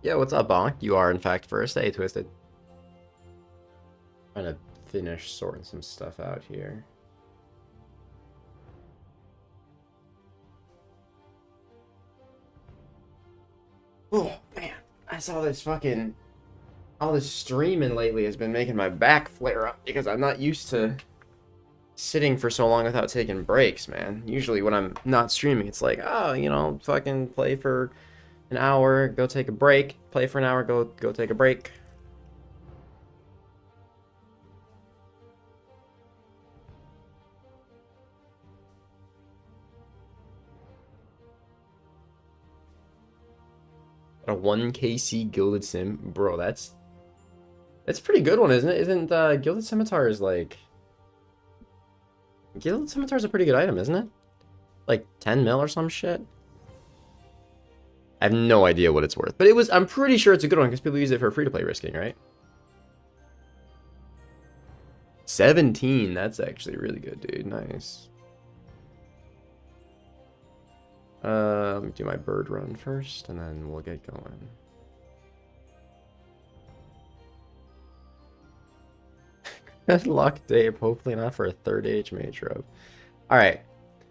Yeah, what's up, Bonk? You are, in fact, first. Hey, Twisted. Trying to finish sorting some stuff out here. Oh, man. I saw this fucking... All this streaming lately has been making my back flare up because I'm not used to sitting for so long without taking breaks, man. Usually when I'm not streaming, it's like, oh, you know, fucking play for an hour, go take a break. Play for an hour, go take a break. A 1KC Gilded Sim. Bro, that's a pretty good one, isn't it? Isn't Gilded Scimitar is like... Gilded Scimitar is a pretty good item, isn't it? Like 10 mil or some shit? I have no idea what it's worth. But I'm pretty sure it's a good one because people use it for free-to-play risking, right? 17, that's actually really good, dude. Nice. Let me do my bird run first, and then we'll get going. Good luck, Dave. Hopefully not for a third age mage robe. Alright.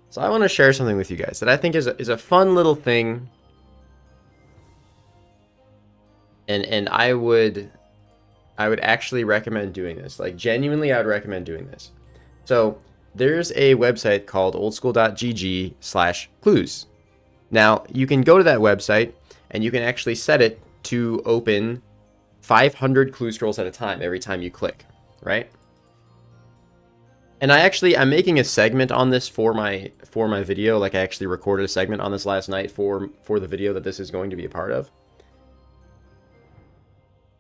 So I want to share something with you guys that I think is a fun little thing. And I would actually recommend doing this. Like, genuinely, I would recommend doing this. So, there's a website called oldschool.gg/clues. Now, you can go to that website, and you can actually set it to open 500 clue scrolls at a time every time you click, right? And I'm making a segment on this for my video. Like, I actually recorded a segment on this last night for the video that this is going to be a part of.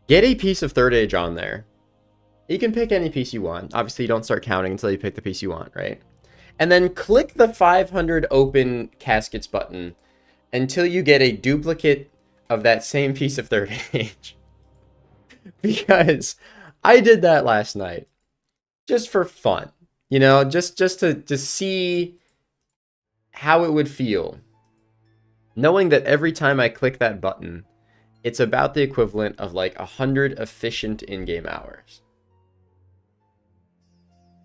Get a piece of third age on there. You can pick any piece you want. Obviously, you don't start counting until you pick the piece you want, right? And then click the 500 open caskets button until you get a duplicate of that same piece of third age. Because I did that last night. Just for fun. You know, just to see how it would feel. Knowing that every time I click that button, it's about the equivalent of like 100 efficient in-game hours.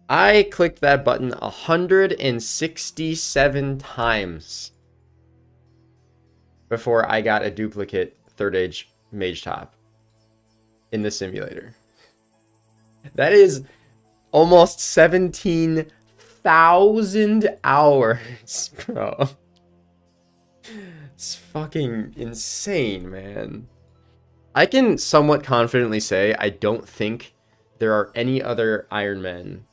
I clicked that button 167 times before I got a duplicate third age mage top in the simulator. That is almost 17,000 hours, bro. It's fucking insane, man. I can somewhat confidently say I don't think there are any other Iron Men,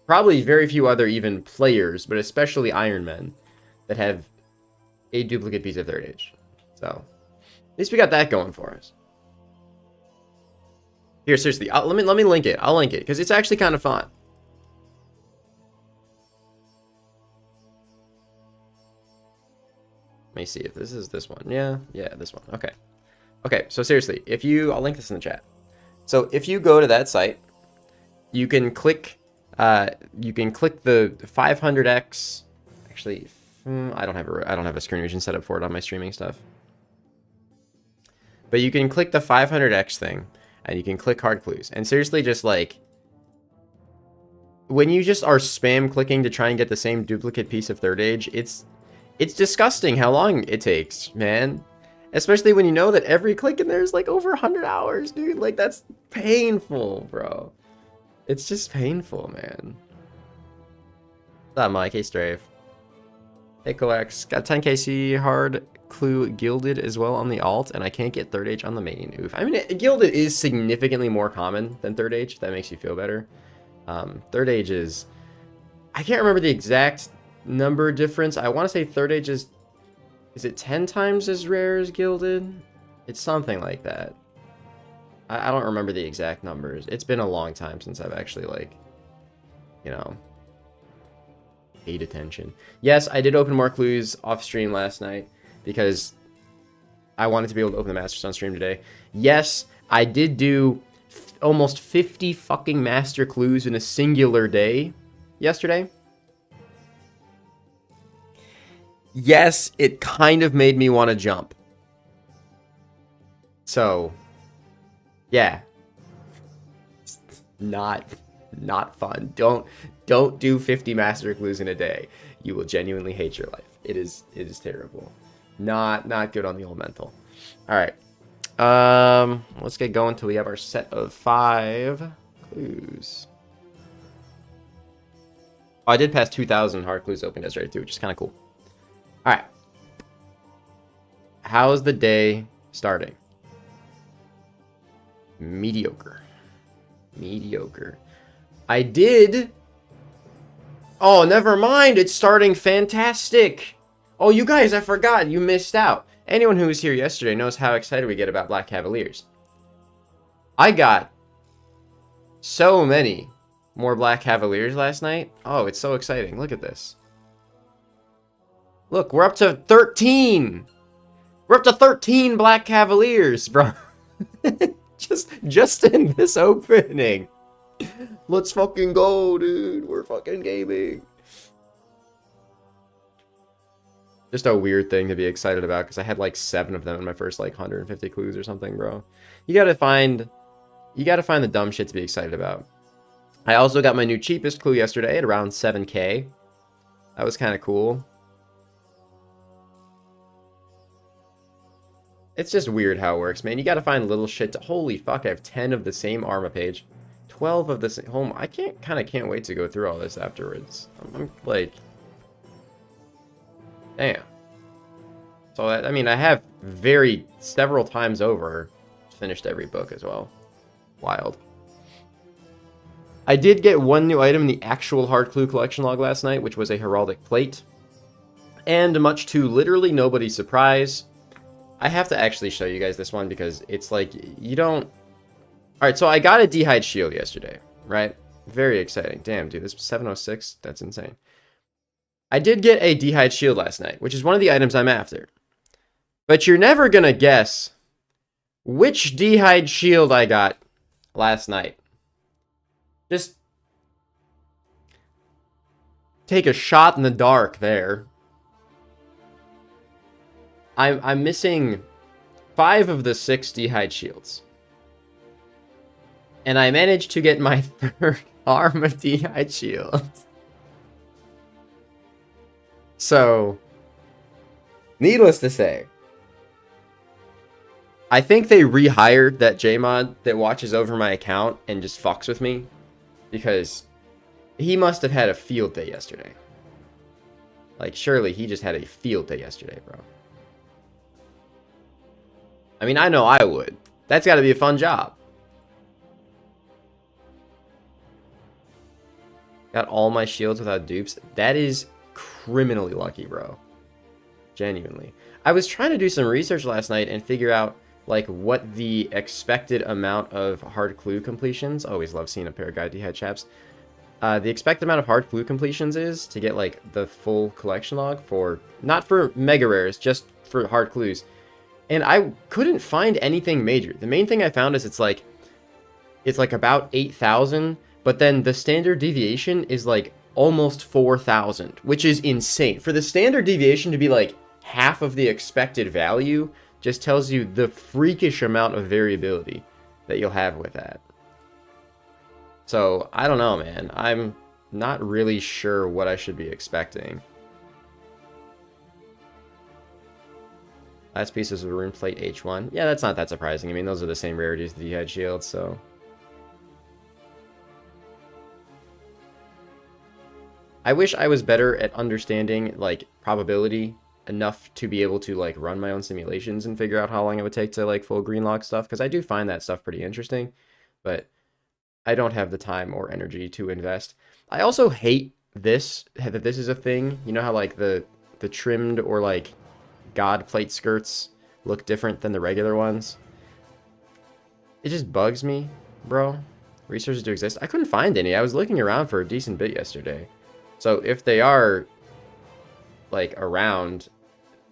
probably very few other even players, but especially Iron Men, that have a duplicate piece of third age. So, at least we got that going for us. Here, seriously, let me link it. I'll link it, because it's actually kind of fun. Let me see if this is this one. Yeah, this one. Okay. Okay, so seriously, I'll link this in the chat. So if you go to that site, you can click the 500x. Actually, I don't have a screen region set up for it on my streaming stuff. But you can click the 500x thing, and you can click hard clues. And seriously, just like, when you just are spam clicking to try and get the same duplicate piece of third age, it's disgusting how long it takes, man. Especially when you know that every click in there is like over 100 hours, dude. Like, that's painful, bro. It's just painful, man. What's up, Mike? Hey, Strafe. Hey, Coax. Got 10KC hard clue gilded as well on the alt, and I can't get third age on the main. Oof. I mean, gilded is significantly more common than third age, if that makes you feel better. Third age is... I can't remember the exact number difference. I want to say third age is it 10 times as rare as gilded? It's something like that. I don't remember the exact numbers. It's been a long time since I've actually, like, you know, paid attention. Yes, I did open more clues off stream last night because I wanted to be able to open the Masters on stream today. Yes, I did do almost 50 fucking master clues in a singular day yesterday. Yes, it kind of made me want to jump. So, yeah. Not fun. Don't do 50 master clues in a day. You will genuinely hate your life. It is terrible. Not good on the old mental. All right. Let's get going till we have our set of 5 clues. Oh, I did pass 2,000 hard clues open yesterday too, which is kind of cool. All right. How's the day starting? Mediocre. Mediocre. I did. Oh, never mind. It's starting fantastic. Oh, you guys, I forgot. You missed out. Anyone who was here yesterday knows how excited we get about Black Cavaliers. I got so many more Black Cavaliers last night. Oh, it's so exciting. Look at this. Look, we're up to 13. We're up to 13 Black Cavaliers, bro. just in this opening. Let's fucking go, dude. We're fucking gaming. Just a weird thing to be excited about because I had like 7 of them in my first like 150 clues or something, bro. You gotta find the dumb shit to be excited about. I also got my new cheapest clue yesterday at around 7K. That was kind of cool. It's just weird how it works, man. You gotta find little shit to... Holy fuck, I have 10 of the same Arma page. 12 of the same... Home. I can't wait to go through all this afterwards. I'm like... Damn. So, I mean, I have several times over finished every book as well. Wild. I did get one new item in the actual Hard Clue collection log last night, which was a heraldic plate. And much to literally nobody's surprise, I have to actually show you guys this one because it's like, you don't... Alright, so I got a D'hide shield yesterday, right? Very exciting. Damn, dude, this was 706? That's insane. I did get a D'hide shield last night, which is one of the items I'm after. But you're never gonna guess which D'hide shield I got last night. Just take a shot in the dark there. I'm missing 5 of the 6 D'hide shields. And I managed to get my 3rd Arma D'hide shield. So, needless to say, I think they rehired that JMod that watches over my account and just fucks with me. Because he must have had a field day yesterday. Like, surely he just had a field day yesterday, bro. I mean, I know I would. That's got to be a fun job. Got all my shields without dupes. That is criminally lucky, bro. Genuinely. I was trying to do some research last night and figure out, like, what the expected amount of hard clue completions... Always love seeing a pair of D'hide chaps. The expected amount of hard clue completions is to get, like, the full collection log for... Not for mega rares, just for hard clues. And I couldn't find anything major. The main thing I found is it's like about 8,000, but then the standard deviation is like almost 4,000, which is insane. For the standard deviation to be like half of the expected value just tells you the freakish amount of variability that you'll have with that. So, I don't know, man. I'm not really sure what I should be expecting. Last piece is a rune plate H1. Yeah, that's not that surprising. I mean, those are the same rarities as the D'hide shield, so... I wish I was better at understanding, like, probability enough to be able to, like, run my own simulations and figure out how long it would take to, like, full green log stuff, because I do find that stuff pretty interesting, but I don't have the time or energy to invest. I also hate this, that this is a thing. You know how, like, the trimmed or, like, God plate skirts look different than the regular ones? It just bugs me, bro. Resources do exist. I couldn't find any. I was looking around for a decent bit yesterday. So if they are, like, around,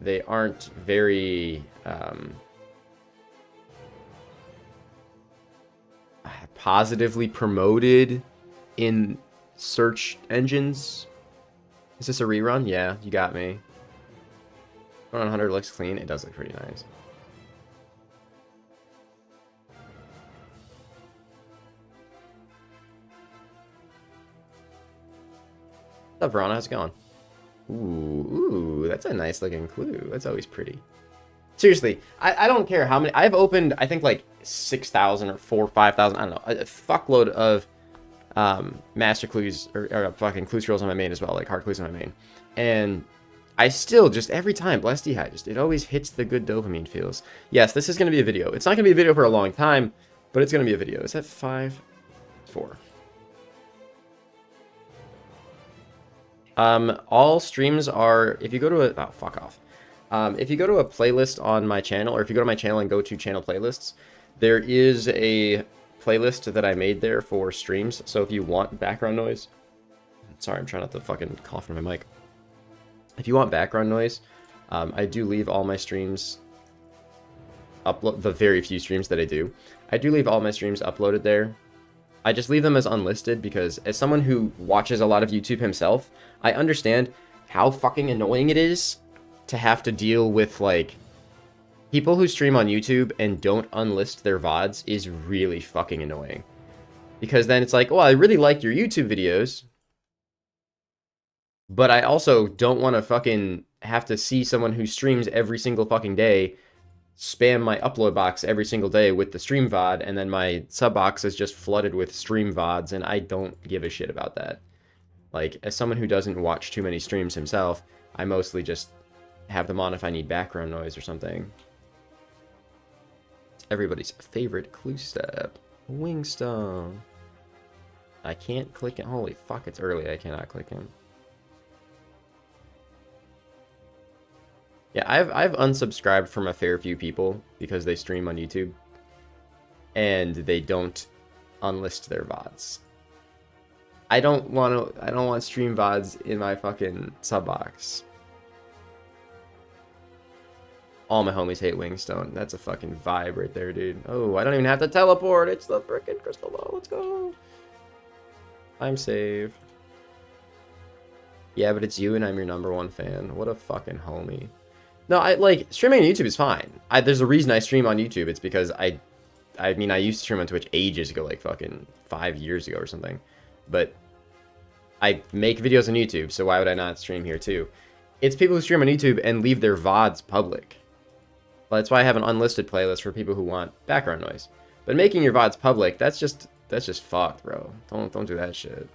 they aren't very positively promoted in search engines. Is this a rerun? Yeah, you got me. 100 looks clean. It does look pretty nice. What's up, Verona? How's it going? Ooh, that's a nice looking clue. That's always pretty. Seriously, I don't care how many. I've opened, I think, like 6,000 or 4,000 or 5,000. I don't know, a fuckload of master clues or fucking clue scrolls on my main as well, like hard clues on my main. And I still just every time, bless D-High, just it always hits the good dopamine feels. Yes, this is going to be a video. It's not going to be a video for a long time, but it's going to be a video. Is that 5, 4? All streams are, if you go to a, oh, fuck off. If you go to a playlist on my channel, or if you go to my channel and go to channel playlists, there is a playlist that I made there for streams. So if you want background noise, sorry, I'm trying not to fucking cough in my mic. If you want background noise, I do leave all my streams upload, the very few streams that I do. I do leave all my streams uploaded there. I just leave them as unlisted because as someone who watches a lot of YouTube himself, I understand how fucking annoying it is to have to deal with, like, people who stream on YouTube and don't unlist their VODs is really fucking annoying. Because then it's like, well, I really like your YouTube videos, but I also don't want to fucking have to see someone who streams every single fucking day spam my upload box every single day with the stream VOD, and then my sub box is just flooded with stream VODs, and I don't give a shit about that. Like, as someone who doesn't watch too many streams himself, I mostly just have them on if I need background noise or something. It's everybody's favorite clue step. Wingstone. I can't click it. Holy fuck, it's early. I cannot click him. Yeah, I've unsubscribed from a fair few people because they stream on YouTube and they don't unlist their VODs. I don't want stream VODs in my fucking sub box. All my homies hate Wingstone. That's a fucking vibe right there, dude. Oh, I don't even have to teleport. It's the frickin' crystal ball. Let's go. Time save. Yeah, but it's you and I'm your #1 fan. What a fucking homie. No, I like streaming on YouTube is fine. There's a reason I stream on YouTube. It's because I mean, I used to stream on Twitch ages ago, like fucking 5 years ago or something. But I make videos on YouTube, so why would I not stream here too? It's people who stream on YouTube and leave their VODs public. Well, that's why I have an unlisted playlist for people who want background noise. But making your VODs public, that's just fucked, bro. Don't do that shit.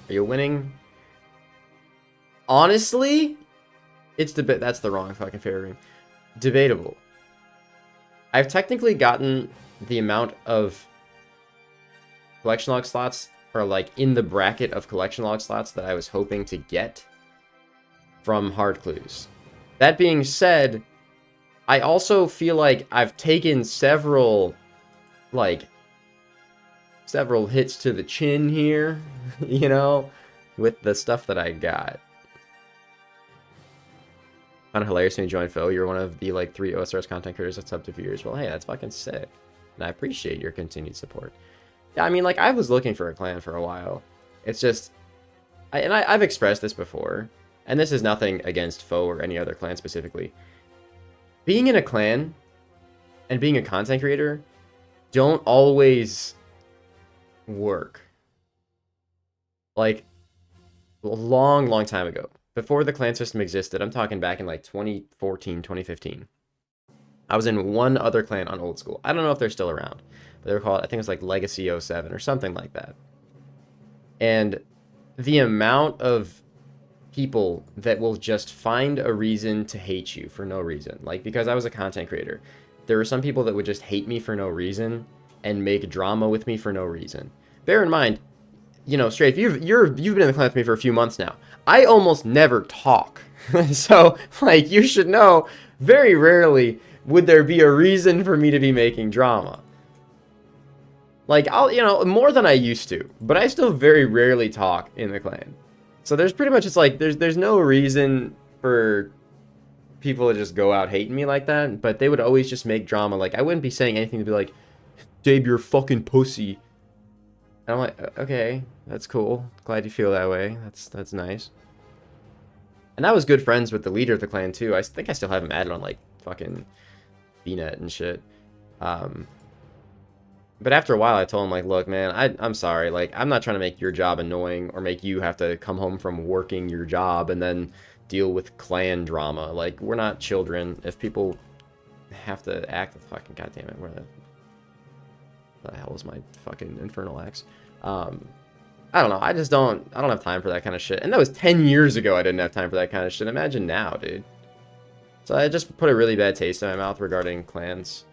Are you winning? Honestly, it's that's the wrong fucking favorite ring. Debatable. I've technically gotten the amount of collection log slots, or like in the bracket of collection log slots that I was hoping to get from hard clues. That being said, I also feel like I've taken several hits to the chin here, you know, with the stuff that I got. Kind of hilarious when you joined, Phil. You're one of the like 3 OSRS content creators that's up to viewers. Well, hey, that's fucking sick, and I appreciate your continued support. Yeah, I mean, like, I was looking for a clan for a while. It's just, I've expressed this before, and this is nothing against Foe or any other clan specifically. Being in a clan and being a content creator don't always work. Like, a long time ago, before the clan system existed, I'm talking back in like 2014, 2015. I was in one other clan on Old School. I don't know if they're still around, but they were called, I think it was like Legacy 07 or something like that. And the amount of people that will just find a reason to hate you for no reason. Like, because I was a content creator, there were some people that would just hate me for no reason and make drama with me for no reason. Bear in mind, you know, Strafe, you've been in the clan with me for a few months now. I almost never talk. So, like, you should know, very rarely would there be a reason for me to be making drama. Like, I'll, you know, more than I used to, but I still very rarely talk in the clan. So there's pretty much, it's like, there's no reason for people to just go out hating me like that, but they would always just make drama. Like, I wouldn't be saying anything to be like, Dave, you're a fucking pussy. And I'm like, okay, that's cool. Glad you feel that way. That's nice. And I was good friends with the leader of the clan too. I think I still have him added on like fucking VNet and shit. But after a while, I told him, like, look, man, I'm sorry. Like, I'm not trying to make your job annoying or make you have to come home from working your job and then deal with clan drama. Like, we're not children. If people have to act, fucking goddamn it, where the hell is my fucking infernal axe? I don't know. I don't have time for that kind of shit. And that was 10 years ago. I didn't have time for that kind of shit. Imagine now, dude. So I just put a really bad taste in my mouth regarding clans.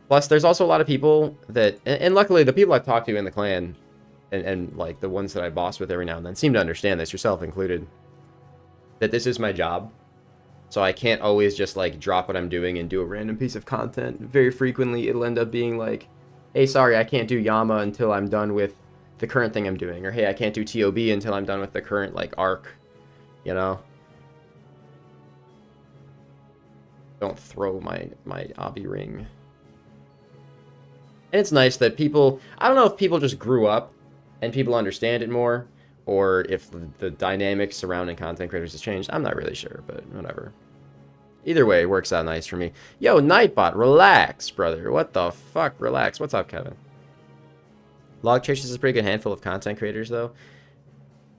Plus, there's also a lot of people that, and luckily the people I've talked to in the clan, and like the ones that I boss with every now and then, seem to understand this, yourself included, that this is my job. So I can't always just like drop what I'm doing and do a random piece of content. Very frequently, it'll end up being like, hey, sorry, I can't do Yama until I'm done with the current thing I'm doing. Or hey, I can't do TOB until I'm done with the current like arc, you know? Don't throw my obby ring. And it's nice that people, I don't know if people just grew up and people understand it more, or if the dynamics surrounding content creators has changed. I'm not really sure, but whatever. Either way, it works out nice for me. Yo, Nightbot, relax, brother. What the fuck? Relax. What's up, Kevin? Log Chasers is a pretty good handful of content creators, though.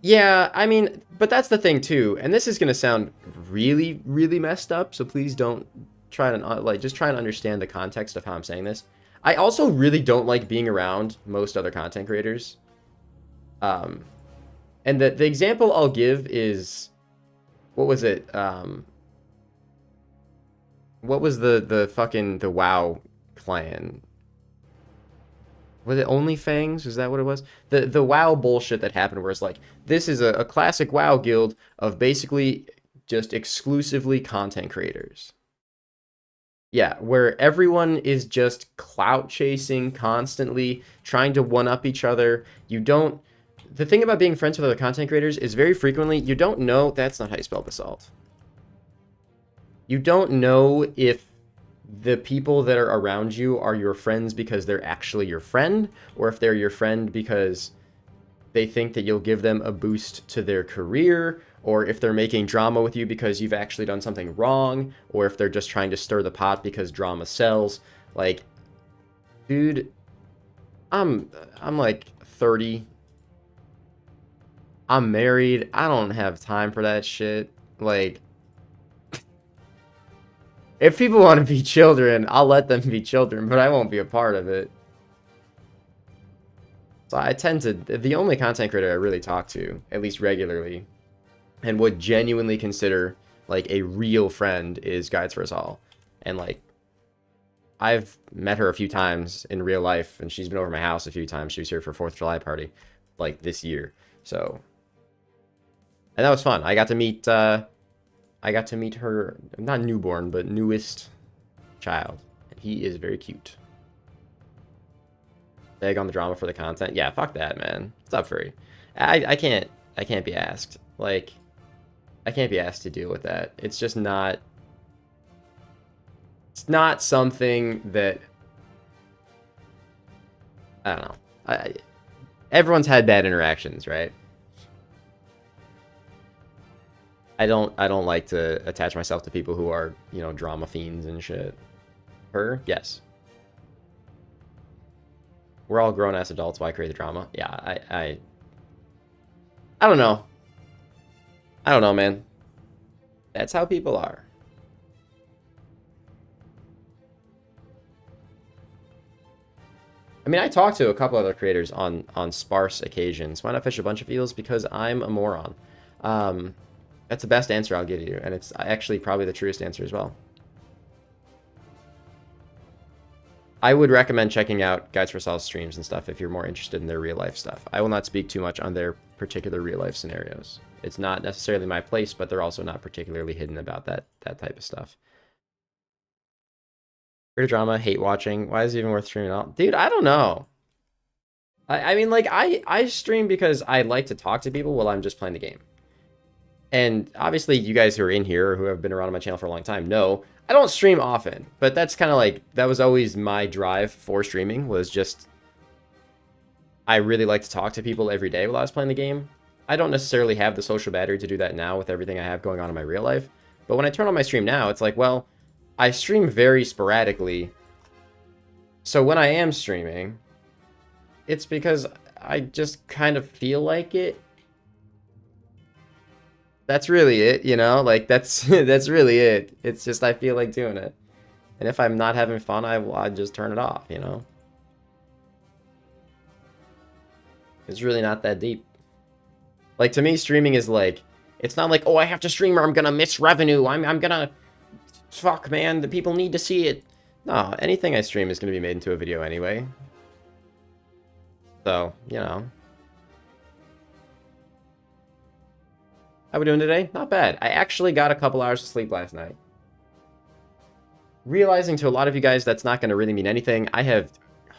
Yeah, I mean, but that's the thing, too. And this is going to sound really, really messed up, so please don't try to, like, just try and understand the context of how I'm saying this. I also really don't like being around most other content creators. And the example I'll give is, what was it? What was the WoW clan? Was it OnlyFangs? Was that what it was? The WoW bullshit that happened where it's like, this is a classic WoW guild of basically just exclusively content creators. Yeah, where everyone is just clout chasing constantly, trying to one-up each other. You don't... The thing about being friends with other content creators is very frequently, you don't know... That's not how you spell basalt. You don't know if the people that are around you are your friends because they're actually your friend, or if they're your friend because they think that you'll give them a boost to their career, or if they're making drama with you because you've actually done something wrong, or if they're just trying to stir the pot because drama sells. Like, dude, I'm like 30. I'm married. I don't have time for that shit. Like, if people want to be children, I'll let them be children, but I won't be a part of it. So I tend to, the only content creator I really talk to, at least regularly, and would genuinely consider like a real friend is Guides for Us All. And like, I've met her a few times in real life, and she's been over my house a few times. She was here for 4th of July party, like this year. So, and that was fun. I got to meet her, not newborn, but newest child. And he is very cute. Egg on the drama for the content. Yeah, fuck that, man. What's up, furry? I can't be asked. Like, I can't be asked to deal with that. It's just not... It's not something that... I don't know. Everyone's had bad interactions, right? I don't like to attach myself to people who are, you know, drama fiends and shit. Her? Yes. We're all grown-ass adults. Why create the drama? Yeah, I don't know. I don't know, man. That's how people are. I mean, I talk to a couple other creators on sparse occasions. Why not fish a bunch of eels? Because I'm a moron. That's the best answer I'll give you, and it's actually probably the truest answer as well. I would recommend checking out Guides for Sol's streams and stuff if you're more interested in their real-life stuff. I will not speak too much on their particular real-life scenarios. It's not necessarily my place, but they're also not particularly hidden about that type of stuff. Weird drama, hate watching. Why is it even worth streaming out? Dude, I don't know. I mean, like, I stream because I like to talk to people while I'm just playing the game. And obviously, you guys who are in here or who have been around on my channel for a long time know I don't stream often, but that's kind of like, that was always my drive for streaming, was just, I really like to talk to people every day while I was playing the game. I don't necessarily have the social battery to do that now with everything I have going on in my real life, but when I turn on my stream now, it's like, well, I stream very sporadically, So when I am streaming, it's because I just kind of feel like it. That's really it, you know? Like, that's that's really it. It's just I feel like doing it. And if I'm not having fun, I just turn it off, you know? It's really not that deep. Like, to me, streaming is like, it's not like, oh, I have to stream or I'm gonna miss revenue. I'm gonna, fuck, man, the people need to see it. No, anything I stream is gonna be made into a video anyway. So, you know. How we doing today? Not bad. I actually got a couple hours of sleep last night. Realizing to a lot of you guys that's not gonna really mean anything, I have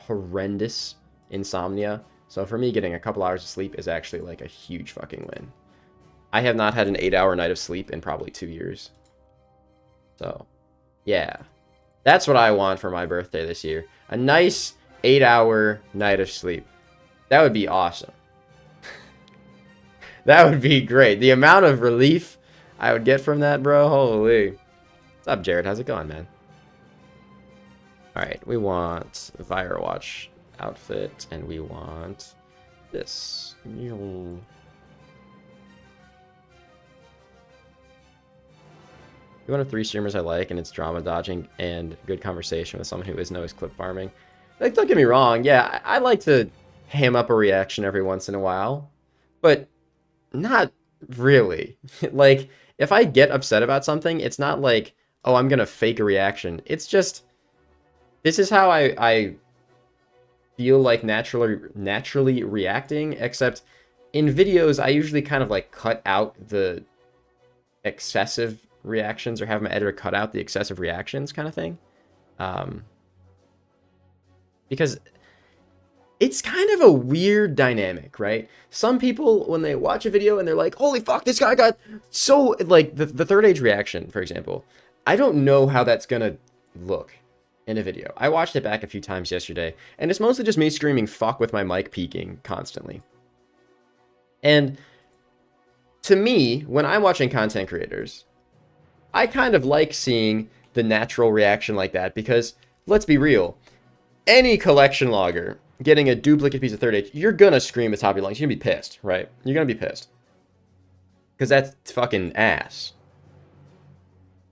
horrendous insomnia. So for me, getting a couple hours of sleep is actually like a huge fucking win. I have not had an 8-hour night of sleep in probably 2 years. So, yeah. That's what I want for my birthday this year. A nice 8-hour night of sleep. That would be awesome. That would be great. The amount of relief I would get from that, bro. Holy. What's up, Jared? How's it going, man? Alright, we want the Firewatch outfit, and we want this. You one of 3 streamers I like, and it's drama dodging and good conversation with someone who isn't always clip farming. Like, don't get me wrong, yeah, I like to ham up a reaction every once in a while, but not really. Like, if I get upset about something, it's not like, oh, I'm gonna fake a reaction. It's just, this is how I feel like naturally reacting, except in videos, I usually kind of like cut out the excessive reactions or have my editor cut out the excessive reactions kind of thing. Because it's kind of a weird dynamic, right? Some people, when they watch a video and they're like, holy fuck, this guy got so, like, the third age reaction, for example. I don't know how that's gonna look in a video. I watched it back a few times yesterday, and it's mostly just me screaming fuck with my mic peaking constantly. And to me, when I'm watching content creators, I kind of like seeing the natural reaction like that because, let's be real, any collection logger getting a duplicate piece of third age, you're gonna scream at the top of your lungs. You're gonna be pissed, right? You're gonna be pissed. Because that's fucking ass.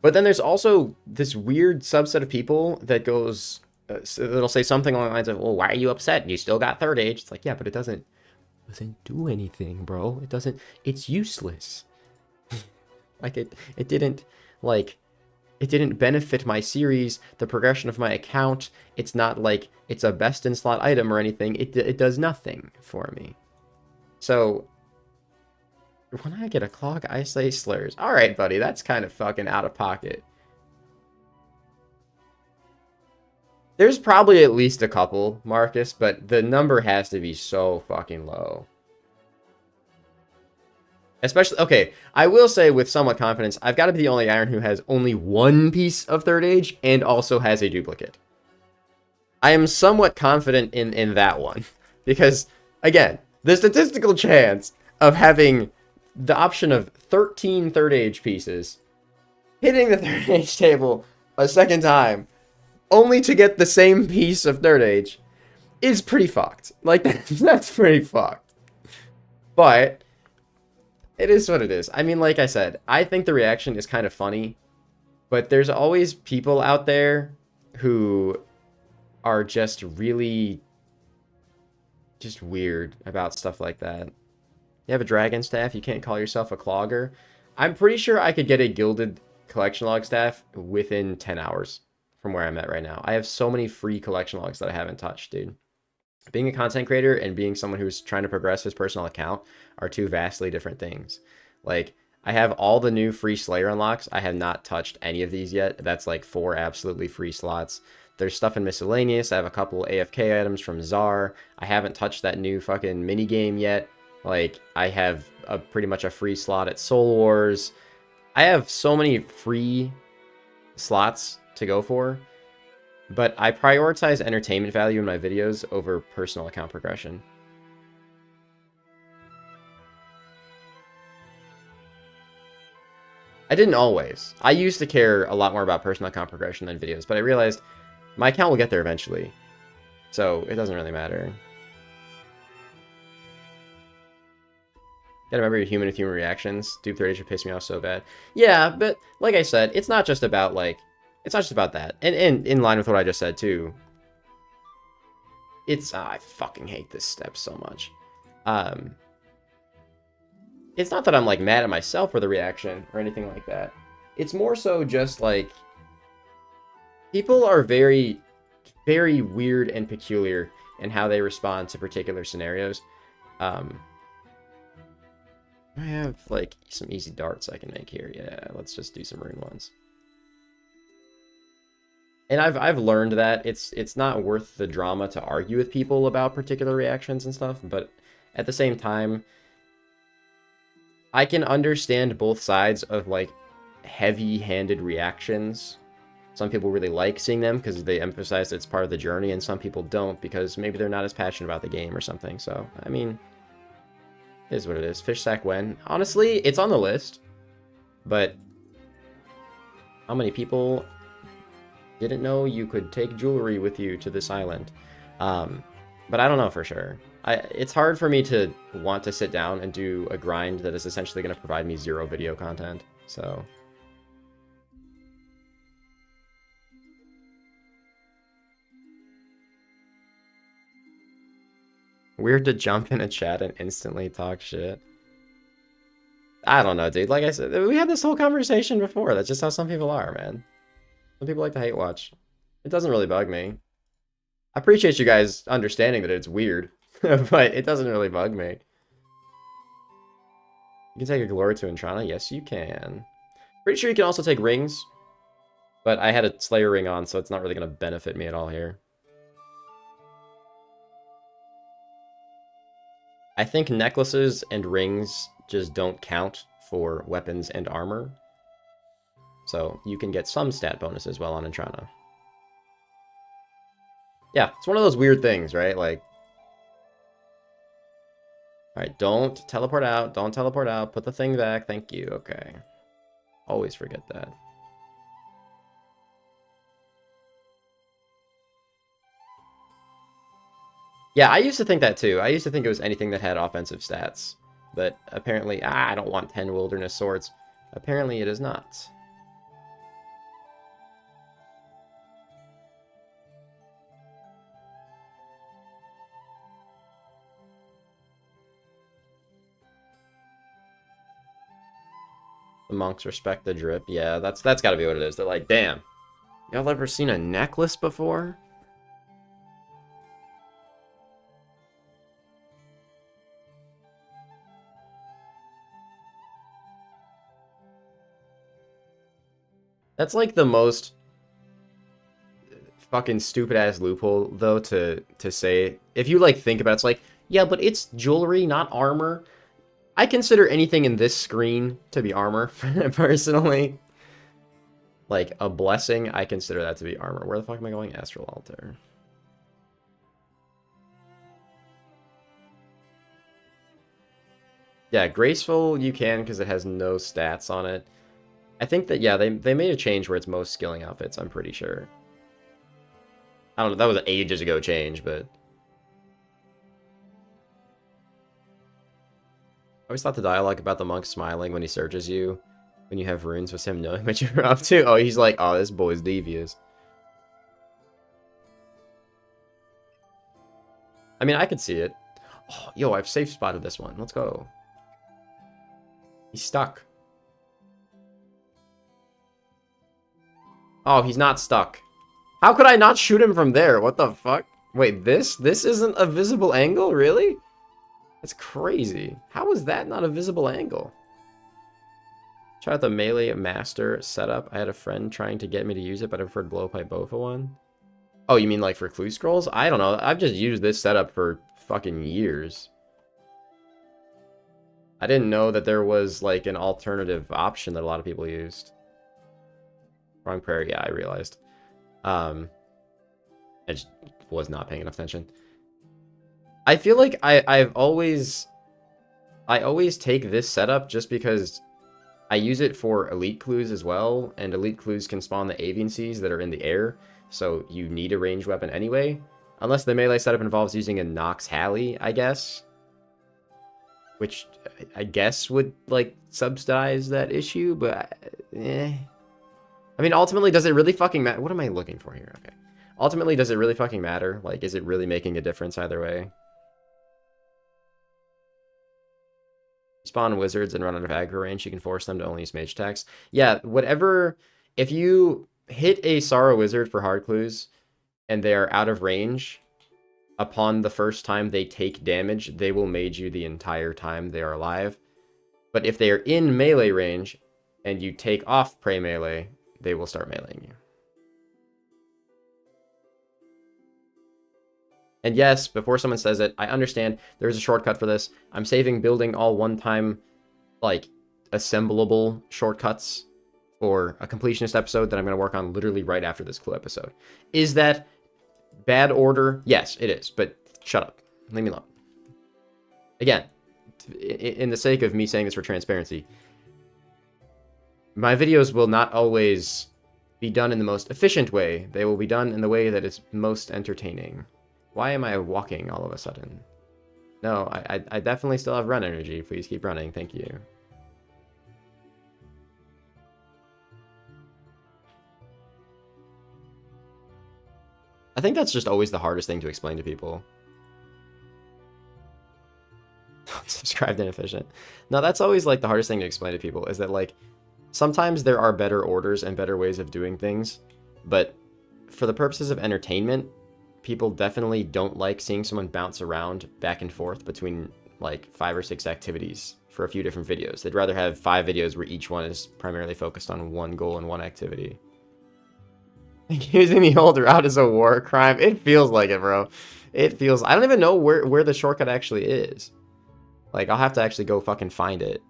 But then there's also this weird subset of people that goes, that'll say something along the lines of, well, why are you upset? You still got third age. It's like, yeah, but it doesn't do anything, bro. It doesn't, it's useless. Like, it didn't, like, it didn't benefit my series, the progression of my account. It's not like it's a best in slot item or anything. It does nothing for me. So when I get a clog, I say slurs. All right, buddy, that's kind of fucking out of pocket. There's probably at least a couple, Marcus, but the number has to be so fucking low. Especially, okay, I will say with somewhat confidence, I've got to be the only Iron who has only one piece of third age and also has a duplicate. I am somewhat confident in that one. Because, again, the statistical chance of having the option of 13 third age pieces, hitting the third age table a second time, only to get the same piece of third age, is pretty fucked. Like, that's pretty fucked. But it is what it is. I mean, like I said, I think the reaction is kind of funny, but there's always people out there who are just really just weird about stuff like that. You have a dragon staff, you can't call yourself a clogger. I'm pretty sure I could get a gilded collection log staff within 10 hours from where I'm at right now. I have so many free collection logs that I haven't touched, dude. Being a content creator and being someone who's trying to progress his personal account are two vastly different things. Like, I have all the new free Slayer unlocks. I have not touched any of these yet. That's like 4 absolutely free slots. There's stuff in miscellaneous. I have a couple AFK items from Czar. I haven't touched that new fucking minigame yet. Like, I have pretty much a free slot at Soul Wars. I have so many free slots to go for. But I prioritize entertainment value in my videos over personal account progression. I didn't always. I used to care a lot more about personal account progression than videos, but I realized my account will get there eventually. So it doesn't really matter. Gotta remember your human with human reactions. Dupe 30 should piss me off so bad. Yeah, but like I said, it's not just about like, it's not just about that. And in line with what I just said too. It's, I fucking hate this step so much. It's not that I'm like mad at myself for the reaction or anything like that. It's more so just like, people are very, very weird and peculiar in how they respond to particular scenarios. I have, like, some easy darts I can make here. Yeah, let's just do some rune ones. And I've learned that it's not worth the drama to argue with people about particular reactions and stuff, but at the same time, I can understand both sides of, like, heavy-handed reactions. Some people really like seeing them because they emphasize that it's part of the journey, and some people don't because maybe they're not as passionate about the game or something. So, I mean, it is what it is. Fish sack when? Honestly, it's on the list, but how many people didn't know you could take jewelry with you to this island? But I don't know for sure. It's hard for me to want to sit down and do a grind that is essentially going to provide me 0 video content, so... Weird to jump in a chat and instantly talk shit. I don't know, dude. Like I said, we had this whole conversation before. That's just how some people are, man. Some people like to hate watch. It doesn't really bug me. I appreciate you guys understanding that it's weird, but it doesn't really bug me. You can take a glory to Entrana? Yes, you can. Pretty sure you can also take rings, but I had a Slayer ring on, so it's not really going to benefit me at all here. I think necklaces and rings just don't count for weapons and armor. So you can get some stat bonuses while on Entrana. Yeah, it's one of those weird things, right? Like, alright, don't teleport out. Don't teleport out. Put the thing back. Thank you. Okay. Always forget that. Yeah, I used to think that too. I used to think it was anything that had offensive stats. But apparently, I don't want 10 wilderness swords. Apparently it is not. The monks respect the drip. Yeah, that's gotta be what it is. They're like, damn, y'all ever seen a necklace before? That's like the most fucking stupid ass loophole though to say. If you like think about it, it's like, yeah, but it's jewelry, not armor. I consider anything in this screen to be armor, personally. Like, a blessing, I consider that to be armor. Where the fuck am I going? Astral Altar. Yeah, Graceful you can because it has no stats on it. I think that, yeah, they made a change where it's most skilling outfits, I'm pretty sure. I don't know, that was an ages ago change, but... I always thought the dialogue about the monk smiling when he searches you, when you have runes, was him knowing what you're up to. Oh, he's like, oh, this boy's devious. I mean, I could see it. Oh, yo, I've safe spotted this one. Let's go. He's stuck. Oh, he's not stuck. How could I not shoot him from there? What the fuck? Wait, this isn't a visible angle? Really? That's crazy. How is that not a visible angle? Try out the melee master setup. I had a friend trying to get me to use it, but I preferred blowpipe bow for one. Oh, you mean like for clue scrolls? I don't know. I've just used this setup for fucking years. I didn't know that there was like an alternative option that a lot of people used. Wrong prayer, yeah, I realized. I just was not paying enough attention. I feel like I always take this setup just because I use it for elite clues as well, and elite clues can spawn the avian seas that are in the air, so you need a ranged weapon anyway. Unless the melee setup involves using a Nox Halley, I guess. Which I guess would, like, subsidize that issue, but, eh. I mean, ultimately, does it really fucking matter? What am I looking for here? Okay. Ultimately, does it really fucking matter? Like, is it really making a difference either way? Spawn wizards and run out of aggro range, you can force them to only use mage attacks. Yeah, whatever. If you hit a Sorrow Wizard for hard clues and they're out of range, upon the first time they take damage, they will mage you the entire time they are alive. But if they are in melee range and you take off prey melee, they will start meleeing you. And yes, before someone says it, I understand there's a shortcut for this. I'm saving building all one-time, like, assemblable shortcuts for a completionist episode that I'm going to work on literally right after this clue episode. Is that bad order? Yes, it is. But shut up. Leave me alone. Again, in the sake of me saying this for transparency, my videos will not always be done in the most efficient way. They will be done in the way that is most entertaining. Why am I walking all of a sudden? No, I definitely still have run energy. Please keep running. Thank you. I think that's just always the hardest thing to explain to people. Subscribed inefficient. No, that's always like the hardest thing to explain to people, is that like sometimes there are better orders and better ways of doing things, but for the purposes of entertainment, people definitely don't like seeing someone bounce around back and forth between like 5 or 6 activities for a few different videos. They'd rather have 5 videos where each one is primarily focused on one goal and one activity. Using the old route is a war crime. It feels like it, bro. It feels... I don't even know where the shortcut actually is. Like, I'll have to actually go fucking find it.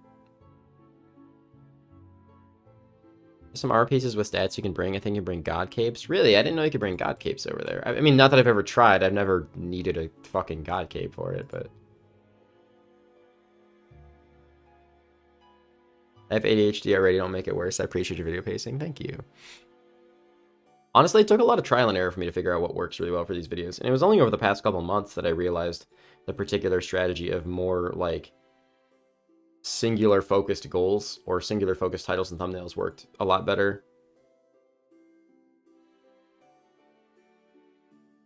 Some armor pieces with stats you can bring. I think you can bring God Capes. Really? I didn't know you could bring God Capes over there. I mean, not that I've ever tried. I've never needed a fucking God Cape for it, but... I have ADHD already. Don't make it worse. I appreciate your video pacing. Thank you. Honestly, it took a lot of trial and error for me to figure out what works really well for these videos. And it was only over the past couple months that I realized the particular strategy of more, like, singular focused goals or singular focused titles and thumbnails worked a lot better.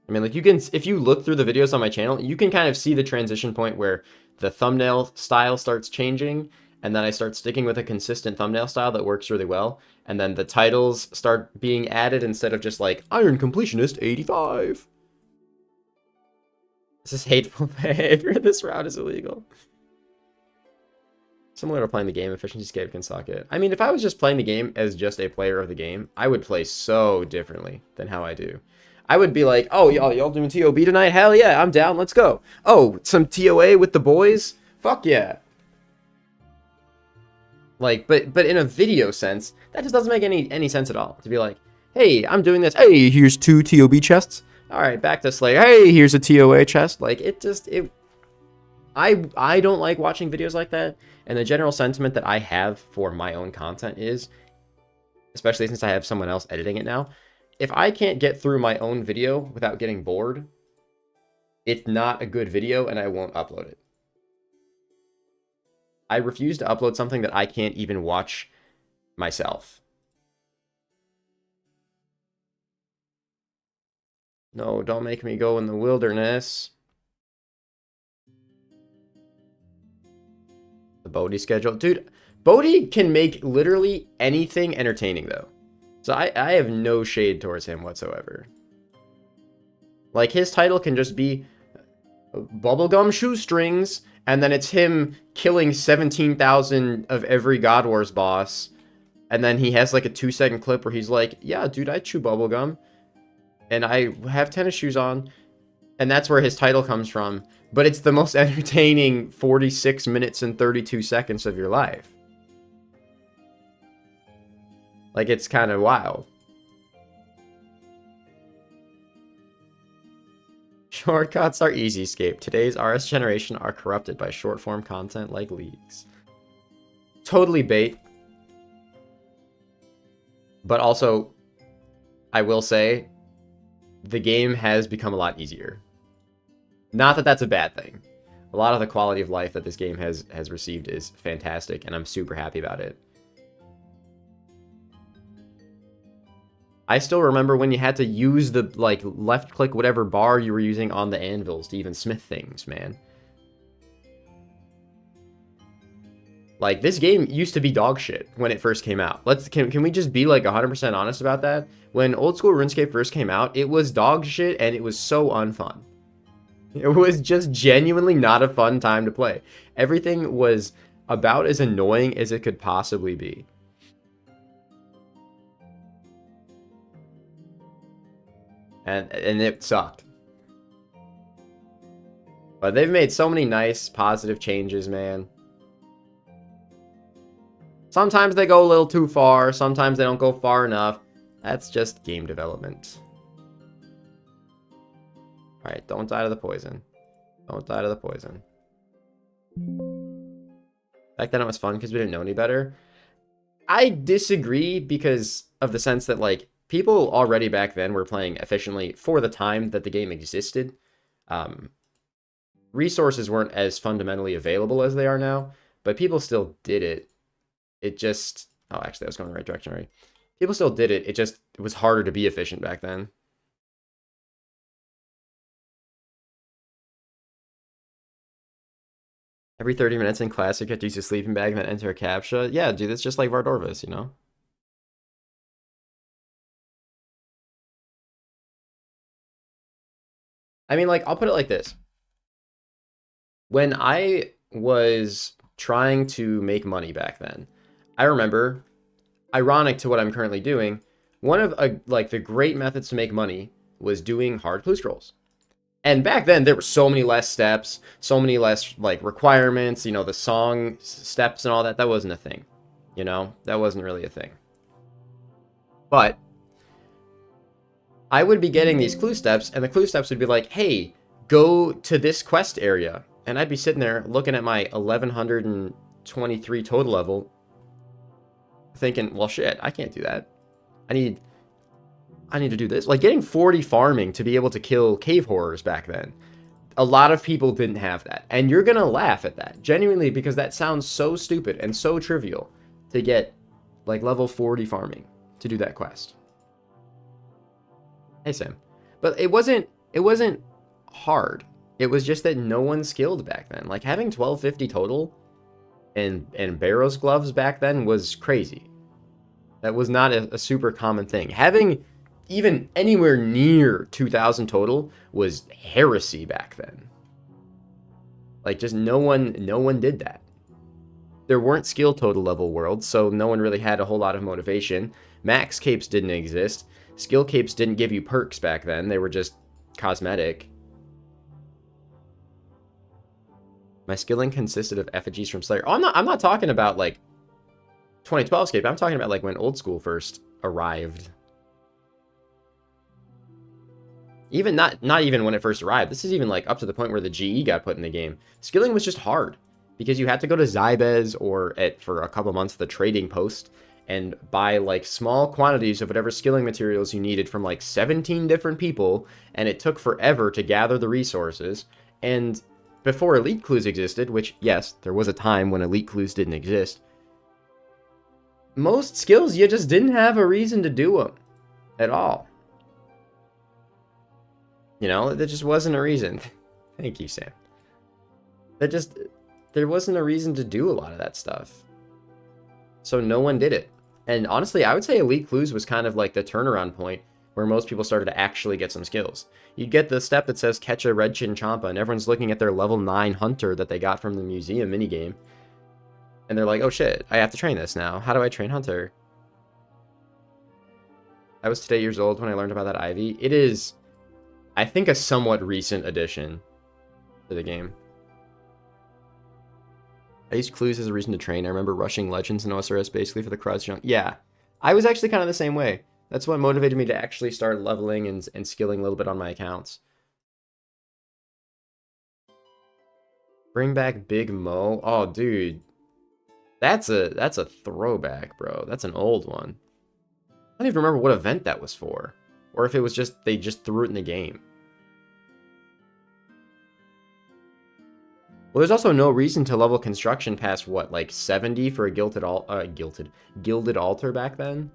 I mean, like, you can, if you look through the videos on my channel, you can kind of see the transition point where the thumbnail style starts changing, and then I start sticking with a consistent thumbnail style that works really well, and then the titles start being added instead of just like Iron Completionist 85. This is hateful behavior. This route is illegal. Similar to playing the game, efficiency scape can suck it. I mean, if I was just playing the game as just a player of the game, I would play so differently than how I do. I would be like, oh, y'all doing TOB tonight? Hell yeah, I'm down, let's go. Oh, some TOA with the boys? Fuck yeah. Like, but in a video sense, that just doesn't make any sense at all. To be like, hey, I'm doing this. Hey, here's 2 TOB chests. All right, back to Slayer. Hey, here's a TOA chest. Like, I don't like watching videos like that. And the general sentiment that I have for my own content is, especially since I have someone else editing it now, if I can't get through my own video without getting bored, it's not a good video and I won't upload it. I refuse to upload something that I can't even watch myself. No, don't make me go in the wilderness. The Bodhi schedule. Dude, Bodhi can make literally anything entertaining, though. So I have no shade towards him whatsoever. Like, his title can just be Bubblegum Shoestrings, and then it's him killing 17,000 of every God Wars boss. And then he has like a 2-second clip where he's like, yeah, dude, I chew bubblegum. And I have tennis shoes on. And that's where his title comes from. But it's the most entertaining 46 minutes and 32 seconds of your life. Like, it's kind of wild. Shortcuts are easy escape. Today's RS generation are corrupted by short-form content like leagues. Totally bait. But also, I will say, the game has become a lot easier. Not that that's a bad thing. A lot of the quality of life that this game has received is fantastic, and I'm super happy about it. I still remember when you had to use the, like, left-click whatever bar you were using on the anvils to even smith things, man. Like, this game used to be dog shit when it first came out. Can we just be, like, 100% honest about that? When old school RuneScape first came out, it was dog shit, and it was so unfun. It was just genuinely not a fun time to play. Everything was about as annoying as it could possibly be. And it sucked. But they've made so many nice, positive changes, man. Sometimes they go a little too far. Sometimes they don't go far enough. That's just game development. Alright, don't die to the poison. Don't die to the poison. Back then it was fun because we didn't know any better. I disagree because of the sense that, like, people already back then were playing efficiently for the time that the game existed. Resources weren't as fundamentally available as they are now, but people still did it. It just... Oh, actually, I was going in the right direction already. People still did it. It was harder to be efficient back then. Every 30 minutes in Classic, you have to use a sleeping bag and then enter a CAPTCHA. Yeah, dude, that's just like Vardorvis, you know? I mean, like, I'll put it like this. When I was trying to make money back then, I remember, ironic to what I'm currently doing, one of, like, the great methods to make money was doing hard clue scrolls. And back then, there were so many less steps, so many less, like, requirements, you know, the song steps and all that. That wasn't a thing, you know? That wasn't really a thing. But I would be getting these clue steps, and the clue steps would be like, hey, go to this quest area. And I'd be sitting there looking at my 1123 total level, thinking, well, shit, I can't do that. I need to do this. Like, getting 40 farming to be able to kill cave horrors back then. A lot of people didn't have that. And you're gonna laugh at that, genuinely, because that sounds so stupid and so trivial to get, like, level 40 farming to do that quest. Hey, Sam. But it wasn't hard. It was just that no one skilled back then. Like, having 1250 total and Barrow's gloves back then was crazy. That was not a super common thing. Having even anywhere near 2000 total was heresy back then. Like, just no one did that. There weren't skill total level worlds, so no one really had a whole lot of motivation. Max capes didn't exist. Skill capes didn't give you perks back then. They were just cosmetic. My skilling consisted of effigies from Slayer. Oh, I'm not talking about, like, 2012 scape. I'm talking about, like, when old school first arrived. Even not even when it first arrived. This is even, like, up to the point where the GE got put in the game. Skilling was just hard because you had to go to Zybez or for a couple months the trading post and buy, like, small quantities of whatever skilling materials you needed from, like, 17 different people, and it took forever to gather the resources. And before elite clues existed, which, yes, there was a time when elite clues didn't exist, most skills you just didn't have a reason to do them at all. You know, there just wasn't a reason. Thank you, Sam. There wasn't a reason to do a lot of that stuff. So no one did it. And honestly, I would say Elite Clues was kind of like the turnaround point where most people started to actually get some skills. You'd get the step that says catch a red Chinchompa, and everyone's looking at their level 9 hunter that they got from the museum minigame. And they're like, oh shit, I have to train this now. How do I train hunter? I was today years old when I learned about that Ivy. It is, I think, a somewhat recent addition to the game. I used clues as a reason to train. I remember rushing legends and OSRS basically for the cross jump. Yeah, I was actually kind of the same way. That's what motivated me to actually start leveling and skilling a little bit on my accounts. Bring back Big Mo. Oh, dude. That's a throwback, bro. That's an old one. I don't even remember what event that was for. or if it was just they just threw it in the game. Well, there's also no reason to level construction past what, like 70 for a gilded altar back then,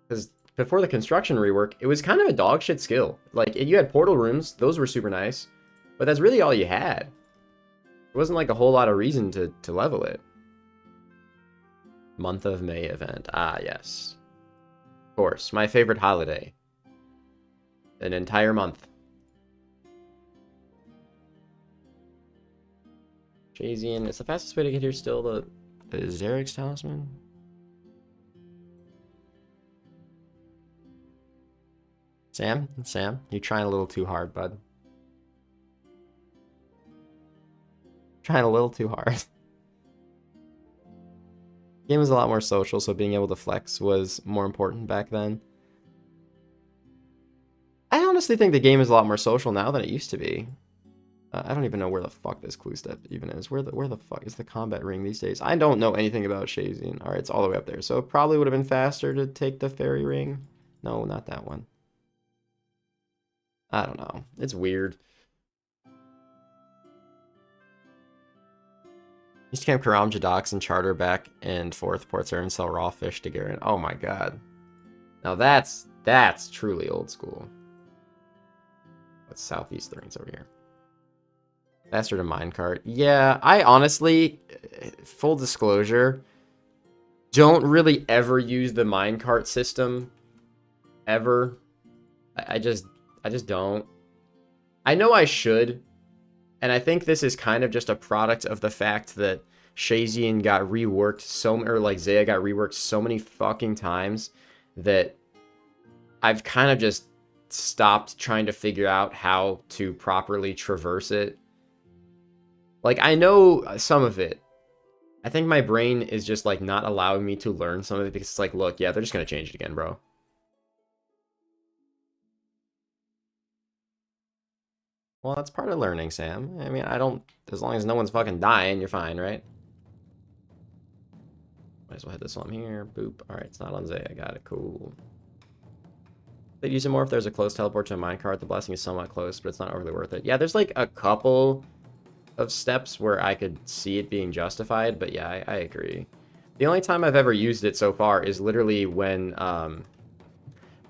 because before the construction rework, it was kind of a dog shit skill. Like, you had portal rooms, those were super nice, but that's really all you had. It wasn't like a whole lot of reason to level it. Month of May event. Ah, yes. Of course, my favorite holiday. An entire month. Jazian, is the fastest way to get here still the Zarek's Talisman? Sam, you're trying a little too hard, bud. Trying a little too hard. Game was a lot more social, so being able to flex was more important back then. I honestly think the game is a lot more social now than it used to be. I don't even know where the fuck this clue step even is. Where the fuck is the combat ring these days? I don't know anything about Shazian. Alright, it's all the way up there. So it probably would have been faster to take the fairy ring. No, not that one. I don't know. It's weird. Used to camp Karamja docks and charter back and forth ports and sell raw fish to Garen. Oh my god. Now that's truly old school. What's Southeast Thorns over here? Faster to minecart. Yeah, I honestly, full disclosure, don't really ever use the minecart system. Ever. I just don't. I know I should. And I think this is kind of just a product of the fact that Shazian got reworked Zaya got reworked so many fucking times that I've kind of just stopped trying to figure out how to properly traverse it. Like, I know some of it. I think my brain is just, like, not allowing me to learn some of it because it's like, look, yeah, they're just gonna change it again, bro. Well, that's part of learning, Sam. I mean, as long as no one's fucking dying, you're fine, right? Might as well hit this one here. Boop. Alright, it's not on Zaya. Got it. Cool. They'd use it more if there's a close teleport to a minecart. The blessing is somewhat close, but it's not overly worth it. Yeah, there's like a couple of steps where I could see it being justified, but yeah, I agree. The only time I've ever used it so far is literally when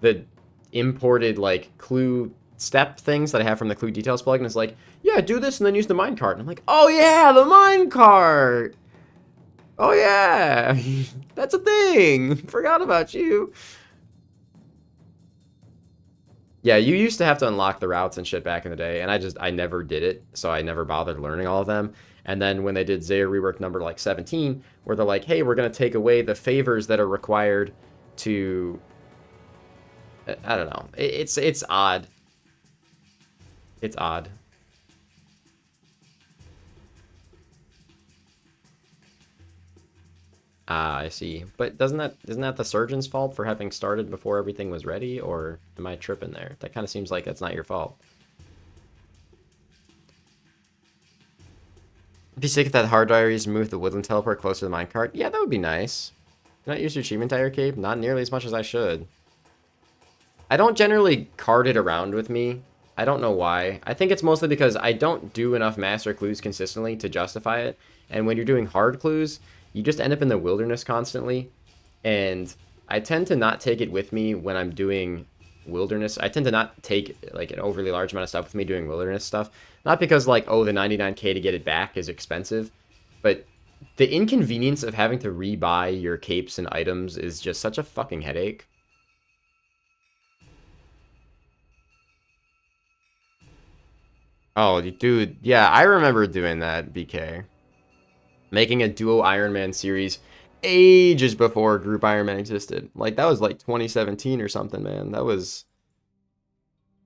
the imported like clue step things that I have from the clue details plugin is like, yeah, do this and then use the minecart. And I'm like, oh yeah, the minecart. Oh yeah, that's a thing. Forgot about you. Yeah, you used to have to unlock the routes and shit back in the day, and I never did it, so I never bothered learning all of them. And then when they did Zaya rework number like 17, where they're like, hey, we're gonna take away the favors that are required to, I don't know, it's odd. It's odd. Ah, I see. But isn't that the surgeon's fault for having started before everything was ready, or am I tripping there? That kind of seems like that's not your fault. I'd be sick if that hard diaries move the woodland teleport closer to the minecart. Yeah, that would be nice. Can I use your achievement tire cape? Not nearly as much as I should. I don't generally cart it around with me. I don't know why. I think it's mostly because I don't do enough master clues consistently to justify it. And when you're doing hard clues, you just end up in the wilderness constantly. And I tend to not take it with me when I'm doing wilderness. I tend to not take like an overly large amount of stuff with me doing wilderness stuff. Not because like, oh, the 99k to get it back is expensive, but the inconvenience of having to rebuy your capes and items is just such a fucking headache. Oh, dude, yeah, I remember doing that, BK. Making a duo Iron Man series ages before Group Iron Man existed. Like, that was like 2017 or something, man. That was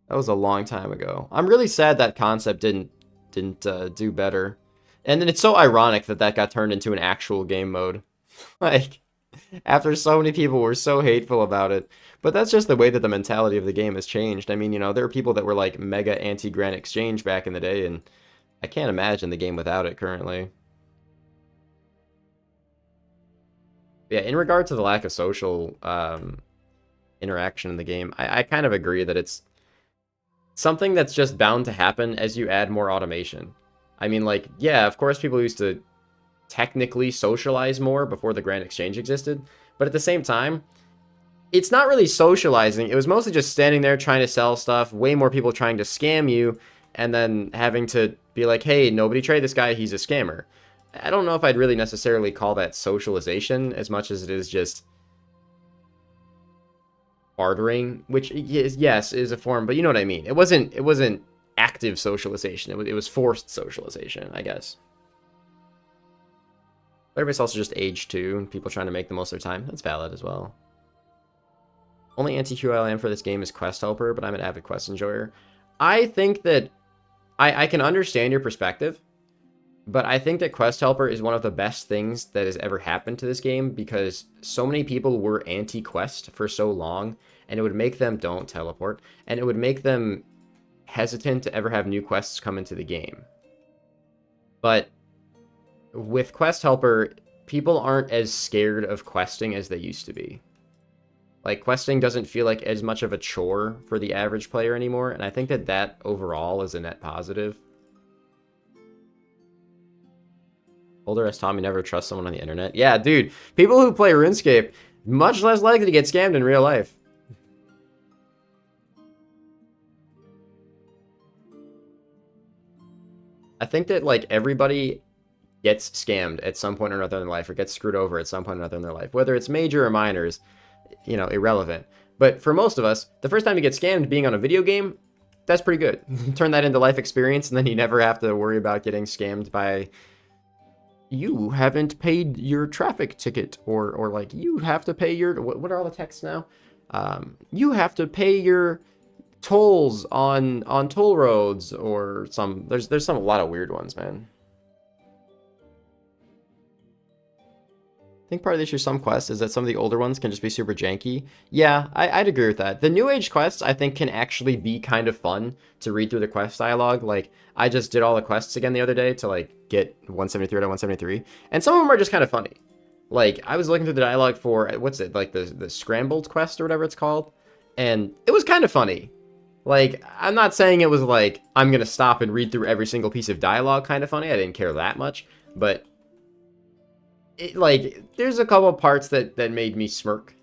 a long time ago. I'm really sad that concept didn't do better. And then it's so ironic that that got turned into an actual game mode. Like, after so many people were so hateful about it. But that's just the way that the mentality of the game has changed. I mean, you know, there are people that were like mega anti-Grand Exchange back in the day, and I can't imagine the game without it currently. Yeah, in regard to the lack of social, interaction in the game. I kind of agree that it's something that's just bound to happen as you add more automation. I mean, like, yeah, of course people used to technically socialize more before the Grand Exchange existed, but at the same time, it's not really socializing. It was mostly just standing there trying to sell stuff, way more people trying to scam you, and then having to be like, hey, nobody trade this guy, he's a scammer. I don't know if I'd really necessarily call that socialization as much as it is just bartering, which is, yes, is a form, but you know what I mean. It wasn't active socialization. It was forced socialization, I guess. But everybody's also just age too, and people trying to make the most of their time. That's valid as well. Only anti-hero I am for this game is Quest Helper, but I'm an avid quest enjoyer. I think that I can understand your perspective, but I think that Quest Helper is one of the best things that has ever happened to this game because so many people were anti-quest for so long, and it would make them don't teleport, and it would make them hesitant to ever have new quests come into the game. But with Quest Helper, people aren't as scared of questing as they used to be. Like, questing doesn't feel like as much of a chore for the average player anymore, and I think that that overall is a net positive. Older as Tommy never trust someone on the internet. Yeah, dude, people who play RuneScape, much less likely to get scammed in real life. I think that, like, everybody gets scammed at some point or another in their life, or gets screwed over at some point or another in their life. Whether it's major or minors, you know, irrelevant. But for most of us, the first time you get scammed being on a video game, that's pretty good. Turn that into life experience, and then you never have to worry about getting scammed by, you haven't paid your traffic ticket, or like, you have to pay your, what are all the texts now? You have to pay your tolls on toll roads, or some, there's a lot of weird ones, man. I think part of the issue with some quests is that some of the older ones can just be super janky. Yeah, I'd agree with that. The new age quests, I think, can actually be kind of fun to read through the quest dialogue. Like, I just did all the quests again the other day to, like, get 173 out of 173. And some of them are just kind of funny. Like, I was looking through the dialogue for, what's it, like, the Scrambled quest or whatever it's called. And it was kind of funny. Like, I'm not saying it was like, I'm going to stop and read through every single piece of dialogue kind of funny. I didn't care that much. But like, there's a couple parts that made me smirk.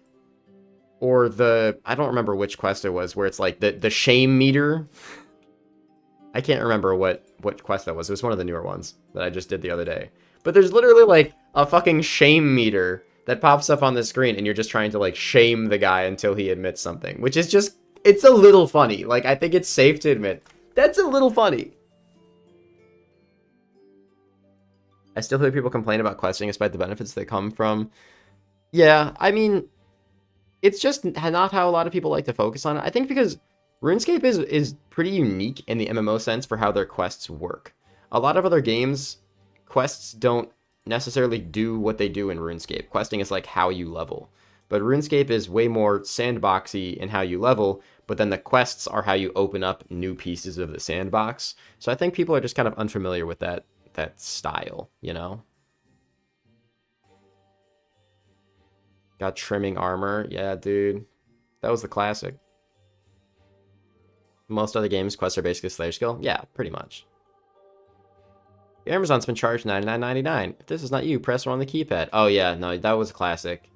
Or I don't remember which quest it was, where it's like the shame meter. I can't remember what quest that was. It was one of the newer ones that I just did the other day. But there's literally like a fucking shame meter that pops up on the screen, and you're just trying to like shame the guy until he admits something, which is just, it's a little funny. Like, I think it's safe to admit that's a little funny. I still hear people complain about questing despite the benefits that come from. Yeah, I mean, it's just not how a lot of people like to focus on it. I think because RuneScape is pretty unique in the MMO sense for how their quests work. A lot of other games, quests don't necessarily do what they do in RuneScape. Questing is like how you level. But RuneScape is way more sandboxy in how you level, but then the quests are how you open up new pieces of the sandbox. So I think people are just kind of unfamiliar with that style, you know? Got trimming armor. Yeah, dude. That was the classic. Most other games, quests are basically Slayer skill. Yeah, pretty much. Amazon's been charged $99.99. If this is not you, press 1 on the keypad. Oh yeah, no, that was a classic.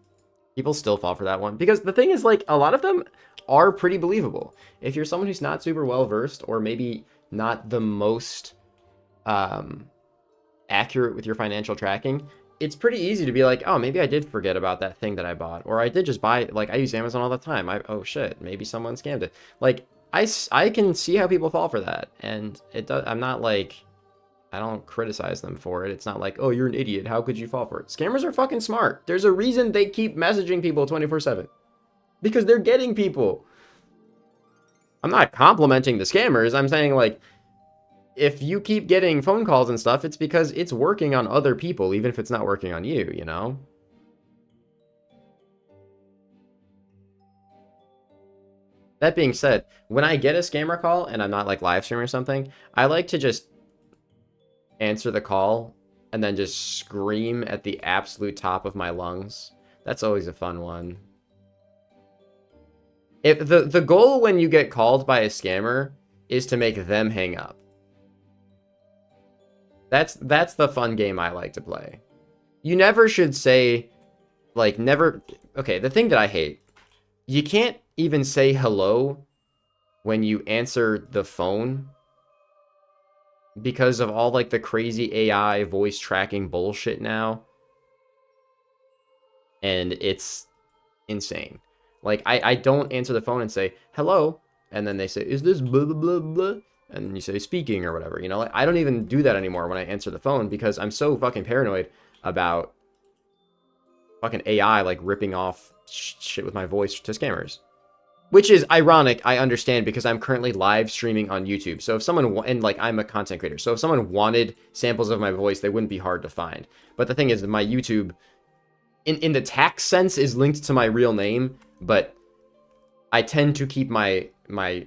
People still fall for that one. Because the thing is, like, a lot of them are pretty believable. If you're someone who's not super well-versed, or maybe not the most accurate with your financial tracking, it's pretty easy to be like, oh, maybe I did forget about that thing that I bought, or I did just buy, like, I use Amazon all the time. Oh shit, maybe someone scammed it. Like, I can see how people fall for that, and I'm not like, I don't criticize them for it. It's not like, oh, you're an idiot, how could you fall for it? Scammers are fucking smart. There's a reason they keep messaging people 24/7, because they're getting people. I'm not complimenting the scammers. I'm saying, like, if you keep getting phone calls and stuff, it's because it's working on other people, even if it's not working on you, you know? That being said, when I get a scammer call and I'm not like live streaming or something, I like to just answer the call and then just scream at the absolute top of my lungs. That's always a fun one. If the goal when you get called by a scammer is to make them hang up. That's the fun game I like to play. You never should say, like, never... Okay, the thing that I hate, you can't even say hello when you answer the phone because of all, like, the crazy AI voice tracking bullshit now. And it's insane. Like, I don't answer the phone and say, hello, and then they say, is this blah, blah, blah, blah? And then you say speaking or whatever, you know? Like, I don't even do that anymore when I answer the phone because I'm so fucking paranoid about fucking AI, like, ripping off shit with my voice to scammers. Which is ironic, I understand, because I'm currently live streaming on YouTube. So if someone, and like, I'm a content creator, so if someone wanted samples of my voice, they wouldn't be hard to find. But the thing is, my YouTube, in the tax sense, is linked to my real name, but I tend to keep my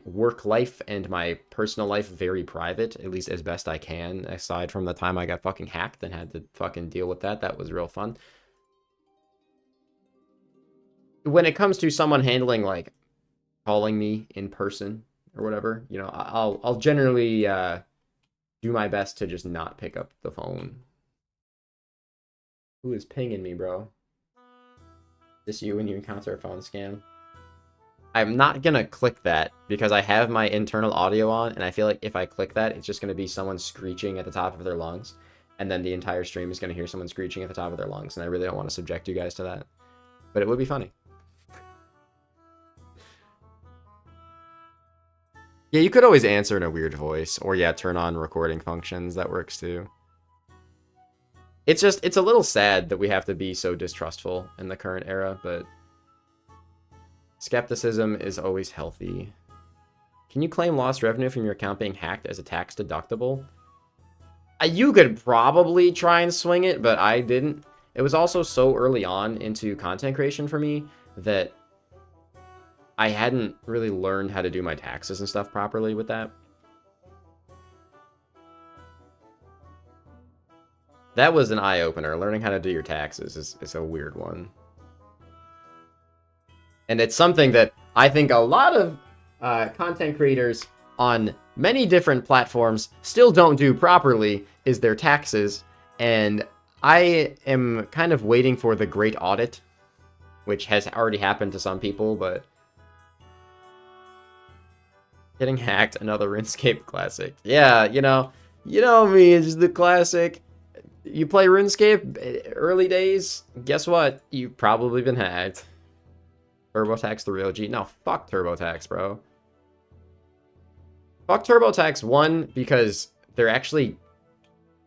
work life and my personal life very private, at least as best I can, aside from the time I got fucking hacked and had to fucking deal with that. That was real fun. When it comes to someone handling, like, calling me in person or whatever, you know, I'll generally do my best to just not pick up the phone. Who is pinging me, bro? Is this you when you encounter a phone scam? I'm not gonna click that because I have my internal audio on, and I feel like if I click that, it's just gonna be someone screeching at the top of their lungs, and then the entire stream is gonna hear someone screeching at the top of their lungs, and I really don't want to subject you guys to that. But it would be funny. Yeah, you could always answer in a weird voice, or yeah, turn on recording functions. That works too. It's just, it's a little sad that we have to be so distrustful in the current era, but skepticism is always healthy. Can you claim lost revenue from your account being hacked as a tax deductible? You could probably try and swing it, but I didn't. It was also so early on into content creation for me that I hadn't really learned how to do my taxes and stuff properly with that. That was an eye-opener. Learning how to do your taxes is a weird one. And it's something that I think a lot of content creators on many different platforms still don't do properly, is their taxes. And I am kind of waiting for the great audit, which has already happened to some people, but... Getting hacked, another RuneScape classic. Yeah, you know me, it's the classic. You play RuneScape, early days, guess what? You've probably been hacked. TurboTax the real G. No, fuck TurboTax, bro. Fuck TurboTax, one, because they're actually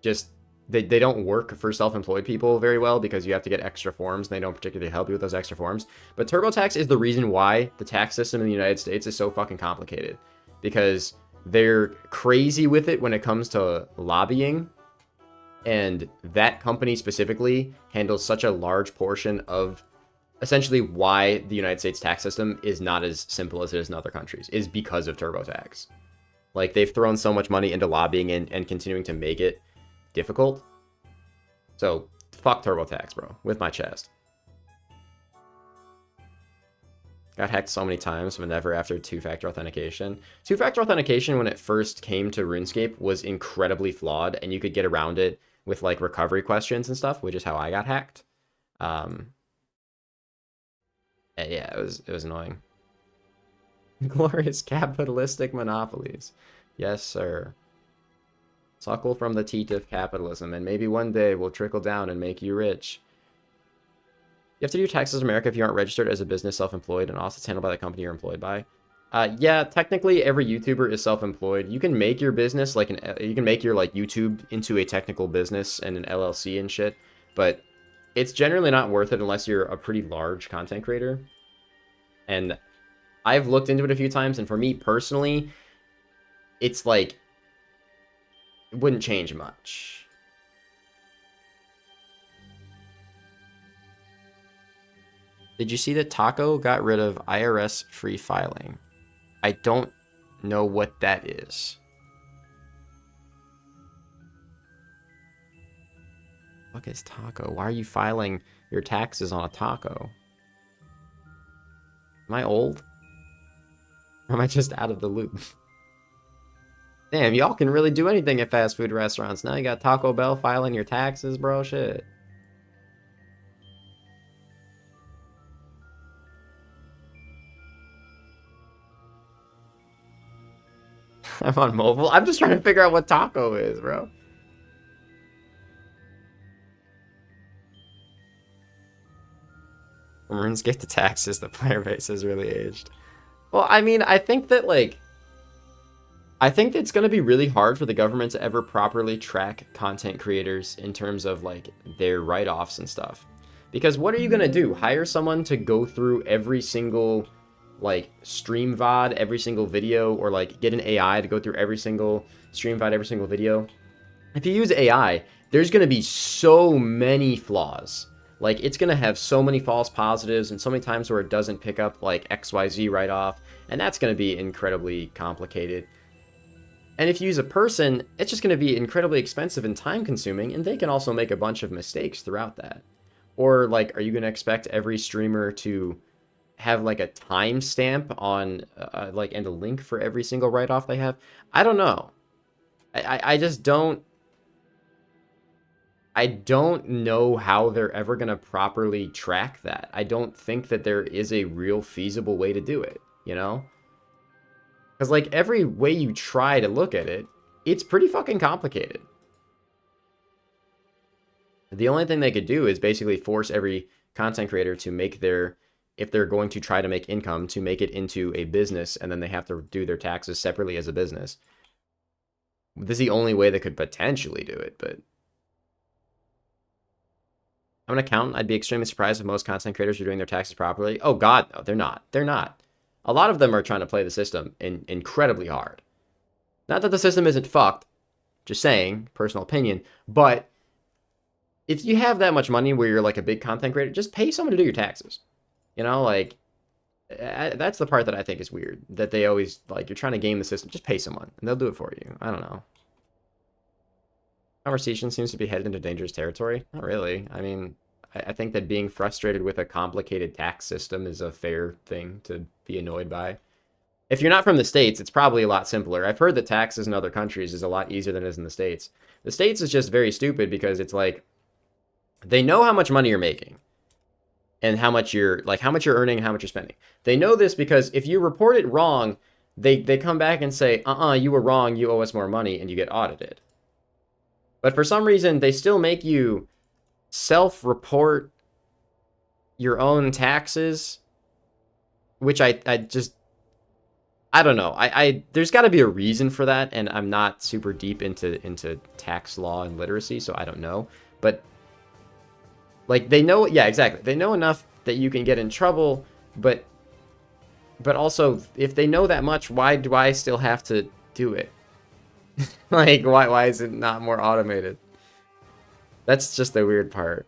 just... They don't work for self-employed people very well because you have to get extra forms and they don't particularly help you with those extra forms. But TurboTax is the reason why the tax system in the United States is so fucking complicated. Because they're crazy with it when it comes to lobbying. And that company specifically handles such a large portion of essentially why the United States tax system is not as simple as it is in other countries, is because of TurboTax. Like, they've thrown so much money into lobbying and continuing to make it difficult. So, fuck TurboTax, bro. With my chest. Got hacked so many times, but never after two-factor authentication. Two-factor authentication, when it first came to RuneScape, was incredibly flawed, and you could get around it with, like, recovery questions and stuff, which is how I got hacked. Yeah, it was annoying. Glorious capitalistic monopolies. Yes, sir. Suckle from the teat of capitalism, and maybe one day will trickle down and make you rich. You have to do taxes in America if you aren't registered as a business self-employed, and also it's handled by the company you're employed by. Yeah, technically every YouTuber is self-employed. You can make your business like you can make your like YouTube into a technical business and an LLC and shit, but it's generally not worth it unless you're a pretty large content creator. And I've looked into it a few times, and for me personally, it's like it wouldn't change much. Did you see that Taco got rid of IRS free filing? I don't know what that is. What is Taco? Why are you filing your taxes on a taco? Am I old? Or am I just out of the loop? Damn, y'all can really do anything at fast food restaurants. Now you got Taco Bell filing your taxes, bro. Shit. I'm on mobile. I'm just trying to figure out what taco is, bro. From RuneScape to taxes, the player base has really aged. Well, I mean, I think that, like... I think it's going to be really hard for the government to ever properly track content creators in terms of, like, their write-offs and stuff. Because what are you going to do? Hire someone to go through every single, like, stream VOD, every single video, or, like, get an AI to go through every single stream VOD, every single video? If you use AI, there's going to be so many flaws. Like, it's going to have so many false positives and so many times where it doesn't pick up, like, XYZ write-off, and that's going to be incredibly complicated. And if you use a person, it's just going to be incredibly expensive and time-consuming, and they can also make a bunch of mistakes throughout that. Or, like, are you going to expect every streamer to have, like, a timestamp on, like, and a link for every single write-off they have? I don't know. I just don't... I don't know how they're ever going to properly track that. I don't think that there is a real feasible way to do it, you know? Because, like, every way you try to look at it, it's pretty fucking complicated. The only thing they could do is basically force every content creator to make their, if they're going to try to make income, to make it into a business, and then they have to do their taxes separately as a business. This is the only way they could potentially do it, but... I'm an accountant. I'd be extremely surprised if most content creators are doing their taxes properly. Oh, God, no, they're not. They're not. A lot of them are trying to play the system incredibly hard. Not that the system isn't fucked, just saying, personal opinion, but if you have that much money where you're like a big content creator, just pay someone to do your taxes. You know, like, that's the part that I think is weird, that they always, like, you're trying to game the system, just pay someone, and they'll do it for you. I don't know. Conversation seems to be headed into dangerous territory. Not really. I mean, I think that being frustrated with a complicated tax system is a fair thing to be annoyed by. If you're not from the States, it's probably a lot simpler. I've heard that taxes in other countries is a lot easier than it is in the States. The States is just very stupid because it's like, they know how much money you're making and how much you're earning and how much you're spending. They know this because if you report it wrong, they come back and say, you were wrong, you owe us more money, and you get audited. But for some reason, they still make you self-report your own taxes, which I don't know. There's got to be a reason for that, and I'm not super deep into tax law and literacy, so I don't know. But like, they know, yeah, exactly. They know enough that you can get in trouble, but also, if they know that much, why do I still have to do it? Like, why is it not more automated? That's just the weird part.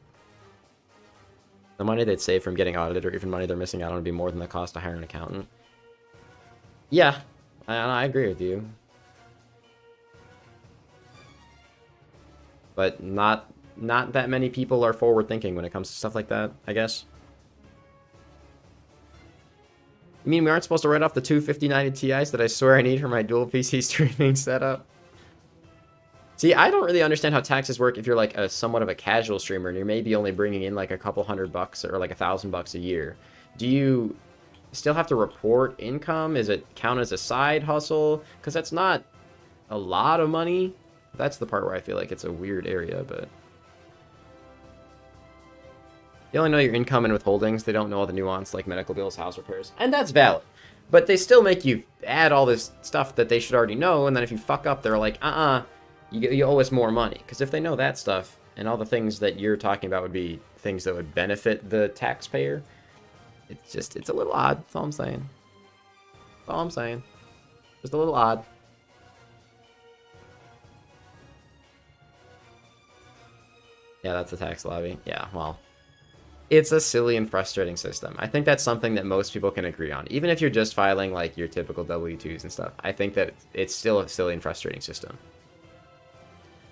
The money they'd save from getting audited, or even money they're missing out on, would be more than the cost to hire an accountant. Yeah, I agree with you. But not that many people are forward-thinking when it comes to stuff like that, I guess. You mean we aren't supposed to write off the two 5090 Ti's that I swear I need for my dual PC streaming setup? See, I don't really understand how taxes work if you're like somewhat of a casual streamer and you're maybe only bringing in like a couple $100 or like $1,000 a year. Do you still have to report income? Is it count as a side hustle? Because that's not a lot of money. That's the part where I feel like it's a weird area, but... They only know your income and withholdings. They don't know all the nuance like medical bills, house repairs. And that's valid. But they still make you add all this stuff that they should already know, and then if you fuck up, they're like, you owe us more money. Because if they know that stuff, and all the things that you're talking about would be things that would benefit the taxpayer, it's a little odd. That's all I'm saying. That's all I'm saying. Just a little odd. Yeah, that's the tax levy. Yeah, well, it's a silly and frustrating system. I think that's something that most people can agree on. Even if you're just filing like your typical W-2s and stuff, I think that it's still a silly and frustrating system.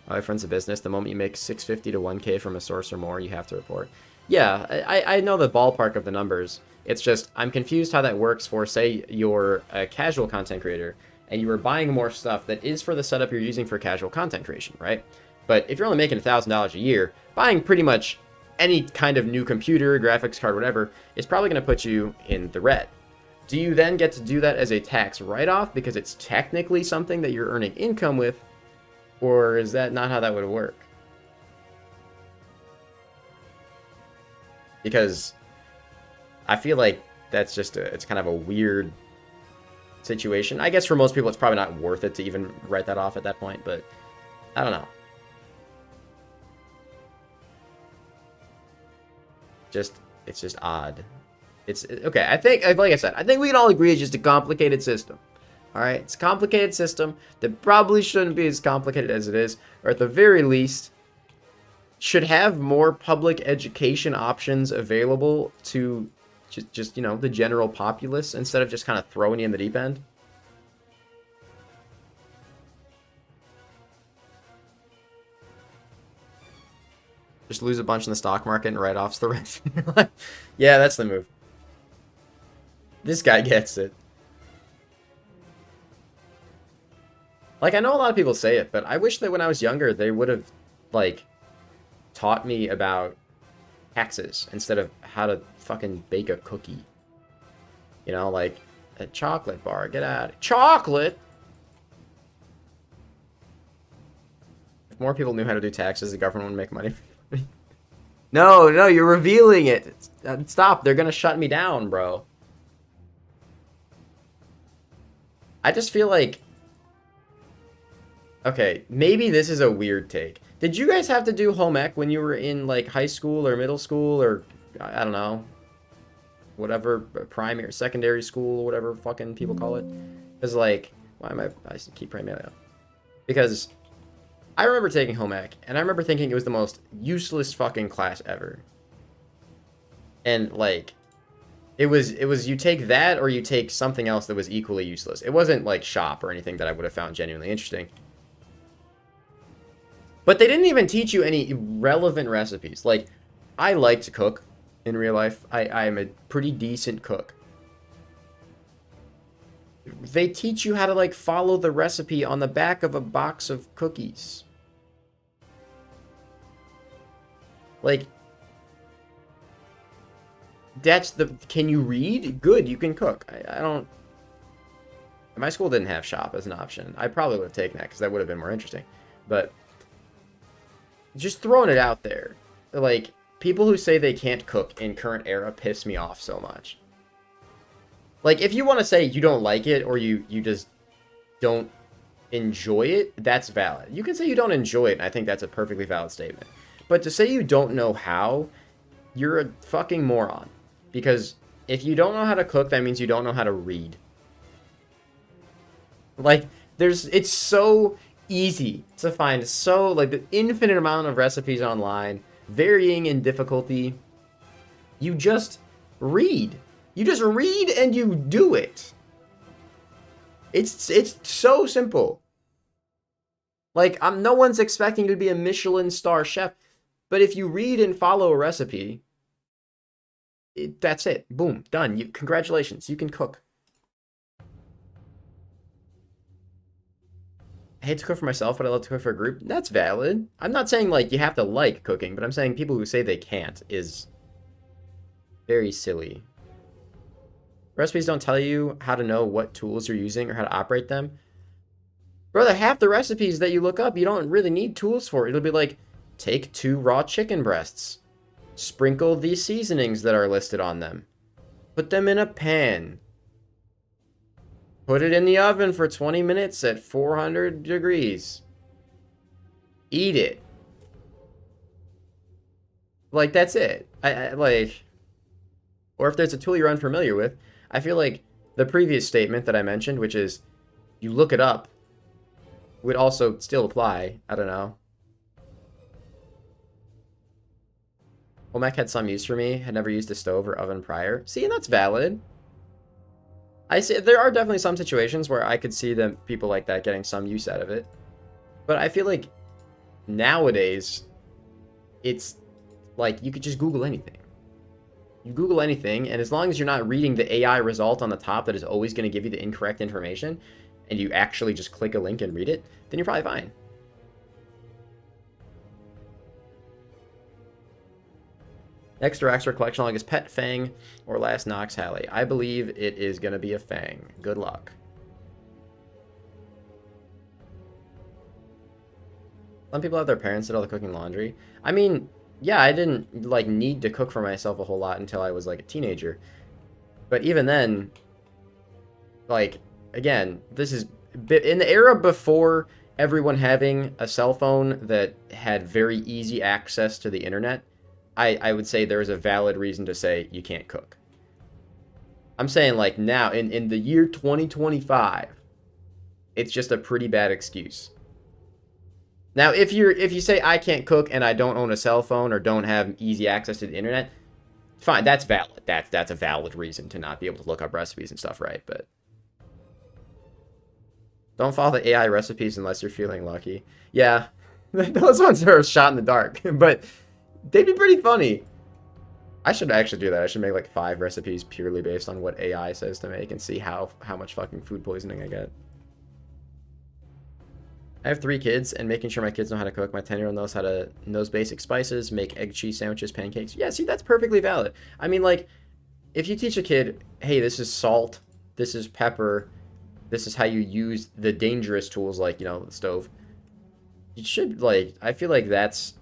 My friend's a business. The moment you make $650 to $1K from a source or more, you have to report. Yeah, I know the ballpark of the numbers. It's just, I'm confused how that works for, say, you're a casual content creator, and you are buying more stuff that is for the setup you're using for casual content creation, right? But if you're only making $1,000 a year, buying pretty much any kind of new computer, graphics card, whatever, is probably going to put you in the red. Do you then get to do that as a tax write-off because it's technically something that you're earning income with, or is that not how that would work? Because I feel like that's just it's kind of a weird situation. I guess for most people it's probably not worth it to even write that off at that point, but I don't know. It's just odd. It's okay. I think, like I said, I think we can all agree it's just a complicated system. All right, it's a complicated system that probably shouldn't be as complicated as it is, or at the very least, should have more public education options available to just you know, the general populace instead of just kind of throwing you in the deep end. Just lose a bunch in the stock market and write-offs the rest. Yeah, that's the move. This guy gets it. Like, I know a lot of people say it, but I wish that when I was younger, they would have, like, taught me about taxes instead of how to fucking bake a cookie. You know, like, a chocolate bar. Get out. Chocolate? If more people knew how to do taxes, the government would make money. No, you're revealing it. Stop. They're gonna shut me down, bro. I just feel like... Okay, maybe this is a weird take. Did you guys have to do home ec when you were in, like, high school or middle school or, I don't know, whatever, primary or secondary school, whatever fucking people call it? Because, like, why am I keep praying out? Because I remember taking home ec, and I remember thinking it was the most useless fucking class ever. And, like... It was you take that or you take something else that was equally useless. It wasn't like shop or anything that I would have found genuinely interesting. But they didn't even teach you any relevant recipes. Like, I like to cook in real life. I am a pretty decent cook. They teach you how to, like, follow the recipe on the back of a box of cookies. Like... That's the... Can you read? Good, you can cook. I don't... My school didn't have shop as an option. I probably would have taken that because that would have been more interesting. But... Just throwing it out there. Like, people who say they can't cook in current era piss me off so much. Like, if you want to say you don't like it or you just don't enjoy it, that's valid. You can say you don't enjoy it, and I think that's a perfectly valid statement. But to say you don't know how, you're a fucking moron. Because if you don't know how to cook, that means you don't know how to read. Like, it's so easy to find like, the infinite amount of recipes online, varying in difficulty. You just read. You just read and you do it. It's so simple. Like, no one's expecting you to be a Michelin star chef, but if you read and follow a recipe, that's it. Boom. Done. Congratulations. You can cook. I hate to cook for myself, but I love to cook for a group. That's valid. I'm not saying, like, you have to like cooking, but I'm saying people who say they can't is very silly. Recipes don't tell you how to know what tools you're using or how to operate them. Brother, half the recipes that you look up, you don't really need tools for. It'll be like, take 2 raw chicken breasts. Sprinkle these seasonings that are listed on them. Put them in a pan. Put it in the oven for 20 minutes at 400 degrees. Eat it. Like, that's it. Like... Or if there's a tool you're unfamiliar with, I feel like the previous statement that I mentioned, which is, you look it up, would also still apply. I don't know. Home ec had some use for me. Had never used a stove or oven prior. See, and that's valid. I see there are definitely some situations where I could see them people like that getting some use out of it. But I feel like nowadays it's like you could just Google anything. You Google anything, and as long as you're not reading the AI result on the top that is always going to give you the incorrect information, and you actually just click a link and read it, then you're probably fine. Next Diraxor collection log is Pet Fang or Last Nox Halley. I believe it is going to be a Fang. Good luck. Some people have their parents did all the cooking laundry. I mean, yeah, I didn't like need to cook for myself a whole lot until I was like a teenager. But even then, like, again, this is in the era before everyone having a cell phone that had very easy access to the internet. I would say there is a valid reason to say you can't cook. I'm saying like now in the year 2025, it's just a pretty bad excuse. Now, if you say I can't cook and I don't own a cell phone or don't have easy access to the internet, fine, that's valid. That's a valid reason to not be able to look up recipes and stuff, right? But don't follow the AI recipes unless you're feeling lucky. Yeah, those ones are a shot in the dark, but they'd be pretty funny. I should actually do that. I should make like 5 recipes purely based on what AI says to make and see how much fucking food poisoning I get. I have 3 kids, and making sure my kids know how to cook. My 10-year-old knows basic spices, make egg cheese sandwiches, pancakes. Yeah, see, that's perfectly valid. I mean, like, if you teach a kid, hey, this is salt, this is pepper, this is how you use the dangerous tools like, you know, the stove. You should, like, I feel like that's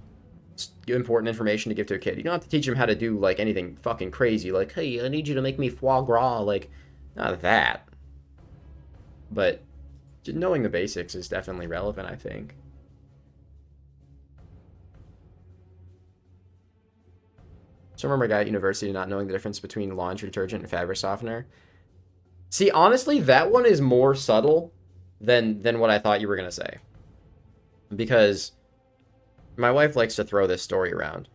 important information to give to a kid. You don't have to teach them how to do, like, anything fucking crazy. Like, hey, I need you to make me foie gras. Like, not that. But knowing the basics is definitely relevant, I think. So I remember a guy at university not knowing the difference between laundry detergent and fabric softener. See, honestly, that one is more subtle than what I thought you were going to say. Because my wife likes to throw this story around.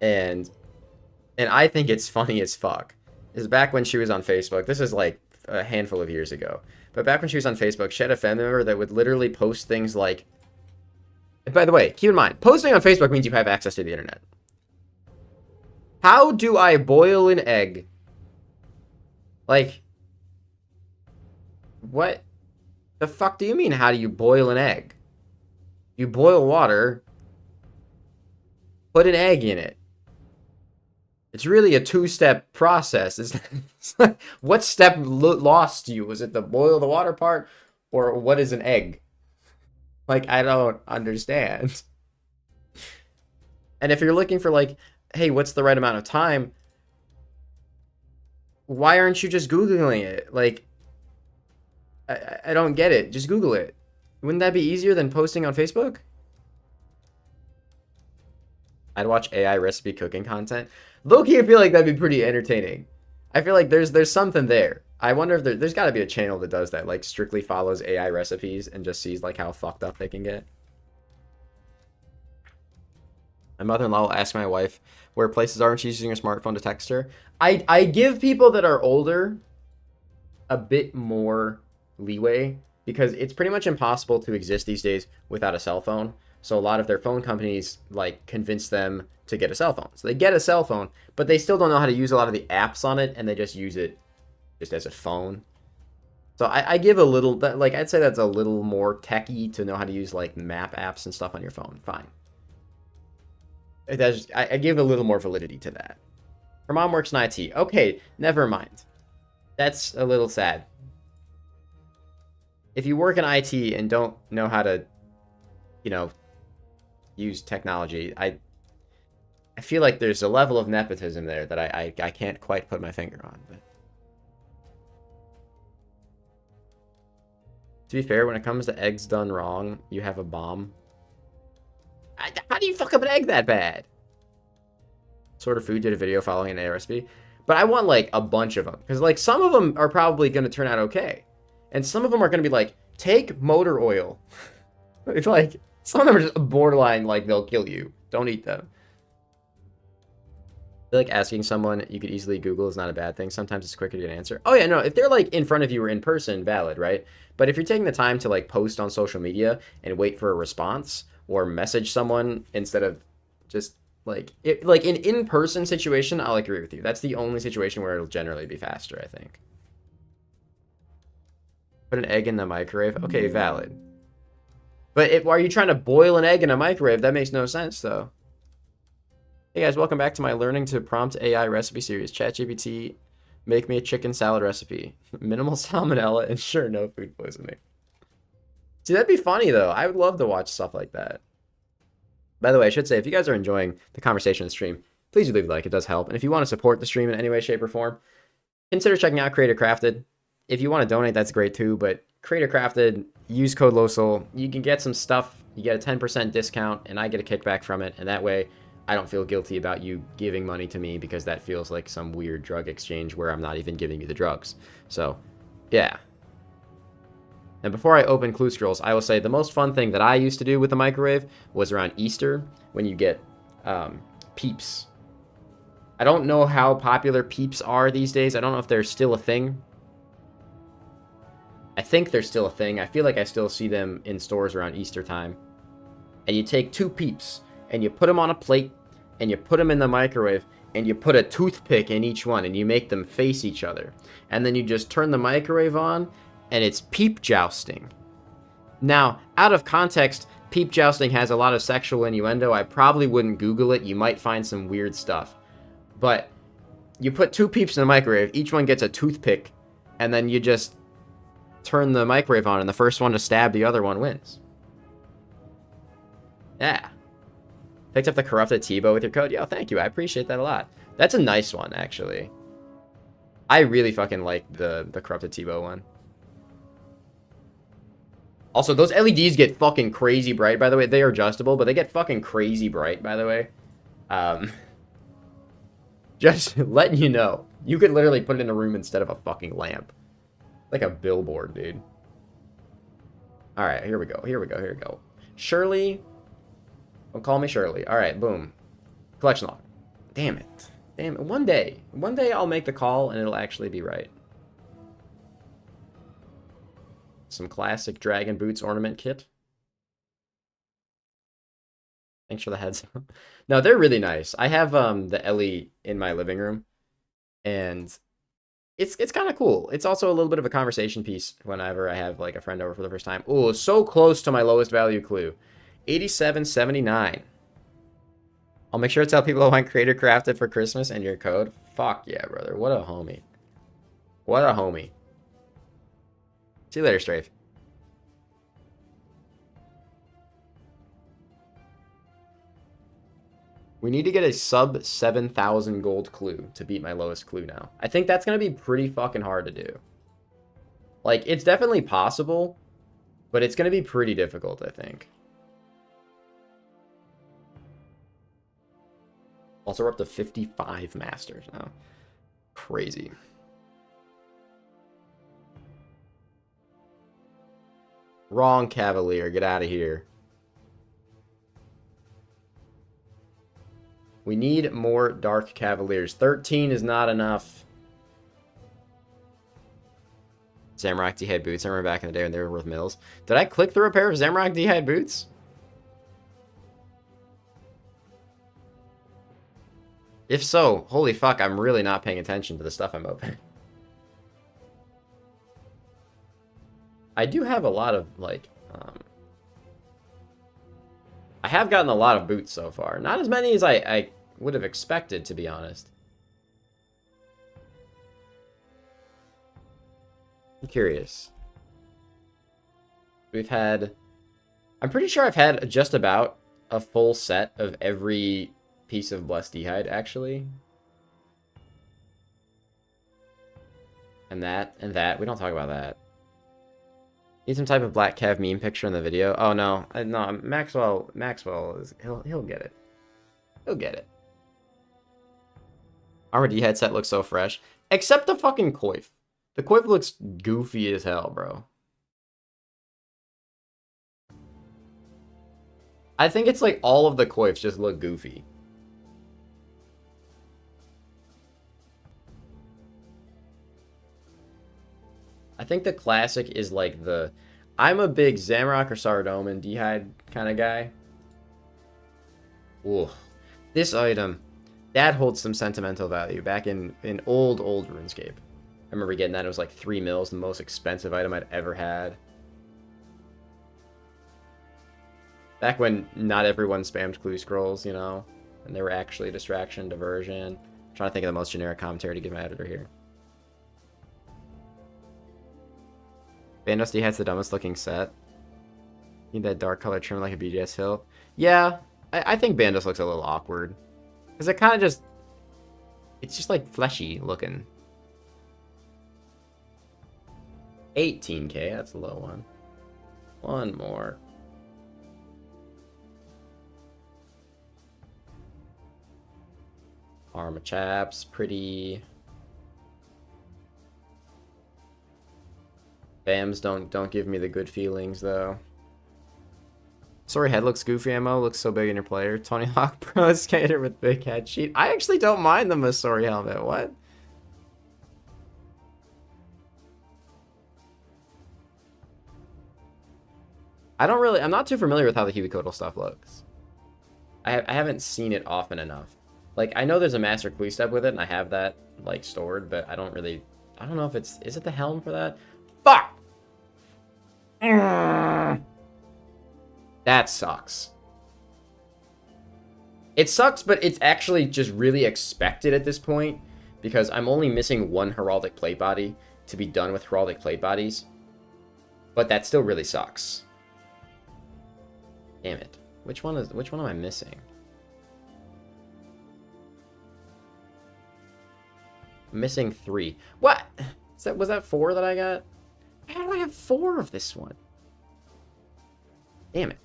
And I think it's funny as fuck. Is back when she was on Facebook. This is like a handful of years ago. But back when she was on Facebook, she had a family member that would literally post things like... By the way, keep in mind, posting on Facebook means you have access to the internet. How do I boil an egg? Like, what the fuck do you mean, how do you boil an egg? You boil water, put an egg in it. It's really a 2-step process. What step lost you? Was it the boil the water part? Or what is an egg? Like, I don't understand. And if you're looking for, like, hey, what's the right amount of time? Why aren't you just Googling it? Like, I don't get it. Just Google it. Wouldn't that be easier than posting on Facebook? I'd watch AI recipe cooking content. Low-key, I feel like that'd be pretty entertaining. I feel like there's something there. I wonder if there's got to be a channel that does that, like strictly follows AI recipes and just sees like how fucked up they can get. My mother-in-law will ask my wife where places are when she's using her smartphone to text her. I give people that are older a bit more leeway because it's pretty much impossible to exist these days without a cell phone. So a lot of their phone companies like convince them to get a cell phone. So they get a cell phone, but they still don't know how to use a lot of the apps on it, and they just use it just as a phone. So I give a little, like, I'd say that's a little more techy to know how to use like map apps and stuff on your phone. Fine. That's just, I give a little more validity to that. Her mom works in IT. Okay, never mind. That's a little sad. If you work in IT and don't know how to, you know, use technology, I feel like there's a level of nepotism there that I can't quite put my finger on. But to be fair, when it comes to eggs done wrong, you have a bomb. How do you fuck up an egg that bad? Sort of Food did a video following an ARSB. But I want, like, a bunch of them. Because, like, some of them are probably going to turn out okay. And some of them are going to be like, take motor oil. It's like, some of them are just borderline, like, they'll kill you. Don't eat them. I feel like asking someone you could easily Google is not a bad thing. Sometimes it's quicker to get an answer. Oh, yeah, no, if they're, like, in front of you or in person, valid, right? But if you're taking the time to, like, post on social media and wait for a response or message someone instead of just Like, like an in-person situation, I'll agree with you. That's the only situation where it'll generally be faster, I think. Put an egg in the microwave. Okay, valid. But why are you trying to boil an egg in a microwave? That makes no sense, though. Hey guys, welcome back to my Learning to Prompt AI recipe series. ChatGPT, make me a chicken salad recipe. Minimal salmonella and sure, no food poisoning. See, that'd be funny, though. I would love to watch stuff like that. By the way, I should say, if you guys are enjoying the conversation in the stream, please do leave a like. It does help. And if you want to support the stream in any way, shape, or form, consider checking out creatorcrafted. If you want to donate, that's great too. But creatorcrafted, use code LowSoul. You can get some stuff. You get a 10% discount, and I get a kickback from it. And that way, I don't feel guilty about you giving money to me because that feels like some weird drug exchange where I'm not even giving you the drugs. So, yeah. And before I open Clue Scrolls, I will say the most fun thing that I used to do with the microwave was around Easter when you get Peeps. I don't know how popular Peeps are these days. I don't know if they're still a thing. I think they're still a thing. I feel like I still see them in stores around Easter time. And you take 2 Peeps and you put them on a plate and you put them in the microwave and you put a toothpick in each one and you make them face each other. And then you just turn the microwave on and it's peep jousting. Now, out of context, peep jousting has a lot of sexual innuendo. I probably wouldn't Google it. You might find some weird stuff. But you put 2 peeps in the microwave, each one gets a toothpick, and then you just turn the microwave on, and the first one to stab the other one wins. Yeah. Picked up the corrupted Tebow with your code. Yo, thank you. I appreciate that a lot. That's a nice one, actually. I really fucking like the corrupted Tebow one. Also, those LEDs get fucking crazy bright, by the way. They are adjustable, but they get fucking crazy bright, by the way. Just letting you know. You could literally put it in a room instead of a fucking lamp. Like a billboard, dude. Alright, here we go. Here we go. Here we go. Shirley. Don't call me Shirley. Alright, boom. Collection log. Damn it. Damn it. One day I'll make the call and it'll actually be right. Some classic Dragon Boots ornament kit. Thanks for the heads up. No, they're really nice. I have the Ellie in my living room, and it's kind of cool. It's also a little bit of a conversation piece whenever I have like a friend over for the first time. Oh, so close to my lowest value clue. 87.79. I'll make sure to tell people I want Creator Crafted for Christmas and your code. Fuck yeah, brother. What a homie. What a homie. See you later, Strafe. We need to get a sub 7,000 gold clue to beat my lowest clue now. I think that's going to be pretty fucking hard to do. Like, it's definitely possible, but it's going to be pretty difficult, I think. Also, we're up to 55 masters now. Crazy. Wrong Cavalier. Get out of here. We need more Dark Cavaliers. 13 is not enough. Zamrock D-Head boots. I remember back in the day when they were worth mills. Did I click through a pair of Zamrock D-Head boots? If so, holy fuck, I'm really not paying attention to the stuff I'm opening. I do have a lot of, like, I have gotten a lot of boots so far. Not as many as I would have expected, to be honest. I'm curious. We've had... I'm pretty sure I've had just about a full set of every piece of Blessed D-Hide, actually. And that, and that. We don't talk about that. Need some type of Black Cav meme picture in the video. Oh no, no, Maxwell is he'll get it. He'll get it. Armor D headset looks so fresh, except the fucking coif. The coif looks goofy as hell, bro. I think it's like all of the coifs just look goofy. I think the classic is like the... I'm a big Zamrock or Saradomin D-Hide kind of guy. Ooh. This item, that holds some sentimental value back in old RuneScape. I remember getting that. It was like 3 mils, the most expensive item I'd ever had. Back when not everyone spammed clue scrolls, you know, and they were actually a distraction, diversion. I'm trying to think of the most generic commentary to give my editor here. Bandusty has the dumbest looking set. Need that dark color trim like a BGS hill. Yeah, I think Bandus looks a little awkward. Because it kind of just... It's just like fleshy looking. 18k, that's a low one. One more. Arma chaps, pretty. Bams don't give me the good feelings though. Sorry, head looks goofy ammo, looks so big in your player. Tony Hawk Pro Skater with big head sheet. I actually don't mind the Masori helmet. What? I'm not too familiar with how the Hubicodal stuff looks. I haven't seen it often enough. Like, I know there's a master clue step with it, and I have that, like, stored, but I don't know if is it the helm for that? Fuck! That sucks. It sucks, but it's actually just really expected at this point, because I'm only missing one heraldic plate body to be done with heraldic plate bodies. But that still really sucks. Damn it. Which one am I missing? I'm missing 3. What? Was that 4 that I got? How do I have 4 of this one? Damn it.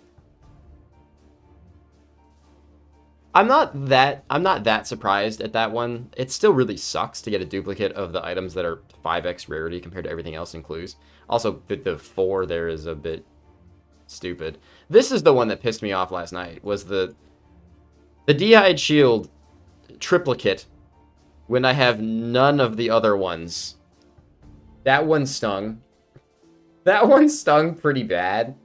I'm not that surprised at that one. It still really sucks to get a duplicate of the items that are 5x rarity compared to everything else in clues. Also, the 4 there is a bit stupid. This is the one that pissed me off last night, was the D-Hide Shield triplicate when I have none of the other ones. That one stung. That one stung pretty bad.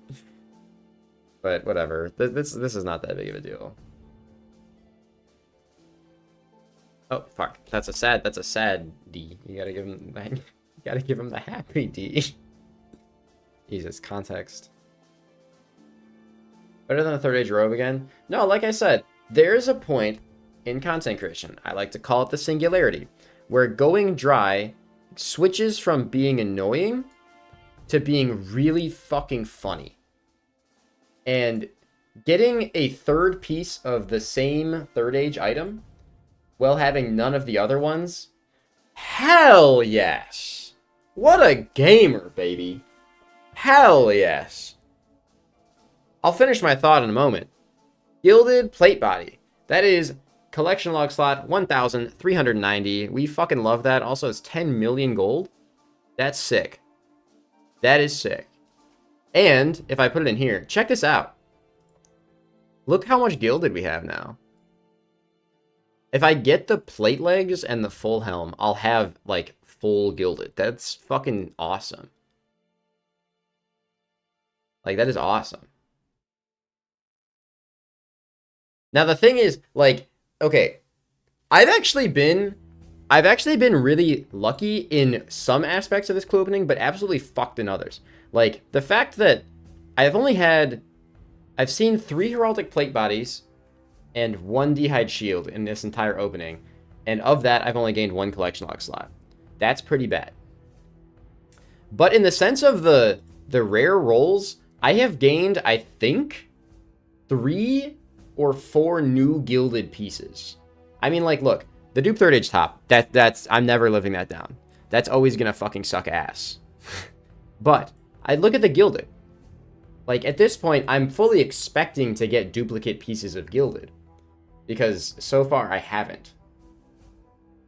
But whatever. This is not that big of a deal. Oh fuck. That's a sad D. You gotta give him the happy D. Jesus, context. Better than a third age robe again? No, like I said, there's a point in content creation, I like to call it the singularity, where going dry switches from being annoying to being really fucking funny. And getting a third piece of the same third age item while having none of the other ones, hell yes. What a gamer, baby. Hell yes. I'll finish my thought in a moment. Gilded plate body. That is collection log slot 1,390. We fucking love that. Also, it's 10 million gold. That's sick. That is sick. And if I put it in here, check this out. Look how much gilded we have now. If I get the plate legs and the full helm, I'll have, like, full gilded. That's fucking awesome. Like, that is awesome. Now, the thing is, like, okay, I've actually been really lucky in some aspects of this clue opening, but absolutely fucked in others. Like, the fact that I've seen 3 heraldic plate bodies and 1 D-Hide shield in this entire opening, and of that, I've only gained 1 collection log slot. That's pretty bad. But in the sense of the rare rolls, I have gained, I think, 3 or 4 new gilded pieces. I mean, like, look, the dupe third age top, I'm never living that down. That's always gonna fucking suck ass. But I look at the gilded. Like, at this point, I'm fully expecting to get duplicate pieces of gilded, because so far I haven't.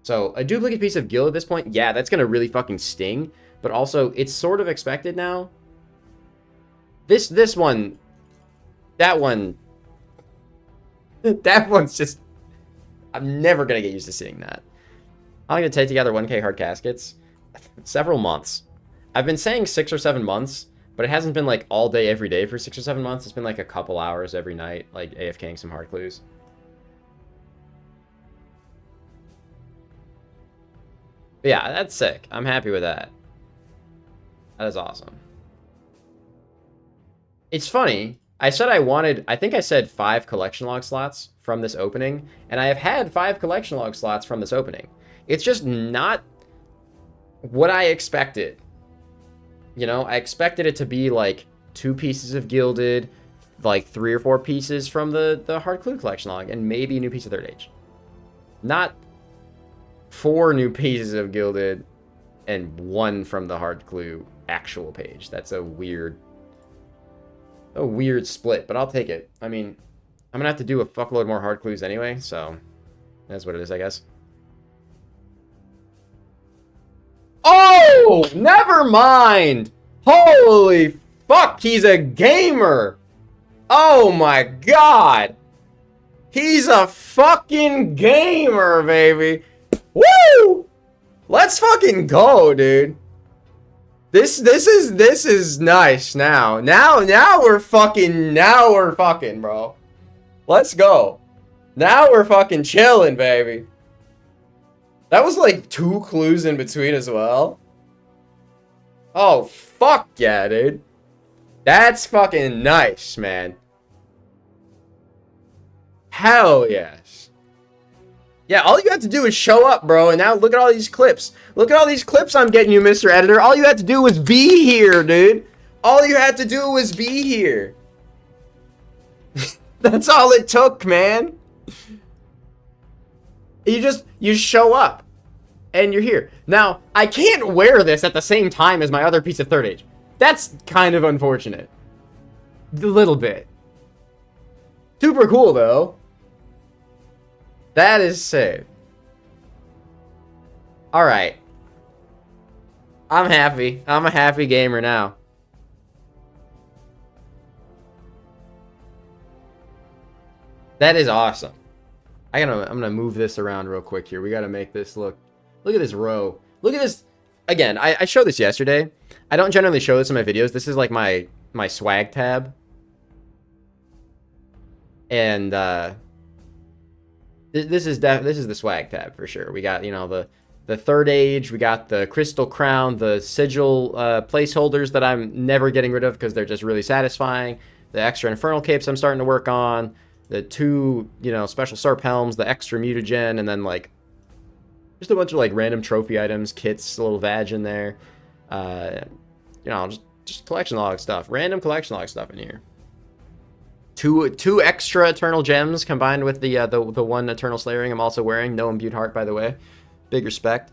So a duplicate piece of gilded at this point, yeah, that's gonna really fucking sting. But also, it's sort of expected now. This one, that one. That one's just... I'm never going to get used to seeing that. I'm going to take together 1k hard caskets. Several months. I've been saying 6 or 7 months, but it hasn't been like all day every day for 6 or 7 months. It's been like a couple hours every night, like AFKing some hard clues. But yeah, that's sick. I'm happy with that. That is awesome. It's funny. I said I think I said 5 collection log slots from this opening, and I have had 5 collection log slots from this opening. It's just not what I expected. You know, I expected it to be like 2 pieces of Gilded, like 3 or 4 pieces from the Hard Clue collection log, and maybe a new piece of Third Age. Not 4 new pieces of Gilded and 1 from the Hard Clue actual page. That's a weird split, but I'll take it. I mean, I'm gonna have to do a fuckload more Hard Clues anyway, so that's what it is, I guess. Oh, never mind. Holy fuck, he's a gamer. Oh my god. He's a fucking gamer, baby. Woo! Let's fucking go, dude. This is nice now. Now we're fucking, bro. Let's go. Now we're fucking chilling, baby. That was like 2 clues in between as well. Oh, fuck yeah, dude. That's fucking nice, man. Hell yes. Yeah, all you have to do is show up, bro, and now look at all these clips. Look at all these clips I'm getting you, Mr. Editor. All you had to do was be here, dude. All you had to do was be here. That's all it took, man. You show up, and you're here. Now, I can't wear this at the same time as my other piece of Third Age. That's kind of unfortunate. A little bit. Super cool, though. That is sick. Alright. I'm happy. I'm a happy gamer now. That is awesome. I'm gonna move this around real quick here. We gotta make this look at this row. Look at this. Again, I showed this yesterday. I don't generally show this in my videos. This is like my swag tab. And this is the swag tab for sure. We got, you know, the Third Age, we got the Crystal Crown, the sigil placeholders that I'm never getting rid of because they're just really satisfying. The extra Infernal Capes I'm starting to work on. The 2, you know, special Serp Helms, the extra Mutagen, and then like just a bunch of like random trophy items, kits, a little Vag in there. You know, just collection log stuff, random collection log stuff in here. Two extra Eternal Gems combined with the 1 Eternal Slayer ring I'm also wearing. No Imbued Heart, by the way. Big respect.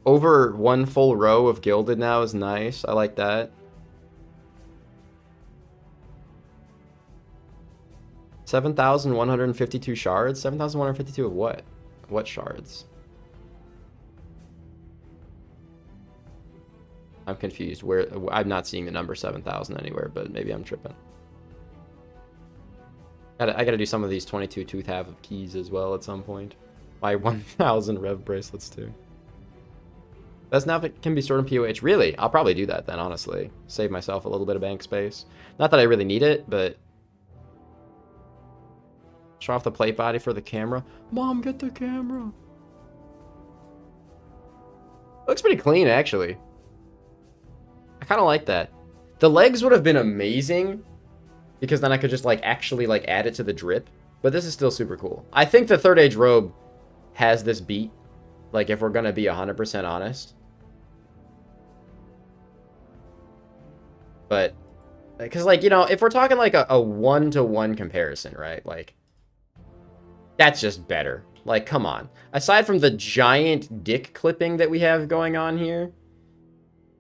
Over 1 full row of Gilded now is nice. I like that. 7,152 shards? 7,152 of what? What shards? I'm confused. Where I'm not seeing the number 7,000 anywhere, but maybe I'm tripping. I gotta do some of these 22 tooth half of keys as well at some point. My 1,000 rev bracelets too. That's now it can be stored in POH. Really? I'll probably do that then, honestly. Save myself a little bit of bank space. Not that I really need it, but show off the plate body for the camera. Mom, get the camera. Looks pretty clean, actually. I kind of like that. The legs would have been amazing because then I could just like actually like add it to the drip. But this is still super cool. I think the Third Age robe has this beat. Like if we're going to be 100% honest. But because like, you know, if we're talking like a 1-to-1 comparison, right? Like that's just better. Like, come on. Aside from the giant dick clipping that we have going on here,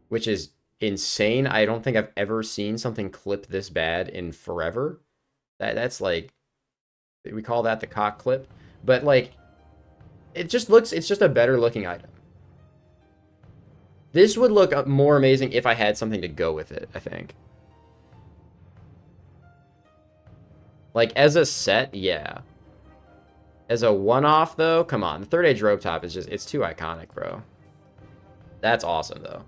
which is insane. I don't think I've ever seen something clip this bad in forever. That's like, we call that the cock clip. But like, it just looks, it's just a better looking item. This would look more amazing if I had something to go with it, I think. Like, as a set, yeah. As a one-off, though, come on. The Third Age robe top is just, it's too iconic, bro. That's awesome, though.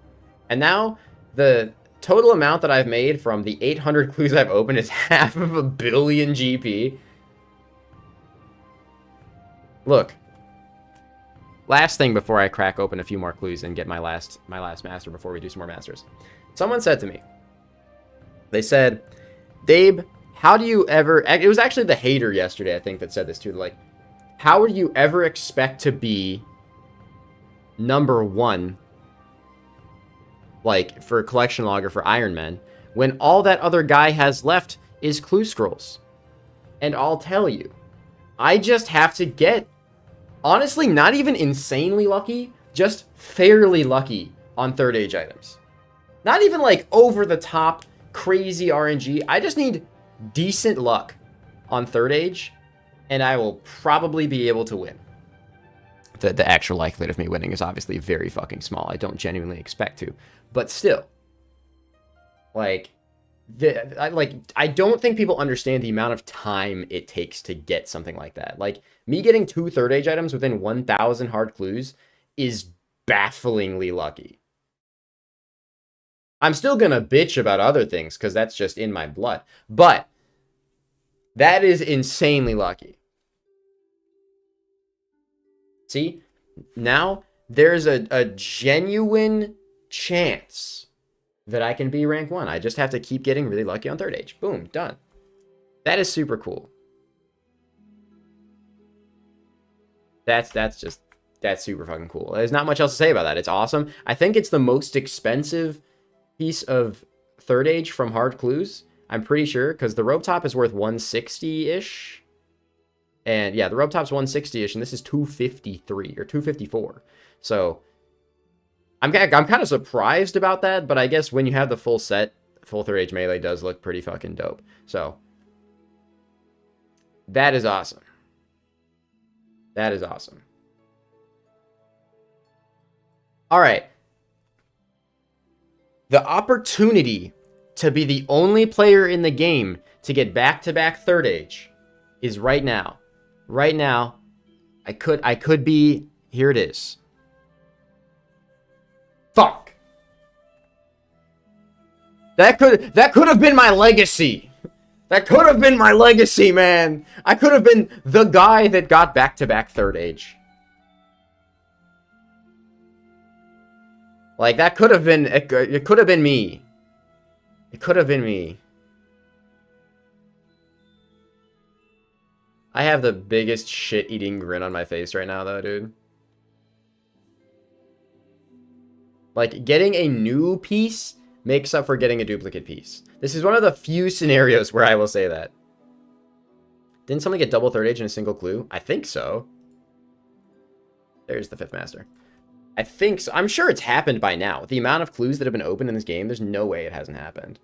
And now, the total amount that I've made from the 800 clues I've opened is 500 million GP. Look. Last thing before I crack open a few more clues and get my last master before we do some more masters. Someone said to me, they said, Dabe, how do you ever... It was actually the hater yesterday, I think, that said this too. Like, how would you ever expect to be number 1, like, for Collection Log or for Iron Man, when all that other guy has left is clue scrolls? And I'll tell you, I just have to get, honestly, not even insanely lucky, just fairly lucky on third age items. Not even like over the top crazy RNG. I just need decent luck on third age, and I will probably be able to win. The actual likelihood of me winning is obviously very fucking small. I don't genuinely expect to, but still, like, I don't think people understand the amount of time it takes to get something like that. Like, me getting 2 third age items within 1,000 hard clues is bafflingly lucky. I'm still gonna bitch about other things because that's just in my blood, but that is insanely lucky. See, now there's a genuine chance that I can be rank 1. I just have to keep getting really lucky on third age. Boom, done. That is super cool. That's super fucking cool. There's not much else to say about that. It's awesome. I think it's the most expensive piece of third age from hard clues. I'm pretty sure, because the rope top is worth 160-ish. And yeah, the rope top's 160-ish, and this is 253 or 254. So I'm kind of surprised about that, but I guess when you have the full set, full third age melee does look pretty fucking dope. So that is awesome. That is awesome. All right. The opportunity to be the only player in the game to get back-to-back third age is right now. Right now, I could be... Here it is. Fuck. That could have been my legacy. That could have been my legacy, man. I could have been the guy that got back-to-back third age. Like, that could have been... It could have been me. It could have been me. I have the biggest shit-eating grin on my face right now, though, dude. Like, getting a new piece makes up for getting a duplicate piece. This is one of the few scenarios where I will say that. Didn't someone get double third age in a single clue? I think so. There's the 5th master. I think so. I'm sure it's happened by now. The amount of clues that have been opened in this game, there's no way it hasn't happened.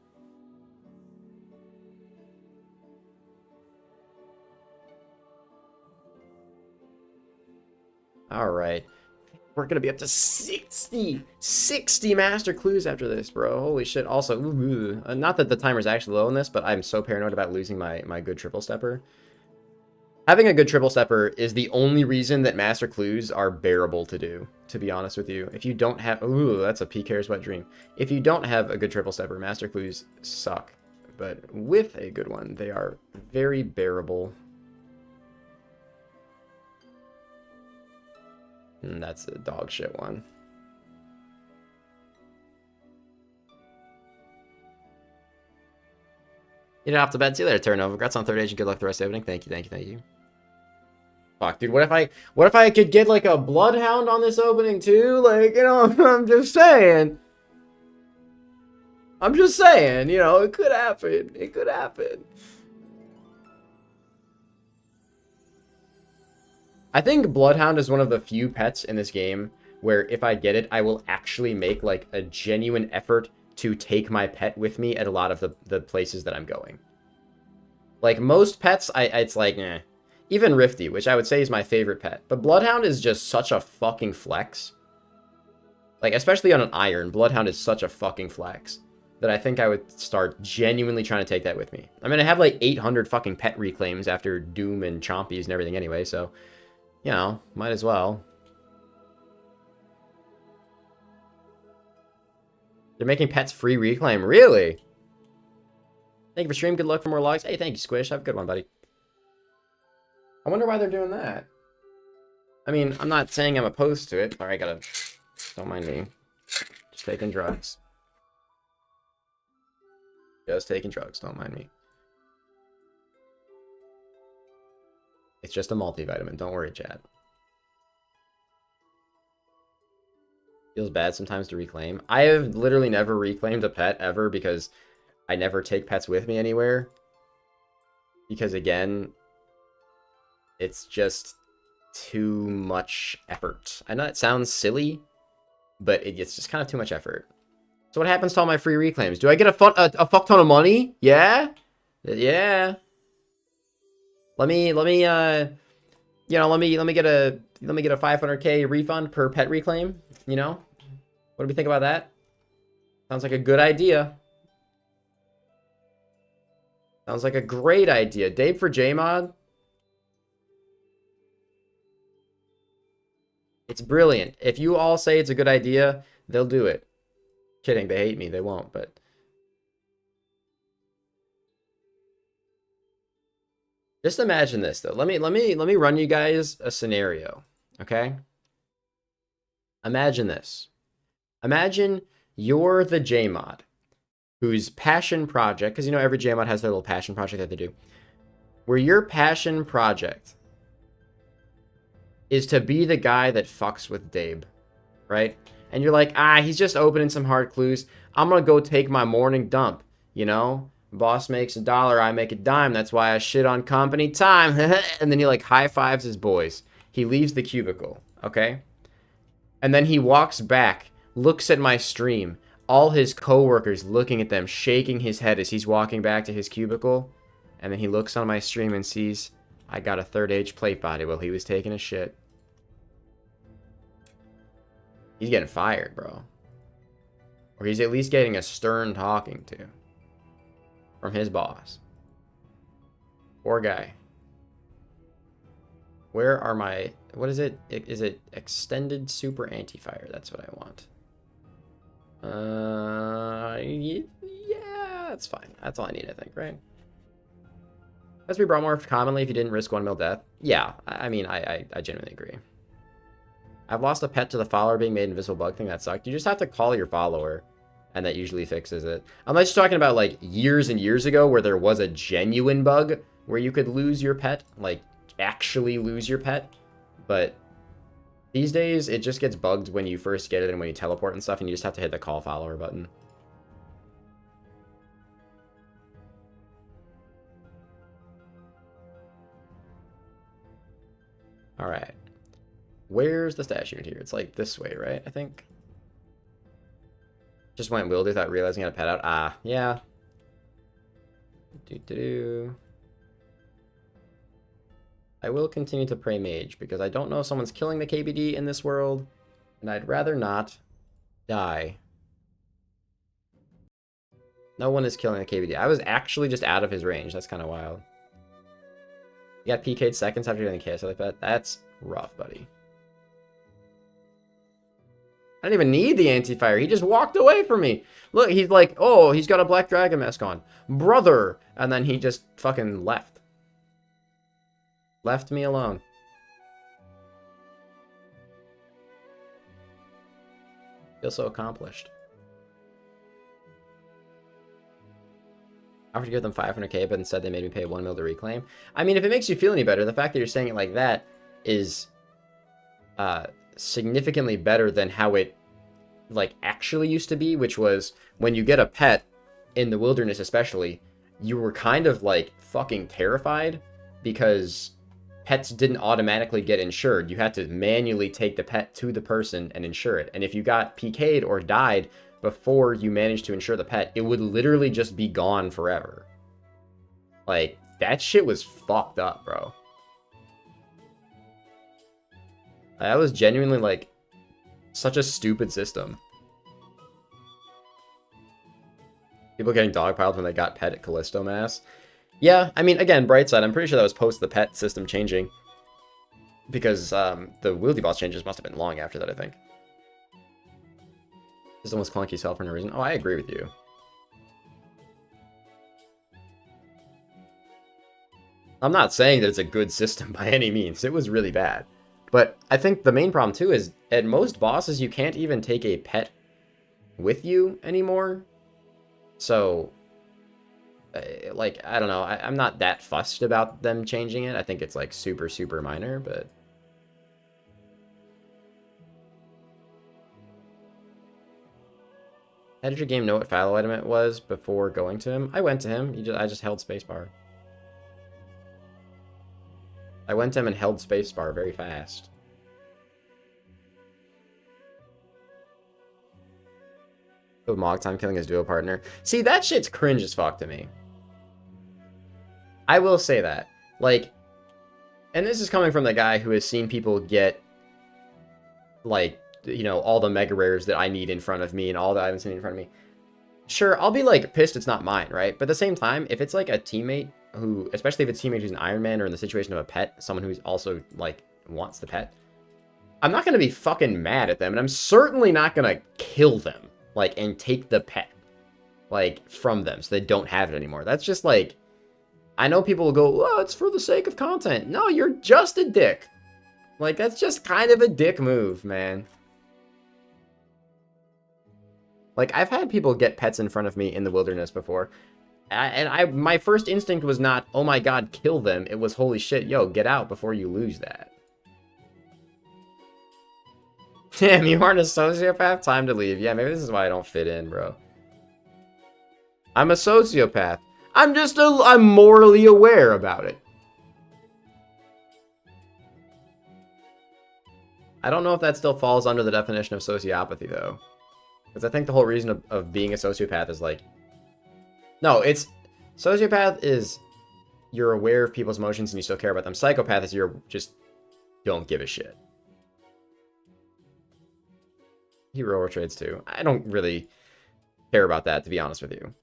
All right. We're going to be up to 60 master clues after this, bro. Holy shit. Also, not that the timer's actually low in this, but I'm so paranoid about losing my good triple stepper. Having a good triple stepper is the only reason that master clues are bearable to do, to be honest with you. If you don't have... Ooh, that's a peak hair's wet dream. If you don't have a good triple stepper, master clues suck. But with a good one, they are very bearable. And that's a dog shit one. You don't have to bet. See you later, Turnover. Congrats on third age and good luck the rest of the opening. Thank you, thank you, thank you. Fuck, dude, what if I could get like a bloodhound on this opening too? Like, you know, I'm just saying. I'm just saying, you know, it could happen. It could happen. I think Bloodhound is one of the few pets in this game where if I get it, I will actually make like a genuine effort to take my pet with me at a lot of the places that I'm going. Like most pets, it's like, eh. Even Rifty, which I would say is my favorite pet. But Bloodhound is just such a fucking flex. Like, especially on an iron, Bloodhound is such a fucking flex that I think I would start genuinely trying to take that with me. I mean, I have like 800 fucking pet reclaims after Doom and Chompies and everything anyway, so... You know, might as well. They're making pets free reclaim. Really? Thank you for stream. Good luck for more logs. Hey, thank you, Squish. Have a good one, buddy. I wonder why they're doing that. I mean, I'm not saying I'm opposed to it. Alright, don't mind me. Just taking drugs. Just taking drugs, don't mind me. It's just a multivitamin, don't worry, Chad. Feels bad sometimes to reclaim. I have literally never reclaimed a pet ever because I never take pets with me anywhere. Because again, it's just too much effort. I know it sounds silly, but it's just kind of too much effort. So what happens to all my free reclaims? Do I get a fuck ton of money? Yeah? Yeah. Let me you know, let me get a 500k refund per pet reclaim, you know? What do we think about that? Sounds like a good idea. Sounds like a great idea. Dave for JMod. It's brilliant. If you all say it's a good idea, they'll do it. Kidding, they hate me. They won't, but... Just imagine this, though. Let me run you guys a scenario, okay? Imagine this. Imagine you're the JMod, whose passion project, because you know every JMod has their little passion project that they do, where your passion project is to be the guy that fucks with Dabe, right? And you're like, he's just opening some hard clues. I'm gonna go take my morning dump, you know? Boss makes $1, I make a dime. That's why I shit on company time. And then he like high fives his boys. He leaves the cubicle, okay? And then he walks back, looks at my stream, all his coworkers looking at them, shaking his head as he's walking back to his cubicle. And then he looks on my stream and sees I got a third age plate body while he was taking a shit. He's getting fired, bro. Or he's at least getting a stern talking to from his boss. Poor guy. Where are my... What is it? Is it extended super anti-fire? That's what I want. Yeah, that's fine. That's all I need, I think, right? Must be brought more commonly if you didn't risk 1 mil death. Yeah, I mean, I genuinely agree. I've lost a pet to the follower being made invisible bug thing. That sucked. You just have to call your follower, and that usually fixes it. I'm just talking about, like, years and years ago where there was a genuine bug where you could lose your pet, like, actually lose your pet. But these days, it just gets bugged when you first get it and when you teleport and stuff, and you just have to hit the call follower button. Alright. Where's the stash unit here? It's like this way, right? I think. Just went wilder without realizing I had a pet out. Yeah. I will continue to pray mage because I don't know if someone's killing the KBD in this world, and I'd rather not die. No one is killing the KBD. I was actually just out of his range. That's kind of wild. You got PK'd seconds after getting KS like that. That's rough, buddy. I didn't even need the anti-fire. He just walked away from me. Look, he's like, oh, he's got a black dragon mask on. Brother! And then he just fucking left. Left me alone. Feel so accomplished. I offered to give them 500k, but instead they made me pay 1 mil to reclaim. I mean, if it makes you feel any better, the fact that you're saying it like that is significantly better than how it like actually used to be, which was when you get a pet in the wilderness especially, you were kind of like fucking terrified because pets didn't automatically get insured. You had to manually take the pet to the person and insure it. And if you got PK'd or died before you managed to insure the pet, it would literally just be gone forever. Like, that shit was fucked up, bro. That was genuinely, like, such a stupid system. People getting dogpiled when they got pet at Callisto Mass. Yeah, I mean, again, bright side, I'm pretty sure that was post the pet system changing. Because the Wieldy Boss changes must have been long after that, I think. System was clunky self for no reason. Oh, I agree with you. I'm not saying that it's a good system by any means. It was really bad. But I think the main problem too is at most bosses you can't even take a pet with you anymore. So, like, I don't know. I'm not that fussed about them changing it. I think it's like super, super minor, but... How did your game know what fallow item it was before going to him? I went to him. I just held spacebar. I went to him and held spacebar very fast. Oh, Mog Time killing his duo partner. See, that shit's cringe as fuck to me. I will say that. Like, and this is coming from the guy who has seen people get, like, you know, all the mega rares that I need in front of me and all the items in front of me. Sure, I'll be, like, pissed it's not mine, right? But at the same time, if it's, like, a teammate who, especially if it's a teammate who's an Iron Man or in the situation of a pet, someone who's also, like, wants the pet, I'm not going to be fucking mad at them, and I'm certainly not going to kill them, like, and take the pet, like, from them so they don't have it anymore. That's just, like, I know people will go, oh, it's for the sake of content. No, you're just a dick. Like, that's just kind of a dick move, man. Like, I've had people get pets in front of me in the wilderness before. And my first instinct was not, oh my god, kill them. It was, holy shit, yo, get out before you lose that. Damn, you aren't a sociopath? Time to leave. Yeah, maybe this is why I don't fit in, bro. I'm a sociopath. I'm morally aware about it. I don't know if that still falls under the definition of sociopathy, though. Because I think the whole reason of being a sociopath is like... No, it's... Sociopath is you're aware of people's emotions and you still care about them. Psychopath is you're just don't give a shit. Hero trades too. I don't really care about that, to be honest with you.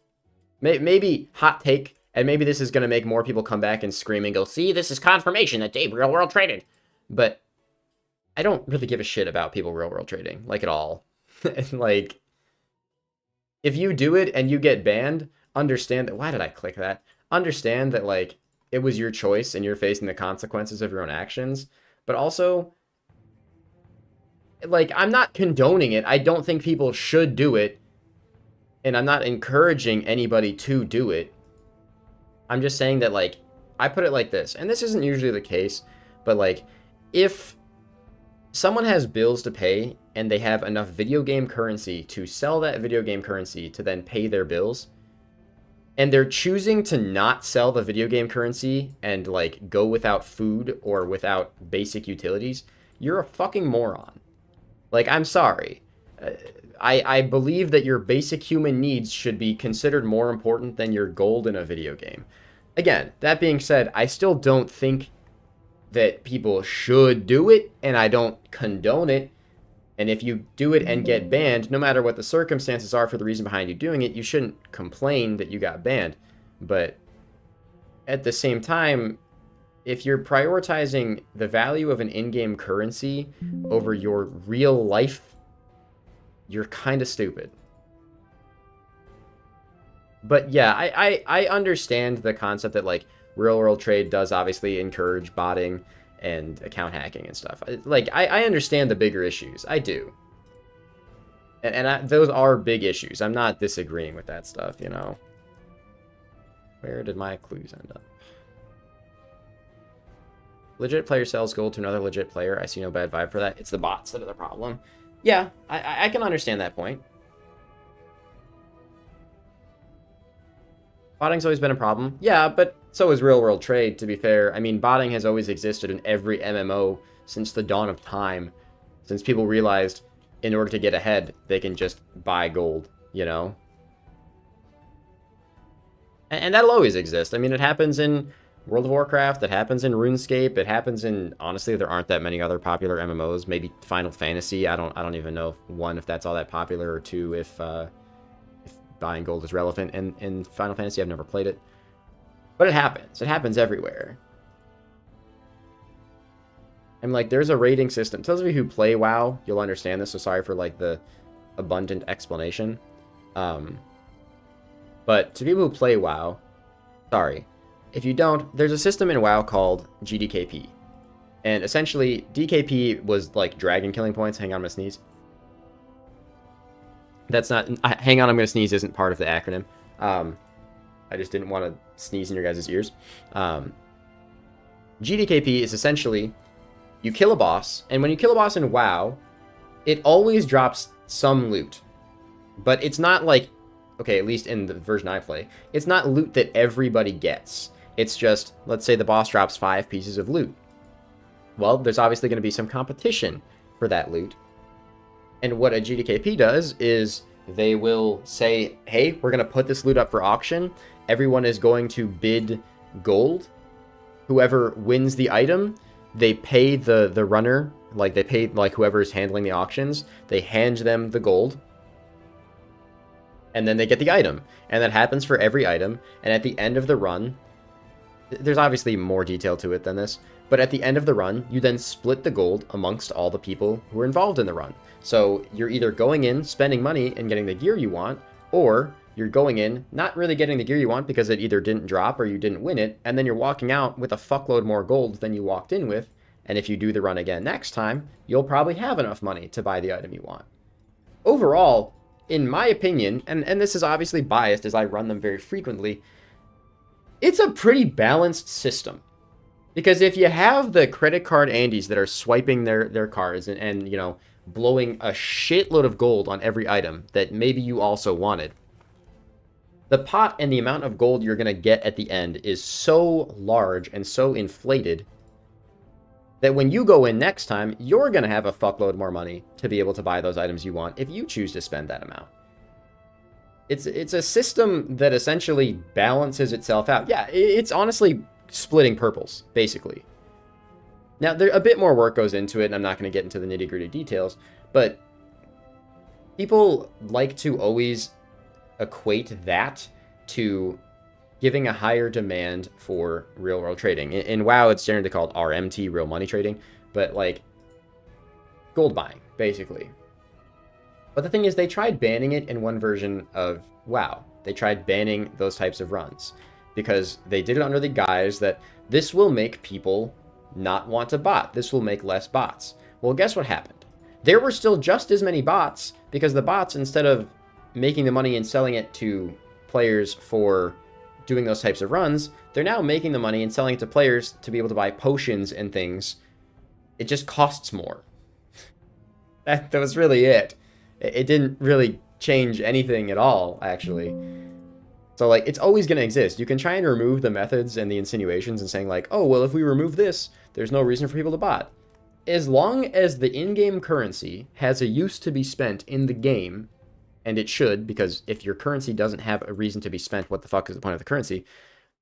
Maybe hot take, and maybe this is going to make more people come back and scream and go, see, this is confirmation that Dave real world traded. But I don't really give a shit about people real world trading, like, at all. And, like, if you do it and you get banned, understand that... Why did I click that? Understand that, like, it was your choice and you're facing the consequences of your own actions. But also, like, I'm not condoning it. I don't think people should do it. And I'm not encouraging anybody to do it. I'm just saying that, like, I put it like this. And this isn't usually the case. But, like, if someone has bills to pay and they have enough video game currency to sell that video game currency to then pay their bills, and they're choosing to not sell the video game currency and, like, go without food or without basic utilities, you're a fucking moron. Like, I'm sorry. I believe that your basic human needs should be considered more important than your gold in a video game. Again, that being said, I still don't think that people should do it, and I don't condone it. And if you do it and get banned, no matter what the circumstances are for the reason behind you doing it, you shouldn't complain that you got banned. But at the same time, if you're prioritizing the value of an in-game currency over your real life, you're kind of stupid. But yeah, I understand the concept that, like, real world trade does obviously encourage botting and account hacking and stuff. Like, I understand the bigger issues. I do. And those are big issues. I'm not disagreeing with that stuff, you know. Where did my clues end up? Legit player sells gold to another legit player. I see no bad vibe for that. It's the bots that are the problem. Yeah, I can understand that point. Botting's always been a problem. Yeah, but so is real world trade, to be fair. I mean, botting has always existed in every MMO since the dawn of time. Since people realized in order to get ahead, they can just buy gold, you know? And that'll always exist. I mean, it happens in World of Warcraft, it happens in RuneScape, it happens in... Honestly, there aren't that many other popular MMOs. Maybe Final Fantasy. I don't even know, if that's all that popular, or two, if buying gold is relevant in Final Fantasy. I've never played it. But it happens. It happens everywhere. I'm like, there's a rating system. To those of you who play WoW, you'll understand this, so sorry for, like, the abundant explanation. But to people who play WoW, sorry. If you don't, there's a system in WoW called GDKP. And essentially, DKP was like dragon killing points. Hang on, I'm gonna sneeze. That's not... hang on, I'm gonna sneeze isn't part of the acronym. I just didn't want to sneeze in your guys' ears. GDKP is essentially, you kill a boss, and when you kill a boss in WoW, it always drops some loot. But it's not like, okay, at least in the version I play, it's not loot that everybody gets. It's just, let's say the boss drops 5 pieces of loot. Well, there's obviously going to be some competition for that loot. And what a GDKP does is they will say, hey, we're going to put this loot up for auction. Everyone is going to bid gold. Whoever wins the item, they pay the runner, like they pay like whoever is handling the auctions, they hand them the gold. And then they get the item. And that happens for every item. And at the end of the run, there's obviously more detail to it than this, but at the end of the run, you then split the gold amongst all the people who are involved in the run. So you're either going in, spending money, and getting the gear you want, or you're going in, not really getting the gear you want because it either didn't drop or you didn't win it, and then you're walking out with a fuckload more gold than you walked in with, and if you do the run again next time, you'll probably have enough money to buy the item you want. Overall, in my opinion, and this is obviously biased as I run them very frequently, it's a pretty balanced system. Because if you have the credit card Andes that are swiping their cards and you know, blowing a shitload of gold on every item that maybe you also wanted, the pot and the amount of gold you're going to get at the end is so large and so inflated that when you go in next time, you're going to have a fuckload more money to be able to buy those items you want if you choose to spend that amount. It's a system that essentially balances itself out. Yeah, it's honestly splitting purples, basically. Now, a bit more work goes into it, and I'm not going to get into the nitty-gritty details, but people like to always equate that to giving a higher demand for real-world trading. In WoW, it's generally called RMT, real money trading, but like gold buying, basically. But the thing is, they tried banning it in one version of WoW. They tried banning those types of runs because they did it under the guise that this will make people not want to bot. This will make less bots. Well, guess what happened? There were still just as many bots because the bots, instead of making the money and selling it to players for doing those types of runs, they're now making the money and selling it to players to be able to buy potions and things. It just costs more. That was really it. It didn't really change anything at all, actually. So, like, it's always going to exist. You can try and remove the methods and the insinuations and saying, like, oh, well, if we remove this, there's no reason for people to bot. As long as the in-game currency has a use to be spent in the game, and it should, because if your currency doesn't have a reason to be spent, what the fuck is the point of the currency?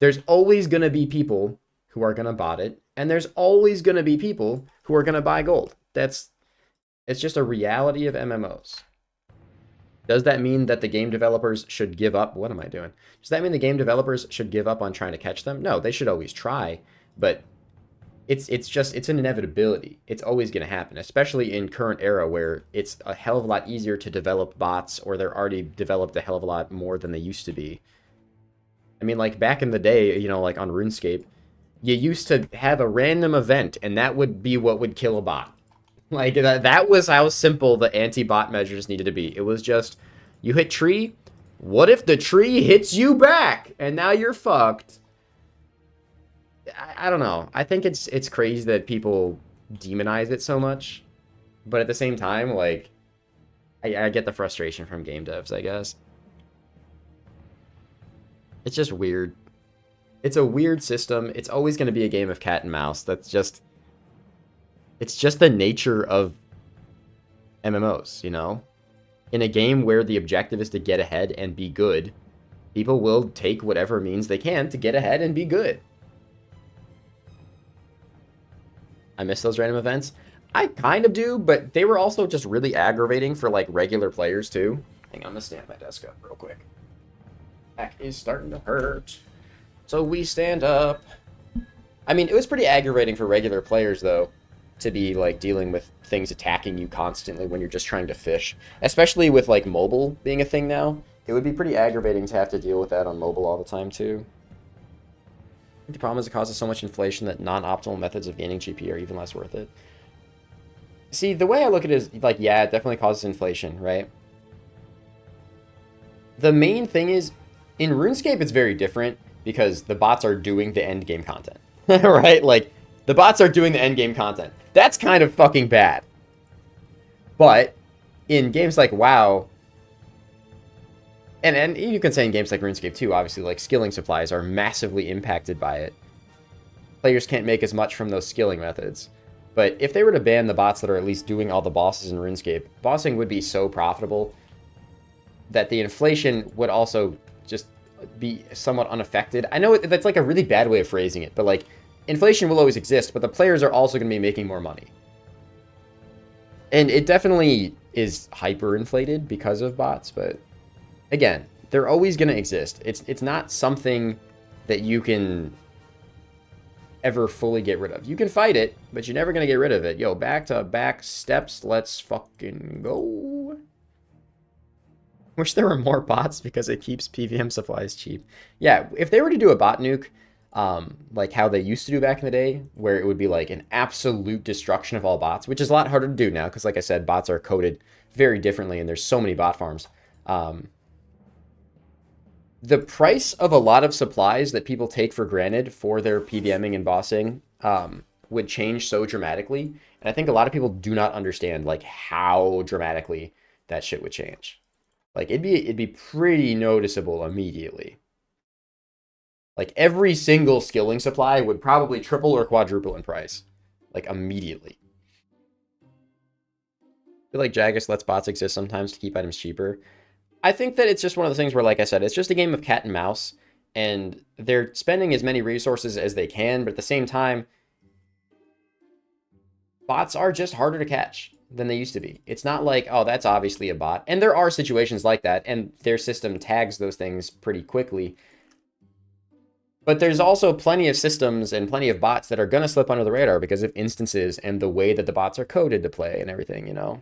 There's always going to be people who are going to bot it, and there's always going to be people who are going to buy gold. It's just a reality of MMOs. Does that mean that the game developers should give up? What am I doing? Does that mean the game developers should give up on trying to catch them? No, they should always try, but it's an inevitability. It's always going to happen, especially in current era where it's a hell of a lot easier to develop bots, or they're already developed a hell of a lot more than they used to be. I mean, like back in the day, you know, like on RuneScape, you used to have a random event, and that would be what would kill a bot. Like, that was how simple the anti-bot measures needed to be. It was just, you hit tree, what if the tree hits you back? And now you're fucked. I don't know. I think it's crazy that people demonize it so much. But at the same time, like, I get the frustration from game devs, I guess. It's just weird. It's a weird system. It's always going to be a game of cat and mouse. That's just... It's just the nature of MMOs, you know? In a game where the objective is to get ahead and be good, people will take whatever means they can to get ahead and be good. I miss those random events. I kind of do, but they were also just really aggravating for, like, regular players, too. Hang on, I'm gonna stand my desk up real quick. Back is starting to hurt. So we stand up. I mean, it was pretty aggravating for regular players, though, to be like dealing with things attacking you constantly when you're just trying to fish, especially with like mobile being a thing now. It would be pretty aggravating to have to deal with that on mobile all the time too. The problem is it causes so much inflation that non-optimal methods of gaining GP are even less worth it. See, the way I look at it is, like, yeah, it definitely causes inflation, right? The main thing is, in RuneScape, it's very different because the bots are doing the end game content, right? Like, the bots are doing the end game content. That's kind of fucking bad. But in games like WoW, and you can say in games like RuneScape too, obviously, like, skilling supplies are massively impacted by it. Players can't make as much from those skilling methods. But if they were to ban the bots that are at least doing all the bosses in RuneScape, bossing would be so profitable that the inflation would also just be somewhat unaffected. I know that's like a really bad way of phrasing it, but like, inflation will always exist, but the players are also going to be making more money. And it definitely is hyperinflated because of bots, but again, they're always going to exist. It's not something that you can ever fully get rid of. You can fight it, but you're never going to get rid of it. Yo, back to back steps. Let's fucking go. Wish there were more bots because it keeps PVM supplies cheap. Yeah, if they were to do a bot nuke, like how they used to do back in the day, where it would be like an absolute destruction of all bots, which is a lot harder to do now because, like I said, bots are coded very differently and there's so many bot farms. The price of a lot of supplies that people take for granted for their PVMing and bossing would change so dramatically. And I think a lot of people do not understand like how dramatically that shit would change. Like, it'd be pretty noticeable immediately. Like, every single skilling supply would probably triple or quadruple in price. Like, immediately. I feel like Jagex lets bots exist sometimes to keep items cheaper. I think that it's just one of those things where, like I said, it's just a game of cat and mouse. And they're spending as many resources as they can, but at the same time, bots are just harder to catch than they used to be. It's not like, oh, that's obviously a bot. And there are situations like that, and their system tags those things pretty quickly. But there's also plenty of systems and plenty of bots that are going to slip under the radar because of instances and the way that the bots are coded to play and everything, you know?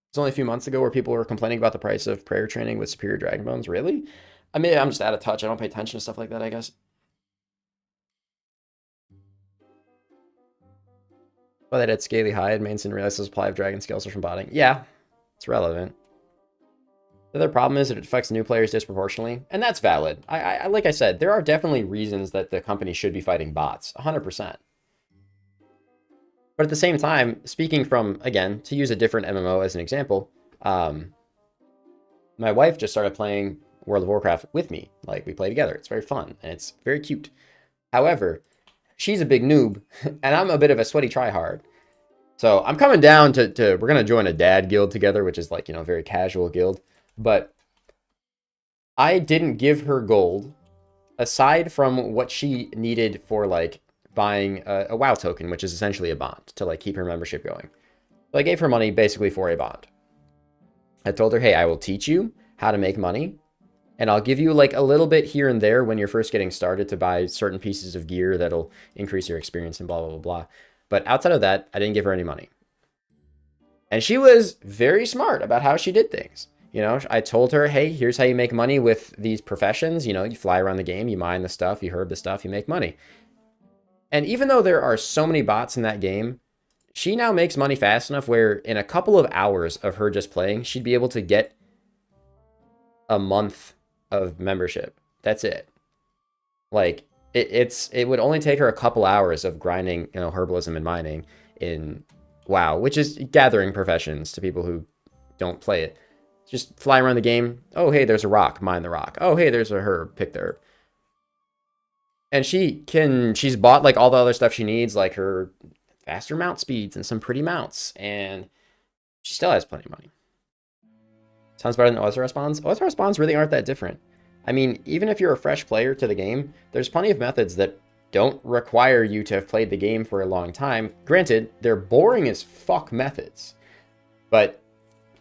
It's only a few months ago where people were complaining about the price of prayer training with superior dragon bones. Really? I mean, I'm just out of touch. I don't pay attention to stuff like that, I guess. But that at Scaly Hide, Manson realized the supply of dragon scales are from botting. Yeah, it's relevant. The other problem is that it affects new players disproportionately, and that's valid. Like I said, there are definitely reasons that the company should be fighting bots, 100%. But at the same time, speaking from, again, to use a different MMO as an example, my wife just started playing World of Warcraft with me. Like, we play together. It's very fun, and it's very cute. However, she's a big noob, and I'm a bit of a sweaty tryhard. So I'm coming down to we're going to join a dad guild together, which is like, you know, a very casual guild. But I didn't give her gold, aside from what she needed for, like, buying a WoW token, which is essentially a bond, to, like, keep her membership going. So I gave her money basically for a bond. I told her, hey, I will teach you how to make money, and I'll give you, like, a little bit here and there when you're first getting started to buy certain pieces of gear that'll increase your experience and blah, blah, blah, blah. But outside of that, I didn't give her any money. And she was very smart about how she did things. You know, I told her, hey, here's how you make money with these professions. You know, you fly around the game, you mine the stuff, you herb the stuff, you make money. And even though there are so many bots in that game, she now makes money fast enough where in a couple of hours of her just playing, she'd be able to get a month of membership. That's it. Like, it would only take her a couple hours of grinding, you know, herbalism and mining in WoW, which is gathering professions to people who don't play it. Just fly around the game. Oh, hey, there's a rock. Mine the rock. Oh, hey, there's a herb. Pick the herb. And she's bought, like, all the other stuff she needs, like her faster mount speeds and some pretty mounts. And she still has plenty of money. Sounds better than OSRS bonds. OSRS bonds really aren't that different. I mean, even if you're a fresh player to the game, there's plenty of methods that don't require you to have played the game for a long time. Granted, they're boring as fuck methods. But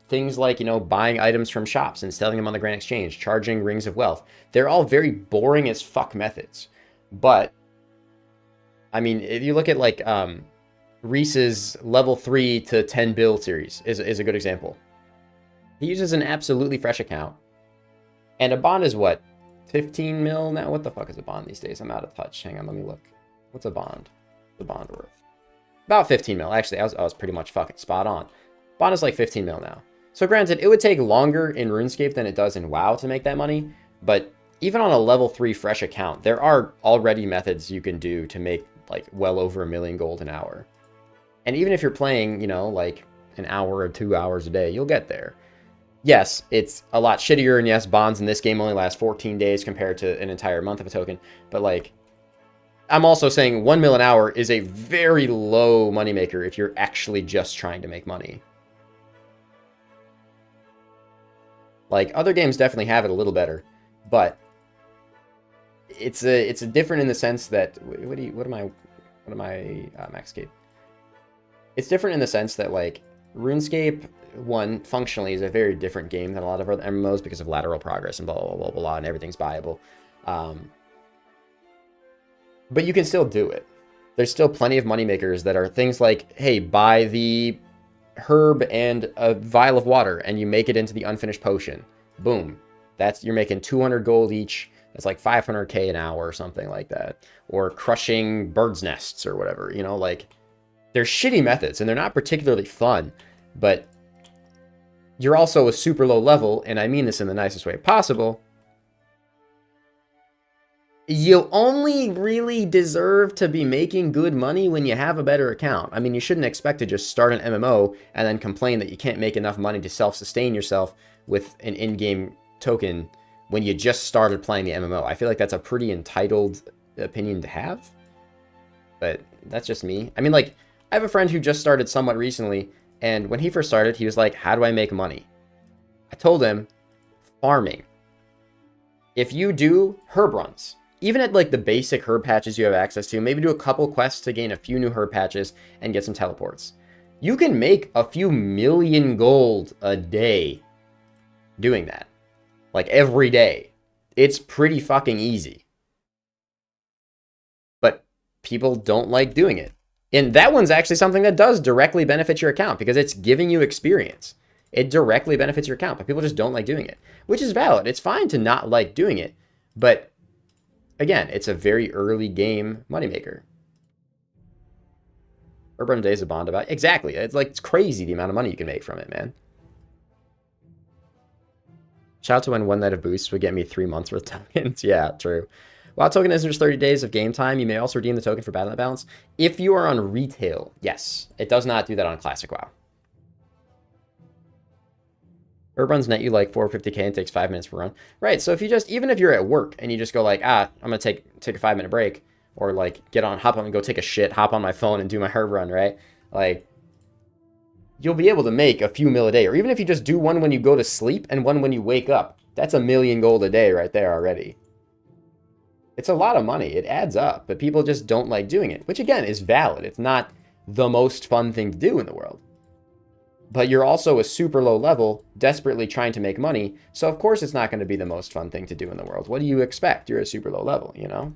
things like, you know, buying items from shops and selling them on the Grand Exchange, charging rings of wealth, they're all very boring as fuck methods. But, I mean, if you look at, like, Reese's level 3 to 10 build series is a good example. He uses an absolutely fresh account. And a bond is what? 15 mil now. What the fuck is a bond these days? I'm out of touch. Hang on, let me look. What's a bond? The bond worth? About 15 mil. Actually, I was pretty much fucking spot on. Bond is like 15 mil now. So granted, it would take longer in RuneScape than it does in WoW to make that money, but even on a level 3 fresh account, there are already methods you can do to make like well over 1 million gold an hour. And even if you're playing, you know, like an hour or 2 hours a day, you'll get there. Yes, it's a lot shittier, and yes, bonds in this game only last 14 days compared to an entire month of a token, but like, I'm also saying 1 mil an hour is a very low moneymaker if you're actually just trying to make money. Like, other games definitely have it a little better, but it's a different in the sense that what am I Maxscape? It's different in the sense that like RuneScape 1 functionally is a very different game than a lot of other MMOs because of lateral progress and blah blah blah blah, blah and everything's buyable. But you can still do it. There's still plenty of moneymakers that are things like, hey, buy the herb and a vial of water and you make it into the unfinished potion. Boom. You're making 200 gold each. That's like 500k an hour or something like that. Or crushing birds' nests or whatever, you know, like they're shitty methods and they're not particularly fun, but you're also a super low level, and I mean this in the nicest way possible. You only really deserve to be making good money when you have a better account. I mean, you shouldn't expect to just start an MMO and then complain that you can't make enough money to self-sustain yourself with an in-game token when you just started playing the MMO. I feel like that's a pretty entitled opinion to have, but that's just me. I mean, like, I have a friend who just started somewhat recently, and when he first started, he was like, how do I make money? I told him, farming. If you do herb runs, even at like the basic herb patches you have access to, maybe do a couple quests to gain a few new herb patches and get some teleports, you can make a few million gold a day doing that. Like every day. It's pretty fucking easy. But people don't like doing it. And that one's actually something that does directly benefit your account because it's giving you experience. It directly benefits your account, but people just don't like doing it, which is valid. It's fine to not like doing it, but again, it's a very early game moneymaker. Urban Days of Bond about exactly. It's crazy the amount of money you can make from it, man. Shout out to when one night of boosts would get me 3 months worth of tokens. Yeah, true. While token is just 30 days of game time, you may also redeem the token for Battle Net balance. If you are on retail, yes. It does not do that on Classic WoW. Herb runs net you like 450k and takes 5 minutes per run. Right, so if you just, even if you're at work and you just go like, I'm gonna take a 5-minute break, or like hop on and go take a shit, hop on my phone and do my herb run, right? Like, you'll be able to make a few mil a day. Or even if you just do one when you go to sleep and one when you wake up, that's 1 million gold a day right there already. It's a lot of money. It adds up, but people just don't like doing it, which again is valid. It's not the most fun thing to do in the world. But you're also a super low level, desperately trying to make money, so of course it's not going to be the most fun thing to do in the world. What do you expect? You're a super low level, you know?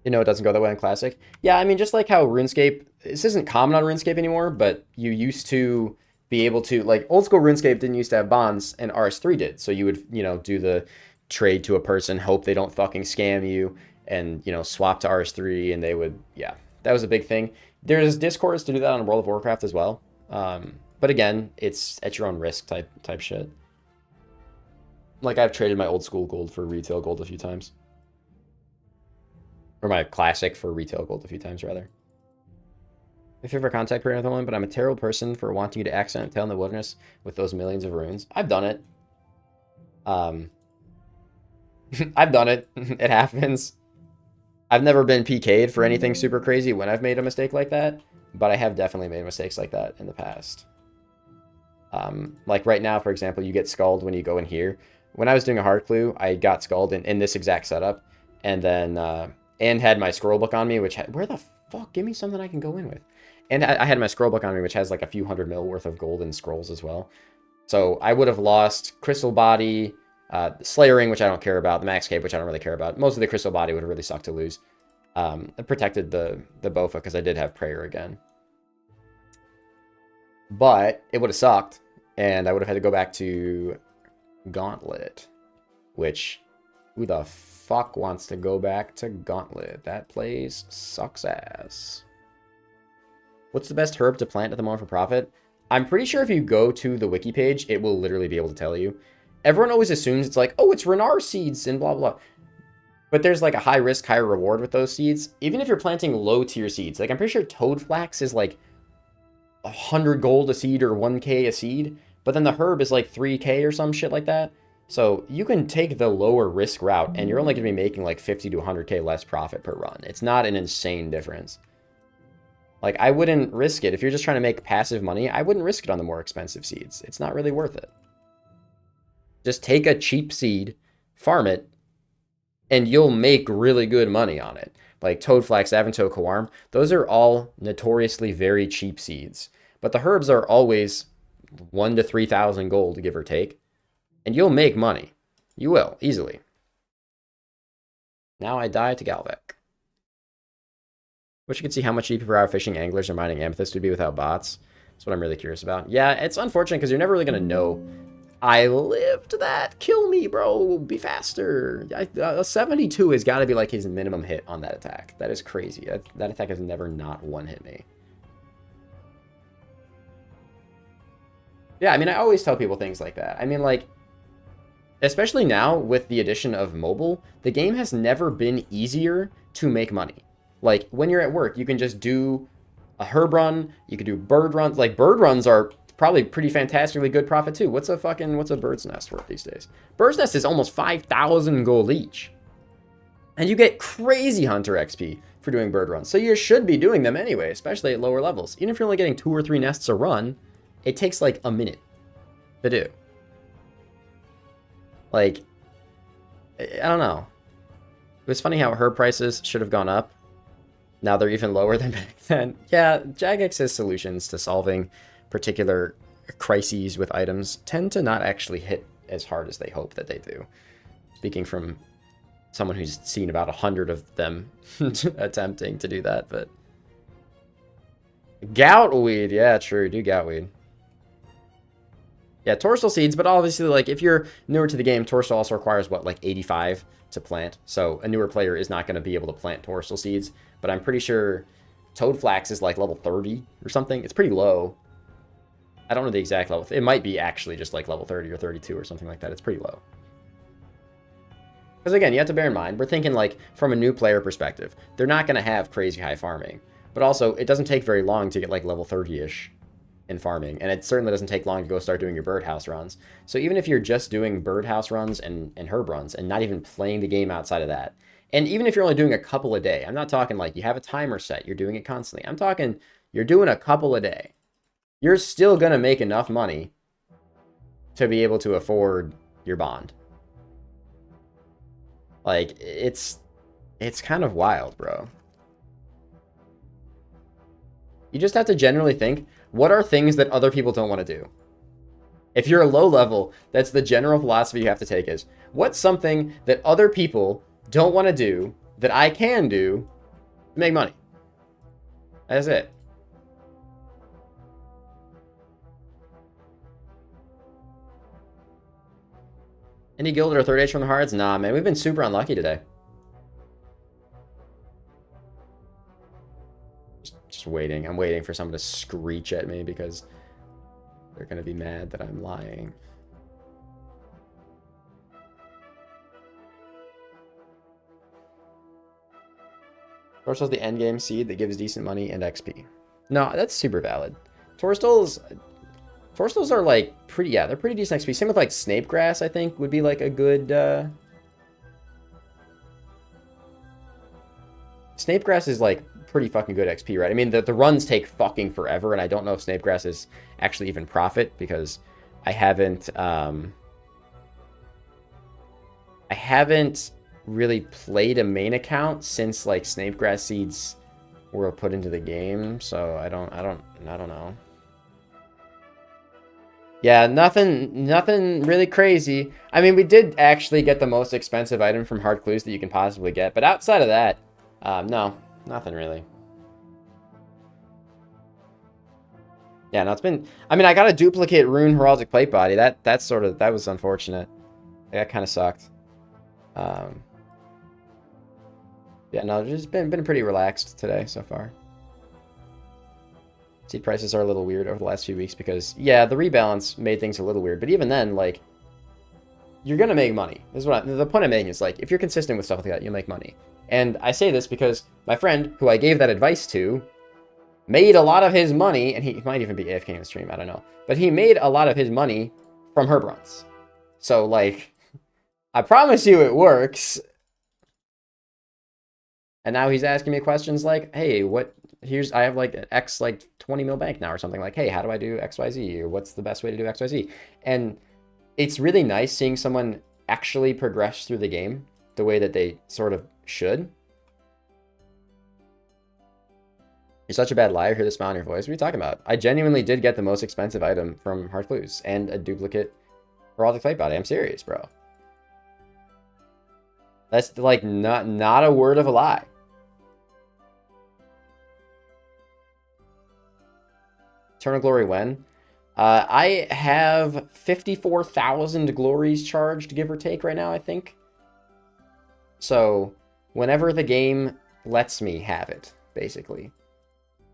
You know it doesn't go that way in Classic? Yeah, I mean, just like how RuneScape, this isn't common on RuneScape anymore, but you used to be able to, like, old school RuneScape didn't used to have bonds, and RS3 did. So you would, you know, do the trade to a person, hope they don't fucking scam you, and, you know, swap to RS3, and they would, yeah, that was a big thing. There's discourse to do that on World of Warcraft as well. But again, it's at your own risk type shit. Like, I've traded my old school gold for retail gold a few times. Or my classic for retail gold a few times, rather. My favorite contact for another one, but I'm a terrible person for wanting you to accident tail in the wilderness with those millions of runes. I've done it. I've done it. It happens. I've never been PK'd for anything super crazy when I've made a mistake like that, but I have definitely made mistakes like that in the past. Like right now, for example, you get skulled when you go in here. When I was doing a hard clue, I got skulled in this exact setup, and then and had my scroll book on me, which had, where the fuck? Give me something I can go in with. And I had my scroll book on me, which has like a few 100 mil worth of golden scrolls as well. So I would have lost Crystal Body, Slayer Ring, which I don't care about, the Max Cape, which I don't really care about. Most of the Crystal Body would have really sucked to lose. It protected the Bofa because I did have Prayer again. But it would have sucked, and I would have had to go back to Gauntlet. which, who the fuck wants to go back to Gauntlet? That place sucks ass. What's the best herb to plant at the moment for profit? I'm pretty sure if you go to the wiki page, it will literally be able to tell you. Everyone always assumes it's like, oh, it's Renar seeds and blah, blah. But there's like a high risk, high reward with those seeds. Even if you're planting low tier seeds, like I'm pretty sure toad flax is like 100 gold a seed or 1k a seed. But then the herb is like 3k or some shit like that. So you can take the lower risk route and you're only going to be making like 50 to 100k less profit per run. It's not an insane difference. Like, I wouldn't risk it. If you're just trying to make passive money, I wouldn't risk it on the more expensive seeds. It's not really worth it. Just take a cheap seed, farm it, and you'll make really good money on it. Like Toadflax, Avantoe, Kawarm, those are all notoriously very cheap seeds. But the herbs are always 1,000 to 3,000 gold, give or take. And you'll make money. You will, easily. Now I die to Galvek. Wish you could see how much cheaper our fishing anglers are mining amethyst would be without bots. That's what I'm really curious about. Yeah, it's unfortunate because you're never really going to know. I lived that. Kill me, bro. Be faster. A 72 has got to be like his minimum hit on that attack. That is crazy. That attack has never not one-hit me. Yeah, I mean, I always tell people things like that. I mean, like, especially now with the addition of mobile, the game has never been easier to make money. Like, when you're at work, you can just do a herb run, you can do bird runs. Like, bird runs are probably pretty fantastically good profit, too. What's a bird's nest worth these days? Bird's nest is almost 5,000 gold each. And you get crazy hunter XP for doing bird runs. So you should be doing them anyway, especially at lower levels. Even if you're only getting 2 or 3 nests a run, it takes, like, a minute to do. Like, I don't know. It was funny how herb prices should have gone up. Now they're even lower than back then. Yeah, Jagex's solutions to solving particular crises with items tend to not actually hit as hard as they hope that they do. Speaking from someone who's seen about 100 of them attempting to do that, but... Goutweed, yeah, true, do goutweed. Yeah, torsal seeds, but obviously, like, if you're newer to the game, torsal also requires, what, like 85 to plant? So a newer player is not going to be able to plant torsal seeds, but I'm pretty sure Toadflax is, like, level 30 or something. It's pretty low. I don't know the exact level. It might be actually just, like, level 30 or 32 or something like that. It's pretty low. Because, again, you have to bear in mind, we're thinking, like, from a new player perspective. They're not going to have crazy high farming. But also, it doesn't take very long to get, like, level 30-ish. In farming, and it certainly doesn't take long to go start doing your birdhouse runs. So even if you're just doing birdhouse runs and herb runs and not even playing the game outside of that, and even if you're only doing a couple a day, I'm not talking like you have a timer set, you're doing it constantly. I'm talking you're doing a couple a day. You're still gonna make enough money to be able to afford your bond. Like, it's kind of wild, bro. You just have to generally think, what are things that other people don't want to do? If you're a low level, that's the general philosophy you have to take is, what's something that other people don't want to do that I can do to make money? That's it. Any guild or third age from the Hards? Nah, man, we've been super unlucky today. Just waiting. I'm waiting for someone to screech at me because they're going to be mad that I'm lying. Torstal's the endgame seed that gives decent money and XP. No, that's super valid. Torstals are like pretty, yeah, they're pretty decent XP. Same with like Snapegrass, I think, would be like a good... Snapegrass is like pretty fucking good XP, right? I mean, the runs take fucking forever, and I don't know if Snapegrass is actually even profit because I haven't really played a main account since like Snapegrass seeds were put into the game, so I don't know. Yeah, nothing really crazy. I mean, we did actually get the most expensive item from Hard Clues that you can possibly get, but outside of that, no, nothing really. Yeah, no, it's been... I mean, I got a duplicate Rune Heraldic Plate Body. That was unfortunate. That kind of sucked. Um, yeah, no, just been pretty relaxed today so far. Seed prices are a little weird over the last few weeks because, yeah, the rebalance made things a little weird. But even then, like, you're going to make money. This is what the point I'm making is, like, if you're consistent with stuff like that, you'll make money. And I say this because my friend, who I gave that advice to, made a lot of his money, and he might even be AFK in the stream, I don't know. But he made a lot of his money from herb runs. So, like, I promise you it works. And now he's asking me questions like, hey, I have like an X like 20 mil bank now or something, like, hey, how do I do XYZ? Or what's the best way to do XYZ? And it's really nice seeing someone actually progress through the game the way that they sort of should. You're such a bad liar. Hear the smile on your voice. What are you talking about? I genuinely did get the most expensive item from Hard Clues and a duplicate for all the clay body. I'm serious, bro. That's like not a word of a lie. Eternal Glory when? I have 54,000 glories charged, give or take, right now, I think. So, whenever the game lets me have it, basically.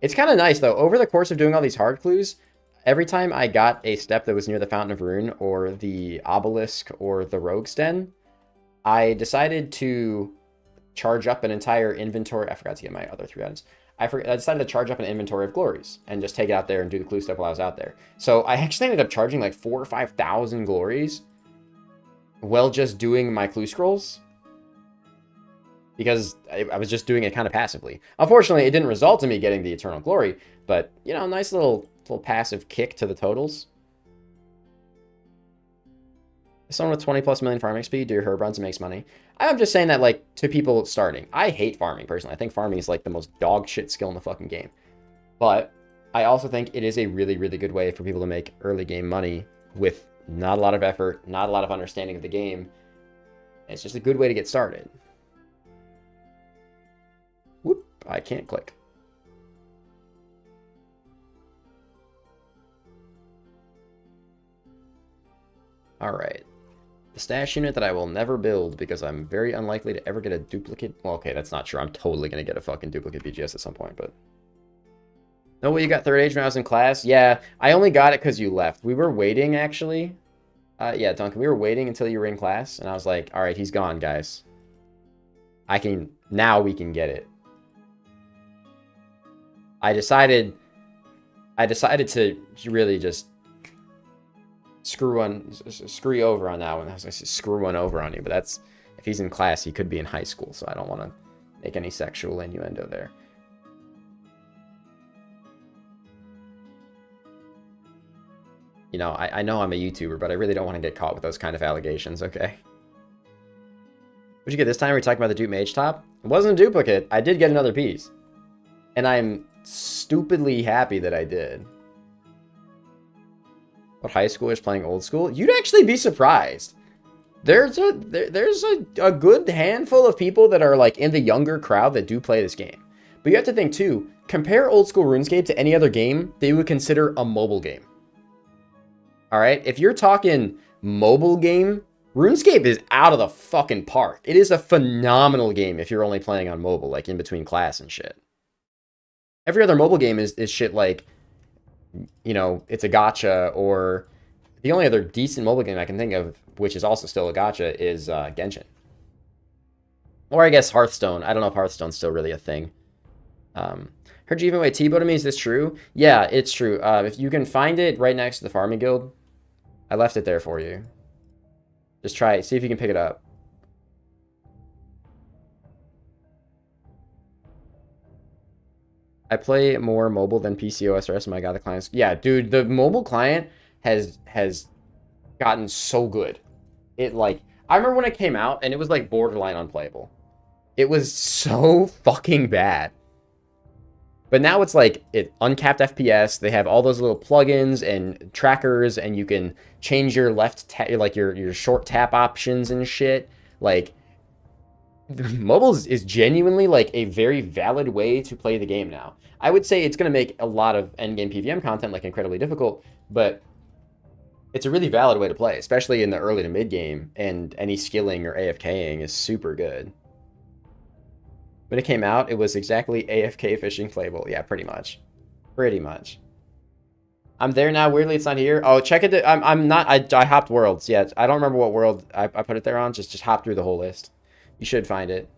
It's kind of nice, though. Over the course of doing all these hard clues, every time I got a step that was near the Fountain of Ruin, or the Obelisk, or the Rogue's Den, I decided to charge up an entire inventory. I forgot to get my other 3 items. I decided to charge up an inventory of glories and just take it out there and do the clue step while I was out there. So I actually ended up charging like 4,000 or 5,000 glories while just doing my clue scrolls, because I was just doing it kind of passively. Unfortunately, it didn't result in me getting the Eternal Glory, but, you know, nice little passive kick to the totals. Someone with 20 plus million farming speed, do your herb runs and makes money. I'm just saying that, like, to people starting. I hate farming, personally. I think farming is, like, the most dog shit skill in the fucking game. But I also think it is a really, really good way for people to make early game money with not a lot of effort, not a lot of understanding of the game. It's just a good way to get started. Whoop, I can't click. All right. The stash unit that I will never build because I'm very unlikely to ever get a duplicate. Well, okay, that's not true. I'm totally going to get a fucking duplicate BGS at some point, but... No way you got third age when I was in class? Yeah, I only got it because you left. We were waiting, actually. Yeah, Duncan, we were waiting until you were in class, and I was like, all right, he's gone, guys. Now we can get it. I decided to really just screw you over on that one. I was going to say screw one over on you, but that's, if he's in class, he could be in high school, so I don't want to make any sexual innuendo there. You know, I know I'm a YouTuber, but I really don't want to get caught with those kind of allegations, okay? What'd you get this time? Are we talking about the dupe mage top? It wasn't a duplicate. I did get another piece. And I'm stupidly happy that I did. What high school is playing old school? You'd actually be surprised. There's a good handful of people that are like in the younger crowd that do play this game. But you have to think too, compare old school RuneScape to any other game they would consider a mobile game. Alright, if you're talking mobile game, RuneScape is out of the fucking park. It is a phenomenal game if you're only playing on mobile, like in between class and shit. Every other mobile game is shit like, you know, it's a gacha, or the only other decent mobile game I can think of, which is also still a gacha, is Genshin. Or I guess Hearthstone. I don't know if Hearthstone's still really a thing. Heard you even away T-Bow to me, is this true? Yeah, it's true. If you can find it right next to the farming guild, I left it there for you. Just try it, see if you can pick it up. I play more mobile than PC OSRS. Oh my god, the client's... Yeah, dude, the mobile client has gotten so good. It, like... I remember when it came out, and it was, like, borderline unplayable. It was so fucking bad. But now it's, like, uncapped FPS. They have all those little plugins and trackers, and you can change your your short tap options and shit. Like... Mobile is genuinely like a very valid way to play the game now. I would say it's going to make a lot of endgame PVM content like incredibly difficult, but It's a really valid way to play, especially in the early to mid game, and any skilling or AFKing is super good. When it came out, it was exactly AFK fishing playable. Yeah, pretty much. Pretty much. I'm there now. Weirdly, it's not here. Oh, check it. I'm not. I hopped worlds. Yeah, I don't remember what world I put it there on. Just hop through the whole list. You should find it.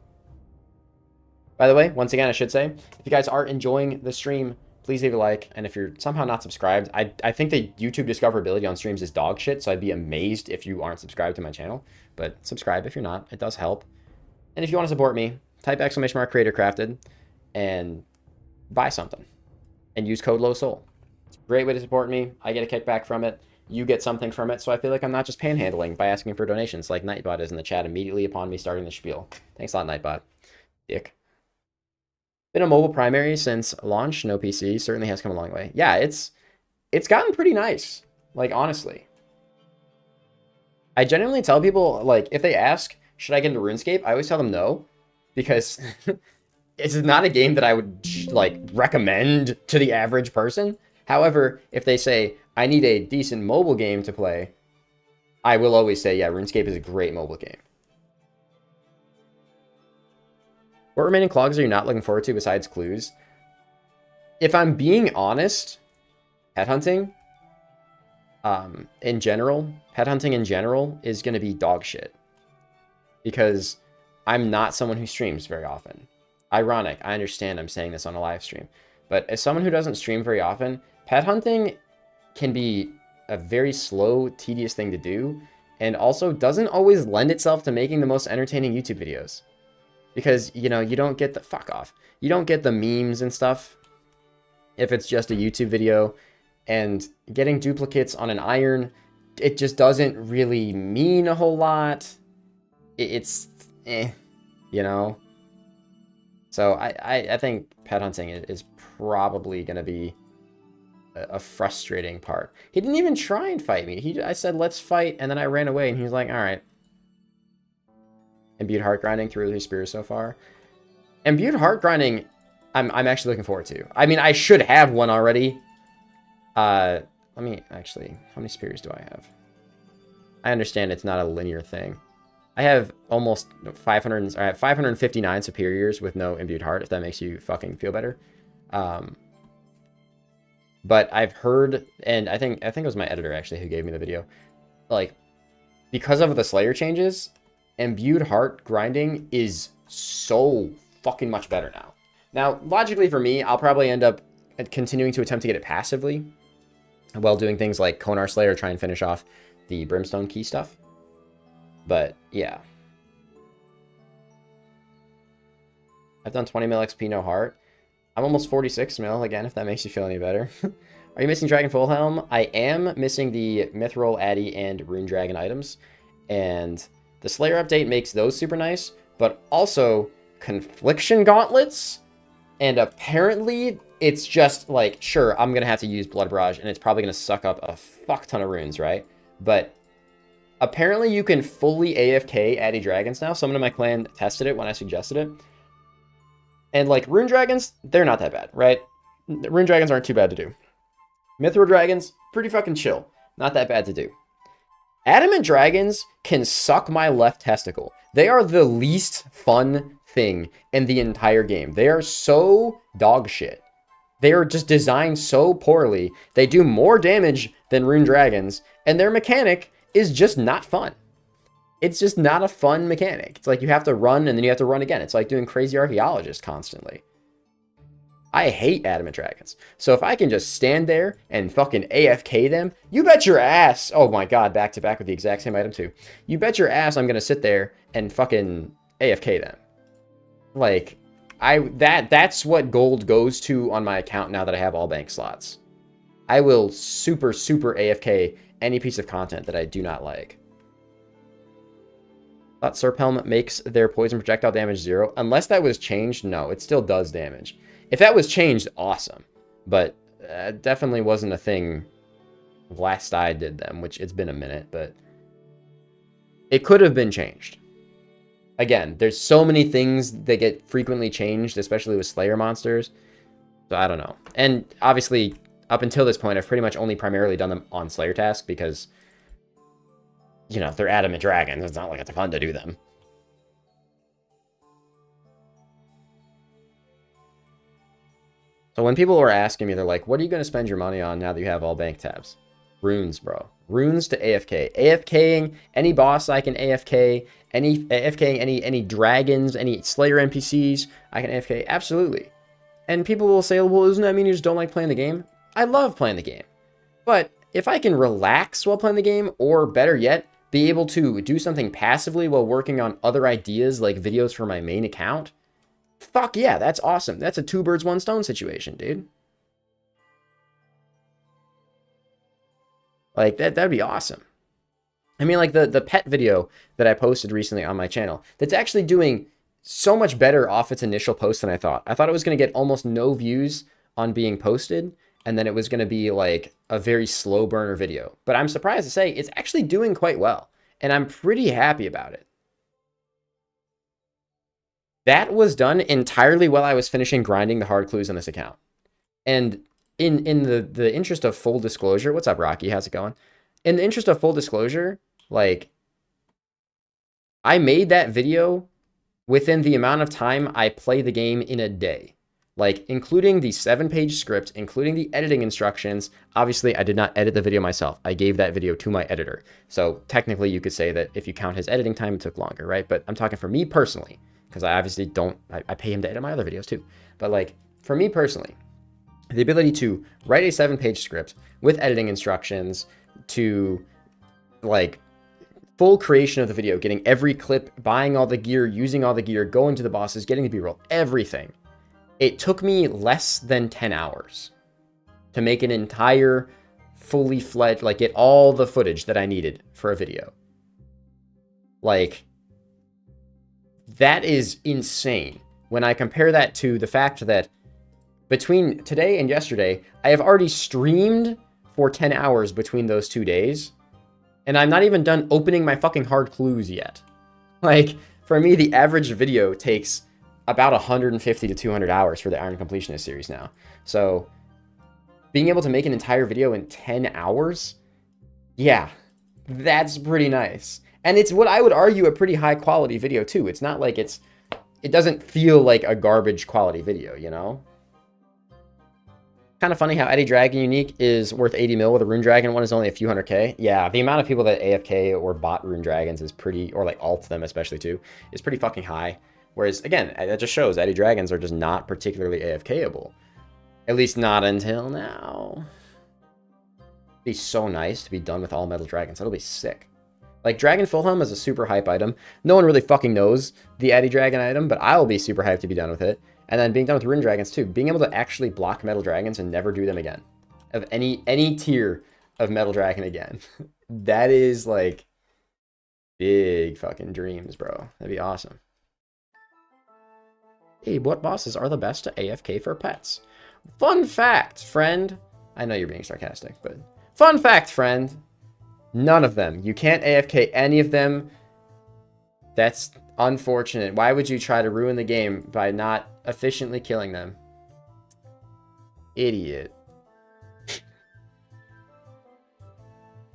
By the way, once again, I should say, if you guys are enjoying the stream, please leave a like. And if you're somehow not subscribed, I think the YouTube discoverability on streams is dog shit. So I'd be amazed if you aren't subscribed to my channel. But subscribe if you're not. It does help. And if you want to support me, type !creatorcrafted and buy something. And use code LowSoul. It's a great way to support me. I get a kickback from it. You get something from it. So I feel like I'm not just panhandling by asking for donations like Nightbot is in the chat immediately upon me starting the spiel. Thanks a lot, Nightbot. Dick. Been a mobile primary since launch. No PC. Certainly has come a long way. Yeah, it's gotten pretty nice. Like, honestly. I genuinely tell people, like, if they ask, should I get into RuneScape? I always tell them no. Because it's not a game that I would, like, recommend to the average person. However, if they say, I need a decent mobile game to play, I will always say, yeah, RuneScape is a great mobile game. What remaining clogs are you not looking forward to besides clues? If I'm being honest, pet hunting, in general is going to be dog shit. Because I'm not someone who streams very often. Ironic, I understand I'm saying this on a live stream. But as someone who doesn't stream very often, pet hunting can be a very slow, tedious thing to do. And also doesn't always lend itself to making the most entertaining YouTube videos. Because, you know, you don't get the... Fuck off. You don't get the memes and stuff if it's just a YouTube video. And getting duplicates on an iron, it just doesn't really mean a whole lot. It's... you know? So I think pet hunting is probably going to be a frustrating part. He didn't even try and fight me. I said, let's fight, and then I ran away, and he was like, all right. Imbued heart grinding through his spears so far. Imbued heart grinding, I'm actually looking forward to. I mean, I should have one already. Let me actually, how many spears do I have? I understand it's not a linear thing. I have almost 500, I have 559 superiors with no imbued heart, if that makes you fucking feel better. But I've heard, and I think it was my editor actually who gave me the video, like, because of the Slayer changes, imbued heart grinding is so fucking much better now. Now, logically for me, I'll probably end up continuing to attempt to get it passively while doing things like Konar Slayer, try and finish off the Brimstone Key stuff. But, yeah. I've done 20 mil XP, no heart. I'm almost 46 mil, again, if that makes you feel any better. Are you missing Dragon Fullhelm? I am missing the Mithril, Addy, and Rune Dragon items. And the Slayer update makes those super nice, but also Confliction Gauntlets. And apparently, it's just like, sure, I'm going to have to use Blood Barrage, and it's probably going to suck up a fuck ton of runes, right? But apparently, you can fully AFK Addy Dragons now. Someone in my clan tested it when I suggested it. And, like, Rune Dragons, they're not that bad, right? Rune Dragons aren't too bad to do. Mithril Dragons, pretty fucking chill. Not that bad to do. Adamant Dragons can suck my left testicle. They are the least fun thing in the entire game. They are so dog shit. They are just designed so poorly. They do more damage than Rune Dragons, and their mechanic is just not fun. It's just not a fun mechanic. It's like you have to run and then you have to run again. It's like doing Crazy Archaeologist constantly. I hate Adamant Dragons. So if I can just stand there and fucking AFK them, you bet your ass. Oh my god, back to back with the exact same item too. You bet your ass I'm gonna sit there and fucking AFK them. Like, that's what gold goes to on my account now that I have all bank slots. I will super AFK any piece of content that I do not like. Thought Serphelm makes their poison projectile damage 0. Unless that was changed, no, it still does damage. If that was changed, awesome. But definitely wasn't a thing last I did them, which it's been a minute, but it could have been changed. Again, there's so many things that get frequently changed, especially with Slayer monsters. So I don't know. And obviously, up until this point, I've pretty much only primarily done them on Slayer task because you know, they're adamant dragons. It's not like it's fun to do them. So when people were asking me, they're like, what are you going to spend your money on now that you have all bank tabs? Runes, bro. Runes to AFK. AFKing any boss I can AFK. AFKing any dragons, any Slayer NPCs I can AFK. Absolutely. And people will say, well, doesn't that mean you just don't like playing the game? I love playing the game. But if I can relax while playing the game, or better yet, be able to do something passively while working on other ideas like videos for my main account, fuck yeah, that's awesome. That's a 2 birds, 1 stone situation, dude. Like, that'd be awesome. I mean, like, the pet video that I posted recently on my channel, that's actually doing so much better off its initial post than I thought. I thought it was going to get almost no views on being posted, and then it was going to be, like, a very slow burner video. But I'm surprised to say it's actually doing quite well, and I'm pretty happy about it. That was done entirely while I was finishing grinding the hard clues on this account. And in the interest of full disclosure, what's up, Rocky? How's it going? In the interest of full disclosure, like, I made that video within the amount of time I play the game in a day. Like, including the 7-page script, including the editing instructions. Obviously, I did not edit the video myself. I gave that video to my editor. So technically, you could say that if you count his editing time, it took longer, right? But I'm talking for me personally, because I obviously don't, I pay him to edit my other videos too. But like, for me personally, the ability to write a 7-page script with editing instructions, to like full creation of the video, getting every clip, buying all the gear, using all the gear, going to the bosses, getting the B-roll, everything. It took me less than 10 hours to make an entire fully fledged, like get all the footage that I needed for a video. Like, that is insane. When I compare that to the fact that between today and yesterday, I have already streamed for 10 hours between those 2 days, and I'm not even done opening my fucking hard clues yet. Like, for me, the average video takes about 150 to 200 hours for the Iron Completionist series now. So, being able to make an entire video in 10 hours, yeah, that's pretty nice. And it's what I would argue a pretty high quality video too. It's not like it doesn't feel like a garbage quality video, you know? Kind of funny how Eddie Dragon Unique is worth 80 mil with a Rune Dragon one is only a few 100K. Yeah, the amount of people that AFK or bought Rune Dragons is pretty, or like alt them especially too, is pretty fucking high. Whereas again, that just shows Eddie Dragons are just not particularly AFKable. At least not until now. It'd be so nice to be done with all metal dragons. That'll be sick. Like, Dragon Fulhelm is a super hype item. No one really fucking knows the Eddie Dragon item, but I'll be super hyped to be done with it. And then being done with Rune Dragons, too. Being able to actually block Metal Dragons and never do them again. Of any tier of Metal Dragon again. That is, like, big fucking dreams, bro. That'd be awesome. Hey, what bosses are the best to AFK for pets? Fun fact, friend. I know you're being sarcastic, but... Fun fact, friend. None of them. You can't AFK any of them. That's unfortunate. Why would you try to ruin the game by not efficiently killing them? Idiot.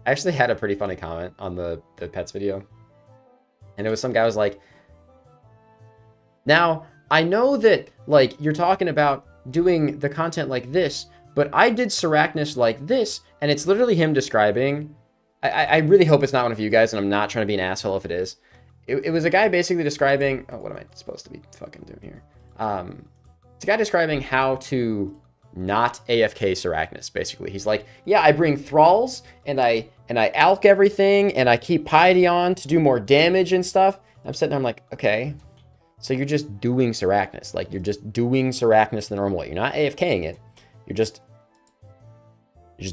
I actually had a pretty funny comment on the pets video. And it was some guy was like, now, I know that, like, you're talking about doing the content like this, but I did Sarachnis like this, and it's literally him describing... I really hope it's not one of you guys, and I'm not trying to be an asshole if it is. It was a guy basically describing... Oh, what am I supposed to be fucking doing here? It's a guy describing how to not AFK Sarachnis, basically. He's like, yeah, I bring thralls, and I alch everything, and I keep piety on to do more damage and stuff. I'm sitting there, I'm like, okay, so you're just doing Sarachnis. Like, you're just doing Sarachnis the normal way. You're not AFKing it. You're just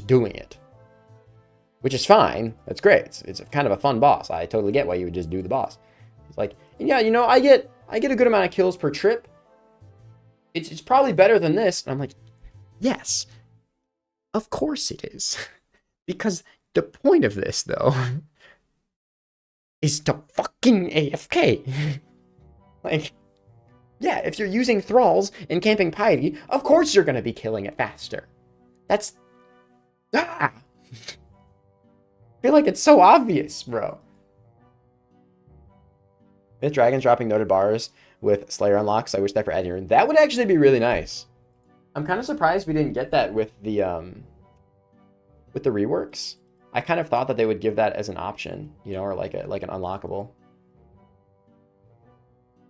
doing it. Which is fine. That's great. It's kind of a fun boss. I totally get why you would just do the boss. It's like, yeah, you know, I get a good amount of kills per trip. It's probably better than this. And I'm like, yes, of course it is. Because the point of this, though, is to fucking AFK. Like, yeah, if you're using thralls and camping piety, of course you're going to be killing it faster. That's... I feel like it's so obvious, bro. Myth Dragons dropping noted bars with Slayer unlocks. I wish that for adding rune. That would actually be really nice. I'm kind of surprised we didn't get that with the reworks. I kind of thought that they would give that as an option, you know, or like an unlockable.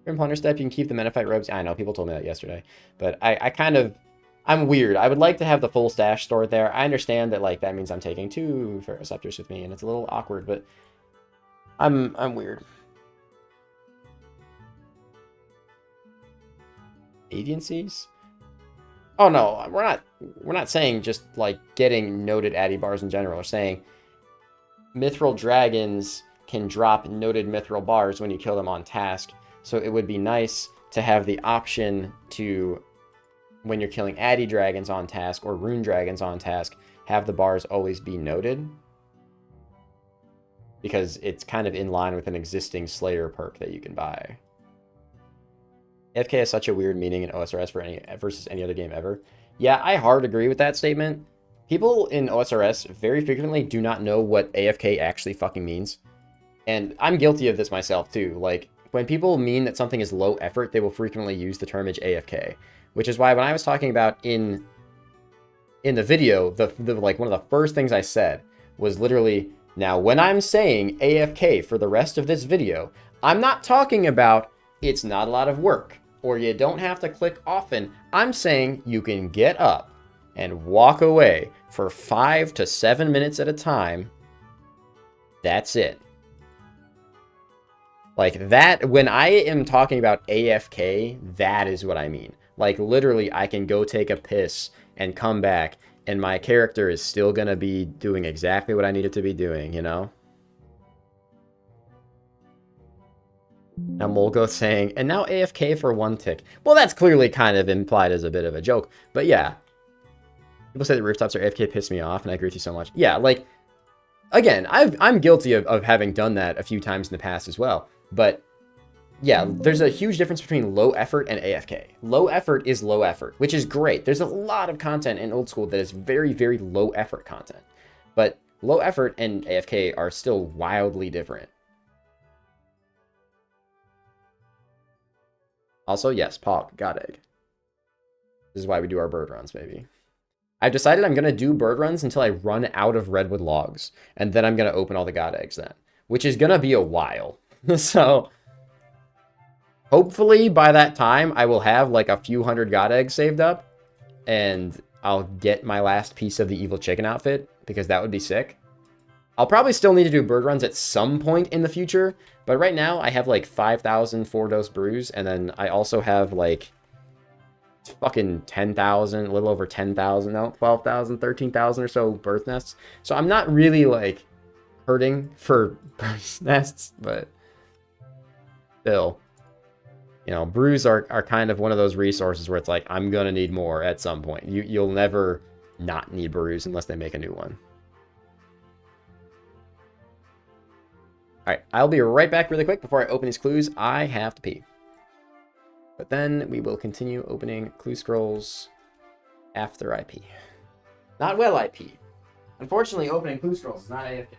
In Plunder Step, you can keep the Menophyte robes. I know, people told me that yesterday. But I'm weird. I would like to have the full stash stored there. I understand that, like, that means I'm taking 2 Ferroceptors with me, and it's a little awkward, but I'm weird. Agencies? Oh no, we're not saying just like getting noted Addy bars in general. We're saying Mithril Dragons can drop noted Mithril bars when you kill them on task. So it would be nice to have the option to, when you're killing Addy Dragons on task or Rune Dragons on task, have the bars always be noted. Because it's kind of in line with an existing Slayer perk that you can buy. AFK has such a weird meaning in OSRS versus any other game ever. Yeah, I hard agree with that statement. People in OSRS very frequently do not know what AFK actually fucking means. And I'm guilty of this myself too. Like, when people mean that something is low effort, they will frequently use the term AFK. Which is why when I was talking about in the video, like one of the first things I said was literally, now when I'm saying AFK for the rest of this video, I'm not talking about it's not a lot of work, or you don't have to click often. I'm saying you can get up and walk away for 5 to 7 minutes at a time. That's it. Like that, when I am talking about AFK, that is what I mean. Like literally, I can go take a piss and come back, and my character is still gonna be doing exactly what I need it to be doing, you know? Now Molgoth saying, and now AFK for 1 tick. Well, that's clearly kind of implied as a bit of a joke, but yeah. People say that rooftops are AFK, piss me off, and I agree with you so much. Yeah, like, again, I'm guilty of having done that a few times in the past as well, but yeah, there's a huge difference between low effort and AFK. Low effort is low effort, which is great. There's a lot of content in old school that is very, very low effort content, but low effort and AFK are still wildly different. Also, yes, Pog, God Egg. This is why we do our bird runs, maybe. I've decided I'm going to do bird runs until I run out of redwood logs, and then I'm going to open all the God Eggs then, which is going to be a while. So, hopefully by that time, I will have like a few hundred God Eggs saved up, and I'll get my last piece of the Evil Chicken outfit, because that would be sick. I'll probably still need to do bird runs at some point in the future, but right now I have like 5,000 4-dose brews, and then I also have like fucking 10,000, a little over 10,000, no, 12,000, 13,000 or so birth nests. So I'm not really like hurting for birth nests, but still, you know, brews are kind of one of those resources where it's like, I'm gonna need more at some point. You'll never not need brews unless they make a new one. Alright, I'll be right back really quick before I open these clues. I have to pee. But then we will continue opening clue scrolls after I pee. Not while I pee. Unfortunately, opening clue scrolls is not AFK.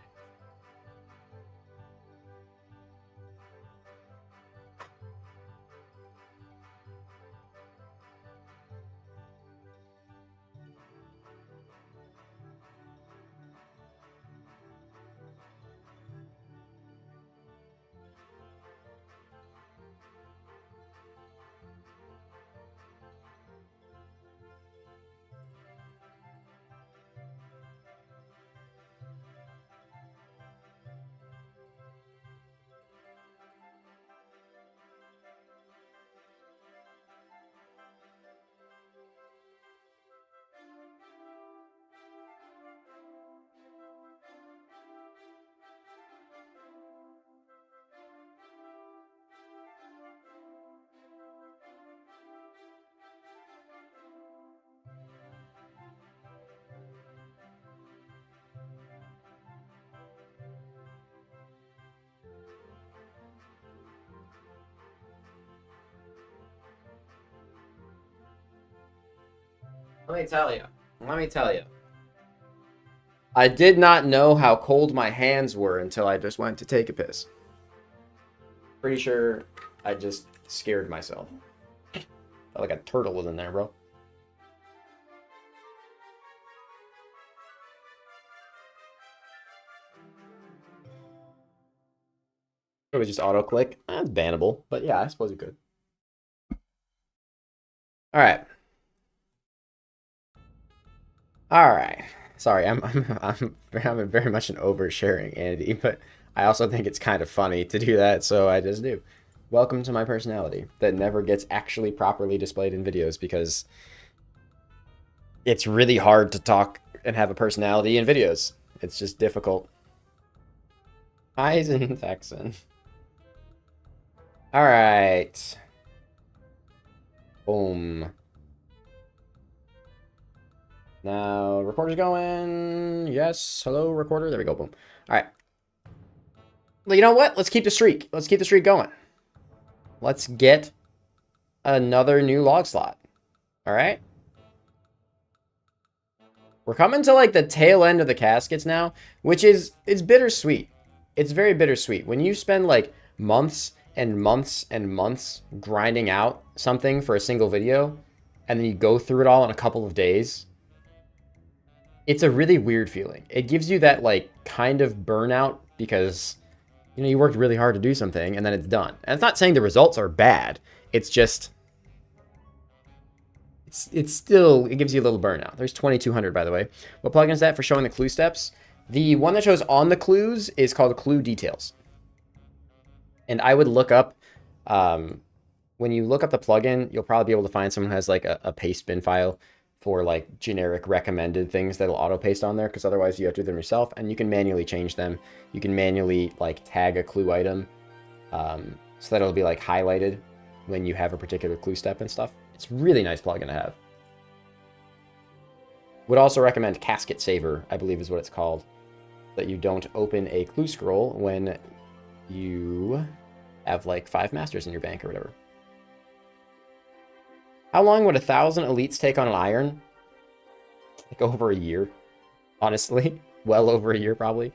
Let me tell you. I did not know how cold my hands were until I just went to take a piss. Pretty sure I just scared myself. Felt like a turtle was in there, bro. It was just auto-click. That's bannable, but yeah, I suppose you could. All right. All right. Sorry, I'm very much an oversharing Andy, but I also think it's kind of funny to do that, so I just do. Welcome to my personality that never gets actually properly displayed in videos because it's really hard to talk and have a personality in videos. It's just difficult. Eisen Texan. All right. Boom. Now, recorder's going. Yes. Hello, recorder. There we go. Boom. All right. Well, you know what? Let's keep the streak. Let's keep the streak going. Let's get another new log slot. All right. We're coming to like the tail end of the caskets now, which is, it's bittersweet. It's very bittersweet. When you spend like months and months and months grinding out something for a single video, and then you go through it all in a couple of days, it's a really weird feeling. It gives you that like kind of burnout because, you know, you worked really hard to do something and then it's done. And it's not saying the results are bad. It's just, it's still, it gives you a little burnout. There's 2200, by the way. What plugin is that for showing the clue steps? The one that shows on the clues is called Clue Details. And I would look up, when you look up the plugin, you'll probably be able to find someone who has like a paste bin file for like generic recommended things that'll auto paste on there, because otherwise you have to do them yourself, and you can manually change them. You can manually like tag a clue item so that it'll be like highlighted when you have a particular clue step and stuff. It's really nice plugin to have. Would also recommend Casket Saver, I believe is what it's called, that you don't open a clue scroll when you have like 5 masters in your bank or whatever. How long would 1,000 elites take on an iron? Like over a year, honestly. Well over a year, probably.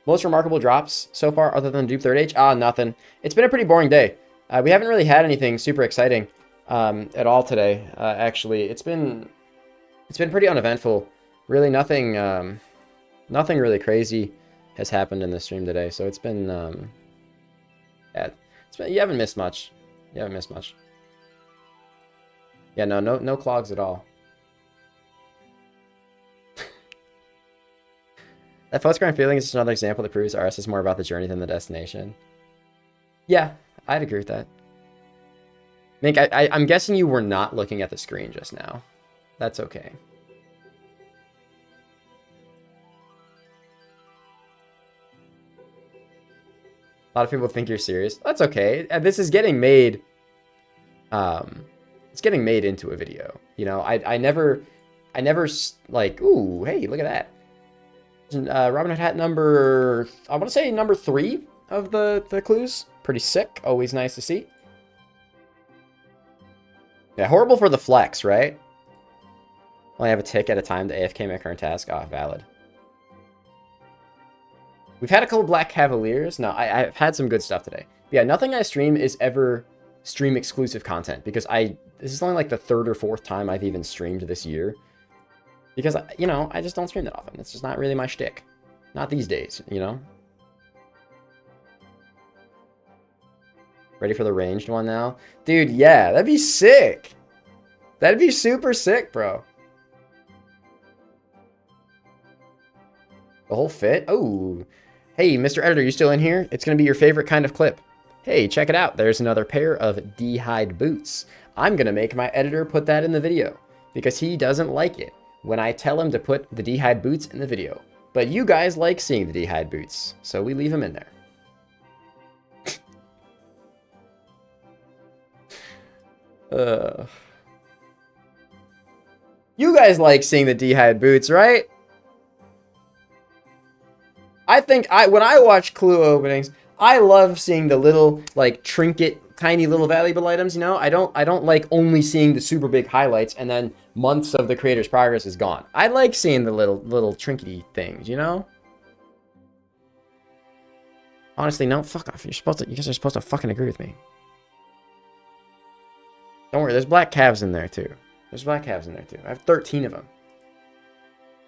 Most remarkable drops so far other than dupe third age? Nothing. It's been a pretty boring day. We haven't really had anything super exciting at all today. Actually, it's been pretty uneventful. Really nothing nothing really crazy has happened in the stream today. So it's been yeah, you haven't missed much. You haven't missed much. Yeah, no clogs at all. That postgrind feeling is just another example that proves RS is more about the journey than the destination. Yeah, I'd agree with that. Mink, I'm guessing you were not looking at the screen just now. That's okay. A lot of people think you're serious. That's okay. This is getting made. It's getting made into a video. You know, I never like, ooh, hey, look at that. Robin Hood hat number, I want to say number 3 of the clues. Pretty sick. Always nice to see. Yeah, horrible for the flex, right? Only have a tick at a time to AFK my current task. Valid. We've had a couple Black Cavaliers. No, I've had some good stuff today. But yeah, nothing I stream is ever stream exclusive content, because this is only like the 3rd or 4th time I've even streamed this year. Because, you know, I just don't stream that often. It's just not really my shtick. Not these days, you know? Ready for the ranged one now? Dude, yeah, that'd be sick. That'd be super sick, bro. The whole fit? Oh. Hey, Mr. Editor, you still in here? It's going to be your favorite kind of clip. Hey, check it out. There's another pair of D-hide boots. I'm going to make my editor put that in the video, because he doesn't like it when I tell him to put the D-hide boots in the video. But you guys like seeing the D-hide boots, so we leave them in there. You guys like seeing the D-hide boots, right? I think when I watch clue openings, I love seeing the little like trinket, tiny little valuable items. You know, I don't like only seeing the super big highlights and then months of the creator's progress is gone. I like seeing the little trinkety things. You know. Honestly, no, fuck off. You guys are supposed to fucking agree with me. Don't worry, there's black calves in there too. There's black calves in there too. I have 13 of them.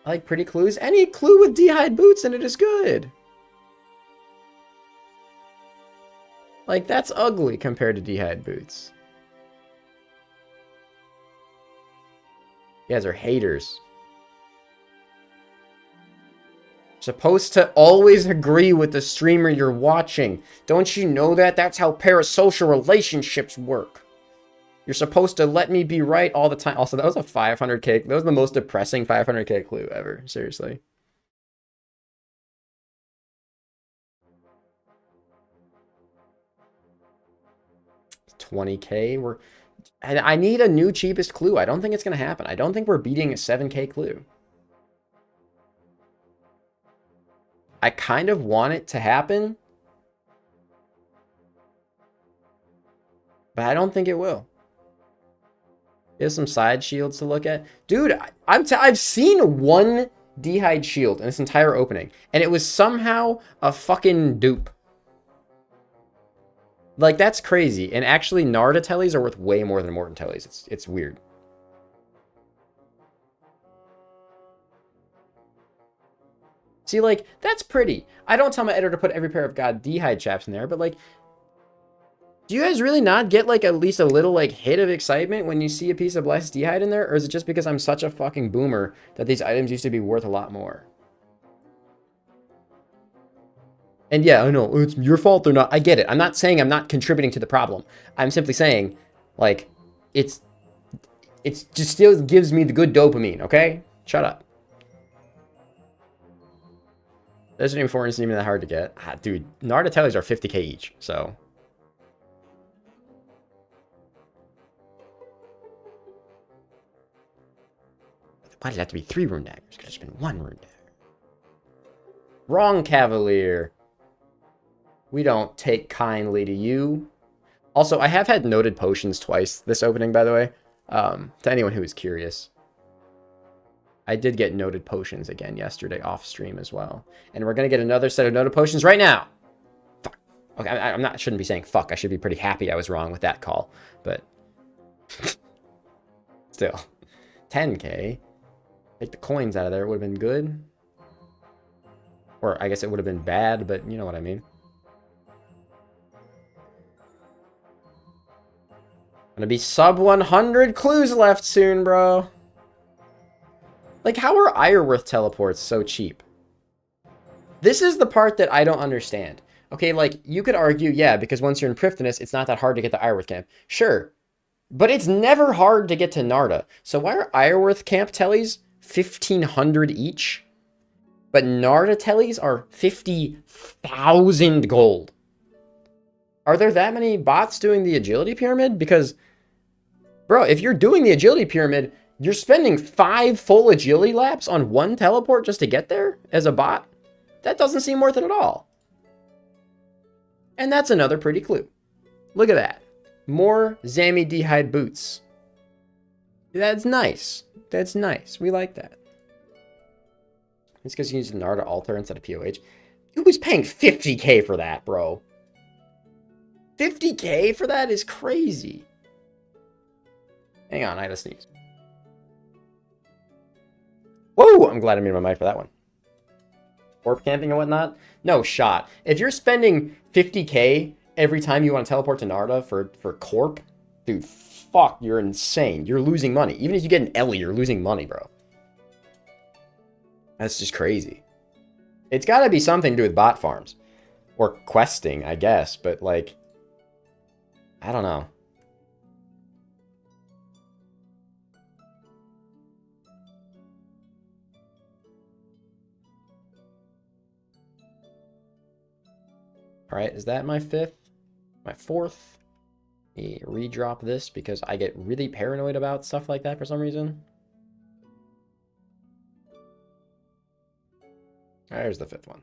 I like pretty clues. Any clue with D-hide boots in it is good. Like, that's ugly compared to D-hide boots. You guys are haters. You're supposed to always agree with the streamer you're watching. Don't you know that? That's how parasocial relationships work. You're supposed to let me be right all the time. Also, that was a 500k. That was the most depressing 500k clue ever. Seriously. $20k. I need a new cheapest clue. I don't think it's going to happen. I don't think we're beating a 7k clue. I kind of want it to happen, but I don't think it will. Here's some side shields to look at. Dude, I've seen one D-hide shield in this entire opening, and it was somehow a fucking dupe. Like, that's crazy. And actually, Narda tellies are worth way more than Morton tellies. It's weird. See, like, that's pretty. I don't tell my editor to put every pair of God D-hide chaps in there, but, like, do you guys really not get, like, at least a little, like, hit of excitement when you see a piece of Blessed D-hide in there? Or is it just because I'm such a fucking boomer that these items used to be worth a lot more? And yeah, I know, it's your fault they're not. I get it. I'm not saying I'm not contributing to the problem. I'm simply saying, like, it's just still gives me the good dopamine, okay? Shut up. Resident 4 isn't even that hard to get. Ah, dude, Narda tellies are 50k each, so. Why did it have to be 3 rune daggers? Could have just been 1 rune dagger. Wrong, Cavalier. We don't take kindly to you. Also, I have had noted potions twice this opening, by the way. To anyone who is curious. I did get noted potions again yesterday off stream as well. And we're going to get another set of noted potions right now. Fuck. Okay, shouldn't be saying fuck. I should be pretty happy I was wrong with that call. But still. 10k. Take the coins out of there. It would have been good. Or I guess it would have been bad, but you know what I mean. Gonna be sub 100 clues left soon, bro. Like, how are Ironworth teleports so cheap? This is the part that I don't understand. Okay, like, you could argue, yeah, because once you're in Prifddinas, it's not that hard to get to Ironworth camp. Sure. But it's never hard to get to Narda. So why are Ironworth camp tellies 1,500 each? But Narda tellies are 50,000 gold. Are there that many bots doing the agility pyramid? Because, bro, if you're doing the agility pyramid, you're spending 5 full agility laps on 1 teleport just to get there as a bot? That doesn't seem worth it at all. And that's another pretty clue. Look at that. More Zammy D-hide boots. That's nice. That's nice. We like that. It's because you use the Narda altar instead of POH. Who's paying 50k for that, bro? 50k for that is crazy. Hang on, I had to sneeze. Whoa! I'm glad I made my mic for that one. Warp camping and whatnot? No shot. If you're spending 50k every time you want to teleport to Narda for Corp, dude, fuck, you're insane. You're losing money. Even if you get an Ellie, you're losing money, bro. That's just crazy. It's got to be something to do with bot farms. Or questing, I guess. But, like, I don't know. Alright, is that my 5th? My 4th? Redrop this because I get really paranoid about stuff like that for some reason. There's the 5th one.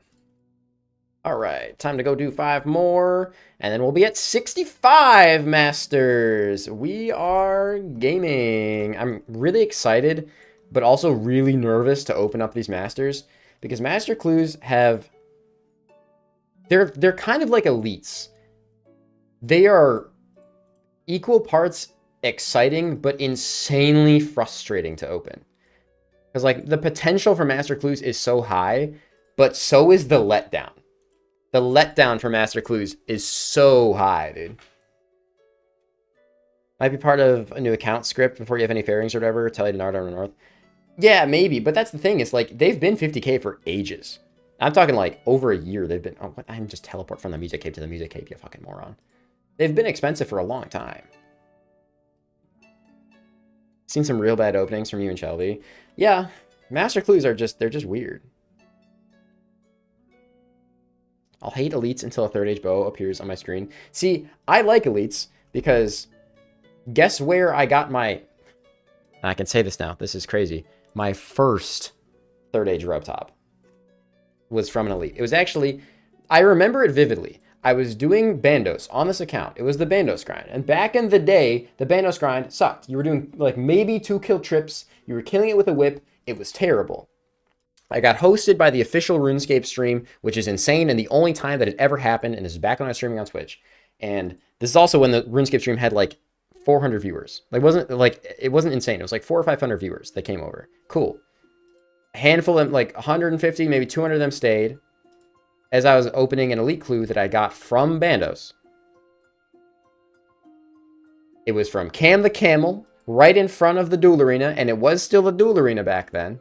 Alright, time to go do 5 more, and then we'll be at 65 masters. We are gaming. I'm really excited, but also really nervous to open up these masters, because master clues have they're kind of like elites. They are equal parts exciting, but insanely frustrating to open. Because, like, the potential for Master Clues is so high, but so is the letdown. The letdown for Master Clues is so high, dude. Might be part of a new account script before you have any fairings or whatever. Tell you to Naruto North. Yeah, maybe. But that's the thing. It's like, they've been 50k for ages. I'm talking like over a year. They've been... Oh, what? I'm just teleport from the music cave to the music cave, you fucking moron. They've been expensive for a long time. Seen some real bad openings from you and Shelby. Yeah, Master Clues are just... They're just weird. I'll hate elites until a third age bow appears on my screen. See, I like elites because guess where I got my... I can say this now. This is crazy. My first third age rope top was from an elite. It was actually... I remember it vividly. I was doing Bandos on this account. It was the Bandos grind. And back in the day, the Bandos grind sucked. You were doing like maybe 2 kill trips. You were killing it with a whip. It was terrible. I got hosted by the official RuneScape stream, which is insane and the only time that it ever happened, and this is back when I was streaming on Twitch. And this is also when the RuneScape stream had like 400 viewers. It wasn't insane. It was like 400 or 500 viewers that came over. Cool. A handful of like 150, maybe 200 of them stayed as I was opening an elite clue that I got from Bandos. It was from Cam the Camel, right in front of the Duel Arena, and it was still the Duel Arena back then.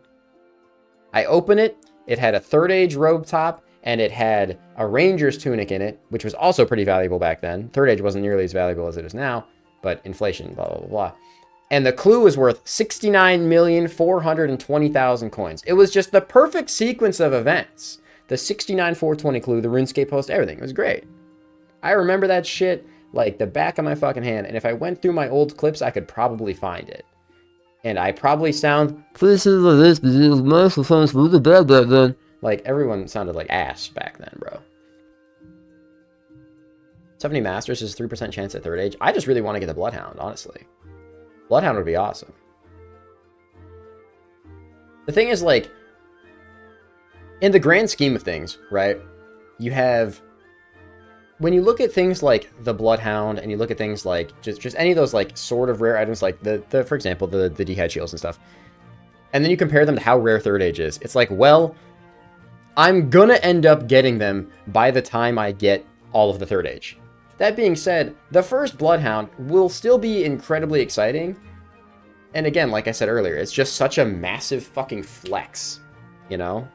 I open it, it had a third age robe top, and it had a Ranger's tunic in it, which was also pretty valuable back then. Third age wasn't nearly as valuable as it is now, but inflation, blah, blah, blah, blah. And the clue was worth 69,420,000 coins. It was just the perfect sequence of events. The 69,420 clue, the RuneScape post, everything. It was great. I remember that shit like the back of my fucking hand, and if I went through my old clips, I could probably find it. And I probably sound like everyone sounded like ass back then, bro. 70 Masters is 3% chance at third age. I just really want to get the Bloodhound, honestly. Bloodhound would be awesome. The thing is, like, in the grand scheme of things, right, you have... When you look at things like the Bloodhound, and you look at things like just any of those like sort of rare items, like for example the D-Head shields and stuff, and then you compare them to how rare third age is, it's like, well, I'm gonna end up getting them by the time I get all of the third age. That being said, the first Bloodhound will still be incredibly exciting, and again, like I said earlier, it's just such a massive fucking flex, you know?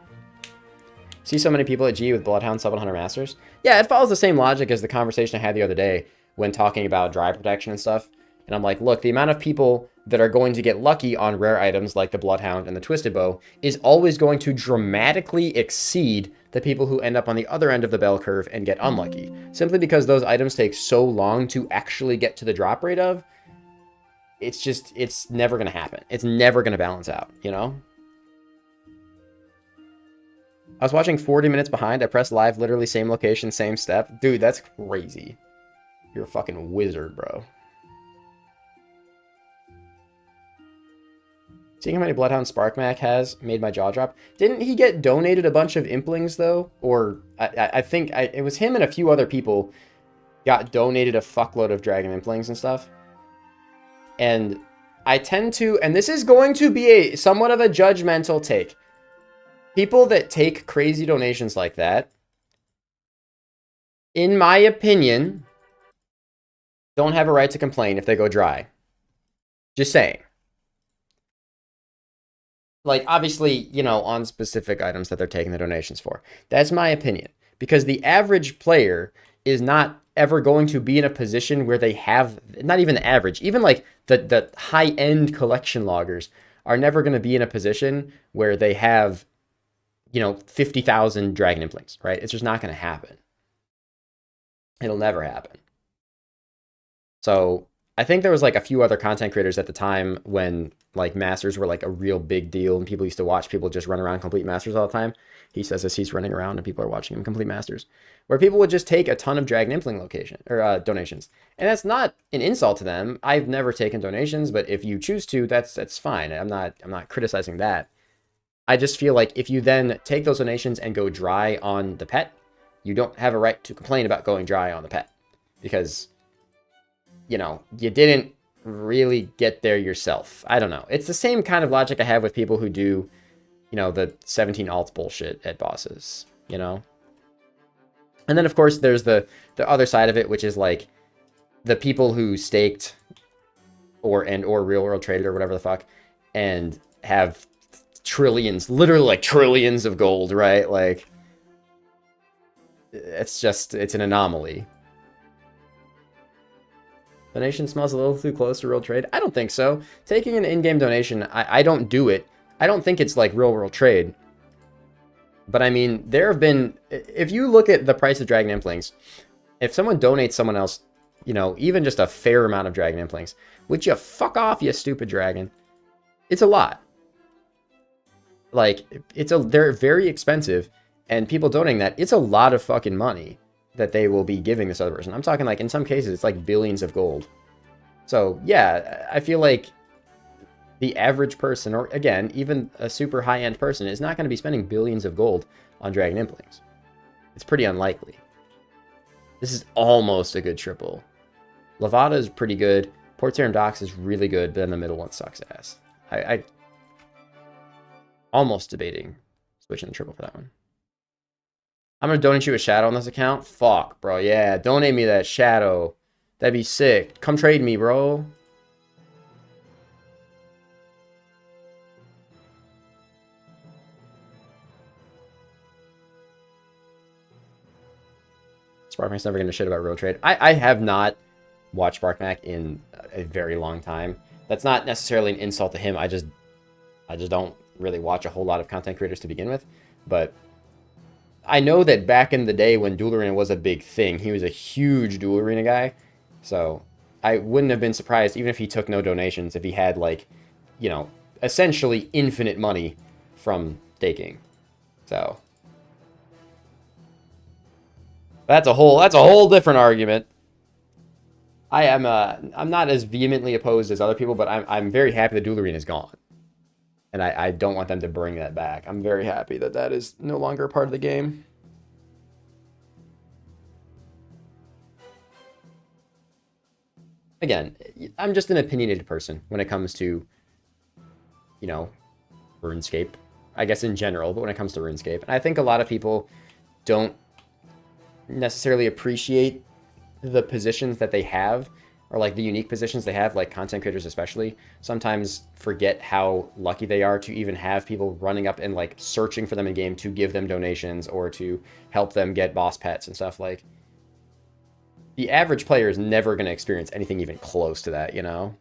See so many people at G with Bloodhound 700 Masters? Yeah, it follows the same logic as the conversation I had the other day when talking about dry protection and stuff. And I'm like, look, the amount of people that are going to get lucky on rare items like the Bloodhound and the Twisted Bow is always going to dramatically exceed the people who end up on the other end of the bell curve and get unlucky. Simply because those items take so long to actually get to the drop rate of, it's never going to happen. It's never going to balance out, you know? I was watching 40 minutes behind. I pressed live, literally same location, same step. Dude, that's crazy. You're a fucking wizard, bro. Seeing how many Bloodhound Sparkmac has made my jaw drop. Didn't he get donated a bunch of Implings, though? Or I think it was him and a few other people got donated a fuckload of Dragon Implings and stuff. And I tend to, and this is going to be somewhat of a judgmental take. People that take crazy donations like that, in my opinion, don't have a right to complain if they go dry. Just saying. Like, obviously, you know, on specific items that they're taking the donations for. That's my opinion. Because the average player is not ever going to be in a position where they have, not even the average, even like the high-end collection loggers are never going to be in a position where they have, you know, 50,000 Dragon Implings, right? It's just not going to happen. It'll never happen. So I think there was like a few other content creators at the time when like Masters were like a real big deal and people used to watch people just run around complete Masters all the time. He says as he's running around and people are watching him complete Masters, where people would just take a ton of Dragon Impling location or donations. And that's not an insult to them. I've never taken donations, but if you choose to, that's fine. I'm not criticizing that. I just feel like if you then take those donations and go dry on the pet, you don't have a right to complain about going dry on the pet. Because, you know, you didn't really get there yourself. I don't know. It's the same kind of logic I have with people who do, you know, the 17 alt bullshit at bosses, you know? And then, of course, there's the other side of it, which is, like, the people who staked or real world traded or whatever the fuck and have trillions, literally, like, trillions of gold, right? Like, it's an anomaly. Donation smells a little too close to real trade. I don't think so. Taking an in-game donation, I don't do it. I don't think it's like real world trade. But I mean, there have been, if you look at the price of Dragon Implings, if someone donates someone else, you know, even just a fair amount of Dragon Implings, would you fuck off, you stupid dragon? It's a lot. Like, they're very expensive, and people donating that, it's a lot of fucking money that they will be giving this other person. I'm talking, like, in some cases, it's like billions of gold. So, yeah, I feel like the average person, or again, even a super high-end person, is not going to be spending billions of gold on Dragon Implings. It's pretty unlikely. This is almost a good triple. Lavada is pretty good. Port Sarim Docks is really good, but then the middle one sucks ass. I almost debating switching the triple for that one. I'm going to donate you a shadow on this account. Fuck, bro. Yeah, donate me that shadow. That'd be sick. Come trade me, bro. Sparkmack's never going to shit about real trade. I have not watched Sparkmack in a very long time. That's not necessarily an insult to him. I just don't really watch a whole lot of content creators to begin with. But I know that back in the day when Duel Arena was a big thing, he was a huge Duel Arena guy. So I wouldn't have been surprised, even if he took no donations, if he had, like, you know, essentially infinite money from staking. So that's a whole different argument. I'm not as vehemently opposed as other people, but I'm very happy the Duel Arena is gone. And I don't want them to bring that back. I'm very happy that that is no longer a part of the game. Again, I'm just an opinionated person when it comes to, you know, RuneScape. I guess in general, but when it comes to RuneScape. And I think a lot of people don't necessarily appreciate the positions that they have, or like the unique positions they have, like content creators especially, sometimes forget how lucky they are to even have people running up and like searching for them in game to give them donations or to help them get boss pets and stuff. Like, the average player is never going to experience anything even close to that, you know?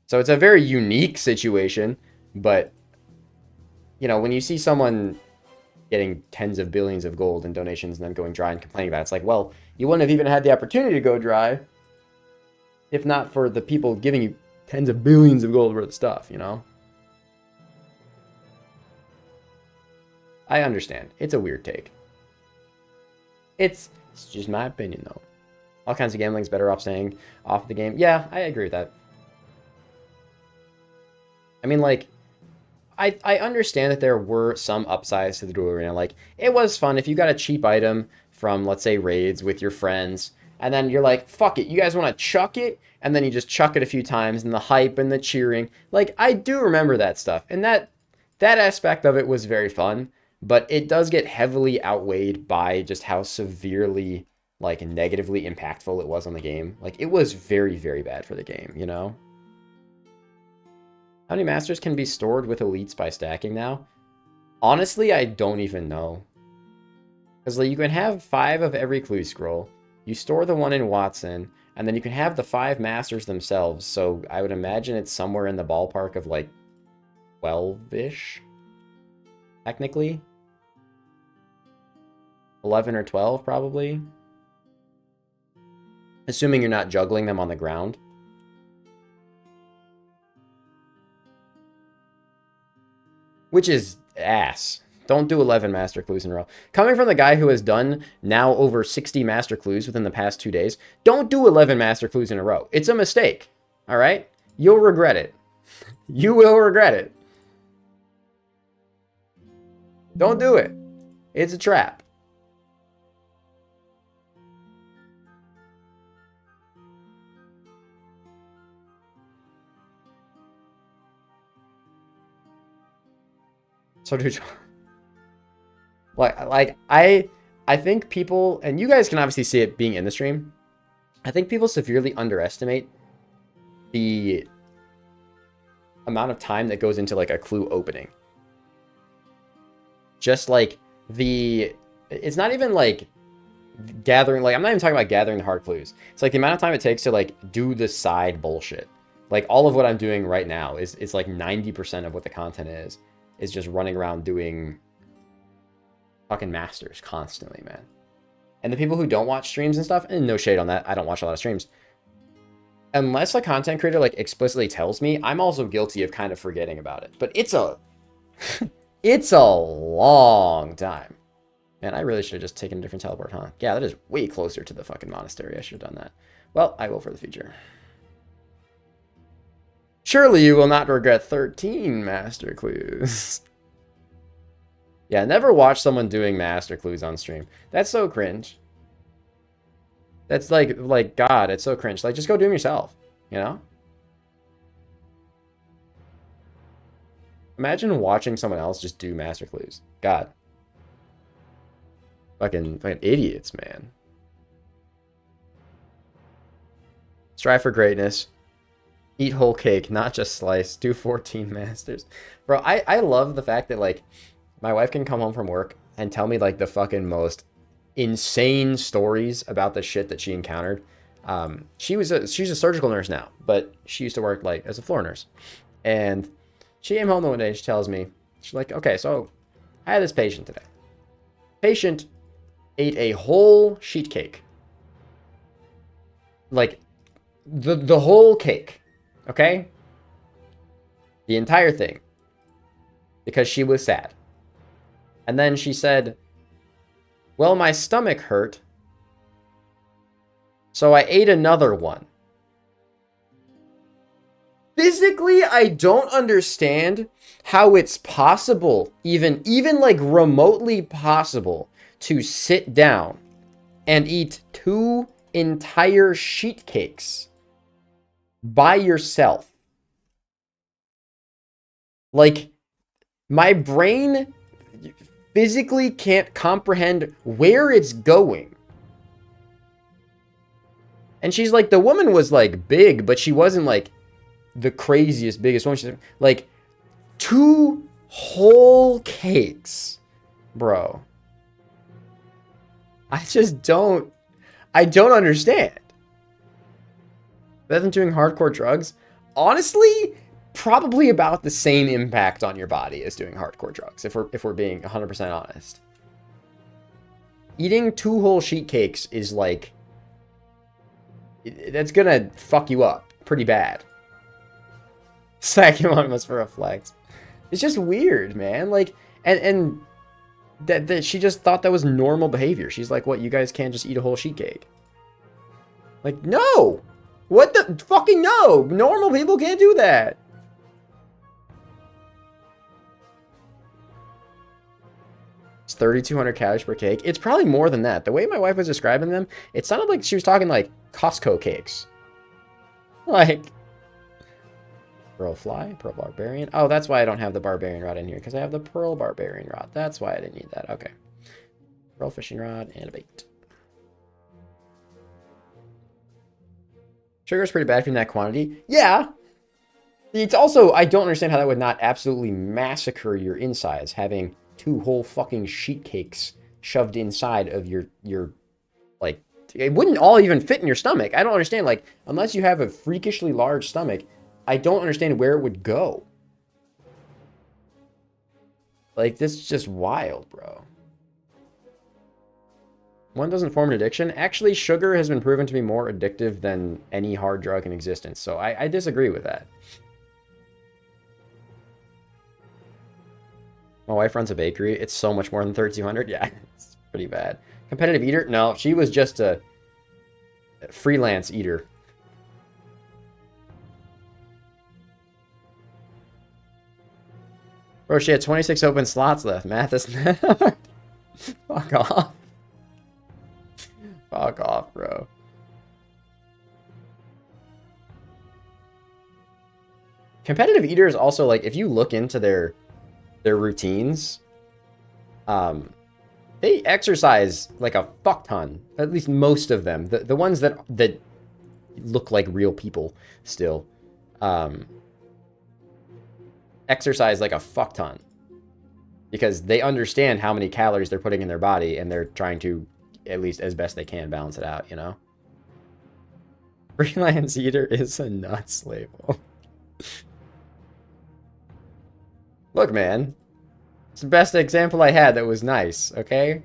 So it's a very unique situation, but, you know, when you see someone getting tens of billions of gold in donations and then going dry and complaining about it, it's like, well, you wouldn't have even had the opportunity to go dry if not for the people giving you tens of billions of gold worth of stuff, you know? I understand. It's a weird take. It's just my opinion, though. All kinds of gambling's better off staying off the game. Yeah, I agree with that. I mean, like, I understand that there were some upsides to the Duel Arena. Like, it was fun if you got a cheap item from, let's say, raids with your friends, and then you're like, fuck it, you guys want to chuck it? And then you just chuck it a few times, and the hype and the cheering. Like, I do remember that stuff, and that aspect of it was very fun, but it does get heavily outweighed by just how severely, like, negatively impactful it was on the game. Like, it was very, very bad for the game, you know? How many masters can be stored with elites by stacking now? Honestly, I don't even know. Because like, you can have 5 of every clue scroll. You store the one in Watson, and then you can have the 5 masters themselves. So I would imagine it's somewhere in the ballpark of like 12-ish, technically. 11 or 12, probably. Assuming you're not juggling them on the ground. Which is ass. Don't do 11 master clues in a row. Coming from the guy who has done now over 60 master clues within the past 2 days, don't do 11 master clues in a row. It's a mistake. All right? You'll regret it. You will regret it. Don't do it. It's a trap. So dude, I think people, and you guys can obviously see it being in the stream, I think people severely underestimate the amount of time that goes into like a clue opening. Just like it's not even like gathering, like I'm not even talking about gathering the hard clues. It's like the amount of time it takes to like do the side bullshit. Like all of what I'm doing right now is like 90% of what the content is just running around doing fucking masters constantly, man. And the people who don't watch streams and stuff, and no shade on that, I don't watch a lot of streams. Unless a content creator like explicitly tells me, I'm also guilty of kind of forgetting about it. But it's a it's a long time. Man, I really should have just taken a different teleport, huh? Yeah, that is way closer to the fucking monastery. I should have done that. Well, I will for the future. Surely you will not regret 13 master clues. Yeah, never watch someone doing master clues on stream. That's so cringe. That's like God, it's so cringe. Like, just go do them yourself, you know? Imagine watching someone else just do master clues. God. Fucking idiots, man. Strive for greatness. Eat whole cake, not just slice. Do 14 masters. Bro, I love the fact that, like, my wife can come home from work and tell me, like, the fucking most insane stories about the shit that she encountered. She's a surgical nurse now, but she used to work, like, as a floor nurse. And she came home one day and she tells me, she's like, okay, so I had this patient today. Patient ate a whole sheet cake. Like, the whole cake. Okay? The entire thing. Because she was sad. And then she said, well, my stomach hurt, so I ate another one. Physically, I don't understand how it's possible, even like remotely possible, to sit down and eat 2 entire sheet cakes by yourself. Like, my brain physically can't comprehend where it's going. And she's like, the woman was like big, but she wasn't like the craziest, biggest one. She's like 2 whole cakes, bro. I don't understand. Better than doing hardcore drugs? Honestly, probably about the same impact on your body as doing hardcore drugs, if we're being 100% honest. Eating 2 whole sheet cakes is like, that's gonna fuck you up pretty bad. Second one was for a flex. It's just weird, man. Like, and that she just thought that was normal behavior. She's like, what, you guys can't just eat a whole sheet cake? Like, no! What the fucking no! Normal people can't do that! It's 3,200 calories per cake. It's probably more than that. The way my wife was describing them, it sounded like she was talking like Costco cakes. Like, Pearl Fly, Pearl Barbarian. Oh, that's why I don't have the Barbarian Rod in here, because I have the Pearl Barbarian Rod. That's why I didn't need that. Okay. Pearl Fishing Rod and a bait. Sugar's pretty bad from that quantity. Yeah. It's also, I don't understand how that would not absolutely massacre your insides, having 2 whole fucking sheet cakes shoved inside of your like, it wouldn't all even fit in your stomach. I don't understand, like, unless you have a freakishly large stomach, I don't understand where it would go. Like, this is just wild, bro. One doesn't form an addiction. Actually, sugar has been proven to be more addictive than any hard drug in existence, so I disagree with that. My wife runs a bakery. It's so much more than 3,200. Yeah, it's pretty bad. Competitive eater? No, she was just a freelance eater. Bro, she had 26 open slots left. Math is not hard. Fuck off. Fuck off, bro. Competitive eaters also, like, if you look into their routines, they exercise like a fuck ton. At least most of them. The ones that look like real people still exercise like a fuck ton. Because they understand how many calories they're putting in their body, and they're trying to, at least as best they can, balance it out, you know? Freelance eater is a nuts label. Look, man. It's the best example I had that was nice, okay?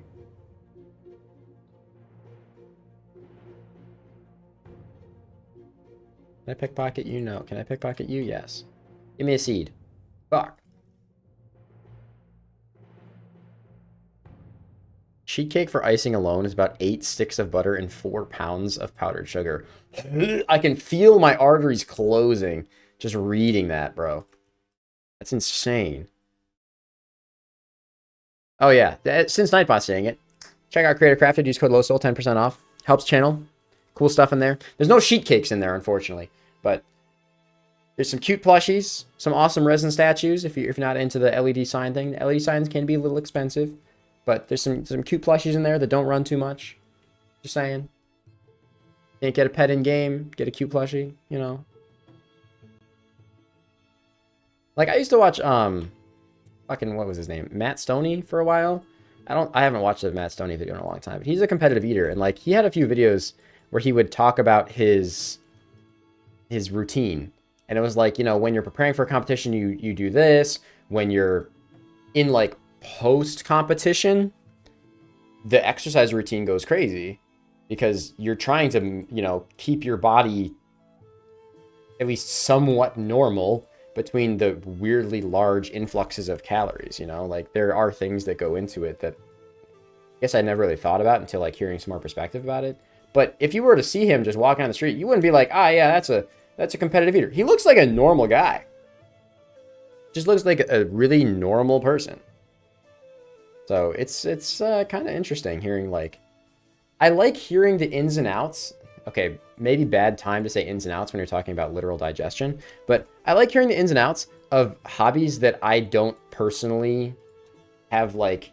Can I pickpocket you? No. Can I pickpocket you? Yes. Give me a seed. Fuck. Sheet cake for icing alone is about 8 sticks of butter and 4 pounds of powdered sugar. I can feel my arteries closing just reading that, bro. That's insane. Oh, yeah. Since Nightbot's saying it, check out creatorcrafted. Use code LowSoul, 10% off. Helps channel. Cool stuff in there. There's no sheet cakes in there, unfortunately. But there's some cute plushies. Some awesome resin statues if you're not into the LED sign thing. The LED signs can be a little expensive. But there's some cute plushies in there that don't run too much. Just saying. Can't get a pet in game. Get a cute plushie, you know. Like, I used to watch, fucking, what was his name? Matt Stoney for a while. I haven't watched a Matt Stoney video in a long time. But he's a competitive eater. And, like, he had a few videos where he would talk about his routine. And it was like, you know, when you're preparing for a competition, you do this. When you're in, like, post-competition, the exercise routine goes crazy. Because you're trying to, you know, keep your body at least somewhat normal between the weirdly large influxes of calories, you know? Like, there are things that go into it that I guess I never really thought about until, like, hearing some more perspective about it. But if you were to see him just walking down the street, you wouldn't be like, ah, yeah, that's a competitive eater. He looks like a normal guy. Just looks like a really normal person. So it's kind of interesting hearing, like, I like hearing the ins and outs. Okay, maybe bad time to say ins and outs when you're talking about literal digestion, but I like hearing the ins and outs of hobbies that I don't personally have, like,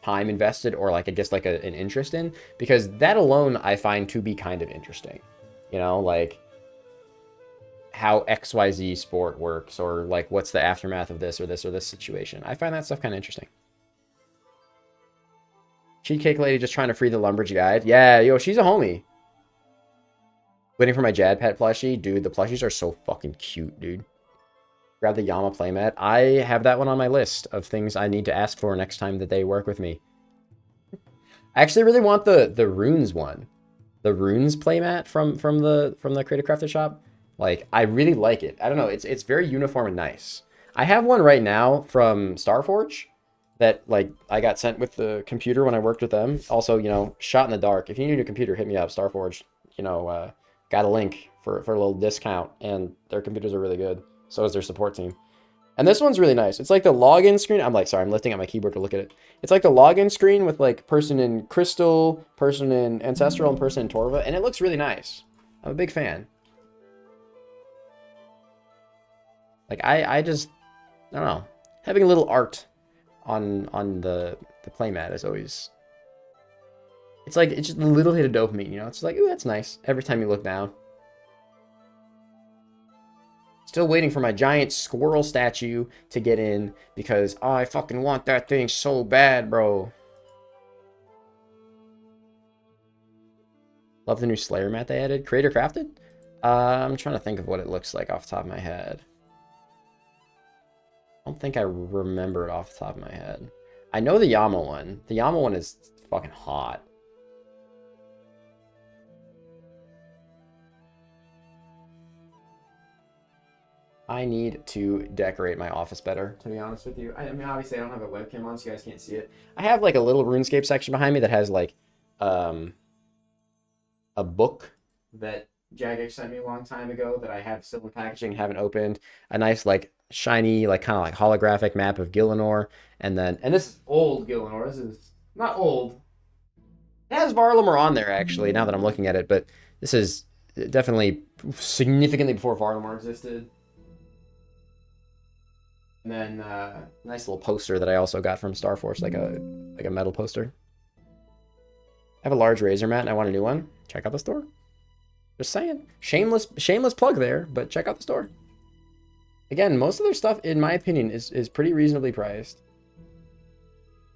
time invested or, like, I guess, like, an interest in, because that alone I find to be kind of interesting. You know, like, how XYZ sport works, or, like, what's the aftermath of this or this or this situation. I find that stuff kind of interesting. Cheesecake lady just trying to free the Lumberjee guide. Yeah, yo, she's a homie. Waiting for my Jad Pet plushie. Dude, the plushies are so fucking cute, dude. Grab the Yama playmat. I have that one on my list of things I need to ask for next time that they work with me. I actually really want the Runes one. The Runes playmat from the Creative Crafted shop. Like, I really like it. I don't know, it's very uniform and nice. I have one right now from Starforge that, like, I got sent with the computer when I worked with them. Also, you know, shot in the dark. If you need a computer, hit me up. Starforge, you know, got a link for a little discount, and their computers are really good. So is their support team. And this one's really nice. It's like the login screen. I'm like, sorry, I'm lifting up my keyboard to look at it. It's like the login screen with, like, person in Crystal, person in Ancestral, and person in Torva, and it looks really nice. I'm a big fan. Like, I just, I don't know. Having a little art on the playmat is always, it's like, it's just a little hit of dopamine, you know? It's like, ooh, that's nice every time you look down. Still waiting for my giant squirrel statue to get in because I fucking want that thing so bad, bro. Love the new Slayer mat they added. Creator Crafted? I'm trying to think of what it looks like off the top of my head. I don't think I remember it off the top of my head. I know the Yama one. The Yama one is fucking hot. I need to decorate my office better, to be honest with you. I mean, obviously, I don't have a webcam on, so you guys can't see it. I have, like, a little RuneScape section behind me that has, like, a book that Jagex sent me a long time ago that I have still in packaging, haven't opened. A nice, like, shiny, like kind of like holographic map of Gielinor, and this is old Gielinor. This is not old. It has Varlamor on there actually. Now that I'm looking at it, but this is definitely significantly before Varlamor existed. And then nice little poster that I also got from Starforce, like a metal poster. I have a large razor mat and I want a new one. Check out the store. Just saying. Shameless plug there, but check out the store. Again, most of their stuff, in my opinion, is pretty reasonably priced.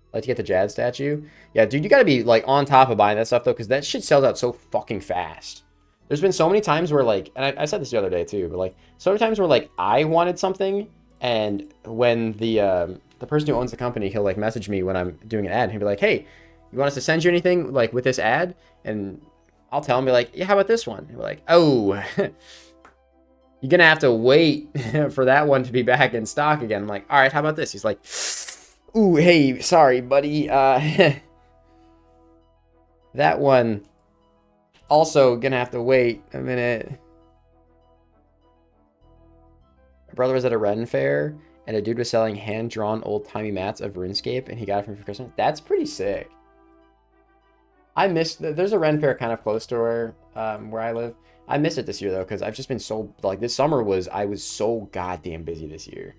I'd like to get the Jad statue. Yeah, dude, you gotta be like on top of buying that stuff though, because that shit sells out so fucking fast. There's been so many times where like, and I said this the other day too, but like so many times where like I wanted something, and when the person who owns the company, he'll like message me when I'm doing an ad, and he'll be like, hey, you want us to send you anything like with this ad? And I'll tell him, be like, yeah, how about this one? He'll be like, oh, you're gonna have to wait for that one to be back in stock again. I'm like, all right, how about this? He's like, ooh, hey, sorry, buddy. That one also gonna have to wait a minute. My brother was at a Ren fair, and a dude was selling hand-drawn old-timey mats of RuneScape, and he got it from me for Christmas. That's pretty sick. I missed... There's a Ren fair kind of close to where I live. I missed it this year, though, because I've just been so... Like, this summer I was so goddamn busy this year.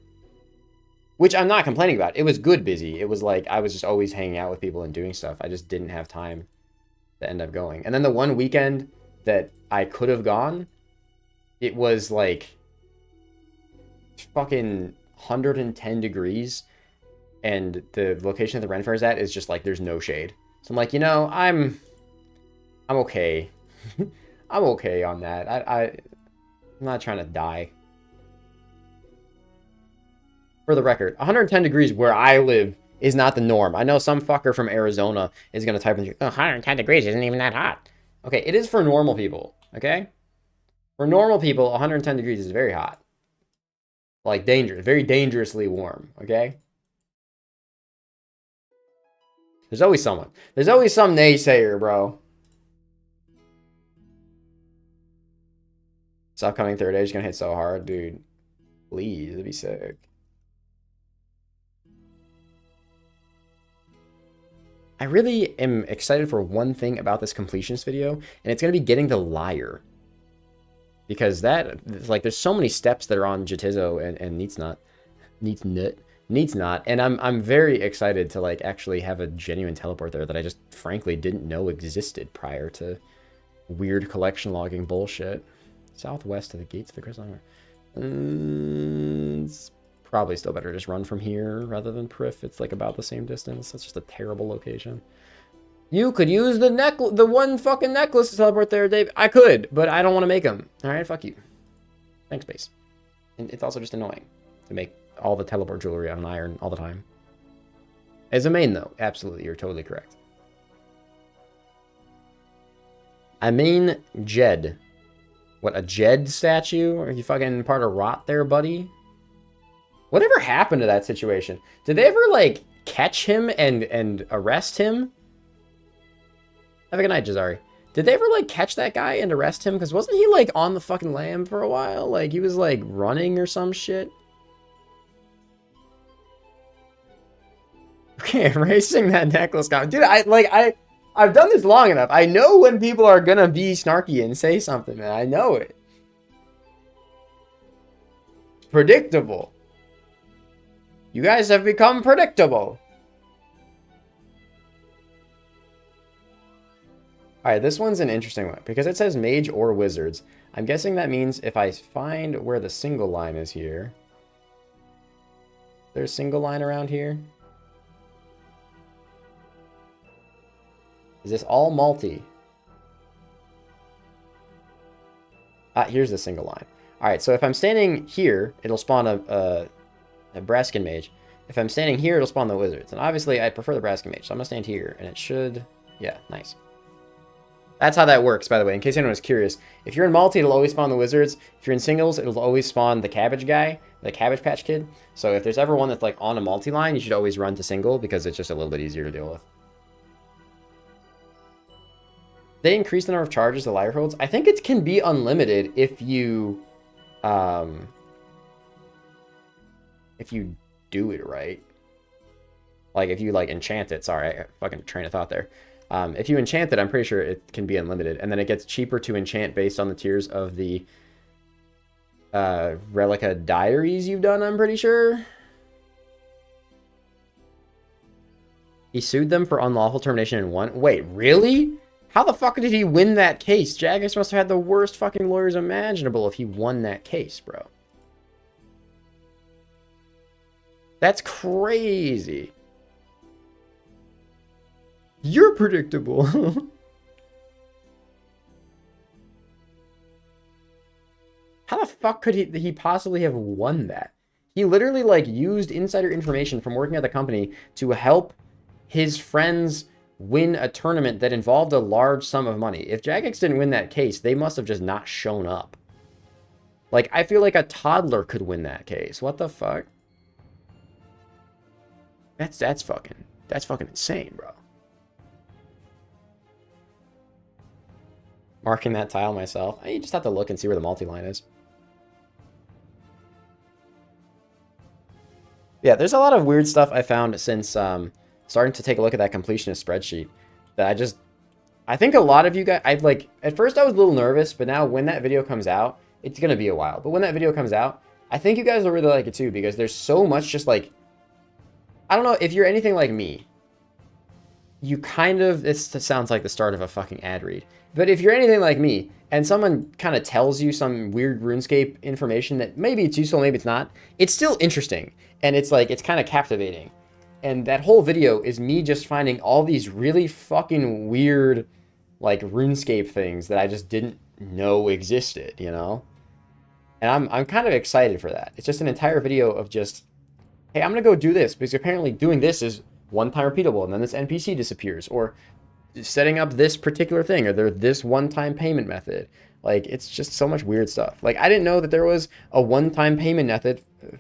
Which I'm not complaining about. It was good busy. It was like, I was just always hanging out with people and doing stuff. I just didn't have time to end up going. And then the one weekend that I could have gone, it was like... fucking 110 degrees, and the location that the Ren Fair is at is just like there's no shade. So I'm like, you know, I'm okay. I'm okay on that. I'm not trying to die. For the record, 110 degrees where I live is not the norm. I know some fucker from Arizona is gonna type in, oh, 110 degrees isn't even that hot. Okay, it is for normal people. Okay, for normal people, 110 degrees is very hot. Like dangerous, very dangerously warm, okay? There's always someone. There's always some naysayer, bro. This upcoming third age is gonna hit so hard, dude. Please, it'd be sick. I really am excited for one thing about this completionist video, and it's gonna be getting the Liar. Because that, like, there's so many steps that are on Jatizo and Needs Not, and I'm very excited to like actually have a genuine teleport there that I just frankly didn't know existed prior to weird collection logging bullshit. Southwest of the gates of the Crystal Hammer. It's probably still better to just run from here rather than Prif. It's like about the same distance. That's just a terrible location. You could use the one fucking necklace to teleport there, Dave. I could, but I don't want to make them. All right, fuck you. Thanks, base. And it's also just annoying to make all the teleport jewelry on iron all the time. As a main, though, absolutely, you're totally correct. I mean, Jed. What, a Jed statue? Are you fucking part of rot there, buddy? Whatever happened to that situation? Did they ever, like, catch him and arrest him? Have a good night, Jazari. Did they ever, like, catch that guy and arrest him? Because wasn't he, like, on the fucking lam for a while? Like, he was, like, running or some shit? Okay, erasing that necklace comment. Dude, I've done this long enough. I know when people are gonna be snarky and say something, man. I know it. It's predictable. You guys have become predictable. Alright, this one's an interesting one, because it says mage or wizards. I'm guessing that means if I find where the single line is here. There's single line around here. Is this all multi? Ah, here's the single line. Alright, so if I'm standing here, it'll spawn a Braskin mage. If I'm standing here, it'll spawn the wizards. And obviously, I prefer the Braskin mage, so I'm gonna stand here, and it should... Yeah, nice. That's how that works, by the way, in case anyone was curious. If you're in multi, it'll always spawn the wizards. If you're in singles, it'll always spawn the cabbage guy, the Cabbage Patch Kid. So if there's ever one that's like on a multi-line, you should always run to single, because it's just a little bit easier to deal with. They increase the number of charges the Liar holds. I think it can be unlimited if you if you do it right. Like, if you, like, enchant it. Sorry, I fucking train of thought there. If you enchant it, I'm pretty sure it can be unlimited. And then it gets cheaper to enchant based on the tiers of the Relica Diaries you've done, I'm pretty sure. He sued them for unlawful termination and won. Wait, really? How the fuck did he win that case? Jagex must have had the worst fucking lawyers imaginable if he won that case, bro. That's crazy. You're predictable. How the fuck could he possibly have won that? He literally, like, used insider information from working at the company to help his friends win a tournament that involved a large sum of money. If Jagex didn't win that case, they must have just not shown up. Like, I feel like a toddler could win that case. What the fuck? That's fucking insane, bro. Marking that tile myself. You just have to look and see where the multi-line is. Yeah, there's a lot of weird stuff I found since starting to take a look at that completionist spreadsheet that I think a lot of you guys, at first I was a little nervous, but now when that video comes out, it's going to be a while. But when that video comes out, I think you guys will really like it too, because there's so much just like, I don't know, if you're anything like me, you kind of, this sounds like the start of a fucking ad read. But if you're anything like me, and someone kind of tells you some weird RuneScape information that maybe it's useful, maybe it's not, it's still interesting. And it's like, it's kind of captivating. And that whole video is me just finding all these really fucking weird, like, RuneScape things that I just didn't know existed, you know? And I'm kind of excited for that. It's just an entire video of just, hey, I'm going to go do this, because apparently doing this is one-time repeatable, and then this NPC disappears, or setting up this particular thing, or there's this one-time payment method. Like, it's just so much weird stuff. Like, I didn't know that there was a one-time payment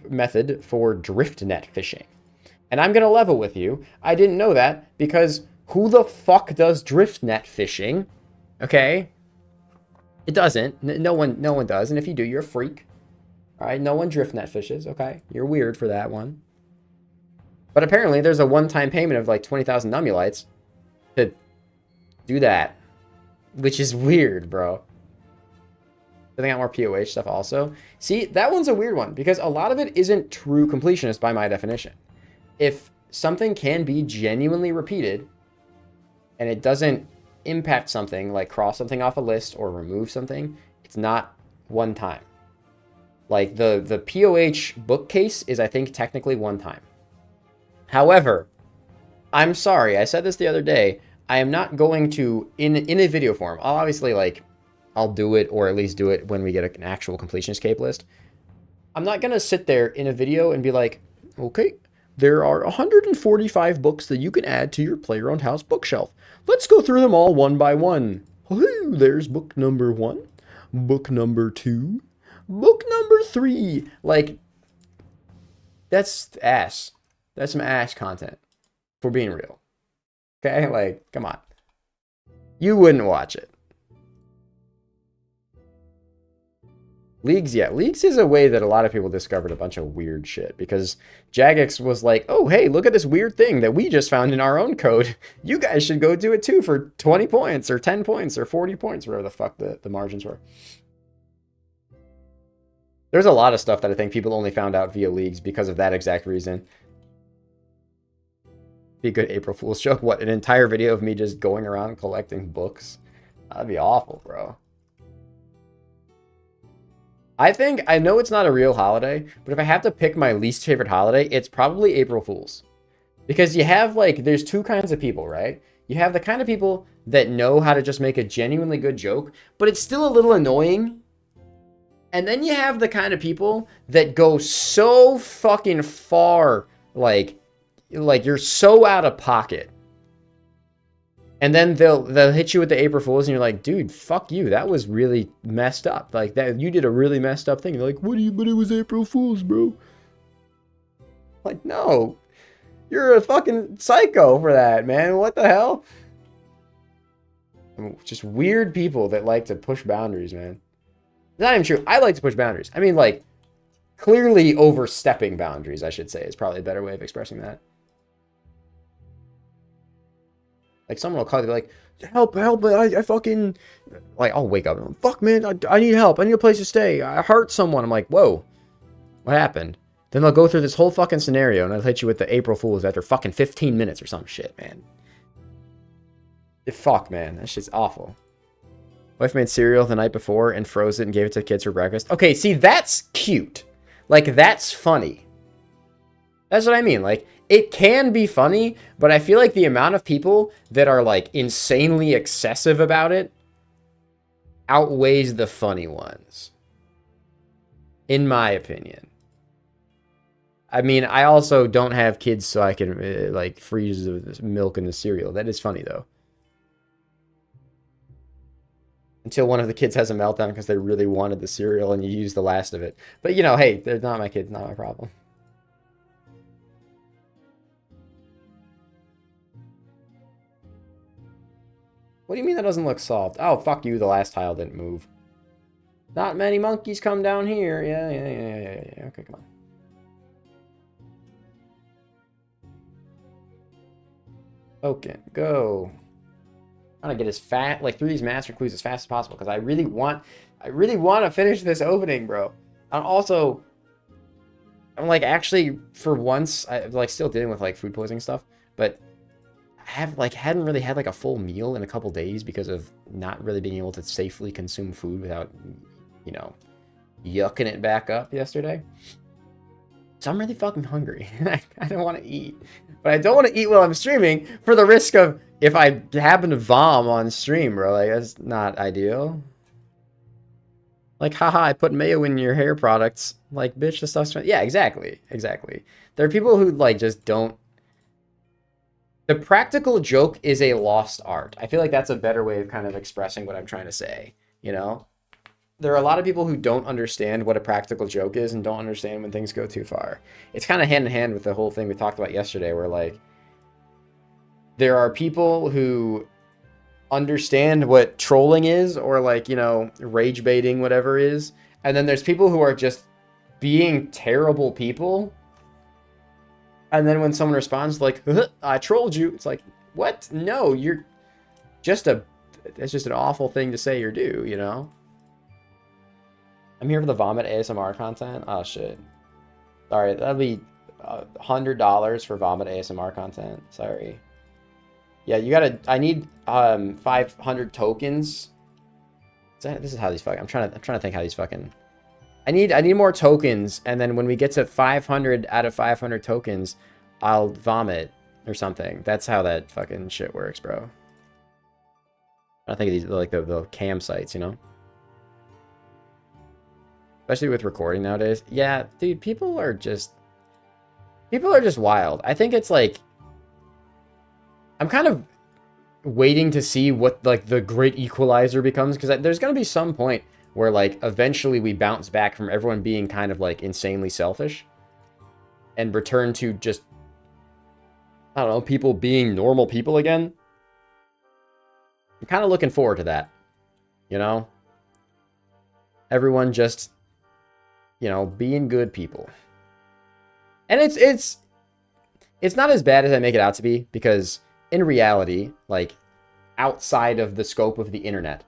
method for drift net fishing. And I'm going to level with you. I didn't know that because who the fuck does drift net fishing? Okay? It doesn't. No one does. And if you do, you're a freak. All right? No one drift net fishes. Okay? You're weird for that one. But apparently there's a one-time payment of like 20,000 Numulites to do that, which is weird, bro. They got more POH stuff also. See, that one's a weird one because a lot of it isn't true completionist by my definition. If something can be genuinely repeated and it doesn't impact something, like cross something off a list or remove something, it's not one time. Like the POH bookcase is, I think, technically one time. However, I'm sorry, I said this the other day, I am not going to, in a video form, I'll obviously, like, I'll do it, or at least do it when we get an actual completionist cape list. I'm not going to sit there in a video and be like, okay, there are 145 books that you can add to your play-around house bookshelf. Let's go through them all one by one. Oh, there's book number 1, book number 2, book number 3. Like, that's ass. That's some ass content, if we're being real. Okay? Like, come on. You wouldn't watch it. Leagues, yeah. Leagues is a way that a lot of people discovered a bunch of weird shit. Because Jagex was like, oh, hey, look at this weird thing that we just found in our own code. You guys should go do it too for 20 points or 10 points or 40 points, whatever the fuck the margins were. There's a lot of stuff that I think people only found out via Leagues because of that exact reason. Be a good April Fool's joke. What, an entire video of me just going around collecting books? That'd be awful, bro. I know it's not a real holiday, but if I have to pick my least favorite holiday, it's probably April Fool's. Because you have, like, there's two kinds of people, right? You have the kind of people that know how to just make a genuinely good joke, but it's still a little annoying. And then you have the kind of people that go so fucking far, like you're so out of pocket. And then they'll hit you with the April Fools, and you're like, dude, fuck you. That was really messed up. Like, that, you did a really messed up thing. They're like, what do you, but it was April Fools, bro. Like, no. You're a fucking psycho for that, man. What the hell? Just weird people that like to push boundaries, man. It's not even true. I like to push boundaries. I mean, like, clearly overstepping boundaries, I should say, is probably a better way of expressing that. Like, someone will call you, like, help, I fucking, like, I'll wake up and, fuck, man, I need help, I need a place to stay, I hurt someone. I'm like, whoa, what happened? Then they'll go through this whole fucking scenario, and they'll hit you with the April Fools after fucking 15 minutes or some shit, man. Fuck, man, that shit's awful. Wife made cereal the night before and froze it and gave it to the kids for breakfast. Okay, see, that's cute. Like, that's funny. That's what I mean. Like, it can be funny, but I feel like the amount of people that are, like, insanely excessive about it outweighs the funny ones. In my opinion. I mean, I also don't have kids, so I can, like, freeze the milk in the cereal. That is funny, though. Until one of the kids has a meltdown because they really wanted the cereal and you use the last of it. But, you know, hey, they're not my kids, not my problem. What do you mean that doesn't look solved? Oh, fuck you, the last tile didn't move. Not many monkeys come down here. Yeah. Okay, come on. Okay, go. I'm trying to get as fast, like, through these master clues as fast as possible because I really want to finish this opening, bro. I'm like, actually, for once, I'm like still dealing with like food poisoning stuff, but I hadn't really had like a full meal in a couple days because of not really being able to safely consume food without, you know, yucking it back up yesterday. So I'm really fucking hungry. I don't want to eat. But I don't want to eat while I'm streaming for the risk of if I happen to vom on stream, bro. Like, that's not ideal. Like, haha, I put mayo in your hair products. Like, bitch, the stuff's... Yeah, exactly. Exactly. There are people who, like, just don't... The practical joke is a lost art. I feel like that's a better way of kind of expressing what I'm trying to say, you know? There are a lot of people who don't understand what a practical joke is and don't understand when things go too far. It's kind of hand in hand with the whole thing we talked about yesterday where, like, there are people who understand what trolling is or, like, you know, rage baiting, whatever is. And then there's people who are just being terrible people. And then when someone responds like, I trolled you, it's like, what? No, you're just it's just an awful thing to say or do, you know? I'm here for the vomit ASMR content. Oh, shit. Sorry, that'll be $100 for vomit ASMR content. Sorry. Yeah, you gotta... I need 500 tokens. This is how these fucking... I'm trying to think how these fucking... I need more tokens, and then when we get to 500 out of 500 tokens, I'll vomit or something. That's how that fucking shit works, bro. I think of these, like, the cam sites, you know? Especially with recording nowadays. Yeah, dude, people are just wild. I think it's like, I'm kind of waiting to see what, like, the great equalizer becomes, because there's going to be some point where, like, eventually we bounce back from everyone being kind of, like, insanely selfish and return to just, I don't know, people being normal people again. I'm kind of looking forward to that, you know? Everyone just, you know, being good people. And it's not as bad as I make it out to be, because in reality, like, outside of the scope of the internet,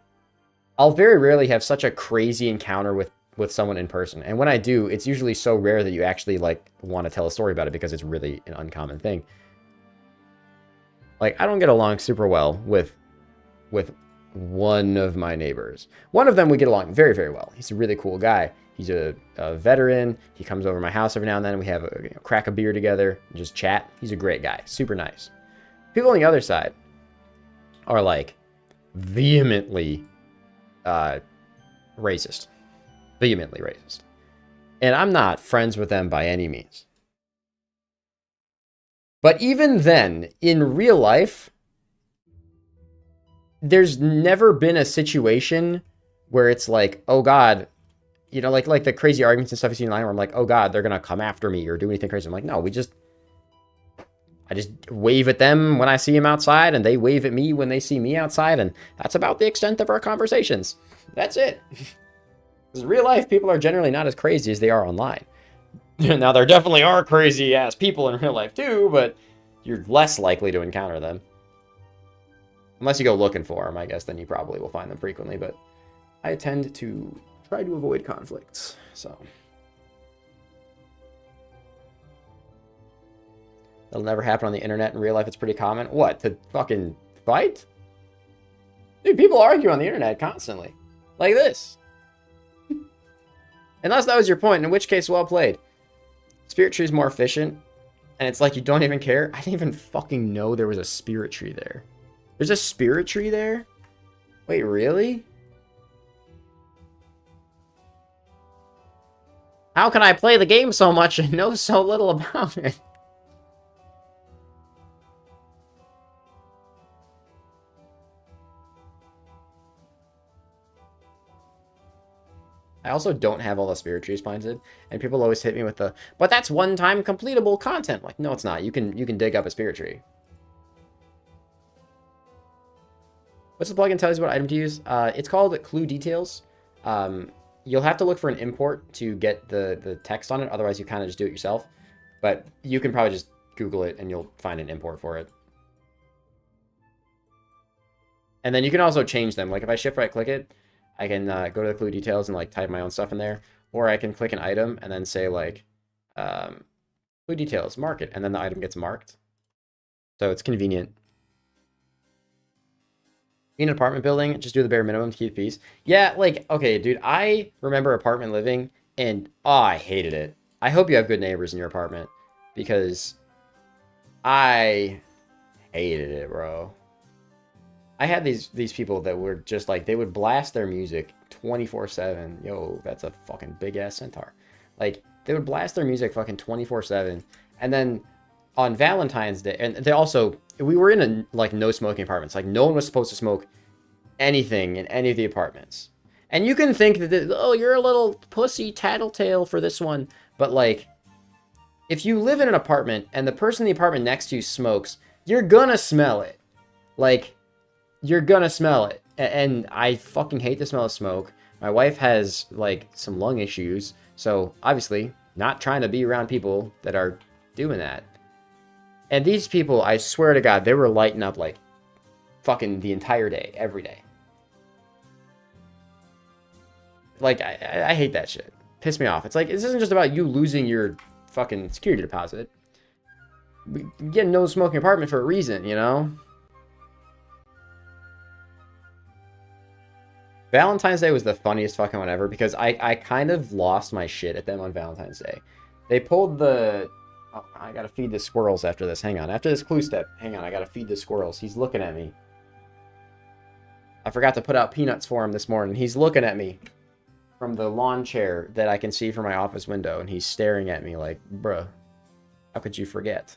I'll very rarely have such a crazy encounter with someone in person. And when I do, it's usually so rare that you actually, like, want to tell a story about it because it's really an uncommon thing. Like, I don't get along super well with one of my neighbors. One of them we get along very, very well. He's a really cool guy. He's a veteran. He comes over to my house every now and then. We have a crack a beer together and just chat. He's a great guy. Super nice. People on the other side are, like, vehemently racist. Vehemently racist. And I'm not friends with them by any means. But even then, in real life, there's never been a situation where it's like, oh God, you know, like the crazy arguments and stuff you see online where I'm like, oh God, they're going to come after me or do anything crazy. I'm like, no, I just wave at them when I see them outside and they wave at me when they see me outside. And that's about the extent of our conversations. That's it. Because in real life, people are generally not as crazy as they are online. Now, there definitely are crazy-ass people in real life, too, but you're less likely to encounter them. Unless you go looking for them, I guess, then you probably will find them frequently, but I tend to try to avoid conflicts, so. That'll never happen on the internet. In real life, it's pretty common. What, to fucking fight? Dude, people argue on the internet constantly. Like this. Unless that was your point, in which case, well played. Spirit tree is more efficient, and it's like you don't even care. I didn't even fucking know there was a spirit tree there. There's a spirit tree there? Wait, really? How can I play the game so much and know so little about it? I also don't have all the spirit trees planted, and people always hit me with the, but that's one-time completable content. Like, no, it's not. You can dig up a spirit tree. What's the plugin tells you what item to use? It's called Clue Details. You'll have to look for an import to get the text on it. Otherwise, you kind of just do it yourself. But you can probably just Google it, and you'll find an import for it. And then you can also change them. Like, if I shift right click it, I can go to the clue details and like type my own stuff in there, or I can click an item and then say like clue details, mark it, and then the item gets marked. So it's convenient. In an apartment building, just do the bare minimum to keep peace. Yeah, like, okay, dude, I remember apartment living, and oh, I hated it. I hope you have good neighbors in your apartment, because I hated it, bro. I had these people that were just like, they would blast their music 24/7. Yo, that's a fucking big ass centaur. Like, they would blast their music fucking 24/7. And then on Valentine's Day, and they also, we were in a like no smoking apartments. Like, no one was supposed to smoke anything in any of the apartments. And you can think that, oh, you're a little pussy tattletale for this one. But like, if you live in an apartment and the person in the apartment next to you smokes, you're gonna smell it. Like, you're gonna smell it. And I fucking hate the smell of smoke. My wife has like some lung issues, so obviously not trying to be around people that are doing that. And these people, I swear to God, they were lighting up like fucking the entire day, every day. Like, I hate that shit. Piss me off. It's like, this isn't just about you losing your fucking security deposit. We get a no smoking apartment for a reason, you know? Valentine's Day was the funniest fucking one ever, because I kind of lost my shit at them on Valentine's Day. They pulled the... Oh, I gotta feed the squirrels after this. Hang on. After this clue step, hang on. I gotta feed the squirrels. He's looking at me. I forgot to put out peanuts for him this morning. He's looking at me from the lawn chair that I can see from my office window, and he's staring at me like, bruh, how could you forget?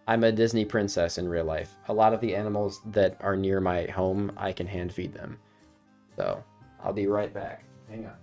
I'm a Disney princess in real life. A lot of the animals that are near my home, I can hand feed them. So, I'll be right back. Hang on.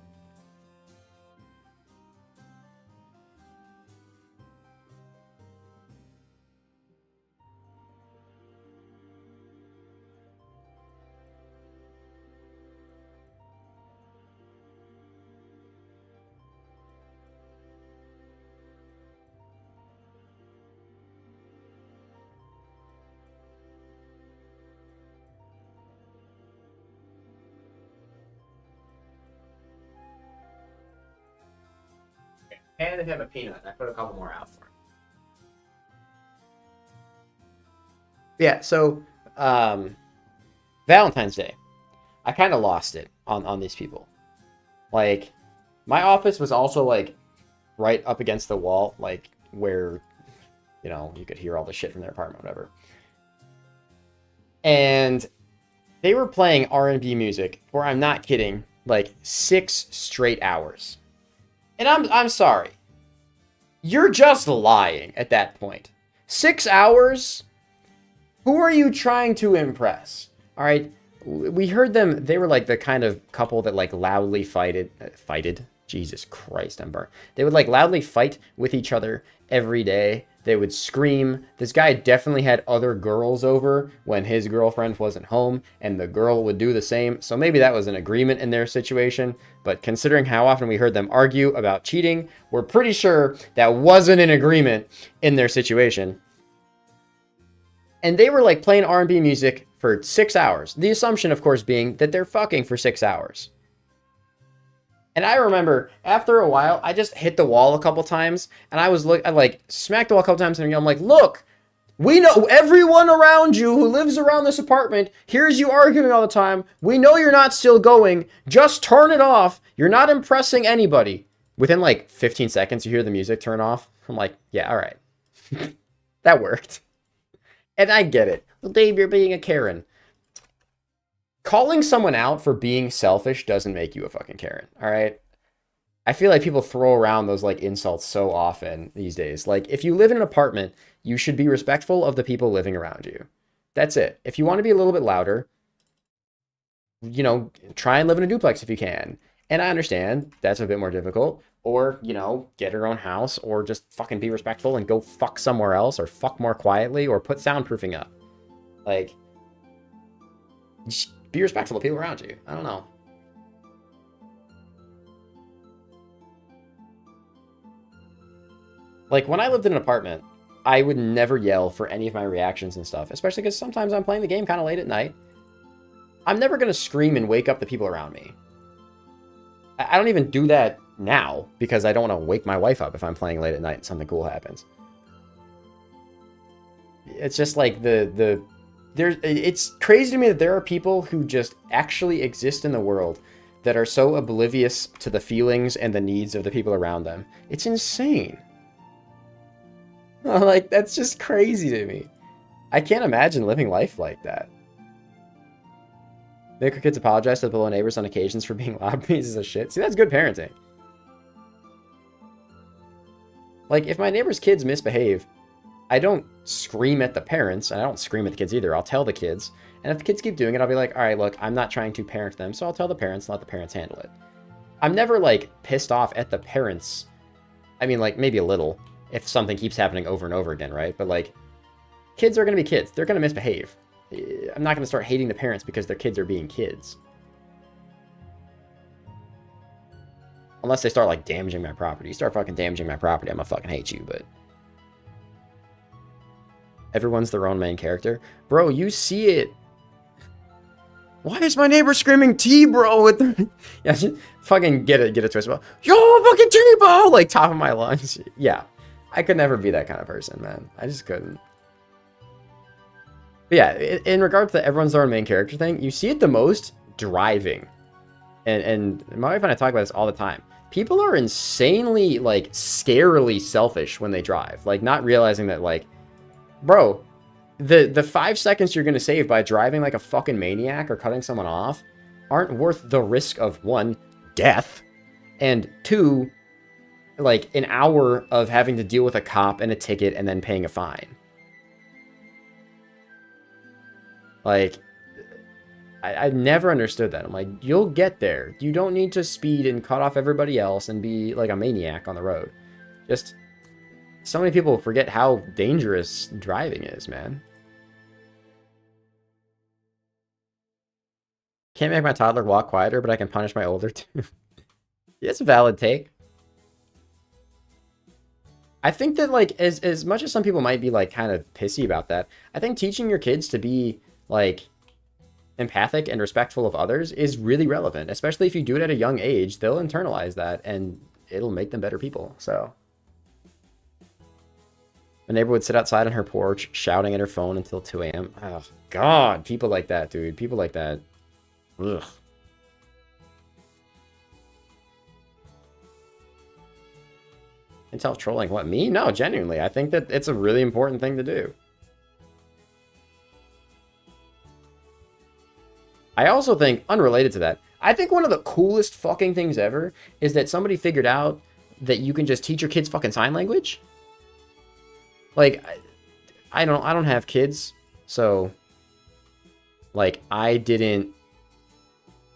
Handed him a peanut. I put a couple more out for him. Yeah, so Valentine's Day, I kind of lost it on these people. Like, my office was also like right up against the wall, like where, you know, you could hear all the shit from their apartment, whatever. And they were playing R&B music for, I'm not kidding, like 6 straight hours. And I'm sorry. You're just lying at that point. 6 hours? Who are you trying to impress? All right, we heard them. They were like the kind of couple that like loudly fighted. Jesus Christ, I'm burnt. They would like loudly fight with each other every day. They would scream. This guy definitely had other girls over when his girlfriend wasn't home, and the girl would do the same. So maybe that was an agreement in their situation. But considering how often we heard them argue about cheating, we're pretty sure that wasn't an agreement in their situation. And they were like playing R&B music for 6 hours. The assumption, of course, being that they're fucking for 6 hours. And I remember after a while, I just hit the wall a couple times, and I like smacked the wall a couple times, and I'm like, look, we know everyone around you who lives around this apartment hears you arguing all the time. We know you're not still going. Just turn it off. You're not impressing anybody. Within like 15 seconds, you hear the music turn off. I'm like, yeah, all right. That worked. And I get it. Well, Dave, you're being a Karen. Calling someone out for being selfish doesn't make you a fucking Karen, all right? I feel like people throw around those like insults so often these days. Like, if you live in an apartment, you should be respectful of the people living around you. That's it. If you want to be a little bit louder, you know, try and live in a duplex if you can. And I understand that's a bit more difficult. Or, you know, get your own house, or just fucking be respectful and go fuck somewhere else, or fuck more quietly, or put soundproofing up. Like, just be respectful of people around you. I don't know. Like, when I lived in an apartment, I would never yell for any of my reactions and stuff, especially because sometimes I'm playing the game kind of late at night. I'm never going to scream and wake up the people around me. I don't even do that now because I don't want to wake my wife up if I'm playing late at night and something cool happens. It's just like it's crazy to me that there are people who just actually exist in the world that are so oblivious to the feelings and the needs of the people around them. It's insane. Like, that's just crazy to me. I can't imagine living life like that. Make her kids apologize to the below neighbors on occasions for being loud pieces of shit. See, that's good parenting. Like, if my neighbor's kids misbehave, I don't scream at the parents, and I don't scream at the kids either. I'll tell the kids. And if the kids keep doing it, I'll be like, all right, look, I'm not trying to parent them, so I'll tell the parents and let the parents handle it. I'm never, like, pissed off at the parents. I mean, like, maybe a little, if something keeps happening over and over again, right? But, like, kids are going to be kids. They're going to misbehave. I'm not going to start hating the parents because their kids are being kids. Unless they start, like, damaging my property. You start fucking damaging my property, I'm gonna fucking hate you, but... Everyone's their own main character. Bro, you see it. Why is my neighbor screaming T-bro with the... Yeah, fucking get it twisted. Well, yo, fucking T-bro! Like, top of my lungs. Yeah. I could never be that kind of person, man. I just couldn't. But yeah, in regard to the everyone's their own main character thing, you see it the most driving. And my wife and I talk about this all the time. People are insanely, like, scarily selfish when they drive. Like, not realizing that, like, bro, the 5 seconds you're going to save by driving like a fucking maniac or cutting someone off aren't worth the risk of, 1, death, and 2, like, an hour of having to deal with a cop and a ticket and then paying a fine. Like, I never understood that. I'm like, you'll get there. You don't need to speed and cut off everybody else and be like a maniac on the road. Just, so many people forget how dangerous driving is, man. Can't make my toddler walk quieter, but I can punish my older too. It's a valid take. I think that, like, as much as some people might be, like, kind of pissy about that, I think teaching your kids to be, like, empathic and respectful of others is really relevant, especially if you do it at a young age. They'll internalize that and it'll make them better people. So my neighbor would sit outside on her porch shouting at her phone until 2 a.m. Oh god, people like that, dude. People like that. Ugh. And self-trolling, what, me? No, genuinely, I think that it's a really important thing to do. I also think, unrelated to that, I think one of the coolest fucking things ever is that somebody figured out that you can just teach your kids fucking sign language. Like, I don't have kids, so, like, I didn't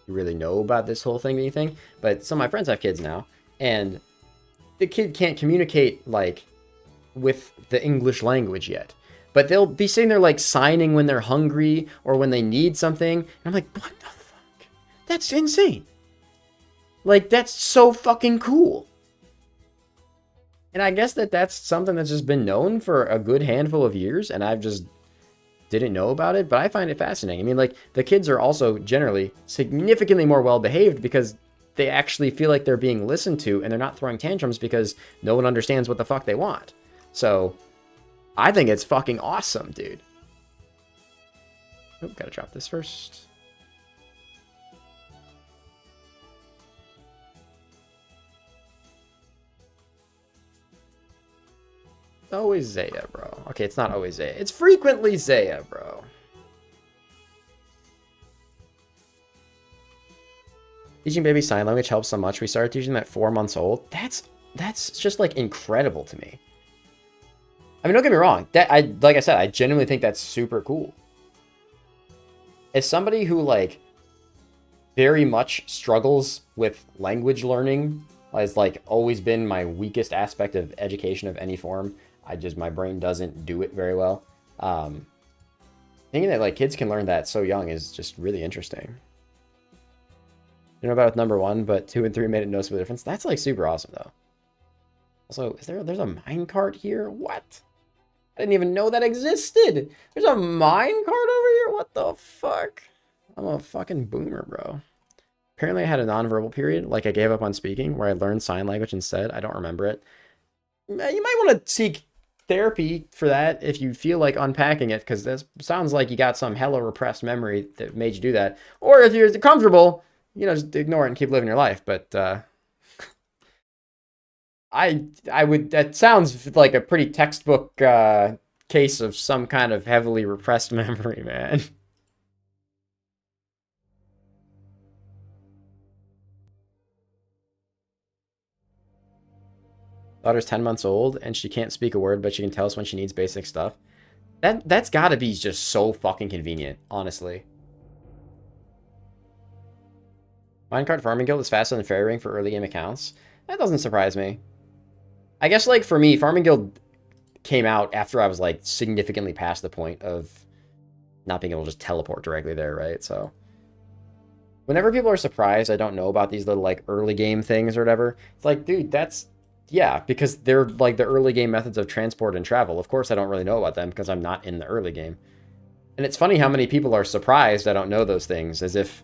really know about this whole thing or anything, but some of my friends have kids now, and the kid can't communicate, like, with the English language yet. But they'll be sitting there, like, signing when they're hungry or when they need something. And I'm like, what the fuck? That's insane. Like, that's so fucking cool. And I guess that's something that's just been known for a good handful of years, and I've just didn't know about it, but I find it fascinating. I mean, like, the kids are also generally significantly more well-behaved because they actually feel like they're being listened to, and they're not throwing tantrums because no one understands what the fuck they want. So, I think it's fucking awesome, dude. Oh, gotta drop this first. It's always Zaya, bro. Okay, it's not always Zaya. It's frequently Zaya, bro. Teaching baby sign language helps so much. We started teaching them at 4 months old. That's just, like, incredible to me. I mean, don't get me wrong. Like I said, I genuinely think that's super cool. As somebody who, like, very much struggles with language learning, has, like, always been my weakest aspect of education of any form. My brain doesn't do it very well. Thinking that, like, kids can learn that so young is just really interesting. You know about number 1, but 2 and 3 made a noticeable difference. That's, like, super awesome, though. Also, there's a minecart here? What? I didn't even know that existed. There's a minecart over here? What the fuck? I'm a fucking boomer, bro. Apparently I had a nonverbal period, like I gave up on speaking, where I learned sign language instead. I don't remember it. You might want to seek therapy for that if you feel like unpacking it, because this sounds like you got some hella repressed memory that made you do that. Or if you're comfortable, you know, just ignore it and keep living your life. But I would, that sounds like a pretty textbook case of some kind of heavily repressed memory, man. Daughter's 10 months old and she can't speak a word, but she can tell us when she needs basic stuff. That's gotta be just so fucking convenient, honestly. Minecart Farming Guild is faster than Fairy Ring for early game accounts. That doesn't surprise me. I guess, like, for me, Farming Guild came out after I was, like, significantly past the point of not being able to just teleport directly there, right? So, whenever people are surprised I don't know about these little, like, early game things or whatever, it's like, dude, that's, yeah, because they're, like, the early game methods of transport and travel. Of course I don't really know about them because I'm not in the early game. And it's funny how many people are surprised I don't know those things, as if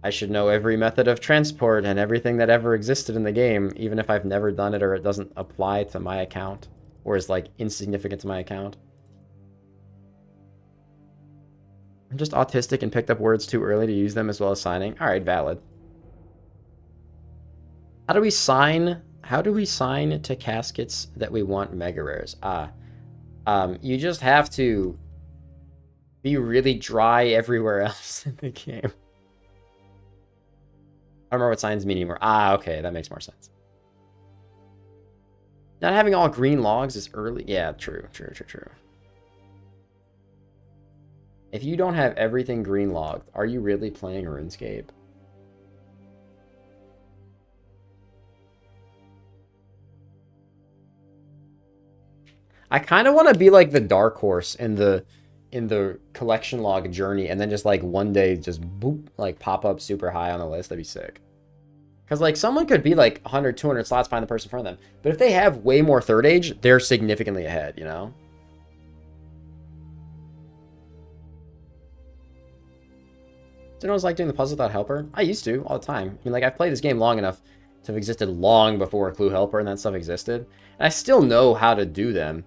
I should know every method of transport and everything that ever existed in the game, even if I've never done it or it doesn't apply to my account, or is, like, insignificant to my account. I'm just autistic and picked up words too early to use them as well as signing. Alright, valid. How do we sign to caskets that we want mega rares? You just have to be really dry everywhere else in the game. I don't remember what signs mean anymore. Okay, that makes more sense. Not having all green logs is early. Yeah, true. If you don't have everything green logged, are you really playing RuneScape? I kind of want to be like the dark horse in the collection log journey, and then just, like, one day just boop, like, pop up super high on the list. That'd be sick. Because, like, someone could be, like, 100, 200 slots behind the person in front of them. But if they have way more third age, they're significantly ahead, you know? Didn't always like doing the puzzles without helper. I used to, all the time. I mean, like, I've played this game long enough to have existed long before Clue Helper and that stuff existed. And I still know how to do them.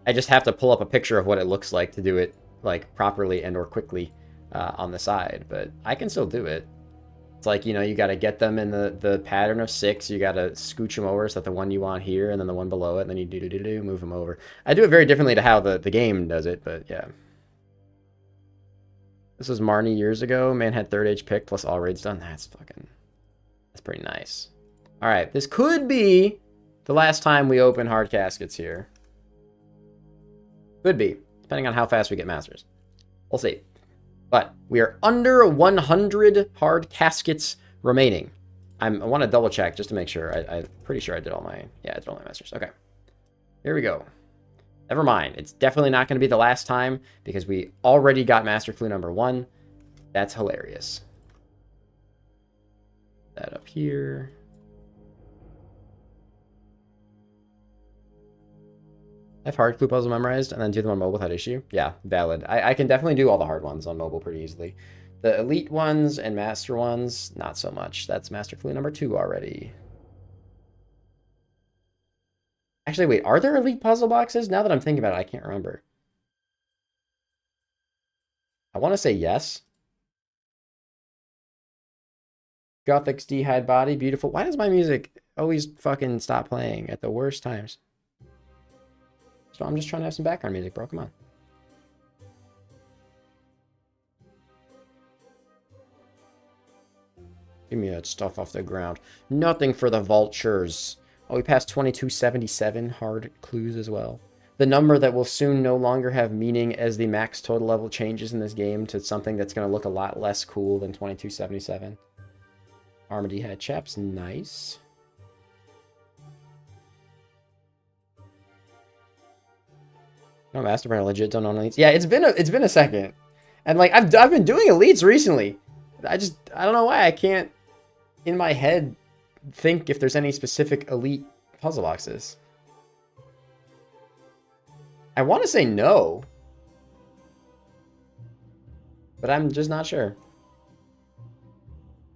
I just have to pull up a picture of what it looks like to do it, like, properly and or quickly on the side. But I can still do it. It's like, you know, you got to get them in the pattern of 6. You got to scooch them over so that the one you want here and then the one below it, and then you move them over. I do it very differently to how the game does it, but yeah. This was Marnie years ago. Man had third age pick plus all raids done. That's pretty nice. All right, this could be the last time we open hard caskets here. Could be, depending on how fast we get masters. We'll see. But we are under 100 hard caskets remaining. I want to double check just to make sure. I'm pretty sure I did all my... Yeah, I did all my masters. Okay. Here we go. Never mind. It's definitely not going to be the last time because we already got master clue number 1. That's hilarious. That up here. I have hard clue puzzle memorized and then do them on mobile without issue. Yeah, valid. I can definitely do all the hard ones on mobile pretty easily. The elite ones and master ones, not so much. That's master clue number 2 already. Actually, wait, are there elite puzzle boxes? Now that I'm thinking about it, I can't remember. I want to say yes. Gothic's D-hide body, beautiful. Why does my music always fucking stop playing at the worst times? So I'm just trying to have some background music, bro. Come on. Give me that stuff off the ground. Nothing for the vultures. Oh, we passed 2277 hard clues as well. The number that will soon no longer have meaning as the max total level changes in this game to something that's going to look a lot less cool than 2277. Armady head chaps, nice. No, Mastermind legit don't own elites. Yeah, it's been a second, and like I've been doing elites recently. I don't know why I can't in my head think if there's any specific elite puzzle boxes. I want to say no, but I'm just not sure.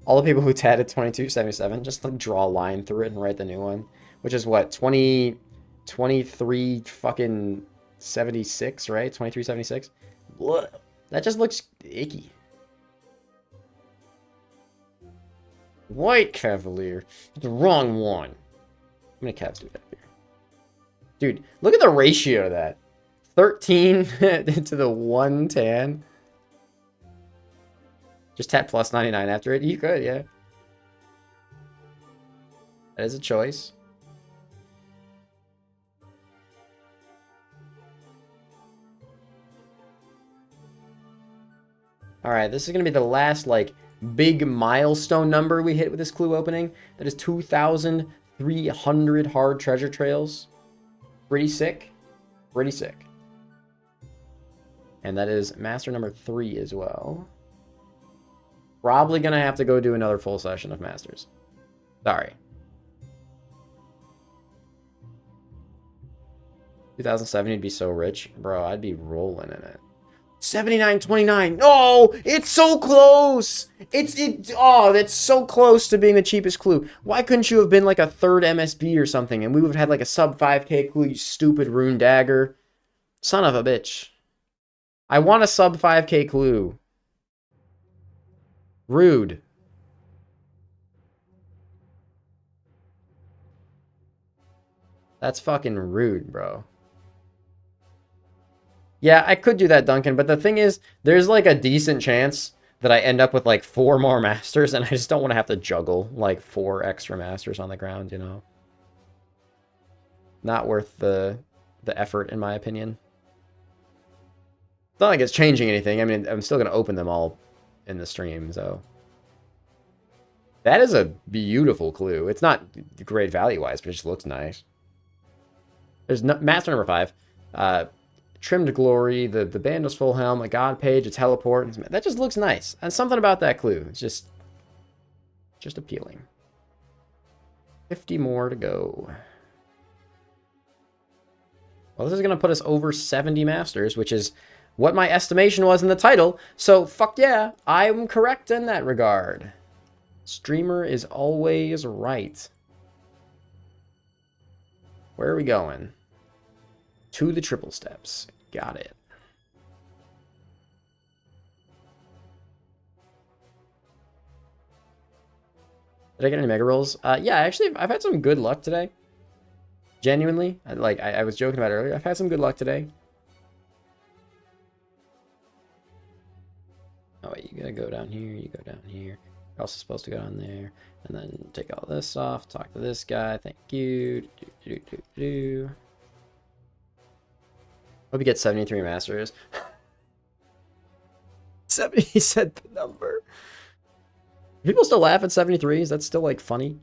All the people who tatted 2277 just like draw a line through it and write the new one, which is what 23 fucking 76, right? 2376. That just looks icky. White Cavalier. The wrong one. How many Cavs do we have here? Dude, look at the ratio of that. 13 to the 1 tan. Just tap plus 99 after it. You could, yeah. That is a choice. Alright, this is going to be the last, like, big milestone number we hit with this clue opening. That is 2,300 hard treasure trails. Pretty sick. Pretty sick. And that is master number 3 as well. Probably going to have to go do another full session of masters. Sorry. 2007, you'd be so rich. Bro, I'd be rolling in it. 79.29. No, it's so close. Oh, that's so close to being the cheapest clue. Why couldn't you have been like a third MSB or something and we would have had like a sub 5k clue, you stupid rune dagger. Son of a bitch. I want a sub 5k clue. Rude. That's fucking rude, bro. Yeah, I could do that, Duncan, but the thing is, there's like a decent chance that I end up with like 4 more masters, and I just don't want to have to juggle like 4 extra masters on the ground, you know? Not worth the effort, in my opinion. It's not like it's changing anything. I mean, I'm still going to open them all in the stream, so... That is a beautiful clue. It's not great value-wise, but it just looks nice. There's no, master number 5. Trimmed glory, the Bandos full helm, a god page, a teleport. That just looks nice. And something about that clue. It's just appealing. 50 more to go. Well, this is going to put us over 70 masters, which is what my estimation was in the title. So, fuck yeah, I'm correct in that regard. Streamer is always right. Where are we going? To the triple steps. Got it. Did I get any mega rolls? Yeah, actually, I've had some good luck today. Genuinely. I was joking about it earlier. I've had some good luck today. Oh, wait, you gotta go down here. You go down here. You're also supposed to go down there. And then take all this off. Talk to this guy. Thank you. Hope you get 73 masters. 70, he said the number. People still laugh at 73s. That's still like funny.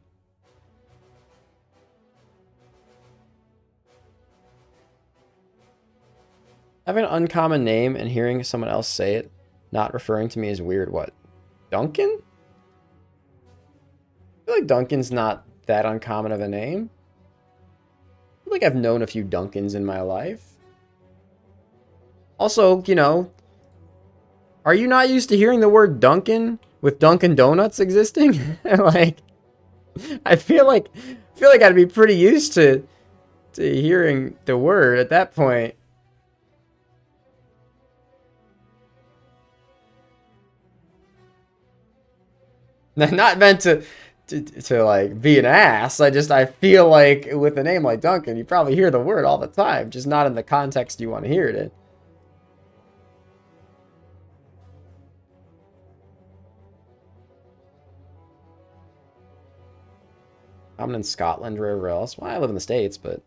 Having an uncommon name and hearing someone else say it, not referring to me is weird. What? Duncan? I feel like Duncan's not that uncommon of a name. I feel like I've known a few Duncans in my life. Also, you know, are you not used to hearing the word Duncan with Dunkin' Donuts existing? Like, I feel like I'd be pretty used to hearing the word at that point. Not meant to like be an ass. I feel like with a name like Duncan, you probably hear the word all the time, just not in the context you want to hear it in. I'm in Scotland or wherever else. Well, I live in the States, but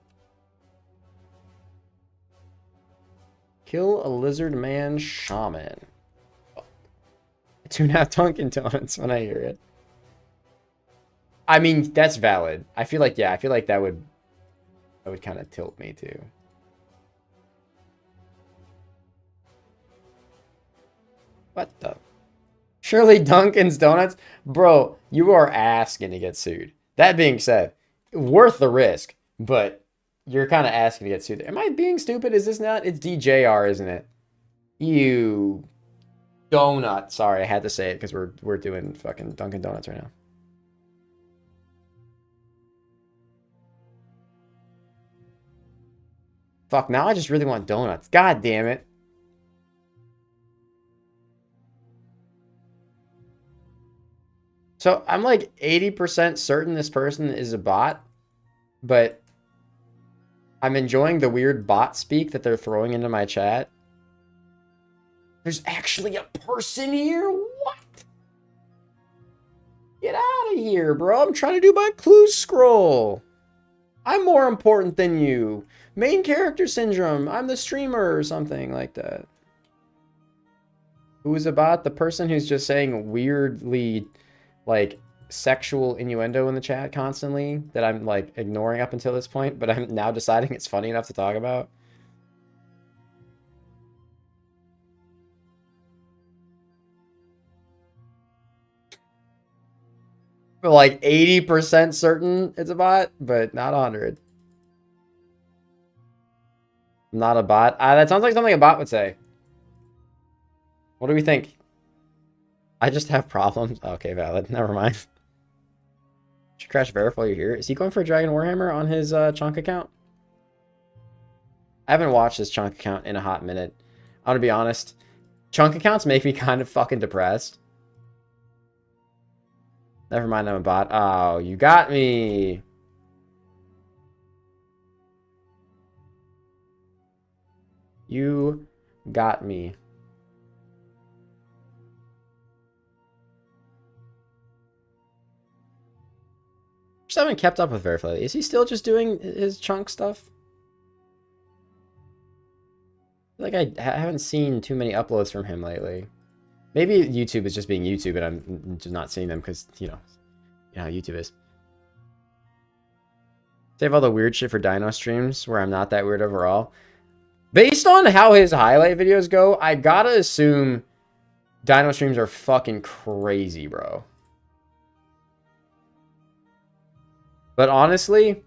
kill a lizard man shaman. I tune out Dunkin' Donuts when I hear it. I mean, that's valid. I feel like, yeah, I feel like that would kind of tilt me too. What the? Surely Dunkin's Donuts? Bro, you are asking to get sued. That being said, worth the risk, but you're kind of asking to get sued. Am I being stupid? Is this not? It's DJR, isn't it? You donut. Sorry, I had to say it because we're doing fucking Dunkin' Donuts right now. Fuck, now I just really want donuts. God damn it. So I'm like 80% certain this person is a bot, but I'm enjoying the weird bot speak that they're throwing into my chat. There's actually a person here? What? Get out of here, bro. I'm trying to do my clue scroll. I'm more important than you. Main character syndrome. I'm the streamer or something like that. Who is a bot? The person who's just saying weirdly, like, sexual innuendo in the chat constantly that I'm, like, ignoring up until this point, but I'm now deciding it's funny enough to talk about. But like 80% certain it's a bot, but not 100. Not a bot. That sounds like something a bot would say. What do we think? I just have problems. Okay, valid. Never mind. Should crash verify while you're here. Is he going for a Dragon Warhammer on his chunk account? I haven't watched his chunk account in a hot minute. I'm gonna be honest. Chunk accounts make me kind of fucking depressed. Never mind, I'm a bot. Oh, you got me. You got me. Just haven't kept up with Verify. Is he still just doing his chunk stuff? Like I haven't seen too many uploads from him lately. Maybe YouTube is just being YouTube and I'm just not seeing them because, you know how YouTube is. Save all the weird shit for Dino streams where I'm not that weird overall. Based on how his highlight videos go, I gotta assume Dino streams are fucking crazy, bro. But honestly,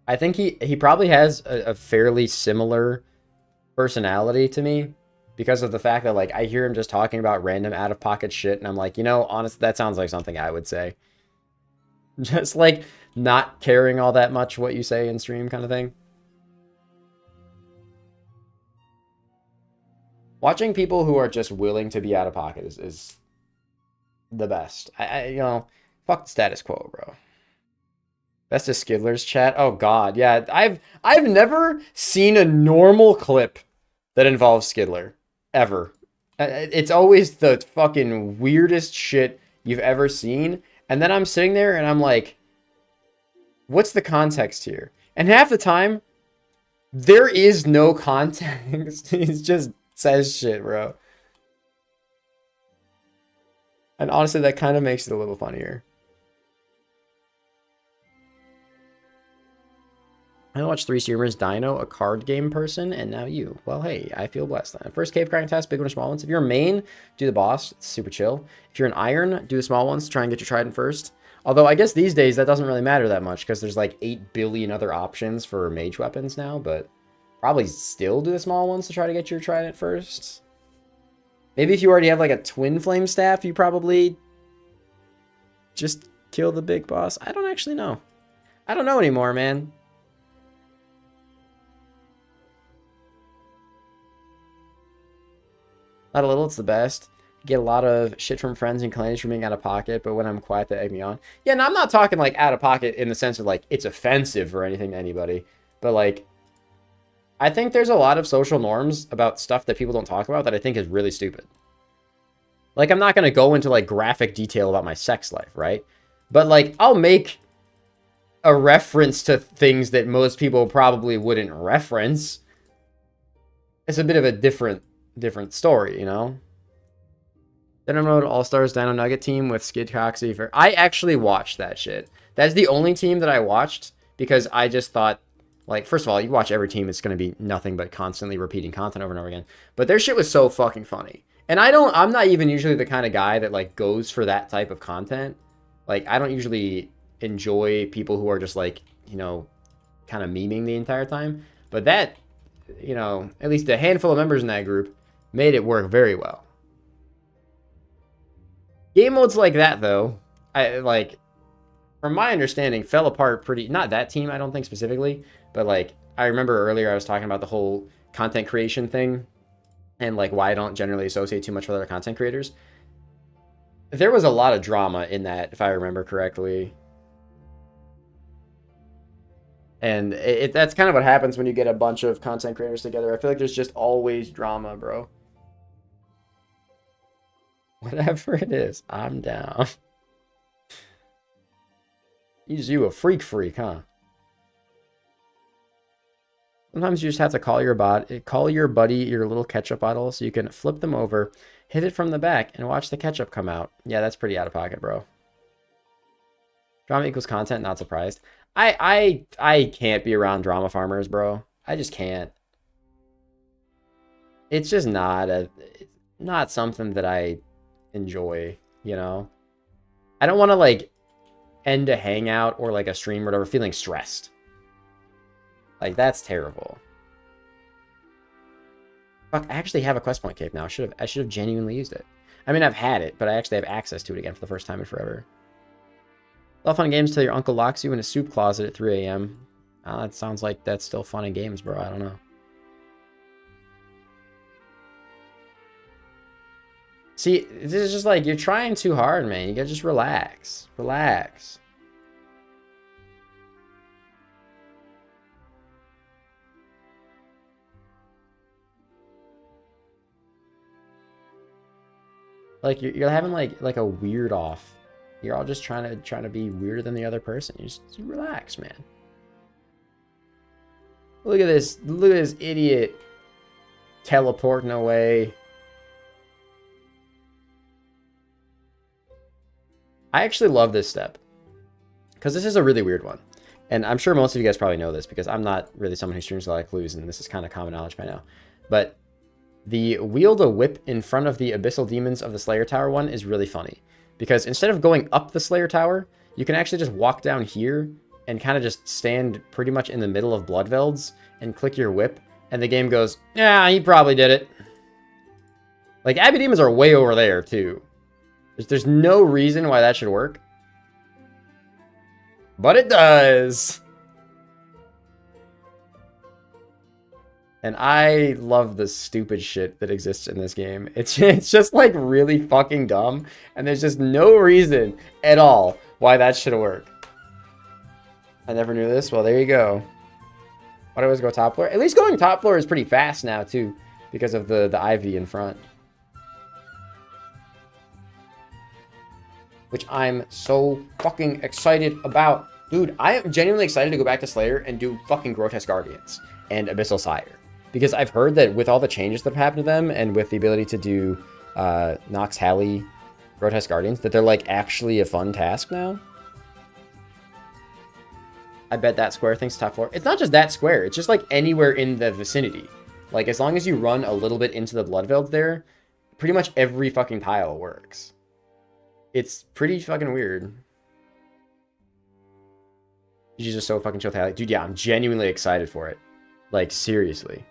I think he probably has a fairly similar personality to me because of the fact that, like, I hear him just talking about random out-of-pocket shit, and I'm like, you know, honestly, that sounds like something I would say. Just, like, not caring all that much what you say in stream kind of thing. Watching people who are just willing to be out of pocket is the best. You know, fuck the status quo, bro. Best of Skidler's chat. Oh god, yeah. I've never seen a normal clip that involves Skidler ever. It's always the fucking weirdest shit you've ever seen. And then I'm sitting there and I'm like, what's the context here? And half the time, there is no context. He just says shit, bro. And honestly, that kind of makes it a little funnier. I watched 3 streamers, Dino, a card game person, and now you. Well, hey, I feel blessed then. First cave cracking task, big one or small ones. If you're a main, do the boss. It's super chill. If you're an iron, do the small ones to try and get your trident first. Although I guess these days that doesn't really matter that much because there's like 8 billion other options for mage weapons now, but probably still do the small ones to try to get your trident first. Maybe if you already have like a twin flame staff, you probably just kill the big boss. I don't actually know. I don't know anymore, man. Not a little, it's the best. Get a lot of shit from friends and calamities for being out of pocket, but when I'm quiet, they egg me on. Yeah, no, I'm not talking like out of pocket in the sense of like it's offensive or anything to anybody, but like I think there's a lot of social norms about stuff that people don't talk about that I think is really stupid. Like I'm not going to go into like graphic detail about my sex life, right? But like I'll make a reference to things that most people probably wouldn't reference. It's a bit of a different story, you know? Then I wrote All-Stars Dino Nugget team with Skid Coxie. I actually watched that shit. That's the only team that I watched because I just thought, like, first of all, you watch every team, it's going to be nothing but constantly repeating content over and over again. But their shit was so fucking funny. And I'm not even usually the kind of guy that, like, goes for that type of content. Like, I don't usually enjoy people who are just, like, you know, kind of memeing the entire time. But that, you know, at least a handful of members in that group made it work very well. Game modes like that, though, from my understanding, fell apart pretty... Not that team, I don't think specifically, but, like, I remember earlier I was talking about the whole content creation thing and, like, why I don't generally associate too much with other content creators. There was a lot of drama in that, if I remember correctly. And that's kind of what happens when you get a bunch of content creators together. I feel like there's just always drama, bro. Whatever it is, I'm down. You a freak, huh? Sometimes you just have to call your buddy your little ketchup bottle so you can flip them over, hit it from the back, and watch the ketchup come out. Yeah, that's pretty out of pocket, bro. Drama equals content, not surprised. I can't be around drama farmers, bro. I just can't. It's just not something that I enjoy, you know? I don't want to, like, end a hangout or, like, a stream or whatever feeling stressed. Like, that's terrible. Fuck, I actually have a quest point cape now. I should have genuinely used it. I mean, I've had it, but I actually have access to it again for the first time in forever. A lot of fun games till your uncle locks you in a soup closet at 3 a.m. That sounds like that's still fun in games, bro. I don't know. See, this is just like, you're trying too hard, man. You gotta just relax. Relax. Like, you're having, like a weird off. You're all just trying to be weirder than the other person. You just relax, man. Look at this idiot teleporting away. I actually love this step because this is a really weird one. And I'm sure most of you guys probably know this because I'm not really someone who streams a lot of clues, and this is kind of common knowledge by now. But the wield a whip in front of the Abyssal Demons of the Slayer Tower one is really funny. Because instead of going up the Slayer Tower, you can actually just walk down here and kind of just stand pretty much in the middle of Bloodvelds and click your whip, and the game goes, yeah, he probably did it. Like, Abbey Demons are way over there, too. There's no reason why that should work. But it does. And I love the stupid shit that exists in this game. It's just like really fucking dumb. And there's just no reason at all why that should work. I never knew this. Well, there you go. Why do I always go top floor? At least going top floor is pretty fast now, too. Because of the ivy in front. Which I'm so fucking excited about. Dude, I am genuinely excited to go back to Slayer and do fucking Grotesque Guardians and Abyssal Sire. Because I've heard that with all the changes that have happened to them, and with the ability to do Nox Halley Grotesque Guardians, that they're like actually a fun task now. I bet that square thinks top floor. It's not just that square. It's just like anywhere in the vicinity. Like as long as you run a little bit into the Bloodveld there, pretty much every fucking tile works. It's pretty fucking weird. She's just so fucking chill. Dude, yeah, I'm genuinely excited for it. Like, seriously.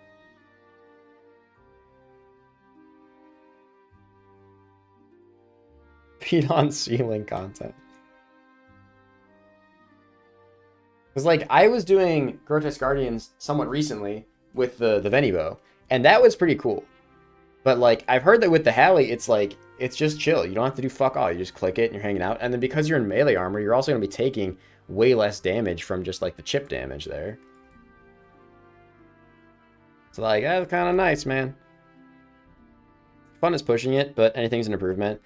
Feet on ceiling content. Because, like, I was doing Grotesque Guardians somewhat recently with the Venibo, and that was pretty cool. But, like, I've heard that with the Halley, it's like, it's just chill. You don't have to do fuck all. You just click it and you're hanging out. And then because you're in melee armor, you're also going to be taking way less damage from just, like, the chip damage there. So, like, that's kind of nice, man. Fun is pushing it, but anything's an improvement.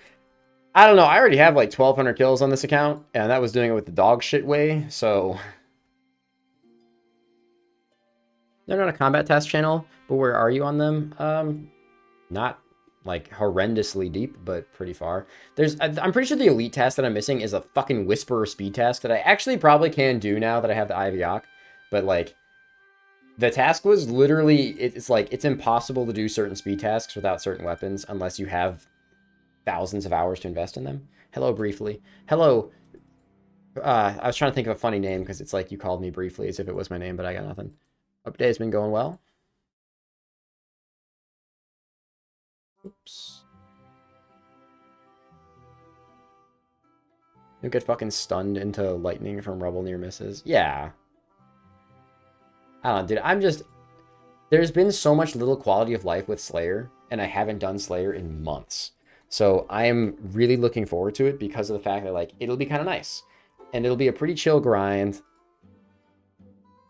I don't know. I already have, like, 1,200 kills on this account, and that was doing it with the dog shit way, so... They're not a combat task channel, but where are you on them? Not, like, horrendously deep, but pretty far. I'm pretty sure the elite task that I'm missing is a fucking Whisperer speed task that I actually probably can do now that I have the Ivy Ock, but, like... The task was literally, it's like, it's impossible to do certain speed tasks without certain weapons unless you have thousands of hours to invest in them. Hello, briefly. Hello. I was trying to think of a funny name because it's like you called me briefly as if it was my name, but I got nothing. Hope day's been going well. Oops. You get fucking stunned into lightning from rubble near misses. Yeah. I don't know, dude. I'm just... There's been so much little quality of life with Slayer, and I haven't done Slayer in months. So I am really looking forward to it because of the fact that, like, it'll be kind of nice. And it'll be a pretty chill grind.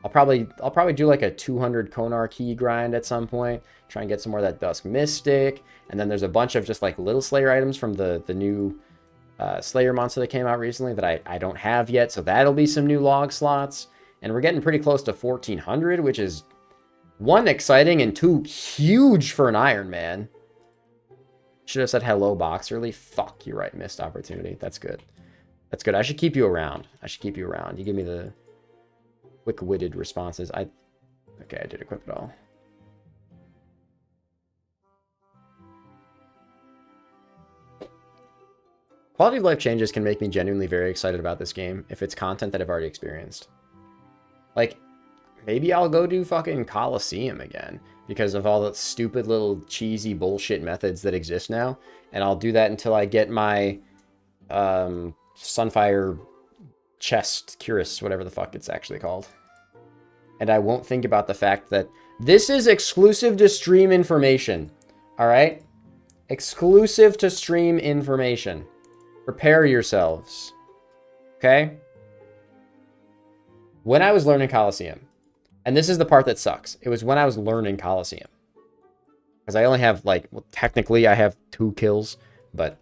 I'll probably do, like, a 200 Konar key grind at some point. Try and get some more of that Dusk Mystic. And then there's a bunch of just, like, little Slayer items from the new Slayer monster that came out recently that I don't have yet. So that'll be some new log slots. And we're getting pretty close to 1,400, which is, 1, exciting, and 2, huge for an Iron Man. Should have said hello, box early. Fuck, you're right. Missed opportunity. That's good. That's good. I should keep you around. I should keep you around. You give me the quick-witted responses. Okay, I did equip it all. Quality of life changes can make me genuinely very excited about this game if it's content that I've already experienced. Like, maybe I'll go do fucking Coliseum again because of all the stupid little cheesy bullshit methods that exist now. And I'll do that until I get my Sunfire chest cuirass, whatever the fuck it's actually called. And I won't think about the fact that this is exclusive to stream information. All right? Exclusive to stream information. Prepare yourselves. Okay? When I was learning Coliseum, and this is the part that sucks, it was when I was learning Coliseum. Because I only have, like, well, technically I have 2 kills, but,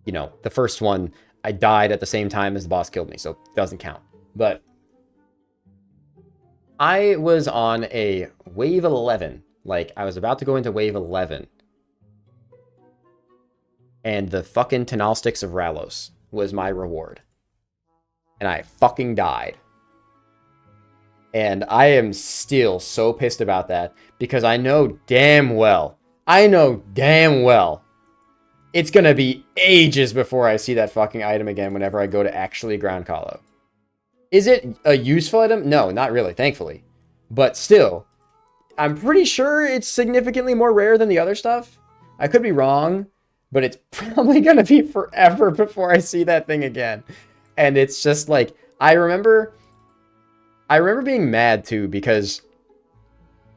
you know, the first one, I died at the same time as the boss killed me, so it doesn't count. But I was on a wave 11. Like, I was about to go into wave 11. And the fucking Tenal Sticks of Ralos was my reward. And I fucking died. And I am still so pissed about that because I know damn well, it's gonna be ages before I see that fucking item again whenever I go to actually ground Colo. Is it a useful item? No, not really, thankfully. But still, I'm pretty sure it's significantly more rare than the other stuff. I could be wrong, but it's probably gonna be forever before I see that thing again. And it's just like, I remember being mad too, because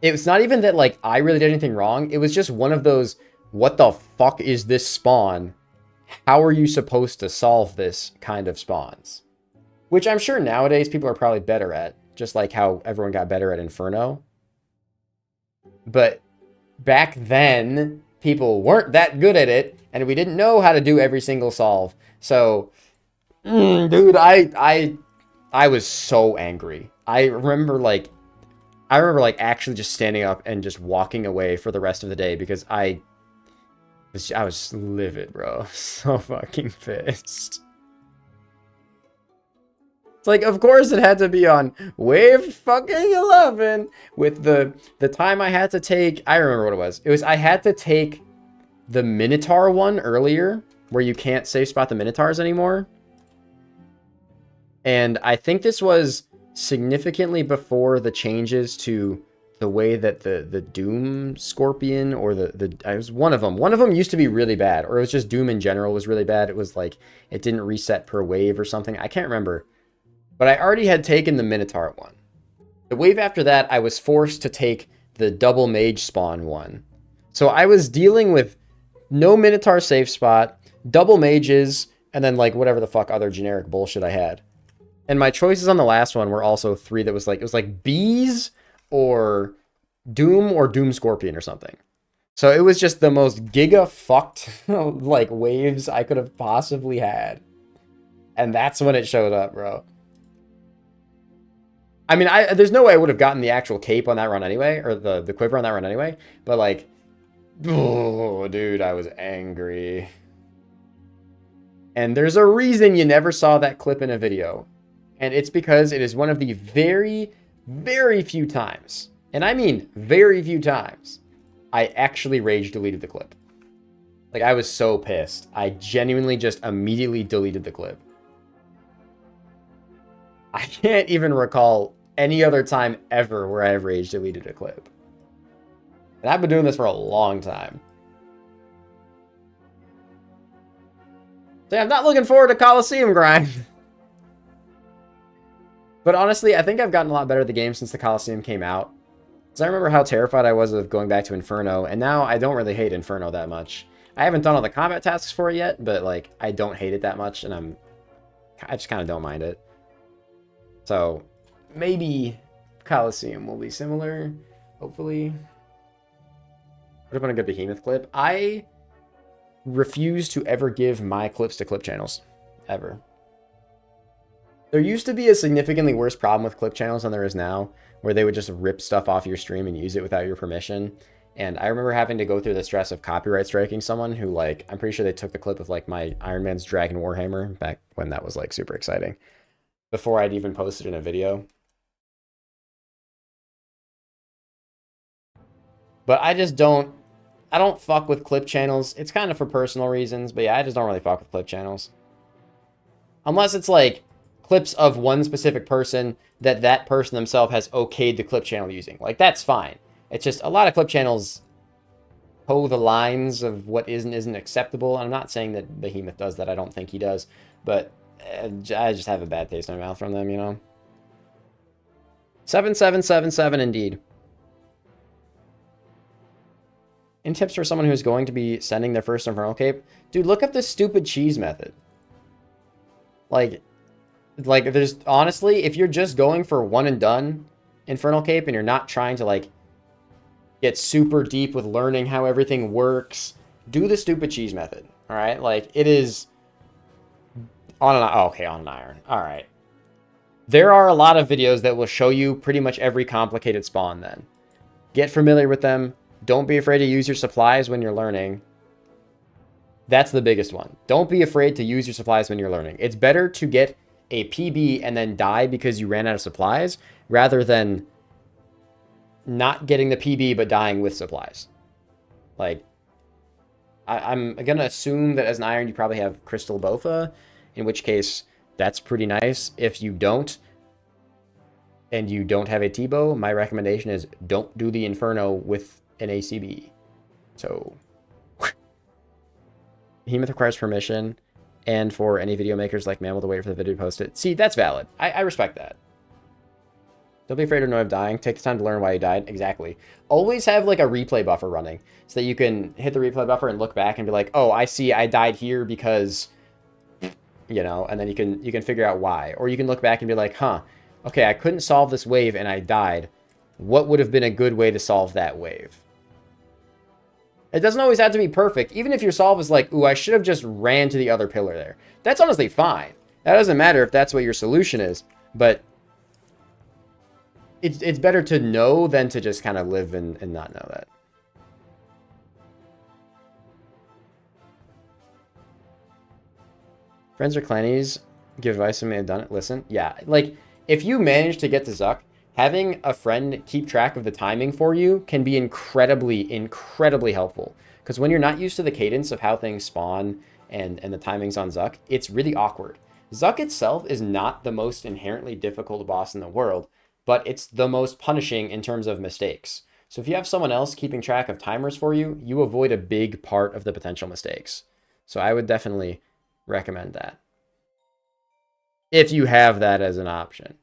it was not even that, like, I really did anything wrong. It was just one of those, what the fuck is this spawn? How are you supposed to solve this kind of spawns? Which I'm sure nowadays people are probably better at, just like how everyone got better at Inferno. But back then, people weren't that good at it, and we didn't know how to do every single solve. So... dude, I was so angry. I remember actually just standing up and just walking away for the rest of the day because I I was livid, bro. So fucking pissed. It's like, of course it had to be on wave fucking 11 with the time I had to take. I remember what it was. It was I had to take the Minotaur one earlier, where you can't safe spot the Minotaurs anymore. And I think this was significantly before the changes to the way that the Doom Scorpion, or it was one of them. One of them used to be really bad, or it was just Doom in general was really bad. It was like, it didn't reset per wave or something. I can't remember. But I already had taken the Minotaur one. The wave after that, I was forced to take the double mage spawn one. So I was dealing with no Minotaur safe spot, double mages, and then like whatever the fuck other generic bullshit I had. And my choices on the last one were also 3 that was like, it was like bees or Doom Scorpion or something. So it was just the most giga fucked like waves I could have possibly had. And that's when it showed up, bro. I mean, there's no way I would have gotten the actual cape on that run anyway, or the quiver on that run anyway. But like, oh, dude, I was angry. And there's a reason you never saw that clip in a video. And it's because it is one of the very, very few times, and I mean very few times, I actually rage deleted the clip. Like, I was so pissed. I genuinely just immediately deleted the clip. I can't even recall any other time ever where I've rage deleted a clip. And I've been doing this for a long time. So yeah, I'm not looking forward to Coliseum grind. But honestly, I think I've gotten a lot better at the game since the Coliseum came out. Because I remember how terrified I was of going back to Inferno, and now I don't really hate Inferno that much. I haven't done all the combat tasks for it yet, but like, I don't hate it that much, and I just kind of don't mind it. So, maybe Coliseum will be similar, hopefully. Would have been a good Behemoth clip. I refuse to ever give my clips to clip channels. Ever. There used to be a significantly worse problem with clip channels than there is now, where they would just rip stuff off your stream and use it without your permission. And I remember having to go through the stress of copyright striking someone who, like, I'm pretty sure they took the clip of, like, my Iron Man's Dragon Warhammer back when that was, like, super exciting, before I'd even posted in a video. But I don't fuck with clip channels. It's kind of for personal reasons, but yeah, I just don't really fuck with clip channels. Unless it's, like, clips of one specific person that person themselves has okayed the clip channel using. Like, that's fine. It's just a lot of clip channels toe the lines of what isn't acceptable. I'm not saying that Behemoth does that. I don't think he does. But I just have a bad taste in my mouth from them, you know? 7777 indeed. Any tips for someone who's going to be sending their first Infernal Cape? Dude, look up this stupid cheese method. Like, there's, honestly, if you're just going for one and done Infernal Cape and you're not trying to, like, get super deep with learning how everything works, do the stupid cheese method, all right? Like, it is on an, oh, okay, on an iron, all right. There are a lot of videos that will show you pretty much every complicated spawn then. Get familiar with them. Don't be afraid to use your supplies when you're learning. That's the biggest one. Don't be afraid to use your supplies when you're learning. It's better to get a PB and then die because you ran out of supplies, rather than not getting the PB but dying with supplies. Like, I'm going to assume that as an iron you probably have Crystal Bofa, in which case that's pretty nice. If you don't, and you don't have a T-bow, my recommendation is don't do the Inferno with an ACB. So, Behemoth requires permission, and for any video makers like man will wait for the video to post it. See, that's valid. I respect that. Don't be afraid or annoyed of dying. Take the time to learn why you died. Exactly. Always have like a replay buffer running so that you can hit the replay buffer and look back and be like, oh, I see I died here because, you know, and then you can figure out why. Or you can look back and be like, huh, okay, I couldn't solve this wave and I died. What would have been a good way to solve that wave? It doesn't always have to be perfect. Even if your solve is like, ooh, I should have just ran to the other pillar there. That's honestly fine. That doesn't matter if that's what your solution is. But it's better to know than to just kind of live and not know that. Friends or clannies give advice and may have done it. Listen, yeah, like if you manage to get to Zuck, having a friend keep track of the timing for you can be incredibly helpful. Because when you're not used to the cadence of how things spawn and the timings on Zuck, it's really awkward. Zuck itself is not the most inherently difficult boss in the world, but it's the most punishing in terms of mistakes. So if you have someone else keeping track of timers for you, you avoid a big part of the potential mistakes. So I would definitely recommend that, if you have that as an option.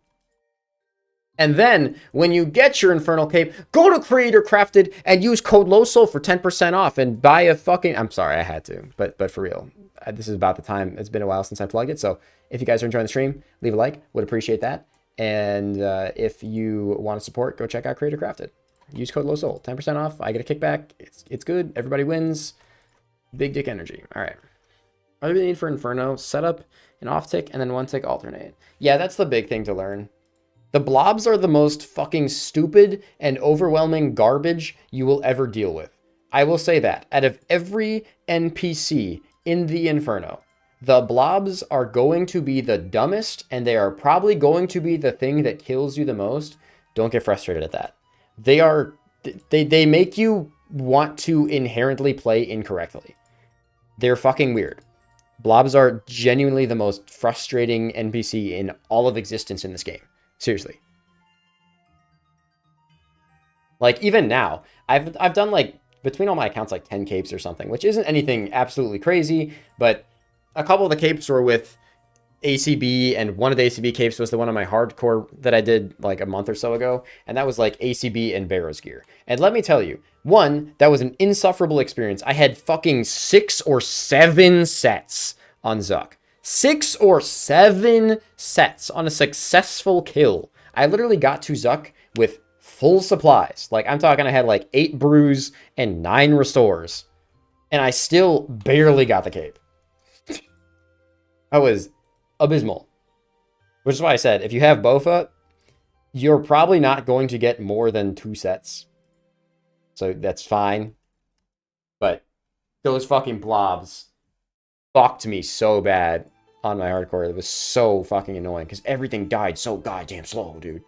And then when you get your Infernal Cape, go to creatorcrafted and use code LowSoul for 10% off and buy a fucking... I'm sorry, I had to, but for real. This is about the time. It's been a while since I plugged it. So if you guys are enjoying the stream, leave a like. Would appreciate that. And if you want to support, go check out creatorcrafted. Use code LowSoul. 10% off. I get a kickback. It's good. Everybody wins. Big dick energy. All right. What do we need for Inferno? Set up an off tick and then one tick alternate. Yeah, that's the big thing to learn. The blobs are the most fucking stupid and overwhelming garbage you will ever deal with. I will say that. Out of every NPC in the Inferno, the blobs are going to be the dumbest, and they are probably going to be the thing that kills you the most. Don't get frustrated at that. They make you want to inherently play incorrectly. They're fucking weird. Blobs are genuinely the most frustrating NPC in all of existence in this game. Seriously. Like, even now, I've done, like, between all my accounts, like 10 capes or something, which isn't anything absolutely crazy, but a couple of the capes were with ACB, and one of the ACB capes was the one on my hardcore that I did like a month or so ago, and that was like ACB and Barrow's gear. And let me tell you, one, that was an insufferable experience. I had fucking 6 or 7 sets on Zuck. 6 or 7 sets on a successful kill. I literally got to Zuck with full supplies. Like, I'm talking I had like 8 brews and 9 restores, and I still barely got the cape. I was abysmal. Which is why I said, if you have Bofa, you're probably not going to get more than 2 sets. So that's fine. But those fucking blobs fucked me so bad on my hardcore. It was so fucking annoying because everything died so goddamn slow, dude.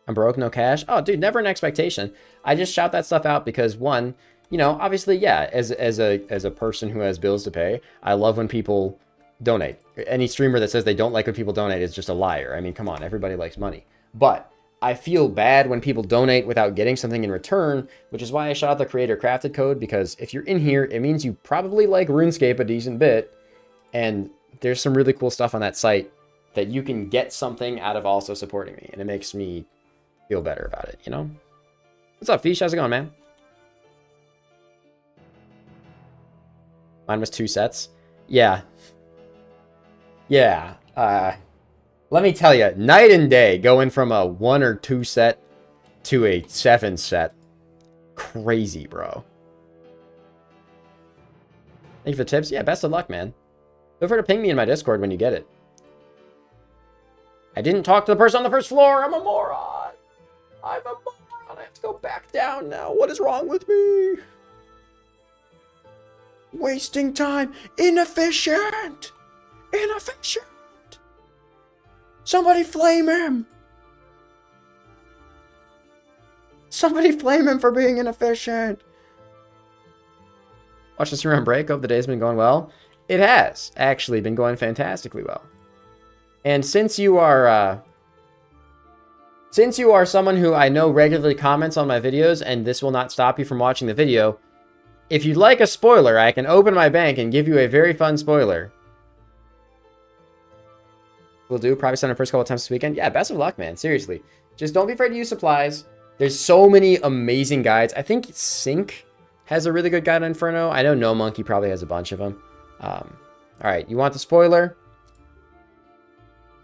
I'm broke, no cash. Oh, dude, never an expectation. I just shout that stuff out because, one, you know, obviously, yeah, as a person who has bills to pay, I love when people donate. Any streamer that says they don't like when people donate is just a liar. I mean, come on, everybody likes money. But I feel bad when people donate without getting something in return, which is why I shout out the Creator Crafted code, because if you're in here, it means you probably like RuneScape a decent bit, and there's some really cool stuff on that site that you can get something out of also supporting me, and it makes me feel better about it, you know? What's up, Fish? How's it going, man? Mine was 2 sets. Yeah. Yeah. Let me tell you, night and day going from a 1 or 2 set to a 7 set. Crazy, bro. Thank you for the tips. Yeah, best of luck, man. Feel free to ping me in my Discord when you get it. I didn't talk to the person on the first floor. I'm a moron. I'm a moron. I have to go back down now. What is wrong with me? Wasting time. Inefficient. Inefficient. Somebody flame him. Somebody flame him for being inefficient. Watch the stream on break. Hope the day's been going well. It has actually been going fantastically well. And since you are someone who I know regularly comments on my videos, and this will not stop you from watching the video, if you'd like a spoiler, I can open my bank and give you a very fun spoiler. We'll do. Probably send our first couple attempts this weekend. Yeah, best of luck, man. Seriously. Just don't be afraid to use supplies. There's so many amazing guides. I think Sync has a really good guide on Inferno. I know No Monkey probably has a bunch of them. All right, you want the spoiler?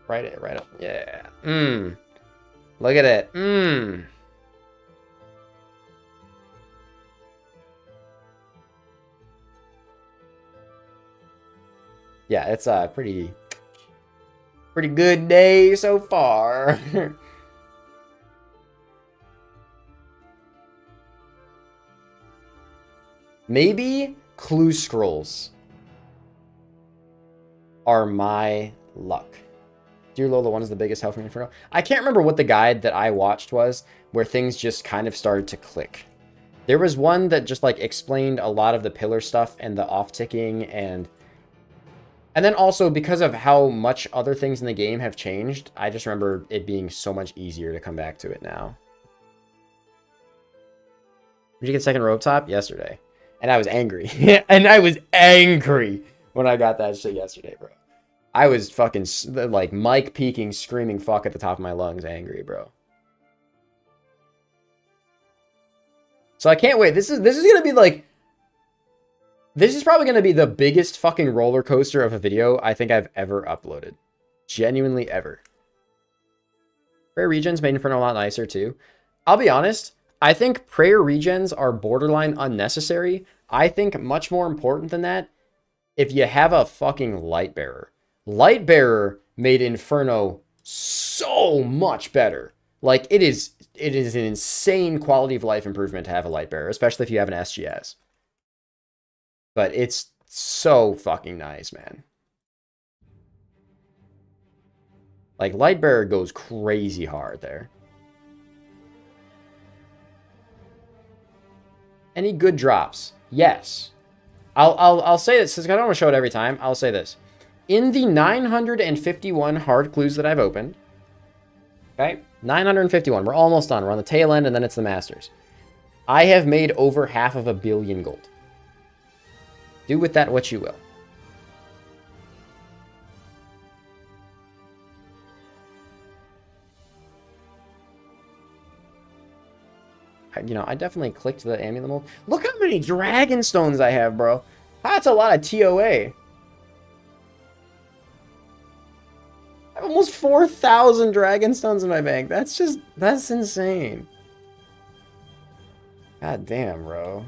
Write it, right up. Yeah. Look at it. Yeah, it's a pretty good day so far. Maybe Clue Scrolls. are my luck. Dear Lola, one is the biggest help from Inferno. I can't remember what the guide that I watched was, where things just kind of started to click. There was one that just like explained a lot of the pillar stuff and the off-ticking and then also because of how much other things in the game have changed, I just remember it being so much easier to come back to it now. Did you get second rope top? Yesterday. And I was angry. And I was angry when I got that shit yesterday, bro. I was fucking, like, mic peaking, screaming fuck at the top of my lungs angry, bro. So I can't wait. This is gonna be, like... This is probably gonna be the biggest fucking roller coaster of a video I think I've ever uploaded. Genuinely ever. Prayer Regions made Inferno a lot nicer, too. I'll be honest. I think prayer regens are borderline unnecessary. I think much more important than that, if you have a fucking light bearer. Light bearer made Inferno so much better. Like, it is an insane quality of life improvement to have a light bearer, especially if you have an SGS. But it's so fucking nice, man. Like, light bearer goes crazy hard there. Any good drops? Yes. I'll say this, since I don't want to show it every time, I'll say this. In the 951 hard clues that I've opened, okay, 951, we're almost done. We're on the tail end, and then it's the Masters. I have made over 500 million gold. Do with that what you will. You know, I definitely clicked the amulet mold. Look how many dragon stones I have, bro. That's a lot of TOA. I have almost 4,000 dragon stones in my bank. That's insane. God damn, bro.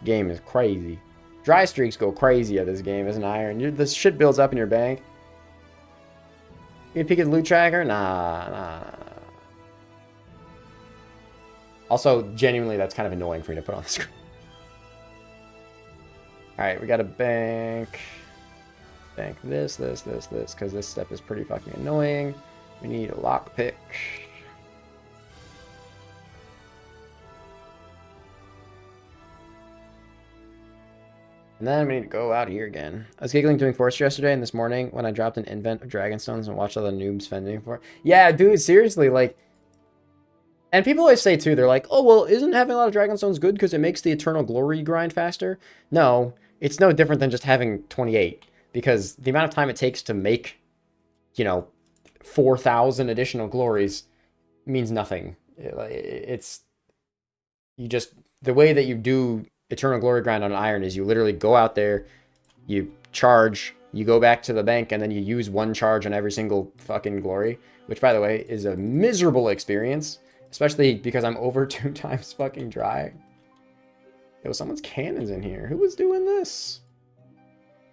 Game is crazy. Dry streaks go crazy at this game as an iron. This shit builds up in your bank. You peek at the loot tracker? Nah. Also, genuinely, that's kind of annoying for me to put on the screen. Alright, we got to bank this, because this step is pretty fucking annoying. We need a lockpick. And then we need to go out here again. I was giggling doing forestry yesterday and this morning when I dropped an invent of Dragonstones and watched all the noobs fending for it. Yeah, dude, seriously, like... And people always say, too, they're like, oh, well, isn't having a lot of Dragonstones good because it makes the Eternal Glory grind faster? No, it's no different than just having 28. Because the amount of time it takes to make, you know, 4,000 additional glories means nothing. It's... You just... The way that you do... Eternal Glory grind on iron is you literally go out there, you charge, you go back to the bank, and then you use one charge on every single fucking glory, which, by the way, is a miserable experience, especially because I'm over 2 times fucking dry. Yo, someone's cannon's in here. Who was doing this?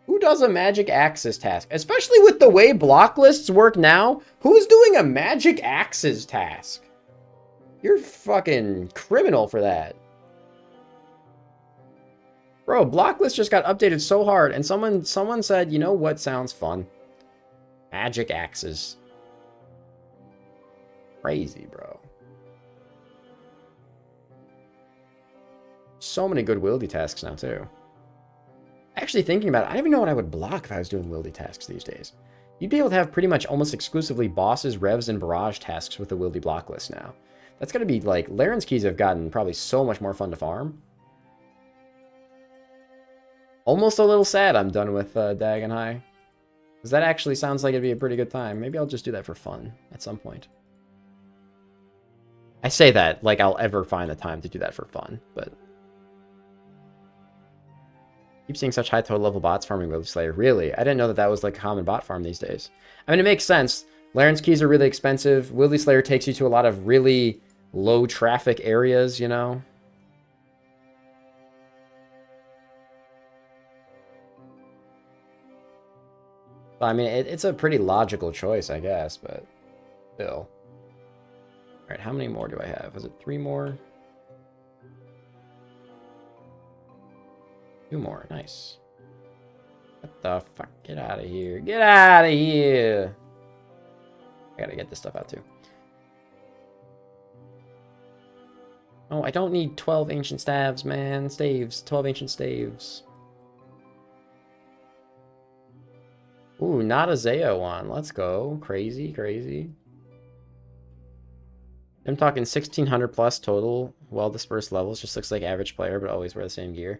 Who does a magic axes task? Especially with the way block lists work now, who's doing a magic axes task? You're fucking criminal for that. Bro, block list just got updated so hard, and someone said, you know what sounds fun? Magic axes. Crazy, bro. So many good wieldy tasks now, too. Actually, thinking about it, I don't even know what I would block if I was doing wieldy tasks these days. You'd be able to have pretty much almost exclusively bosses, revs, and barrage tasks with the wieldy block list now. That's gonna be, like, Laren's keys have gotten probably so much more fun to farm. Almost a little sad I'm done with Dagon High. Because that actually sounds like it'd be a pretty good time. Maybe I'll just do that for fun at some point. I say that like I'll ever find the time to do that for fun, but... Keep seeing such high total level bots farming Wieldy Slayer. Really? I didn't know that that was like a common bot farm these days. I mean, it makes sense. Laren's keys are really expensive. Wieldy Slayer takes you to a lot of really low traffic areas, you know? I mean, it's a pretty logical choice, I guess, but still. Alright, how many more do I have? Is it 3 more? 2 more. Nice. What the fuck? Get out of here. Get out of here. I gotta get this stuff out too. Oh, I don't need 12 ancient staves, man. Staves. 12 ancient staves. Ooh, not a Zeo one. Let's go. Crazy, crazy. I'm talking 1600 plus total, well-dispersed levels. Just looks like average player, but always wear the same gear.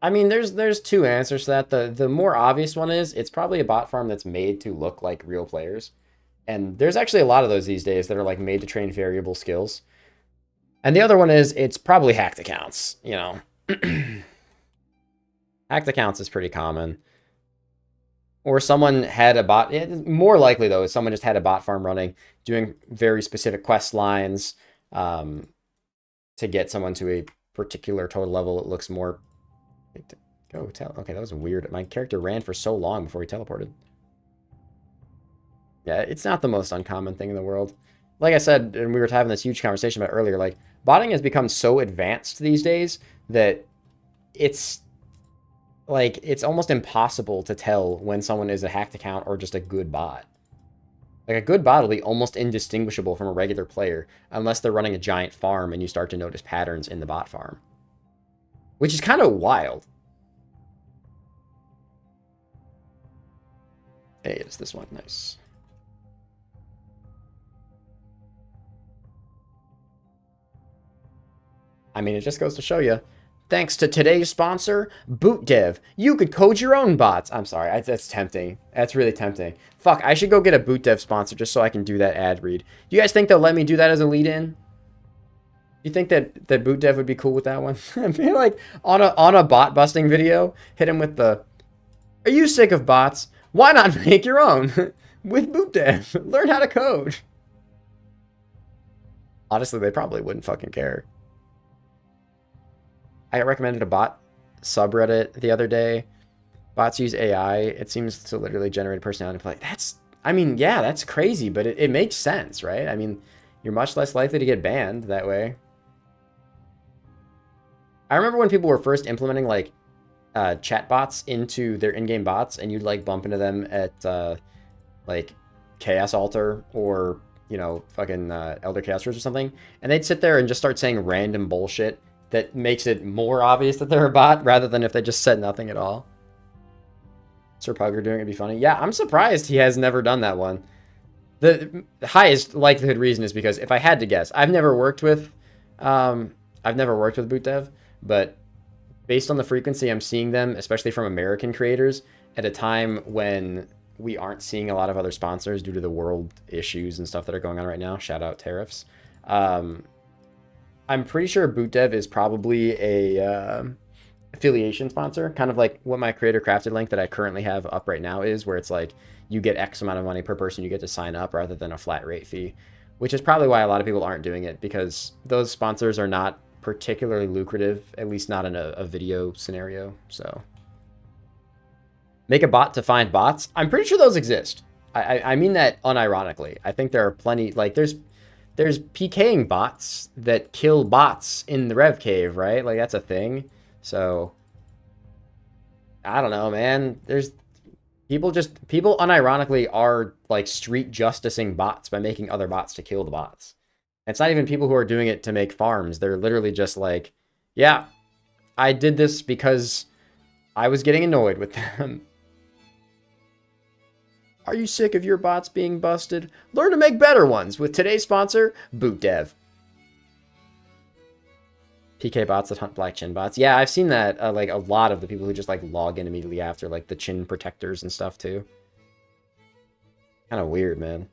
I mean, there's 2 answers to that. The more obvious one is it's probably a bot farm that's made to look like real players. And there's actually a lot of those these days that are like made to train variable skills. And the other one is it's probably hacked accounts, you know. Hacked accounts is pretty common. Or someone had a bot. More likely, though, is someone just had a bot farm running, doing very specific quest lines to get someone to a particular total level. It looks more... Okay, that was weird. My character ran for so long before he teleported. Yeah, it's not the most uncommon thing in the world. Like I said, and we were having this huge conversation about earlier, like, botting has become so advanced these days that it's almost impossible to tell when someone is a hacked account or just a good bot. Like, a good bot will be almost indistinguishable from a regular player unless they're running a giant farm and you start to notice patterns in the bot farm. Which is kind of wild. Hey, it's this one. Nice. I mean, it just goes to show you. Thanks to today's sponsor, BootDev. You could code your own bots. I'm sorry, that's tempting. That's really tempting. Fuck, I should go get a BootDev sponsor just so I can do that ad read. Do you guys think they'll let me do that as a lead-in? You think that BootDev would be cool with that one? I feel like on a bot busting video, hit him with the, are you sick of bots? Why not make your own with BootDev? Learn how to code. Honestly, they probably wouldn't fucking care. I got recommended a bot subreddit the other day. Bots use AI. It seems to literally generate a personality play. I mean, yeah, that's crazy, but it makes sense, right? I mean, you're much less likely to get banned that way. I remember when people were first implementing like chat bots into their in-game bots, and you'd like bump into them at like Chaos Altar or, you know, fucking Elder Chaos Rose or something, and they'd sit there and just start saying random bullshit that makes it more obvious that they're a bot rather than if they just said nothing at all. Sir Pugger doing it'd be funny. Yeah, I'm surprised he has never done that one. The highest likelihood reason is because if I had to guess, I've never worked with BootDev, but based on the frequency I'm seeing them, especially from American creators, at a time when we aren't seeing a lot of other sponsors due to the world issues and stuff that are going on right now. Shout out tariffs. I'm pretty sure BootDev is probably a affiliation sponsor, kind of like what my creator-crafted link that I currently have up right now is, where it's like you get X amount of money per person you get to sign up rather than a flat rate fee, which is probably why a lot of people aren't doing it, because those sponsors are not particularly lucrative, at least not in a video scenario. So make a bot to find bots. I'm pretty sure those exist. I mean that unironically. I think there are plenty, like there's PKing bots that kill bots in the Rev Cave, right? Like that's a thing. So I don't know, man. There's people unironically are like street justicing bots by making other bots to kill the bots. It's not even people who are doing it to make farms. They're literally just like, yeah, I did this because I was getting annoyed with them. Are you sick of your bots being busted? Learn to make better ones with today's sponsor, BootDev. PK bots that hunt black chin bots. Yeah, I've seen that, like a lot of the people who just like log in immediately after, like the chin protectors and stuff too. Kind of weird, man.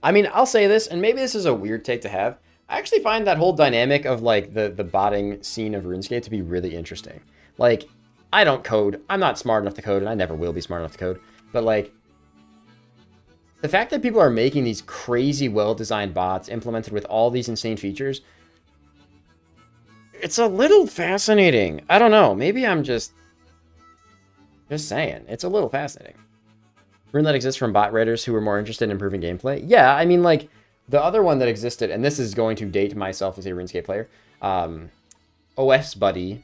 I mean, I'll say this, and maybe this is a weird take to have. I actually find that whole dynamic of like the botting scene of RuneScape to be really interesting. Like, I don't code. I'm not smart enough to code, and I never will be smart enough to code. But like, the fact that people are making these crazy well-designed bots implemented with all these insane features, it's a little fascinating. I don't know. Maybe I'm just saying. It's a little fascinating. RuneLite exists from bot raiders who were more interested in improving gameplay. Yeah, I mean, like, the other one that existed, and this is going to date myself as a RuneScape player, OS Buddy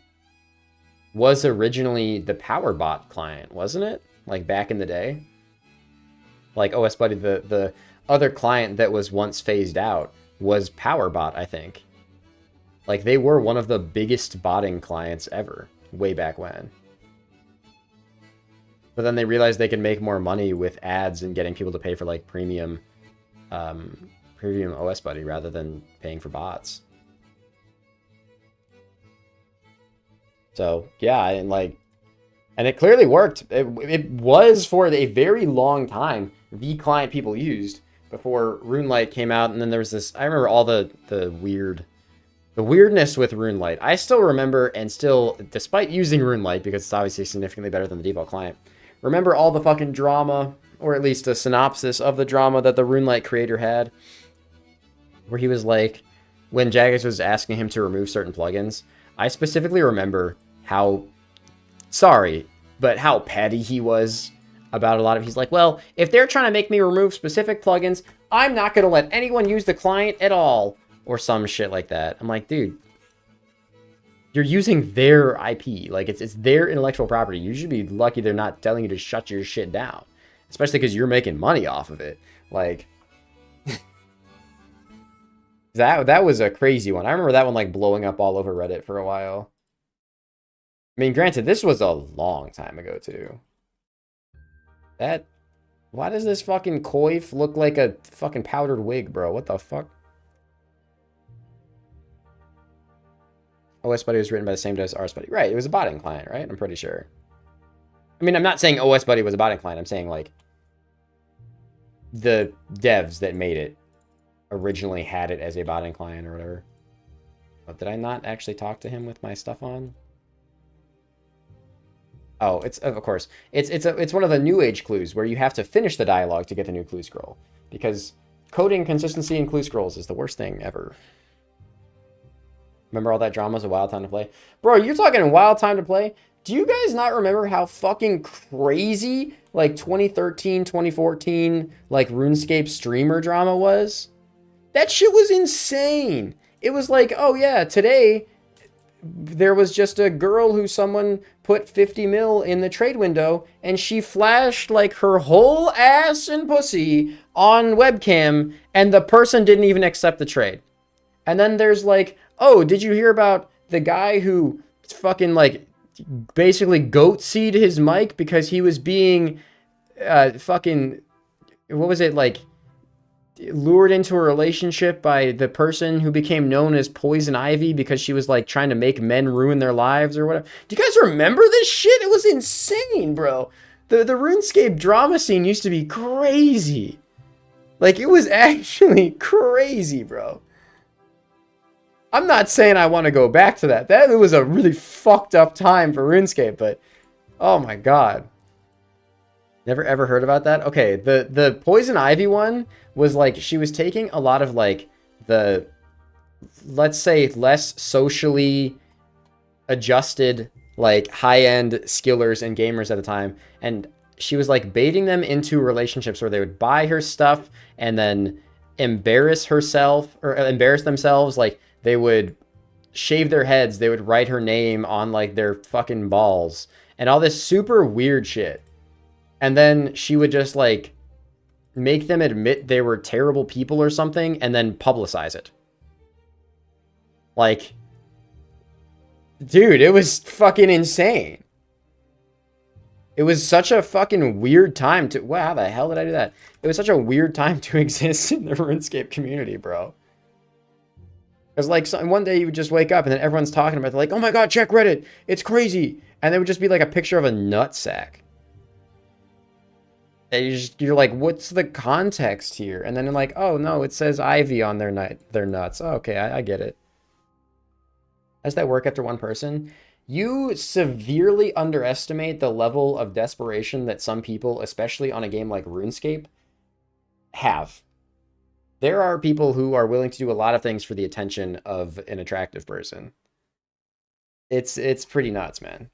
was originally the power bot client, wasn't it? Like, back in the day? Like, OS Buddy, the other client that was once phased out was PowerBot, I think. Like, they were one of the biggest botting clients ever, way back when. But then they realized they could make more money with ads and getting people to pay for, like, premium OS Buddy rather than paying for bots. So, yeah, and it clearly worked. It was for a very long time the client people used before RuneLite came out, and then there was this, I remember all the weirdness with RuneLite. I still remember, and still, despite using RuneLite, because it's obviously significantly better than the default client, remember all the fucking drama, or at least a synopsis of the drama that the RuneLite creator had, where he was like, when Jagex was asking him to remove certain plugins, I specifically remember how, sorry, but how petty he was about a lot of, he's like, well, if they're trying to make me remove specific plugins, I'm not going to let anyone use the client at all, or some shit like that. I'm like, dude, you're using their IP. Like, it's their intellectual property. You should be lucky they're not telling you to shut your shit down, especially because you're making money off of it. Like, that was a crazy one. I remember that one, like, blowing up all over Reddit for a while. I mean, granted, this was a long time ago, too. Why does this fucking coif look like a fucking powdered wig, bro? What the fuck? OS Buddy was written by the same devs as RS Buddy. Right, it was a botting client, right? I'm pretty sure. I mean, I'm not saying OS Buddy was a botting client. I'm saying, like, the devs that made it originally had it as a botting client or whatever. But did I not actually talk to him with my stuff on? Oh, it's, of course. It's one of the New Age clues where you have to finish the dialogue to get the new clue scroll. Because coding consistency in clue scrolls is the worst thing ever. Remember all that drama was a wild time to play? Bro, you're talking wild time to play? Do you guys not remember how fucking crazy, like, 2013, 2014, like, RuneScape streamer drama was? That shit was insane. It was like, oh yeah, today there was just a girl who someone put 50 mil in the trade window, and she flashed, like, her whole ass and pussy on webcam, and the person didn't even accept the trade. And then there's like, oh, did you hear about the guy who fucking, like, basically goat-seed his mic because he was being fucking, what was it, like, lured into a relationship by the person who became known as Poison Ivy because she was, like, trying to make men ruin their lives or whatever. Do you guys remember this shit? It was insane, bro. The RuneScape drama scene used to be crazy. Like, it was actually crazy, bro. I'm not saying I want to go back to that. That was a really fucked up time for RuneScape, but oh my god. Never ever heard about that? Okay, the Poison Ivy one was like, she was taking a lot of, like, the, let's say, less socially adjusted, like, high-end skillers and gamers at the time, and she was, like, baiting them into relationships where they would buy her stuff and then embarrass herself, or embarrass themselves, like, they would shave their heads, they would write her name on, like, their fucking balls, and all this super weird shit. And then she would just, like, make them admit they were terrible people or something, and then publicize it. Like, dude, it was fucking insane. It was such a fucking weird time to, wow, how the hell did I do that? It was such a weird time to exist in the RuneScape community, bro. Because, like, one day you would just wake up and then everyone's talking about it, like, oh my god, check Reddit, it's crazy. And there would just be, like, a picture of a nutsack. And you're like, what's the context here? And then you're like, oh no, it says Ivy on their nuts. Oh, okay, I get it. How does that work after one person? You severely underestimate the level of desperation that some people, especially on a game like RuneScape, have. There are people who are willing to do a lot of things for the attention of an attractive person. It's pretty nuts, man.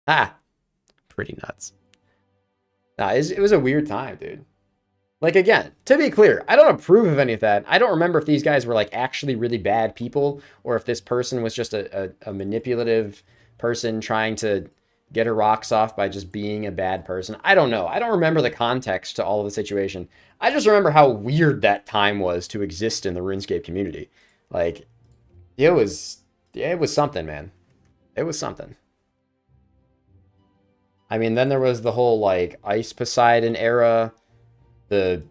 Ah, pretty nuts. Nah, it was a weird time, dude. Like, again, to be clear, I don't approve of any of that. I don't remember if these guys were, like, actually really bad people or if this person was just a manipulative person trying to get her rocks off by just being a bad person. I don't know. I don't remember the context to all of the situation. I just remember how weird that time was to exist in the RuneScape community. Like, it was something, man. It was something. I mean, then there was the whole, like, Ice Poseidon era, the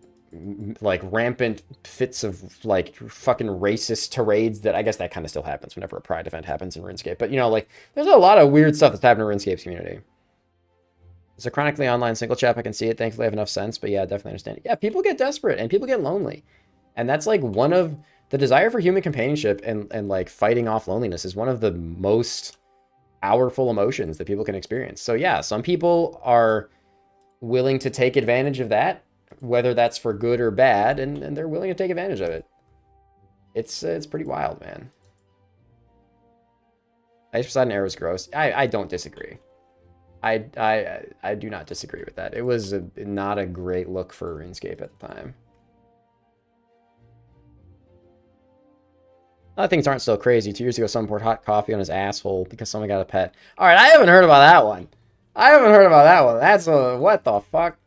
like rampant fits of like fucking racist tirades that I guess that kind of still happens whenever a pride event happens in RuneScape. But you know, like there's a lot of weird stuff that's happened in RuneScape's community. It's a chronically online single chat. I can see it. Thankfully, I have enough sense. But yeah, definitely understand it. Yeah, people get desperate and people get lonely, and that's like one of the desire for human companionship and like fighting off loneliness is one of the most powerful emotions that people can experience. So yeah, some people are willing to take advantage of that, whether that's for good or bad, and they're willing to take advantage of it. It's pretty wild, man. Ice Poseidon era was gross. I don't disagree. I do not disagree with that. It was not a great look for RuneScape at the time. Other things aren't still crazy. 2 years ago, someone poured hot coffee on his asshole because someone got a pet. All right, I haven't heard about that one. I haven't heard about that one. That's what the fuck?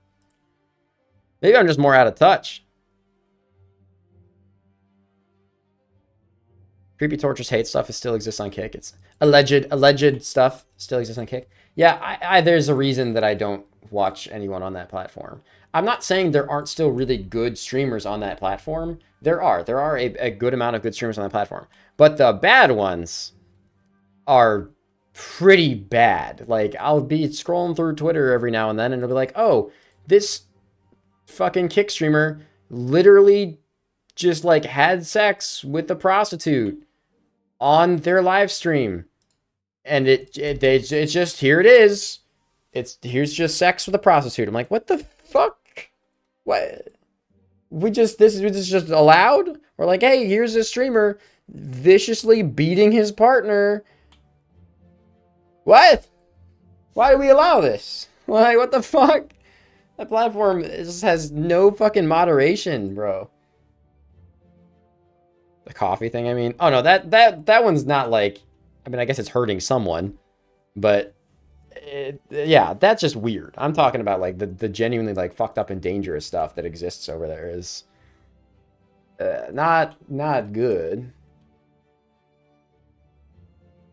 Maybe I'm just more out of touch. Creepy torturous hate stuff still exists on Kick. It's alleged stuff still exists on Kick. Yeah, there's a reason that I don't watch anyone on that platform. I'm not saying there aren't still really good streamers on that platform. There are a good amount of good streamers on that platform. But the bad ones are pretty bad. Like, I'll be scrolling through Twitter every now and then, and it'll be like, oh, this fucking Kick streamer literally just like had sex with a prostitute on their live stream, and it's just, here it is, here's just sex with a prostitute. I'm like, what the fuck? What? This is just allowed? Or like, hey, here's a streamer viciously beating his partner. What? Why do we allow this? Like, what the fuck? That platform just has no fucking moderation, bro. The coffee thing, I mean. Oh, no, that one's not like... I mean, I guess it's hurting someone. But, yeah, that's just weird. I'm talking about, like, the genuinely, like, fucked up and dangerous stuff that exists over there is... not good.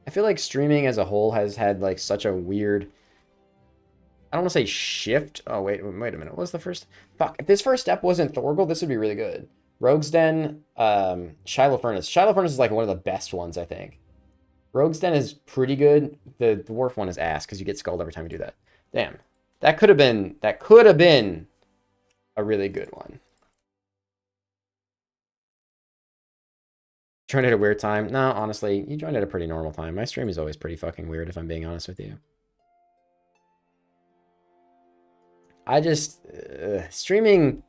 I feel like streaming as a whole has had, like, such a weird... I don't want to say shift. Oh, wait a minute. What was the first? Fuck. If this first step wasn't Thorgal, this would be really good. Rogue's Den, Shiloh Furnace. Shiloh Furnace is like one of the best ones, I think. Rogue's Den is pretty good. The dwarf one is ass because you get skulled every time you do that. Damn. That could have been a really good one. Joined at a weird time. No, honestly, you joined at a pretty normal time. My stream is always pretty fucking weird, if I'm being honest with you. I just streaming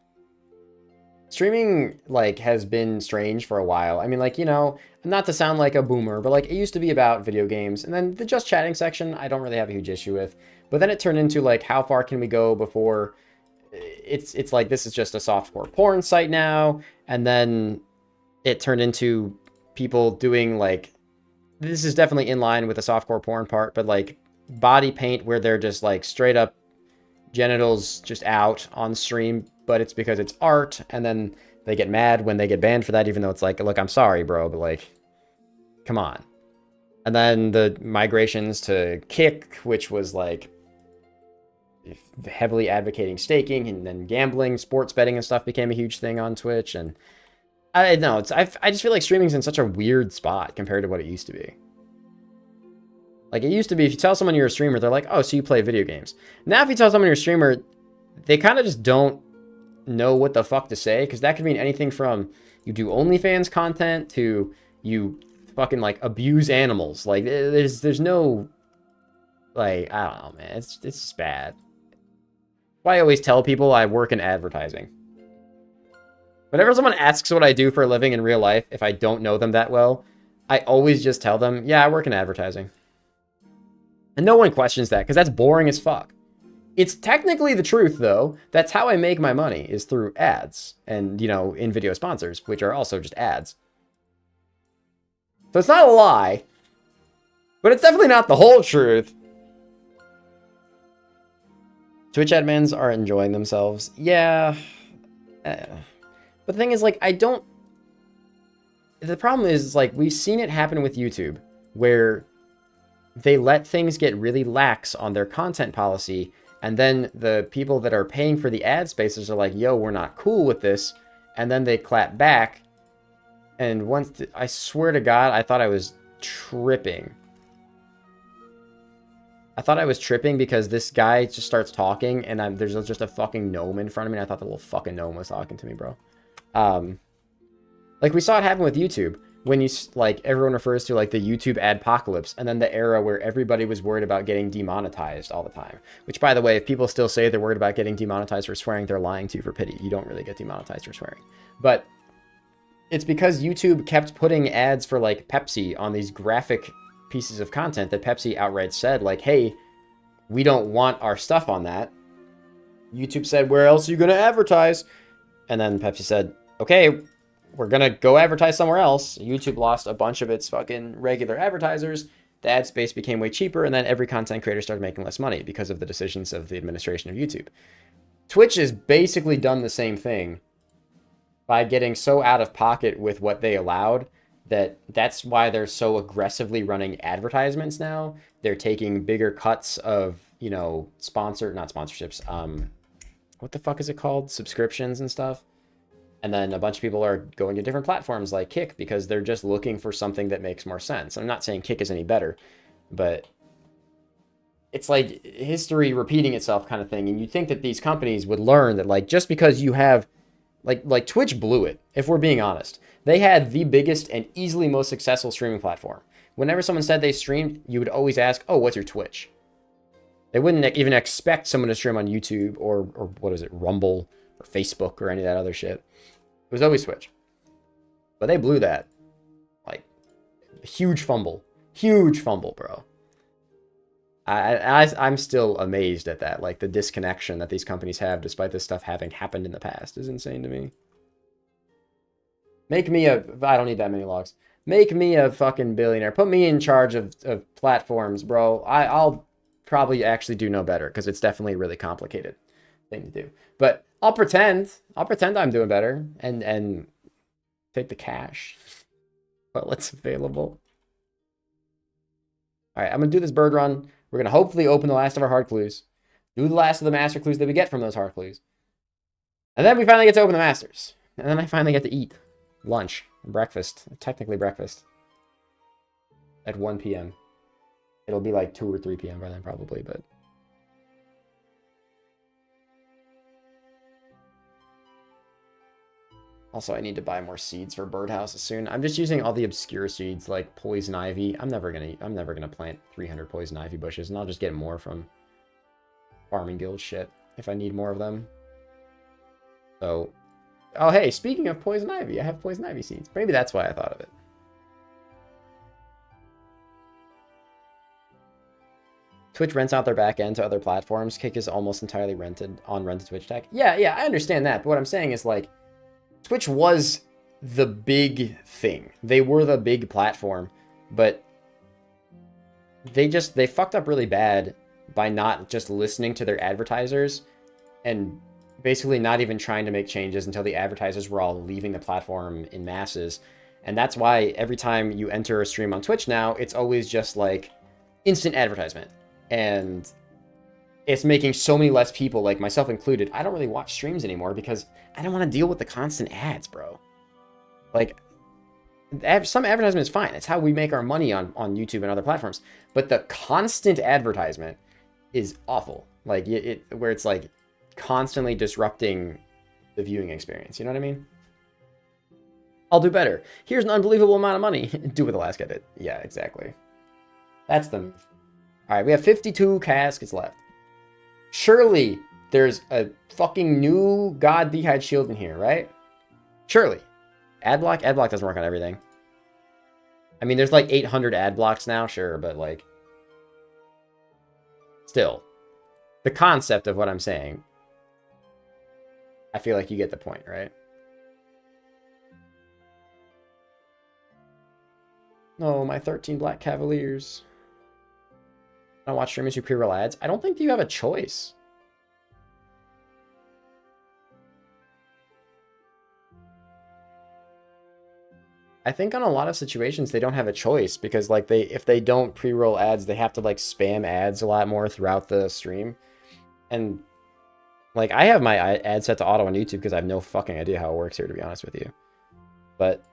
like has been strange for a while. I mean, like, you know, not to sound like a boomer, but like it used to be about video games, and then the just chatting section I don't really have a huge issue with. But then it turned into like, how far can we go before it's like this is just a softcore porn site now, and then it turned into people doing like, this is definitely in line with the softcore porn part, but like body paint where they're just like straight up genitals just out on stream, but it's because it's art, and then they get mad when they get banned for that, even though it's like, look, I'm sorry, bro, but like, come on. And then the migrations to Kick, which was like heavily advocating staking, and then gambling, sports betting and stuff became a huge thing on Twitch. And I don't know, I just feel like streaming's in such a weird spot compared to what it used to be. Like, it used to be, if you tell someone you're a streamer, they're like, oh, so you play video games. Now, if you tell someone you're a streamer, they kind of just don't know what the fuck to say, because that could mean anything from you do OnlyFans content to you fucking, like, abuse animals. Like, there's no, like, I don't know, man. It's just bad. Why I always tell people I work in advertising. Whenever someone asks what I do for a living in real life, if I don't know them that well, I always just tell them, yeah, I work in advertising. And no one questions that, because that's boring as fuck. It's technically the truth, though. That's how I make my money, is through ads and, you know, in-video sponsors, which are also just ads. So it's not a lie, but it's definitely not the whole truth. Twitch admins are enjoying themselves. Yeah. But the thing is, like, I don't... The problem is, like, we've seen it happen with YouTube, where they let things get really lax on their content policy, and then the people that are paying for the ad spaces are like, yo, we're not cool with this, and then they clap back, and once... I swear to God, I thought I was tripping. I thought I was tripping because this guy just starts talking, and there's just a fucking gnome in front of me, and I thought the little fucking gnome was talking to me, bro. Like, we saw it happen with YouTube, when you, like, everyone refers to, like, the YouTube adpocalypse, and then the era where everybody was worried about getting demonetized all the time. Which, by the way, if people still say they're worried about getting demonetized for swearing, they're lying to you for pity. You don't really get demonetized for swearing. But it's because YouTube kept putting ads for, like, Pepsi on these graphic pieces of content that Pepsi outright said, like, hey, we don't want our stuff on that. YouTube said, where else are you going to advertise? And then Pepsi said, okay, we're going to go advertise somewhere else. YouTube lost a bunch of its fucking regular advertisers. The ad space became way cheaper, and then every content creator started making less money because of the decisions of the administration of YouTube. Twitch has basically done the same thing by getting so out of pocket with what they allowed that's why they're so aggressively running advertisements now. They're taking bigger cuts of, you know, not sponsorships, what the fuck is it called? Subscriptions and stuff. And then a bunch of people are going to different platforms like Kick because they're just looking for something that makes more sense. I'm not saying Kick is any better, but it's like history repeating itself kind of thing. And you'd think that these companies would learn that, like, just because you have, like Twitch blew it, if we're being honest. They had the biggest and easily most successful streaming platform. Whenever someone said they streamed, you would always ask, oh, what's your Twitch? They wouldn't even expect someone to stream on YouTube or what is it, Rumble or Facebook or any of that other shit. It was always Twitch. But they blew that. Like, huge fumble. Huge fumble, bro. I'm still amazed at that. Like, the disconnection that these companies have despite this stuff having happened in the past is insane to me. Make me I don't need that many logs. Make me a fucking billionaire. Put me in charge of platforms, bro. I'll probably actually do no better because it's definitely a really complicated thing to do. But I'll pretend I'm doing better and take the cash while it's available. All right, I'm going to do this bird run. We're going to hopefully open the last of our hard clues. Do the last of the master clues that we get from those hard clues. And then we finally get to open the masters. And then I finally get to eat lunch, breakfast, technically breakfast, at 1 p.m. It'll be like 2 or 3 p.m. by then probably, but... Also, I need to buy more seeds for birdhouses soon. I'm just using all the obscure seeds like poison ivy. I'm never gonna plant 300 poison ivy bushes, and I'll just get more from Farming Guild shit if I need more of them. So, oh hey, speaking of poison ivy, I have poison ivy seeds. Maybe that's why I thought of it. Twitch rents out their back end to other platforms. Kick is almost entirely rented Twitch tech. Yeah, I understand that. But what I'm saying is, like, Twitch was the big thing. They were the big platform, but they fucked up really bad by not just listening to their advertisers and basically not even trying to make changes until the advertisers were all leaving the platform in masses. And that's why every time you enter a stream on Twitch now, it's always just like instant advertisement. And it's making so many less people, like myself included. I don't really watch streams anymore because I don't want to deal with the constant ads, bro. Like, some advertisement is fine. It's how we make our money on YouTube and other platforms. But the constant advertisement is awful. Like, where it's like constantly disrupting the viewing experience. You know what I mean? I'll do better. Here's an unbelievable amount of money. Do with the last edit. Yeah, exactly. That's the move. All right, we have 52 caskets left. Surely there's a fucking new God D'hide shield in here, right? Surely. Ad block? Ad block doesn't work on everything. I mean, there's like 800 ad blocks now, sure, but like... Still. the concept of what I'm saying. I feel like you get the point, right? No, my 13 Black Cavaliers. I watch streamers who pre-roll ads. I don't think you have a choice. I think on a lot of situations they don't have a choice because like if they don't pre-roll ads, they have to like spam ads a lot more throughout the stream. And like I have my ad set to auto on YouTube because I have no fucking idea how it works here, to be honest with you. But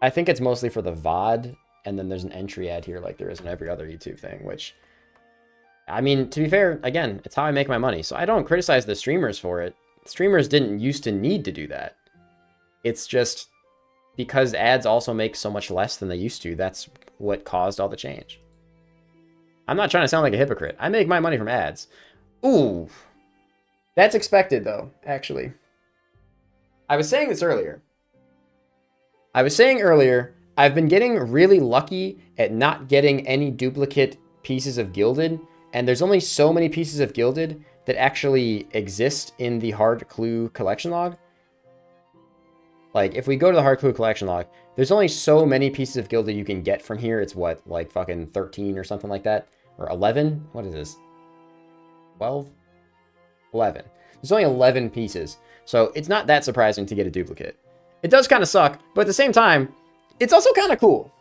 I think it's mostly for the VOD, and then there's an entry ad here like there is in every other YouTube thing, which, I mean, to be fair, again, it's how I make my money. So I don't criticize the streamers for it. Streamers didn't used to need to do that. It's just because ads also make so much less than they used to. That's what caused all the change. I'm not trying to sound like a hypocrite. I make my money from ads. Ooh. That's expected, though, actually. I was saying this earlier. I've been getting really lucky at not getting any duplicate pieces of Gilded, and there's only so many pieces of Gilded that actually exist in the Hard Clue collection log. Like, if we go to the Hard Clue collection log, there's only so many pieces of Gilded you can get from here. It's what, like fucking 13 or something like that? Or 11? What is this? 12? 11. There's only 11 pieces. So it's not that surprising to get a duplicate. It does kind of suck, but at the same time, it's also kind of cool.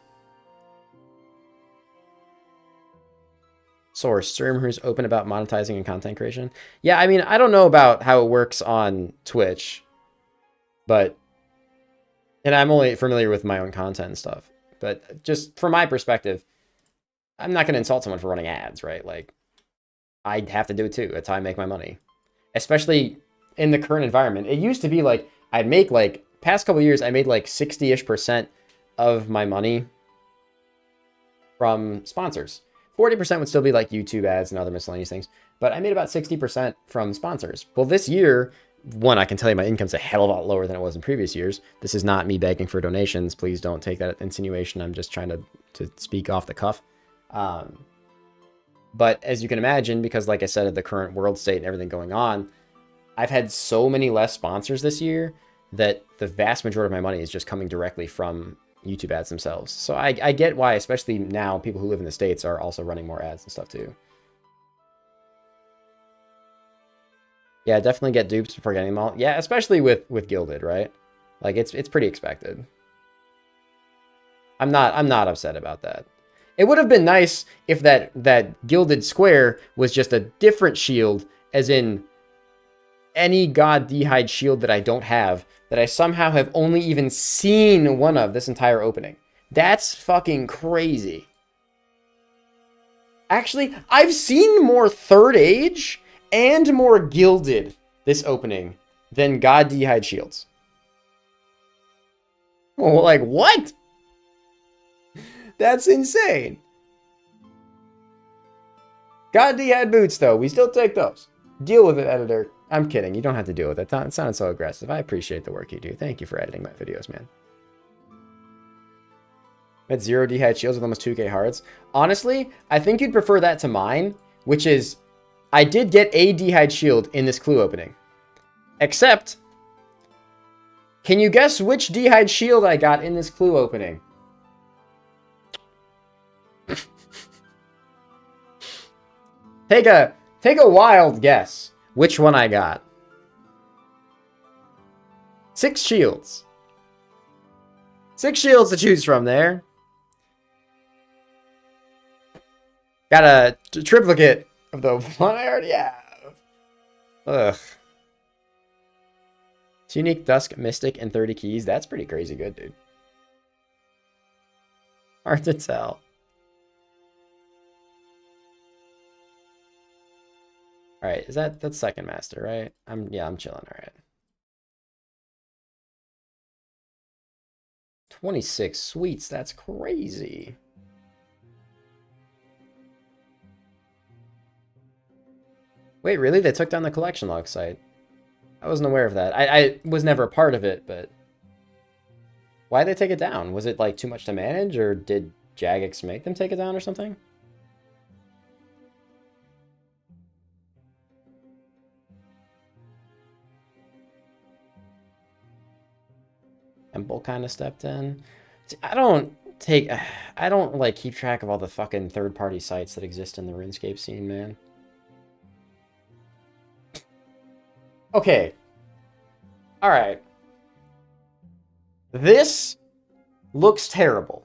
Source, streamers open about monetizing and content creation. Yeah, I mean, I don't know about how it works on Twitch, but, and I'm only familiar with my own content and stuff, but just from my perspective, I'm not going to insult someone for running ads, right? Like, I'd have to do it too. That's how I make my money. Especially in the current environment. It used to be like, I'd make like, past couple years, I made like 60-ish% of my money from sponsors. 40% would still be like YouTube ads and other miscellaneous things, but I made about 60% from sponsors. Well, this year, one, I can tell you my income's a hell of a lot lower than it was in previous years. This is not me begging for donations. Please don't take that insinuation. I'm just trying to speak off the cuff. But as you can imagine, because like I said, of the current world state and everything going on, I've had so many less sponsors this year that the vast majority of my money is just coming directly from YouTube ads themselves. So I get why, especially now, people who live in the States are also running more ads and stuff too. Yeah, definitely get dupes before getting them all. Yeah, especially with Gilded, right? Like it's pretty expected. I'm not upset about that. It would have been nice if that Gilded square was just a different shield, as in any God D'hide shield that I don't have, that I somehow have only even seen one of this entire opening. That's fucking crazy. Actually, I've seen more Third Age and more Gilded this opening than God D'hide shields. Oh, like, what? That's insane. God D'hide boots, though. We still take those. Deal with it, editor. I'm kidding. You don't have to deal with it. It sounded so aggressive. I appreciate the work you do. Thank you for editing my videos, man. At 0 D'hide shields with almost 2k hearts. Honestly, I think you'd prefer that to mine, which is, I did get a D'hide shield in this clue opening. Except, can you guess which D'hide shield I got in this clue opening? Take a wild guess which one I got. 6 shields. 6 shields to choose from there. Got a triplicate of the one I already have. Ugh. Unique Dusk Mystic and 30 keys. That's pretty crazy good, dude. Hard to tell. All right, that's second master, right? I'm chilling. All right. 26 sweets. That's crazy. Wait, really? They took down the collection log site. I wasn't aware of that. I was never a part of it, but why'd they take it down? Was it like too much to manage, or did Jagex make them take it down or something? Temple kind of stepped in. See, I don't like keep track of all the fucking third-party sites that exist in the RuneScape scene, man. Okay. All right. This looks terrible.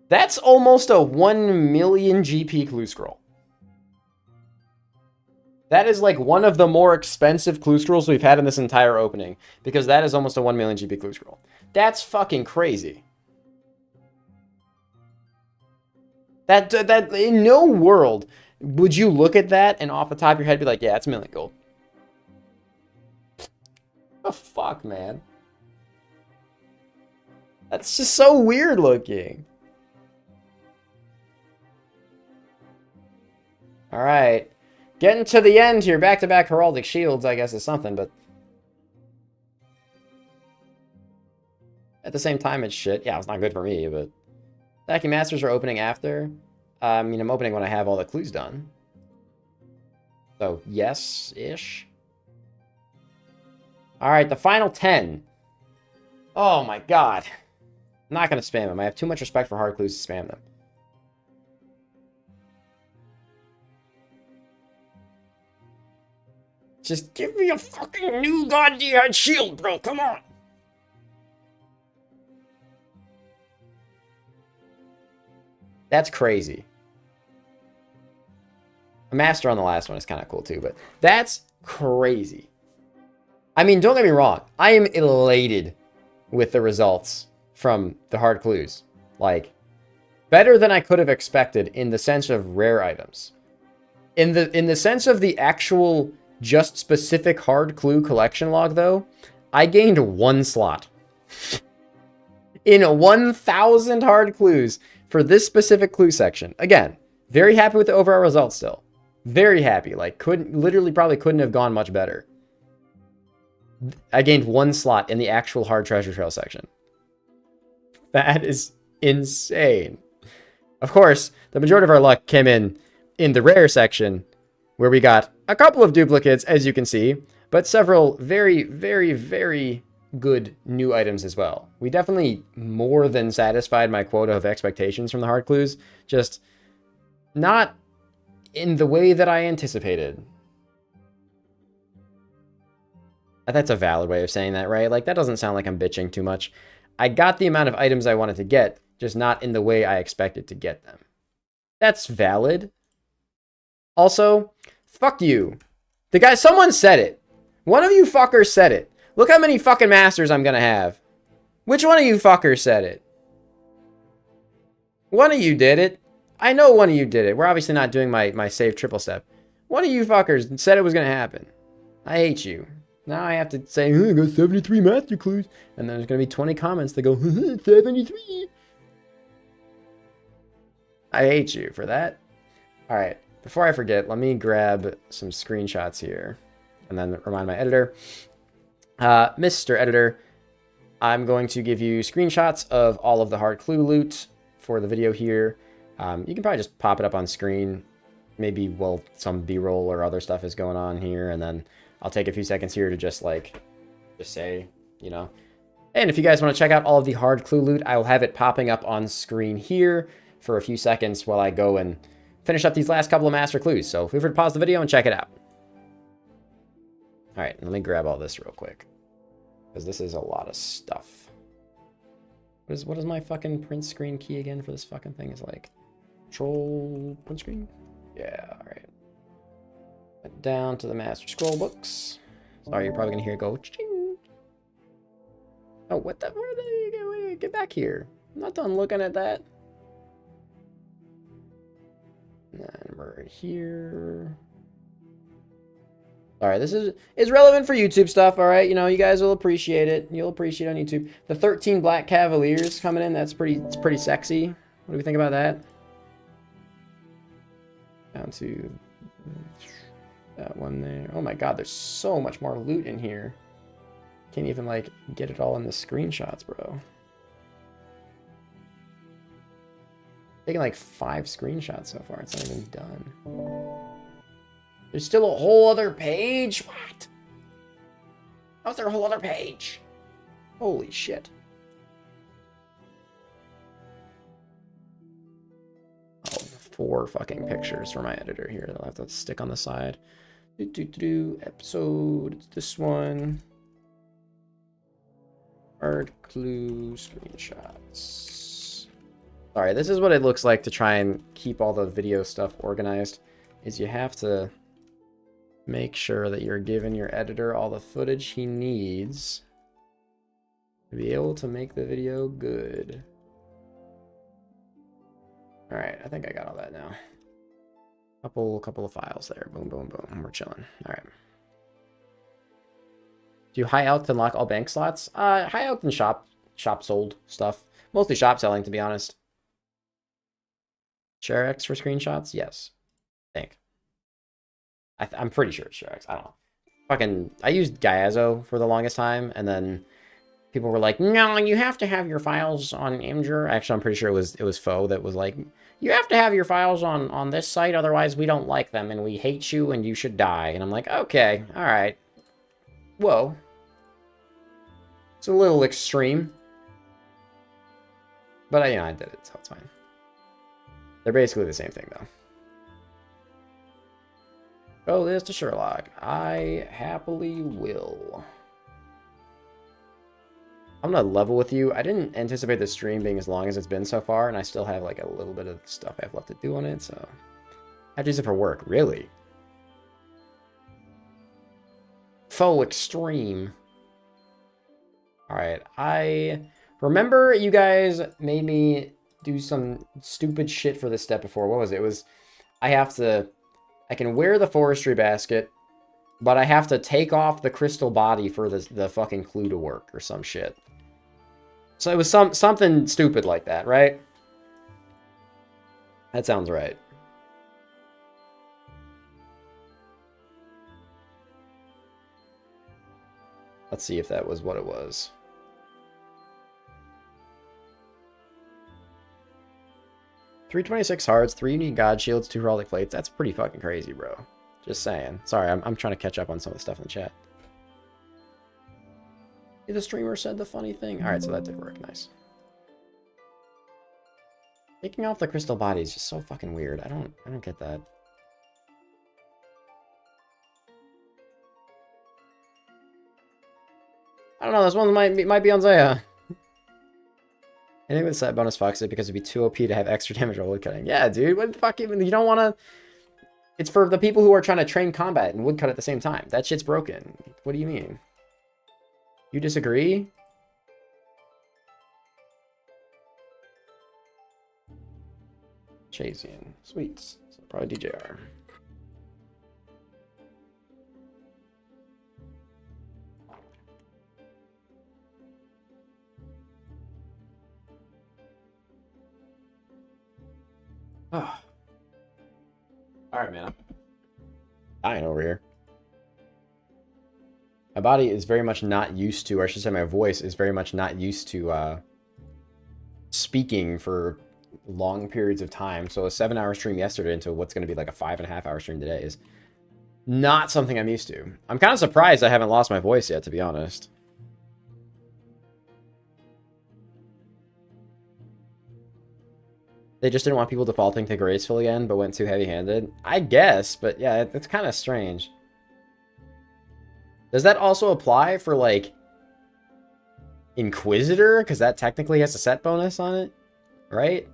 That's almost a 1 million GP clue scroll. That is like one of the more expensive clue scrolls we've had in this entire opening, because that is almost a 1 million GP clue scroll. That's fucking crazy. That in no world would you look at that and off the top of your head be like, yeah, it's a million gold. The fuck, man? That's just so weird looking. All right. Getting to the end here. Back-to-back heraldic shields, I guess, is something, but at the same time, it's shit. Yeah, it's not good for me, but Stacking Masters are opening after. I mean, I'm opening when I have all the clues done. So, yes-ish. All right, the final 10. Oh, my God. I'm not going to spam them. I have too much respect for hard clues to spam them. Just give me a fucking new goddamn shield, bro. Come on. That's crazy. A master on the last one is kind of cool too, but that's crazy. I mean, don't get me wrong. I am elated with the results from the hard clues. Like, better than I could have expected in the sense of rare items. In the sense of the actual just specific hard clue collection log, though, I gained 1 slot. In 1,000 hard clues for this specific clue section. Again, very happy with the overall results still. Very happy. Like, probably couldn't have gone much better. I gained 1 slot in the actual hard treasure trail section. That is insane. Of course, the majority of our luck came in the rare section, where we got a couple of duplicates, as you can see, but several very, very, very good new items as well. We definitely more than satisfied my quota of expectations from the hard clues, just not in the way that I anticipated. That's a valid way of saying that, right? Like, that doesn't sound like I'm bitching too much. I got the amount of items I wanted to get, just not in the way I expected to get them. That's valid. Also, fuck you. Someone said it. One of you fuckers said it. Look how many fucking masters I'm gonna have. Which one of you fuckers said it? One of you did it. I know one of you did it. We're obviously not doing my save triple step. One of you fuckers said it was gonna happen. I hate you. Now I have to say, I got 73 master clues. And then there's gonna be 20 comments that go, 73. I hate you for that. Alright. Before I forget, let me grab some screenshots here and then remind my editor. Mr. Editor, I'm going to give you screenshots of all of the hard clue loot for the video here. You can probably just pop it up on screen. Maybe while some B-roll or other stuff is going on here, and then I'll take a few seconds here to just say, you know. And if you guys want to check out all of the hard clue loot, I will have it popping up on screen here for a few seconds while I go and finish up these last couple of master clues. So feel free to pause the video and check it out. All right, let me grab all this real quick, because this is a lot of stuff. What is my fucking print screen key again for this fucking thing? Is like Control print screen? Yeah, all right. Down to the master scroll books. Sorry, you're probably gonna hear it go ching. Oh, what the? Where are they? Get back here. I'm not done looking at that. And we're here. All right, this is relevant for YouTube stuff, all right? You know, you guys will appreciate it. You'll appreciate it on YouTube. The 13 Black Cavaliers coming in, it's pretty sexy. What do we think about that? Down to that one there. Oh my god, there's so much more loot in here. Can't even, like, get it all in the screenshots, bro. Taking like 5 screenshots so far. It's not even done. There's still a whole other page? What? How's there a whole other page? Holy shit. 4 fucking pictures for my editor here that I'll have to stick on the side. Episode, this one. Hard clue screenshots. Sorry, this is what it looks like to try and keep all the video stuff organized, is you have to make sure that you're giving your editor all the footage he needs to be able to make the video good. Alright, I think I got all that now. Couple of files there. Boom, boom, boom. We're chilling. Alright. Do high out to unlock all bank slots? High out and shop sold stuff. Mostly shop selling, to be honest. ShareX for screenshots? Yes. I think. I'm pretty sure it's ShareX. I don't know. I used Gyazo for the longest time, and then people were like, no, you have to have your files on Imgur. Actually, I'm pretty sure it was Foe that was like, you have to have your files on this site, otherwise we don't like them, and we hate you, and you should die. And I'm like, okay, alright. Whoa. It's a little extreme. But, I did it, so it's fine. They're basically the same thing, though. Oh, this to Sherlock. I happily will. I'm gonna level with you. I didn't anticipate the stream being as long as it's been so far, and I still have like a little bit of stuff I have left to do on it, so I have to use it for work. Really? Faux extreme. Alright, I remember you guys made me do some stupid shit for this step before. What was it? It was, I can wear the forestry basket, but I have to take off the crystal body for the fucking clue to work or some shit. So it was something stupid like that, right? That sounds right. Let's see if that was what it was. $326 hearts, 3 unique god shields, 2 heraldic plates. That's pretty fucking crazy, bro. Just saying. Sorry, I'm trying to catch up on some of the stuff in the chat. The streamer said the funny thing. Alright, so that did work. Nice. Taking off the crystal body is just so fucking weird. I don't get that. I don't know, this one might be on Zaya. Anything with set bonus fucks it because it'd be too OP to have extra damage while woodcutting. Yeah, dude, what the fuck? You don't want to... It's for the people who are trying to train combat and woodcut at the same time. That shit's broken. What do you mean? You disagree? Chasian. Sweets. So probably DJR. Oh. Alright, man. I'm dying over here. My body is very much not used to, or I should say my voice is very much not used to speaking for long periods of time. So a 7-hour stream yesterday into what's going to be like a 5.5-hour stream today is not something I'm used to. I'm kind of surprised I haven't lost my voice yet, to be honest. They just didn't want people defaulting to graceful again, but went too heavy-handed. I guess, but yeah, it's kind of strange. Does that also apply for, like, Inquisitor? Because that technically has a set bonus on it, right?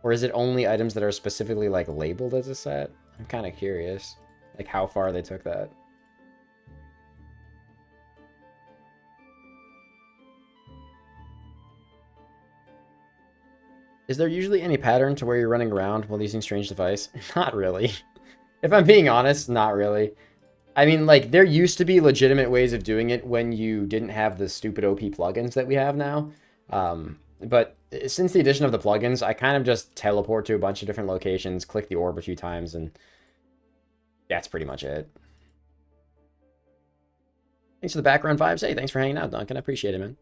Or is it only items that are specifically, like, labeled as a set? I'm kind of curious, like, how far they took that. Is there usually any pattern to where you're running around while using strange device? Not really. If I'm being honest, not really. I mean, like, there used to be legitimate ways of doing it when you didn't have the stupid OP plugins that we have now. But since the addition of the plugins, I kind of just teleport to a bunch of different locations, click the orb a few times, and that's pretty much it. Thanks for the background vibes. Hey, thanks for hanging out, Duncan. I appreciate it, man.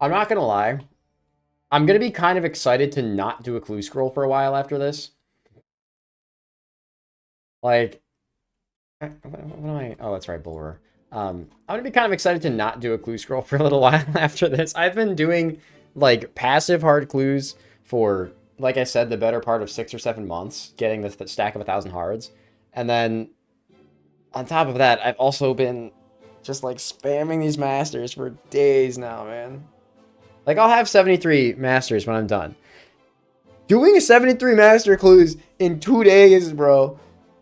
I'm not gonna lie. I'm gonna be kind of excited to not do a clue scroll for a while after this. Like, what am I? Oh, that's right, Bulwer. I'm gonna be kind of excited to not do a clue scroll for a little while after this. I've been doing like passive hard clues for, like I said, the better part of 6 or 7 months, getting the stack of 1,000 hards. And then on top of that, I've also been just like spamming these masters for days now, man. Like I'll have 73 masters when I'm done. Doing a 73 master clues in 2 days, bro,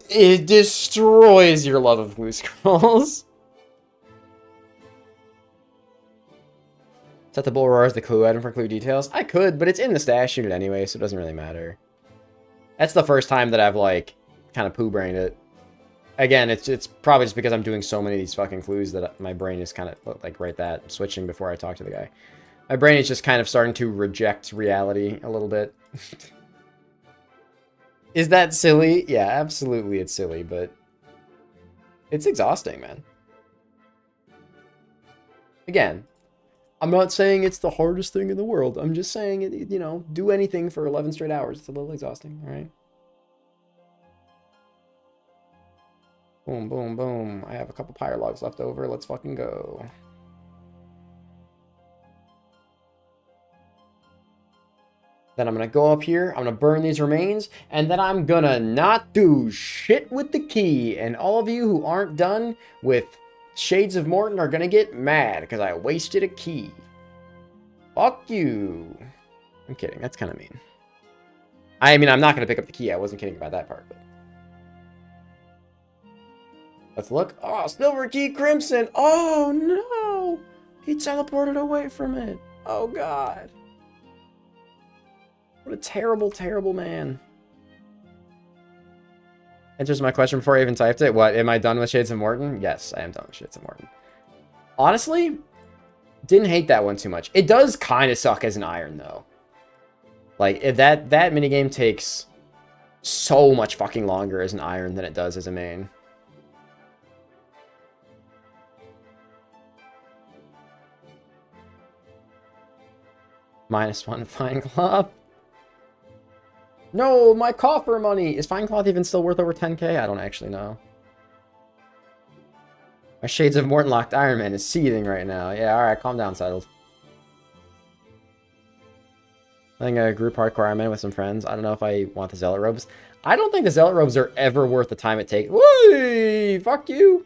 it destroys your love of clue scrolls. Set the bull roar as the clue item for clue details. I could, but it's in the stash unit anyway, so it doesn't really matter. That's the first time that I've like kind of poo-brained it. Again, it's probably just because I'm doing so many of these fucking clues that my brain is kind of like right that switching before I talk to the guy. My brain is just kind of starting to reject reality a little bit. Is that silly? Yeah, absolutely it's silly, but it's exhausting, man. Again, I'm not saying it's the hardest thing in the world. I'm just saying, you know, do anything for 11 straight hours. It's a little exhausting, all right? Boom, boom, boom. I have a couple pyre logs left over. Let's fucking go. Then I'm going to go up here. I'm going to burn these remains. And then I'm going to not do shit with the key. And all of you who aren't done with Shades of Morton are going to get mad because I wasted a key. Fuck you. I'm kidding. That's kind of mean. I mean, I'm not going to pick up the key. I wasn't kidding about that part. But let's look. Oh, Silver Key Crimson. Oh, no. He teleported away from it. Oh, God. What a terrible, terrible man. Answers my question before I even typed it. What, am I done with Shades of Morton? Yes, I am done with Shades of Morton. Honestly, didn't hate that one too much. It does kind of suck as an iron, though. Like, that minigame takes so much fucking longer as an iron than it does as a main. -1 Fine Cloth. No, my coffer money! Is Fine Cloth even still worth over 10k? I don't actually know. My Shades of Morton locked Iron Man is seething right now. Yeah, alright, calm down, Settled. Playing a group hardcore Iron Man with some friends. I don't know if I want the Zealot Robes. I don't think the Zealot Robes are ever worth the time it takes. Whee! Fuck you!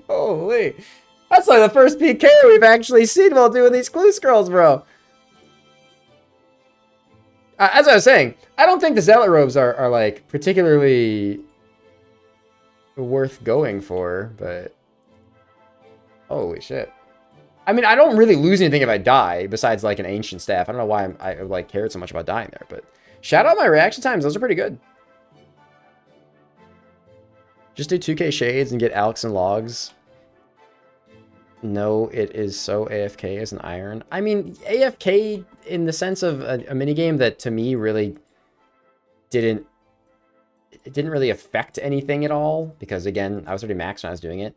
Holy. That's like the first PK we've actually seen while doing these clue scrolls, bro. As I was saying, I don't think the Zealot Robes are like, particularly worth going for, but holy shit. I mean, I don't really lose anything if I die, besides like an Ancient Staff. I don't know why I like cared so much about dying there, but shout out my reaction times. Those are pretty good. Just do 2k Shades and get Alex and Logs. No, it is so AFK as an iron. I mean, AFK in the sense of a minigame that to me really didn't really affect anything at all, because again, I was already maxed when I was doing it.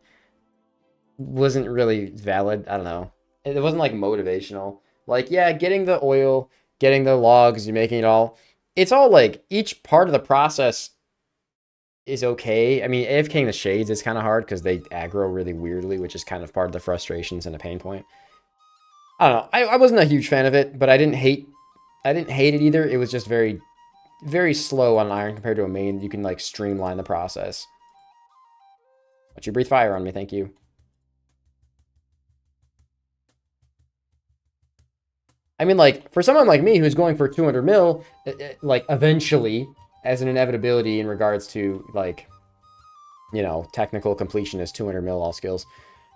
Wasn't really valid. I don't know. It wasn't like motivational. Like, yeah, getting the oil, getting the logs, you're making it all. It's all like each part of the process is okay. I mean, AFKing the Shades is kind of hard because they aggro really weirdly, which is kind of part of the frustrations and a pain point. I don't know. I wasn't a huge fan of it, but I didn't hate it either. It was just very, very slow on iron compared to a main. You can like streamline the process. But you breathe fire on me, thank you. I mean, like, for someone like me who's going for 200 mil, like, eventually, as an inevitability in regards to, like, you know, technical completionist, 200 mil all skills,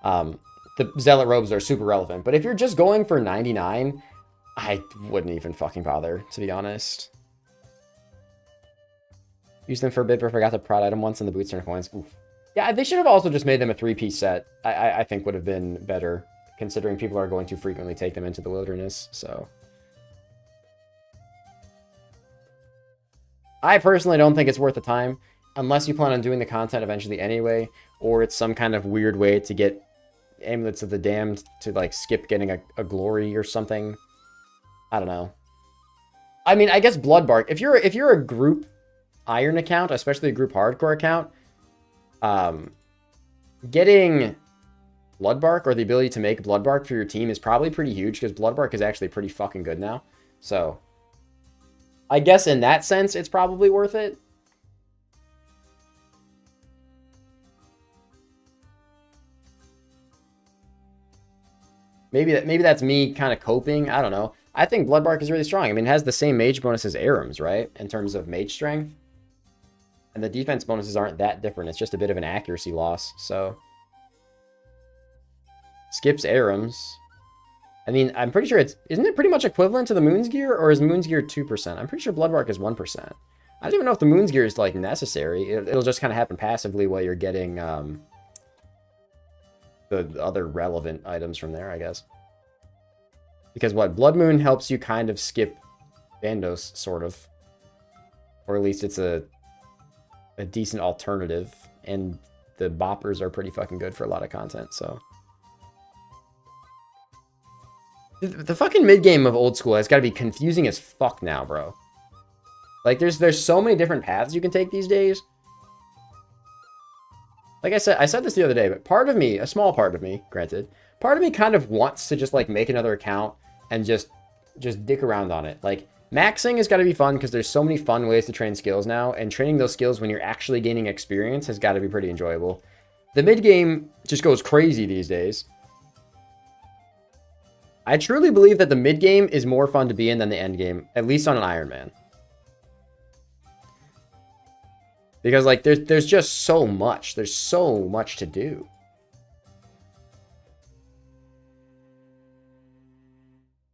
the Zealot Robes are super relevant. But if you're just going for 99, I wouldn't even fucking bother, to be honest. Used them for a bit, but forgot the prod item once, and the boots and coins. Oof. Yeah, they should have also just made them a 3-piece set. I think would have been better, considering people are going to frequently take them into the wilderness, so. I personally don't think it's worth the time, unless you plan on doing the content eventually anyway, or it's some kind of weird way to get Amulets of the Damned to, like, skip getting a glory or something. I don't know. I mean, I guess Bloodbark, if you're a group Iron account, especially a group Hardcore account, Getting Bloodbark or the ability to make Bloodbark for your team is probably pretty huge because Bloodbark is actually pretty fucking good now. So I guess in that sense, it's probably worth it. Maybe that's me kind of coping. I don't know. I think Bloodbark is really strong. I mean, it has the same mage bonus as Aram's, right? In terms of mage strength. And the defense bonuses aren't that different. It's just a bit of an accuracy loss. So skips Aram's. I mean, I'm pretty sure isn't it pretty much equivalent to the Moon's Gear, or is Moon's Gear 2%? I'm pretty sure Bloodbark is 1%. I don't even know if the Moon's Gear is like necessary. It'll just kind of happen passively while you're getting the other relevant items from there, I guess. Because what? Blood Moon helps you kind of skip Bandos, sort of. Or at least it's a decent alternative. And the boppers are pretty fucking good for a lot of content, so. The fucking mid-game of old school has got to be confusing as fuck now, bro. Like, there's so many different paths you can take these days. Like I said this the other day, but part of me, a small part of me, granted, part of me kind of wants to just, like, make another account and just dick around on it. Like, maxing has got to be fun because there's so many fun ways to train skills now, and training those skills when you're actually gaining experience has got to be pretty enjoyable. The mid-game just goes crazy these days. I truly believe that the mid-game is more fun to be in than the end game, at least on an Iron Man. Because, like, there's just so much. There's so much to do.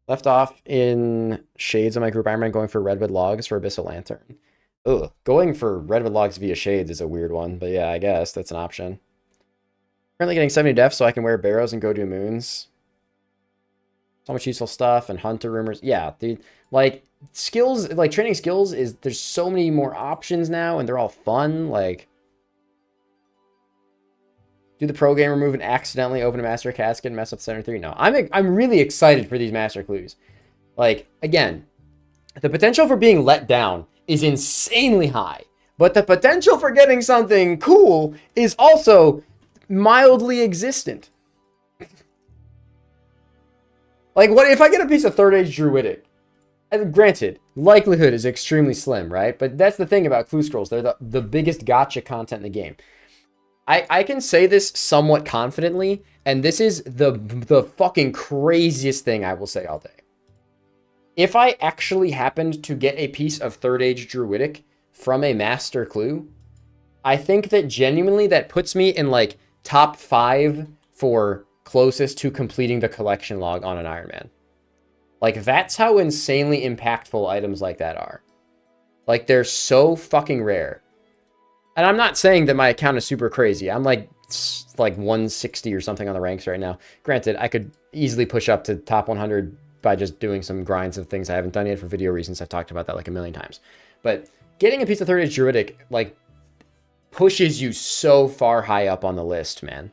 Left off in Shades of my group Iron Man going for Redwood Logs for Abyssal Lantern. Ugh, going for Redwood Logs via Shades is a weird one, but yeah, I guess that's an option. Currently getting 70 def so I can wear barrows and go do moons. So much useful stuff and hunter rumors. Yeah, dude, like skills, like training skills is there's so many more options now and they're all fun. Like, do the pro game remove and accidentally open a master casket and mess up 73? No, I'm really excited for these master clues. Like, again, the potential for being let down is insanely high, but the potential for getting something cool is also mildly existent. Like, what if I get a piece of Third Age Druidic? And granted, likelihood is extremely slim, right? But that's the thing about clue scrolls. They're the biggest gotcha content in the game. I can say this somewhat confidently, and this is the fucking craziest thing I will say all day. If I actually happened to get a piece of Third Age Druidic from a master clue, I think that genuinely that puts me in, like, top 5 for closest to completing the collection log on an Iron Man. Like, that's how insanely impactful items like that are. Like, they're so fucking rare. And I'm not saying that my account is super crazy. I'm like 160 or something on the ranks right now. Granted, I could easily push up to top 100 by just doing some grinds of things I haven't done yet for video reasons. I've talked about that like a million times. But getting a piece of Third Age Druidic, like, pushes you so far high up on the list, man.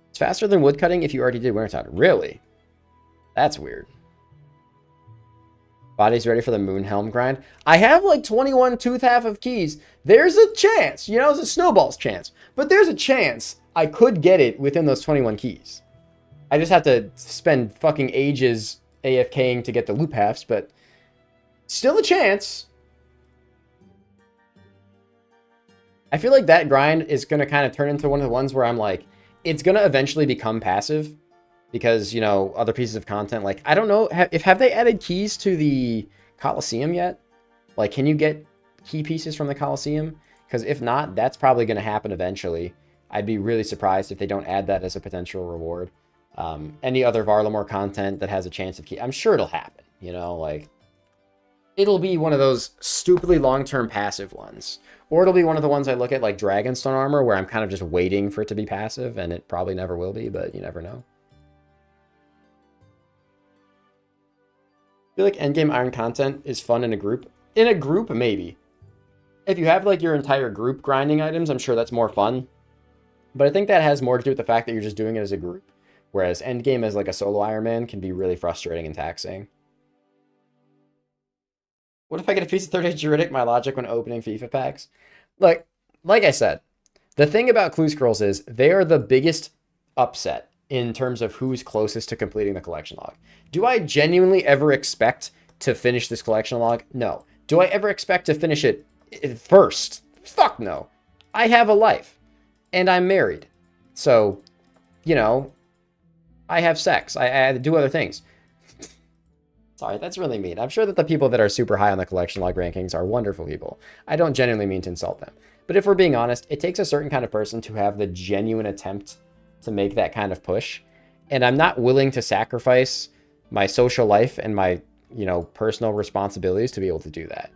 It's faster than woodcutting if you already did Wintertide. Really? That's weird. Body's ready for the Moonhelm grind. I have like 21 tooth half of keys. There's a chance, you know, it's a snowball's chance. But there's a chance I could get it within those 21 keys. I just have to spend fucking ages AFKing to get the loop halves, but still a chance. I feel like that grind is going to kind of turn into one of the ones where I'm like, it's going to eventually become passive because, you know, other pieces of content, like, I don't know, have they added keys to the Coliseum yet? Like, can you get key pieces from the Coliseum? Because if not, that's probably going to happen eventually. I'd be really surprised if they don't add that as a potential reward. Any other Varlamore content that has a chance of key, I'm sure it'll happen, you know, like, it'll be one of those stupidly long-term passive ones. Or it'll be one of the ones I look at, like Dragonstone Armor, where I'm kind of just waiting for it to be passive, and it probably never will be, but you never know. I feel like endgame iron content is fun in a group. In a group, maybe. If you have, like, your entire group grinding items, I'm sure that's more fun. But I think that has more to do with the fact that you're just doing it as a group. Whereas endgame as, like, a solo Iron Man can be really frustrating and taxing. What if I get a piece of Third Age Druidic? My logic when opening FIFA packs? Like, like I said, the thing about Clue Scrolls is they are the biggest upset in terms of who's closest to completing the collection log. Do I genuinely ever expect to finish this collection log? No. Do I ever expect to finish it first? Fuck no. I have a life and I'm married. So, you know, I have sex. I do other things. Sorry, that's really mean. I'm sure that the people that are super high on the collection log rankings are wonderful people. I don't genuinely mean to insult them. But if we're being honest, it takes a certain kind of person to have the genuine attempt to make that kind of push. And I'm not willing to sacrifice my social life and my, you know, personal responsibilities to be able to do that.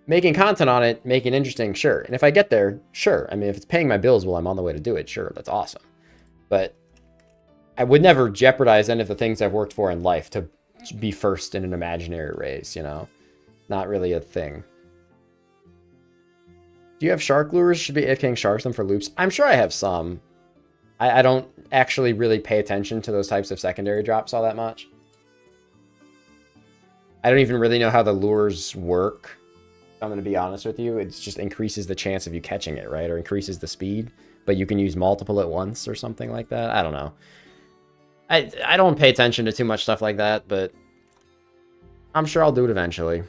Making content on it, making it interesting, sure. And if I get there, sure. I mean, if it's paying my bills while I'm on the way to do it, sure, that's awesome. But I would never jeopardize any of the things I've worked for in life to be first in an imaginary race, you know? Not really a thing. Do you have shark lures? Should be AFKing sharks them for loops. I'm sure I have some. I don't actually really pay attention to those types of secondary drops all that much. I don't even really know how the lures work. I'm going to be honest with you. It just increases the chance of you catching it, right? Or increases the speed, but you can use multiple at once or something like that. I don't know. I don't pay attention to too much stuff like that, but I'm sure I'll do it eventually.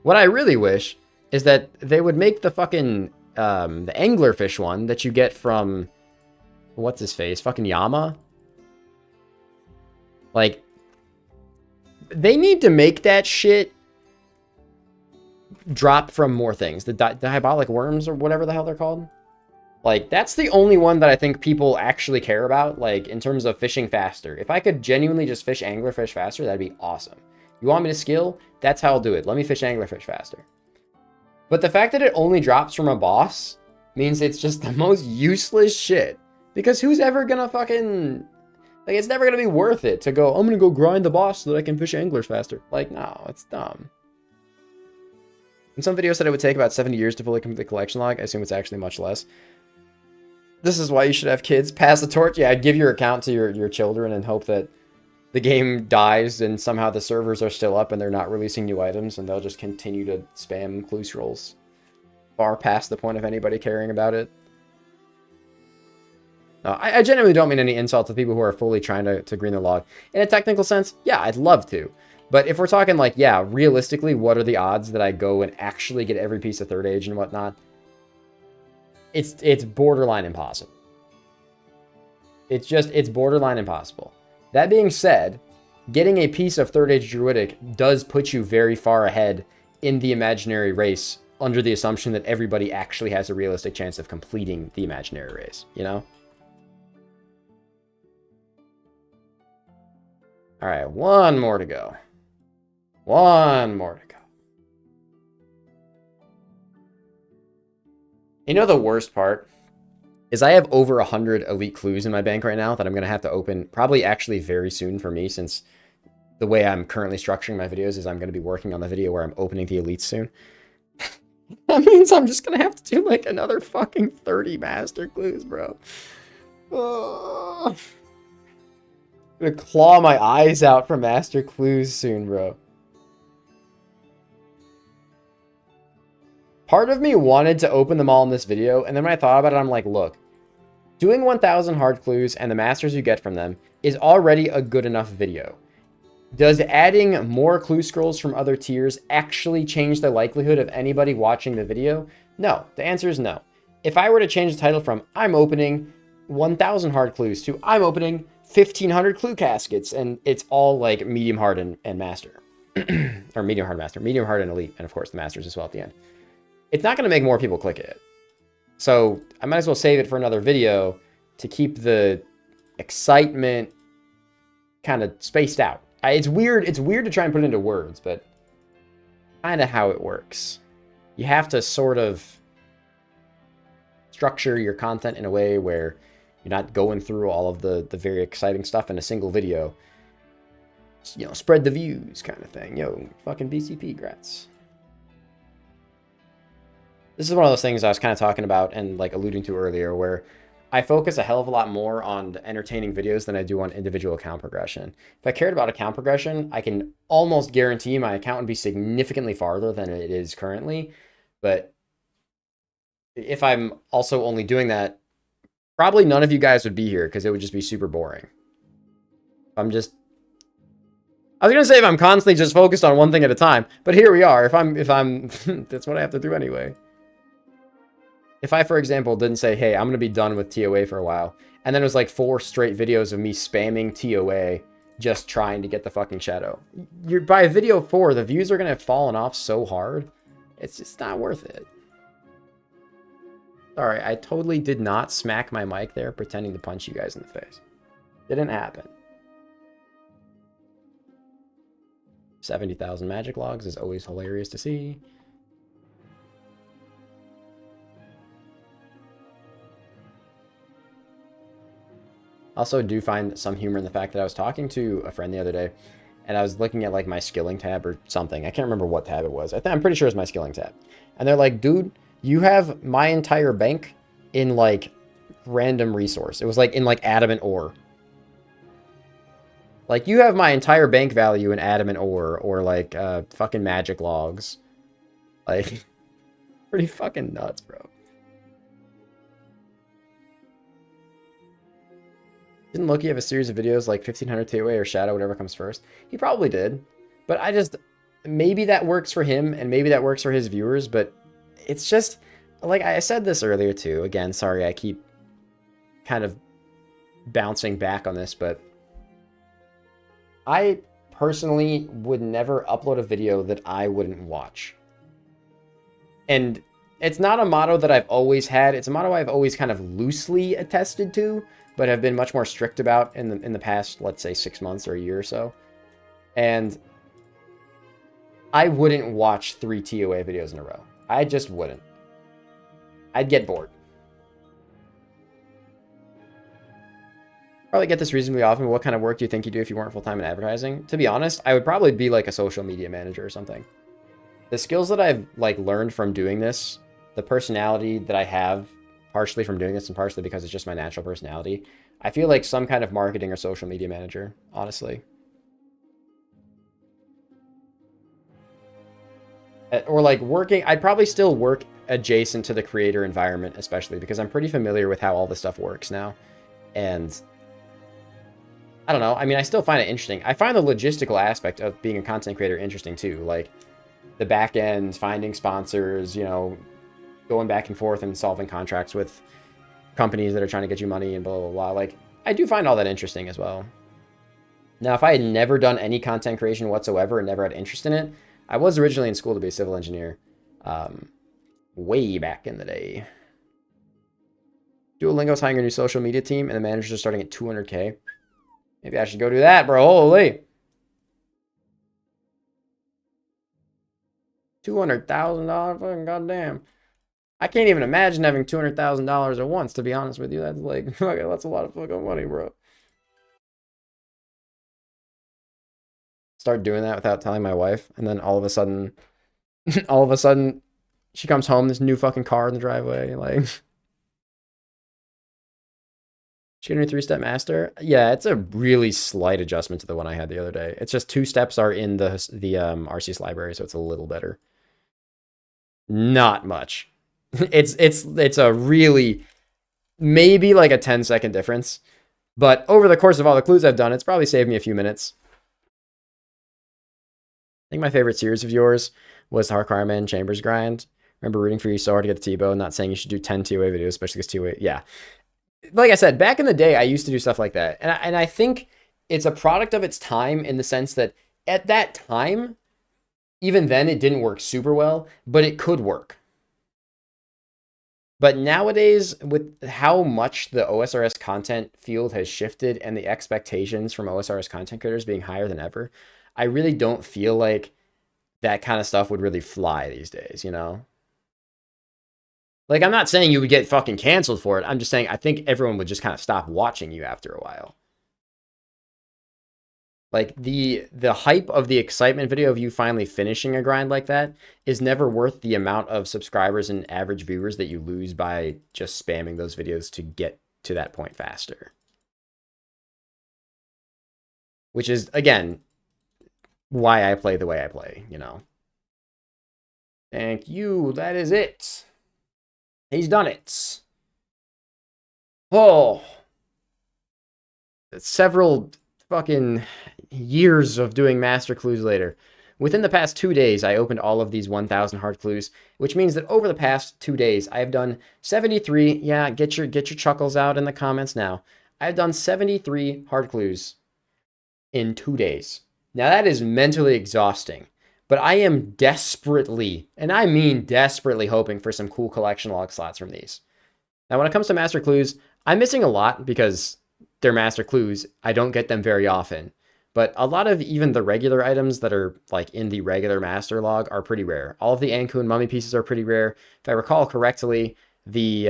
What I really wish is that they would make the fucking the anglerfish one that you get from what's his face, fucking Yama. Like, they need to make that shit drop from more things. The diabolic worms or whatever the hell they're called. Like, that's the only one that I think people actually care about, like, in terms of fishing faster. If I could genuinely just fish anglerfish faster, that'd be awesome. You want me to skill? That's how I'll do it. Let me fish anglerfish faster. But the fact that it only drops from a boss means it's just the most useless shit. Because who's ever gonna fucking... Like, it's never gonna be worth it to go, I'm gonna go grind the boss so that I can fish anglers faster. Like, no, it's dumb. In some videos said it would take about 70 years to fully complete the collection log. I assume it's actually much less. This is why you should have kids. Pass the torch. Yeah, give your account to your children and hope that the game dies and somehow the servers are still up and they're not releasing new items and they'll just continue to spam clue scrolls far past the point of anybody caring about it. No, I genuinely don't mean any insult to people who are fully trying to green the log. In a technical sense, yeah, I'd love to. But if we're talking like, yeah, realistically, what are the odds that I go and actually get every piece of third age and whatnot? It's borderline impossible. It's borderline impossible. That being said, getting a piece of third age druidic does put you very far ahead in the imaginary race under the assumption that everybody actually has a realistic chance of completing the imaginary race, you know? All right, one more to go. One more to go. You know the worst part is I have over 100 elite clues in my bank right now that I'm going to have to open probably actually very soon for me, since the way I'm currently structuring my videos is I'm going to be working on the video where I'm opening the elites soon. That means I'm just going to have to do like another fucking 30 master clues, bro. Oh. I'm going to claw my eyes out for master clues soon, bro. Part of me wanted to open them all in this video, and then when I thought about it, I'm like, look, doing 1,000 hard clues and the masters you get from them is already a good enough video. Does adding more clue scrolls from other tiers actually change the likelihood of anybody watching the video? No, the answer is no. If I were to change the title from I'm opening 1,000 hard clues to I'm opening 1,500 clue caskets, and it's all like medium hard and master. Or medium hard master, medium hard and elite, and of course the masters as well at the end. It's not going to make more people click it. So I might as well save it for another video to keep the excitement kind of spaced out. It's weird to try and put it into words, but kind of how it works. You have to sort of structure your content in a way where you're not going through all of the very exciting stuff in a single video. You know, spread the views kind of thing. Yo, fucking BCP, grats. This is one of those things I was kind of talking about and like alluding to earlier, where I focus a hell of a lot more on entertaining videos than I do on individual account progression. If I cared about account progression, I can almost guarantee my account would be significantly farther than it is currently. But if I'm also only doing that, probably none of you guys would be here because it would just be super boring. I'm just I was gonna say if I'm constantly just focused on one thing at a time, but here we are. If I'm that's what I have to do anyway. If I, for example, didn't say, hey, I'm gonna be done with TOA for a while, and then it was like 4 straight videos of me spamming TOA just trying to get the fucking shadow. By video 4, the views are gonna have fallen off so hard, it's just not worth it. Sorry, I totally did not smack my mic there pretending to punch you guys in the face. Didn't happen. 70,000 magic logs is always hilarious to see. Also do find some humor in the fact that I was talking to a friend the other day, and I was looking at like my skilling tab or something. I can't remember what tab it was. I'm pretty sure it's my skilling tab. And they're like, dude, you have my entire bank in like random resource. It was like in like adamant ore. Like, you have my entire bank value in adamant ore or like fucking magic logs. Like, pretty fucking nuts, bro. Didn't Loki have a series of videos like 1500 TOA or Shadow, whatever comes first? He probably did. But I just, maybe that works for him and maybe that works for his viewers, but it's just, like I said this earlier too. Again, sorry, I keep kind of bouncing back on this, but I personally would never upload a video that I wouldn't watch. And it's not a motto that I've always had. It's a motto I've always kind of loosely attested to, but have been much more strict about in the past, let's say 6 months or a year or so. And I wouldn't watch 3 TOA videos in a row. I just wouldn't. I'd get bored. Probably get this reasonably often. What kind of work do you think you do if you weren't full-time in advertising? To be honest, I would probably be like a social media manager or something. The skills that I've like learned from doing this, the personality that I have partially from doing this and partially because it's just my natural personality, I feel like some kind of marketing or social media manager, honestly. Or like working, I'd probably still work adjacent to the creator environment, especially because I'm pretty familiar with how all this stuff works now. And I don't know. I mean, I still find it interesting. I find the logistical aspect of being a content creator interesting too. Like the back end, finding sponsors, you know, going back and forth and solving contracts with companies that are trying to get you money and blah, blah, blah. Like, I do find all that interesting as well. Now, if I had never done any content creation whatsoever and never had interest in it, I was originally in school to be a civil engineer. Way back in the day. Duolingo's hiring a new social media team and the managers are starting at 200K. Maybe I should go do that, bro. Holy. $200,000, fucking goddamn. I can't even imagine having $200,000 at once, to be honest with you. That's like, that's a lot of fucking money, bro. Start doing that without telling my wife, and then all of a sudden, she comes home, this new fucking car in the driveway, like. She got a 3-step master. Yeah, it's a really slight adjustment to the one I had the other day. It's just 2 steps are in the RCS library, so it's a little better. Not much. It's a really maybe like a 10-second difference, but over the course of all the clues I've done, it's probably saved me a few minutes. I think my favorite series of yours was the Hardcore Man Chambers grind. Remember rooting for you so hard to get the T-bow, not saying you should do 10 TOA videos, especially because TOA, yeah. Like I said, back in the day, I used to do stuff like that. And I think it's a product of its time in the sense that at that time, even then, it didn't work super well, but it could work. But nowadays, with how much the OSRS content field has shifted and the expectations from OSRS content creators being higher than ever, I really don't feel like that kind of stuff would really fly these days, you know? Like, I'm not saying you would get fucking canceled for it. I'm just saying I think everyone would just kind of stop watching you after a while. Like, the hype of the excitement video of you finally finishing a grind like that is never worth the amount of subscribers and average viewers that you lose by just spamming those videos to get to that point faster. Which is, again, why I play the way I play, you know? Thank you. That is it. He's done it. Oh. Several fucking years of doing master clues later. Within the past 2 days, I opened all of these 1,000 hard clues, which means that over the past 2 days, I have done 73. Yeah, get your chuckles out in the comments now. I've done 73 hard clues in 2 days. Now that is mentally exhausting, but I am desperately, and I mean desperately, hoping for some cool collection log slots from these. Now, when it comes to master clues, I'm missing a lot because they're master clues. I don't get them very often. But a lot of even the regular items that are like in the regular master log are pretty rare. All of the Anku and Mummy pieces are pretty rare. If I recall correctly, the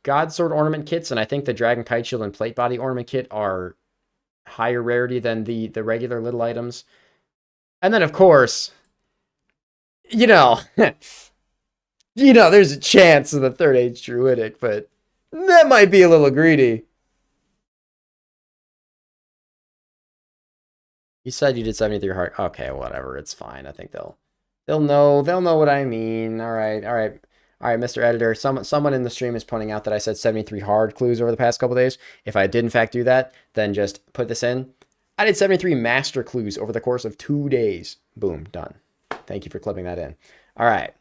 God Sword ornament kits and I think the Dragon Kite Shield and Plate Body ornament kit are higher rarity than the regular little items. And then, of course, you know, there's a chance of the Third Age Druidic, but that might be a little greedy. You said you did 73 hard. Okay, whatever. It's fine. I think they'll know what I mean. All right, Mr. Editor. Someone in the stream is pointing out that I said 73 hard clues over the past couple days. If I did in fact do that, then just put this in. I did 73 master clues over the course of 2 days. Boom, done. Thank you for clipping that in. All right.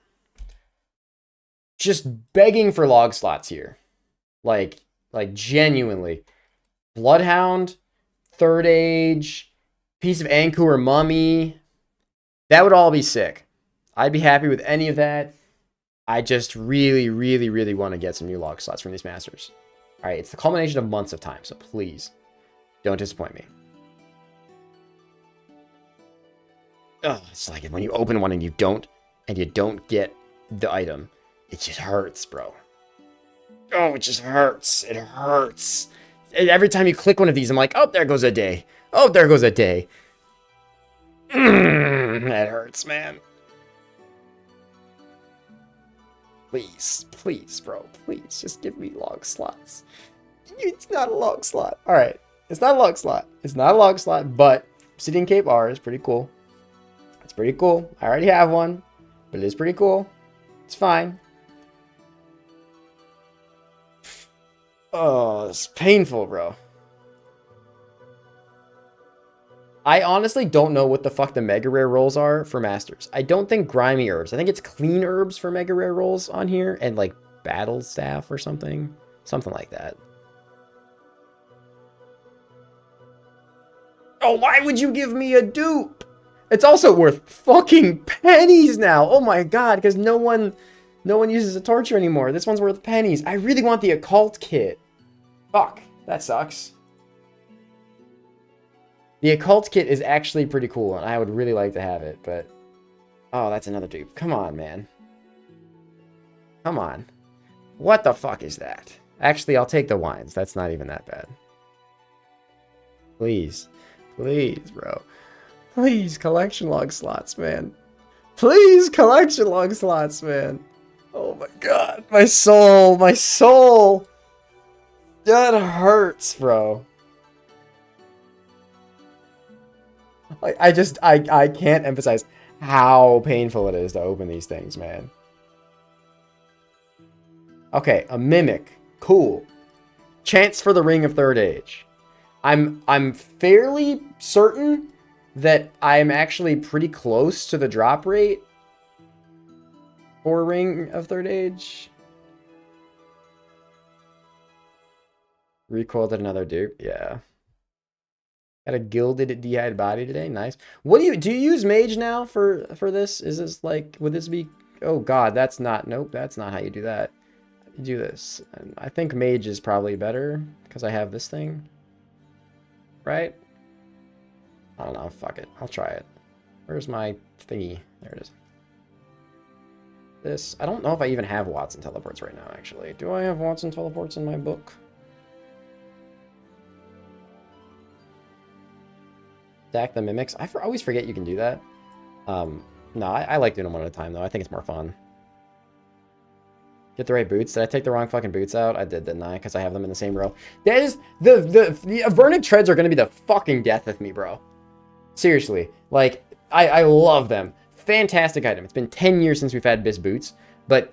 Just begging for log slots here. Like genuinely. Bloodhound, Third Age, piece of Anku or Mummy. That would all be sick. I'd be happy with any of that. I just really, really, really want to get some new log slots from these masters. All right, it's the culmination of months of time, so please don't disappoint me. Oh, it's like when you open one and you don't get the item. It just hurts, bro. Oh, it just hurts. It hurts. Every time you click one of these, I'm like, oh, there goes a day. Oh, there goes a day. That hurts, man. Please, please, bro. Please, just give me log slots. It's not a log slot. All right. It's not a log slot. It's not a log slot, but Obsidian Cape R is pretty cool. It's pretty cool. I already have one, but it is pretty cool. It's fine. Oh, it's painful, bro. I honestly don't know what the fuck the mega rare rolls are for masters. I don't think grimy herbs. I think it's clean herbs for mega rare rolls on here and like battle staff or something. Something like that. Oh, why would you give me a dupe? It's also worth fucking pennies now. Oh my god, because no one uses a torture anymore. This one's worth pennies. I really want the occult kit. Fuck, that sucks. The occult kit is actually pretty cool, and I would really like to have it, but... Oh, that's another dupe. Come on, man. Come on. What the fuck is that? Actually, I'll take the wines. That's not even that bad. Please. Please, bro. Please, collection log slots, man. Please, collection log slots, man. Oh my god. My soul. My soul. That hurts, bro. Like, I can't emphasize how painful it is to open these things, man. Okay, a mimic. Cool. Chance for the Ring of Third Age. I'm fairly certain that I'm actually pretty close to the drop rate for Ring of Third Age. Recoiled at another dupe. Yeah. Got a gilded dehydrated body today. Nice. What do you use mage now for this? Is this like, would this be, oh god, that's not, nope, that's not how you do that. You do this. And I think mage is probably better because I have this thing. Right? I don't know, fuck it. I'll try it. Where's my thingy? There it is. This, I don't know if I even have Watson teleports right now, actually. Do I have Watson teleports in my book? Stack the mimics. I always forget you can do that. No, I like doing them one at a time, though. I think it's more fun. Get the right boots. Did I take the wrong fucking boots out? I did, didn't I? Because I have them in the same row. That is, the Avernic Treads are going to be the fucking death of me, bro. Seriously. Like, I love them. Fantastic item. It's been 10 years since we've had Bis boots, but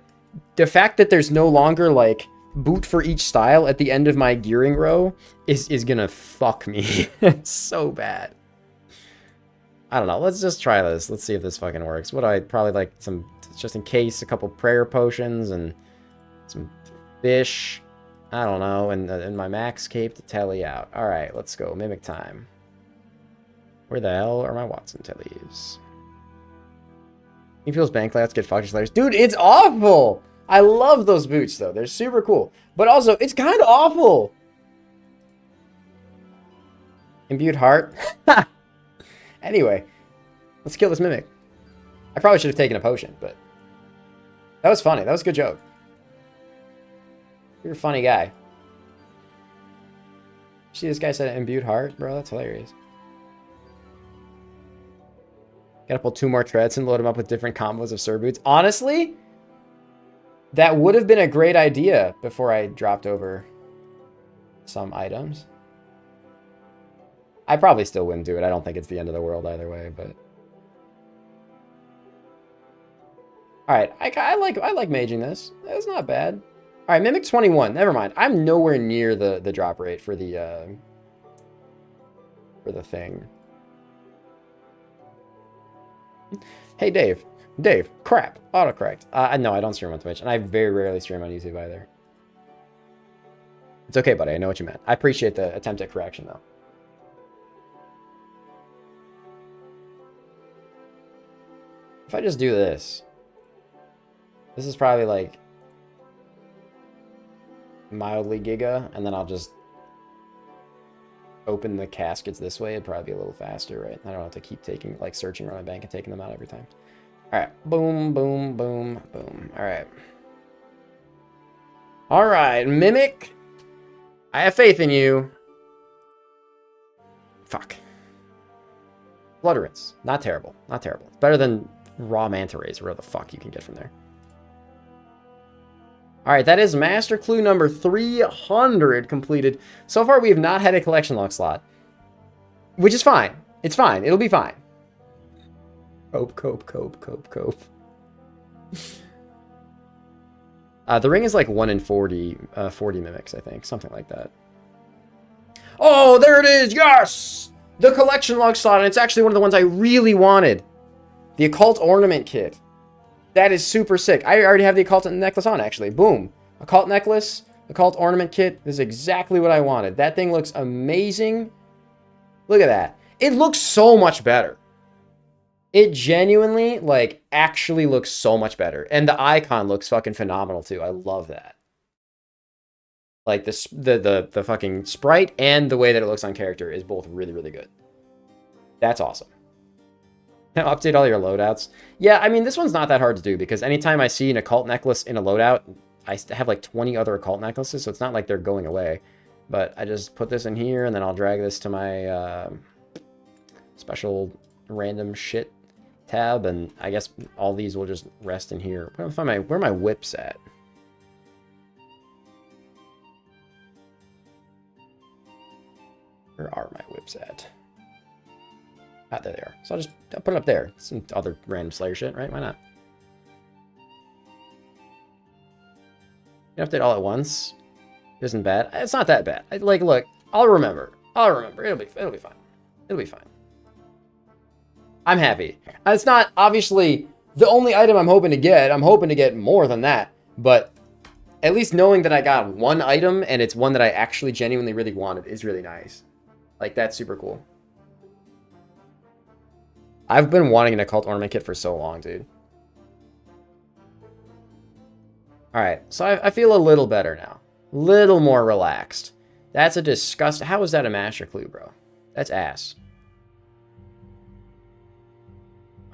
the fact that there's no longer like boot for each style at the end of my gearing row is gonna fuck me. It's so bad. I don't know. Let's just try this. Let's see if this fucking works. What I probably like some, just in case, a couple prayer potions and some fish. I don't know. And my max cape to tally out. All right, let's go. Mimic time. Where the hell are my Watson tellies? People's bank layouts get fucked letters. Dude, it's awful. I love those boots though. They're super cool. But also, it's kind of awful. Imbued heart. Anyway, let's kill this mimic. I probably should have taken a potion, but that was funny. That was a good joke. You're a funny guy. See, this guy said imbued heart, bro. That's hilarious. Gotta pull 2 more treads and load them up with different combos of Sir Boots. Honestly, that would have been a great idea before I dropped over some items. I probably still wouldn't do it. I don't think it's the end of the world either way, but... Alright, I like maging this. That's not bad. Alright, Mimic 21. Never mind. I'm nowhere near the drop rate for the thing. Hey, Dave. Dave, crap. Autocorrect. No, I don't stream on Twitch, and I very rarely stream on YouTube either. It's okay, buddy. I know what you meant. I appreciate the attempt at correction, though. If I just do this, this is probably like mildly giga, and then I'll just open the caskets this way. It'd probably be a little faster, right? I don't have to keep taking, like, searching around my bank and taking them out every time. All right, boom, boom, boom, boom. All right. All right, Mimic. I have faith in you. Fuck. Blood rinse. Not terrible. Not terrible. It's better than raw manta rays, where the fuck you can get from there. All right, that is master clue number 300 completed. So far, we have not had a collection log slot, which is fine. It's fine. It'll be fine. Cope. The ring is like 1 in 40 mimics, I think. Something like that. Oh, there it is! Yes! The collection log slot, and it's actually one of the ones I really wanted. The occult ornament kit. That is super sick. I already have the occult necklace on, actually. Boom. Occult necklace, occult ornament kit. This is exactly what I wanted. That thing looks amazing. Look at that. It looks so much better. It genuinely, like, actually looks so much better. And the icon looks fucking phenomenal, too. I love that. Like, the fucking sprite and the way that it looks on character is both really, really good. That's awesome. Now update all your loadouts. Yeah, I mean, this one's not that hard to do, because anytime I see an occult necklace in a loadout, I have like 20 other occult necklaces, so it's not like they're going away. But I just put this in here, and then I'll drag this to my special random shit tab, and I guess all these will just rest in here. Where are my whips at? Where are my whips at? Ah, there they are. So I'll put it up there. Some other random Slayer shit, right? Why not? You update all at once. It isn't bad. It's not that bad. Like, look, I'll remember. It'll be fine. It'll be fine. I'm happy. It's not obviously the only item I'm hoping to get. I'm hoping to get more than that. But at least knowing that I got one item and it's one that I actually genuinely really wanted is really nice. Like, that's super cool. I've been wanting an occult ornament kit for so long, dude. Alright, so I feel a little better now. Little more relaxed. That's a disgust. How is that a master clue, bro? That's ass.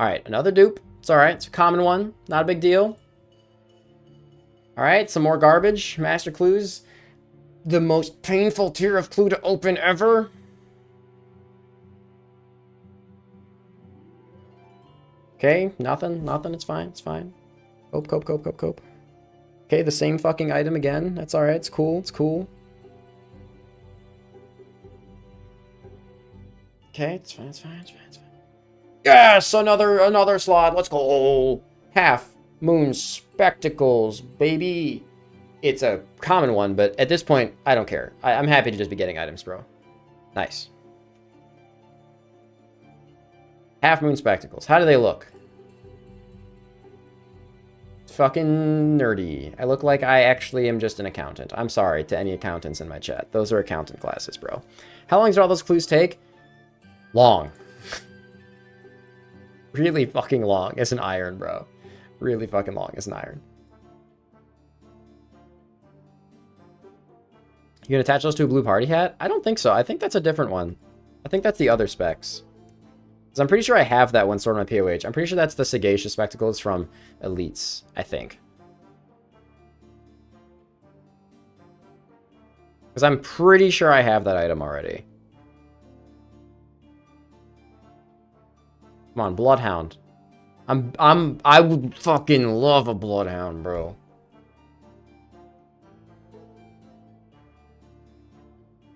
Alright, another dupe. It's alright. It's a common one. Not a big deal. Alright, some more garbage. Master clues. The most painful tier of clue to open ever. Okay, nothing, it's fine, Cope. Okay, the same fucking item again. That's alright, it's cool. Okay, it's fine. Yes, another slot, let's go. Half. Moon spectacles, baby. It's a common one, but at this point, I don't care. I'm happy to just be getting items, bro. Nice. Half moon spectacles. How do they look? Fucking nerdy. I look like I actually am just an accountant. I'm sorry to any accountants in my chat. Those are accountant classes, bro. How long do all those clues take? Long. Really fucking long as an iron, bro. Really fucking long as an iron. You can attach those to a blue party hat? I don't think so. I think that's a different one. I think that's the other specs. Because I'm pretty sure I have that one stored in my POH. I'm pretty sure that's the Sagacious Spectacles from Elites, I think. Because I'm pretty sure I have that item already. Come on, Bloodhound. I would fucking love a Bloodhound, bro.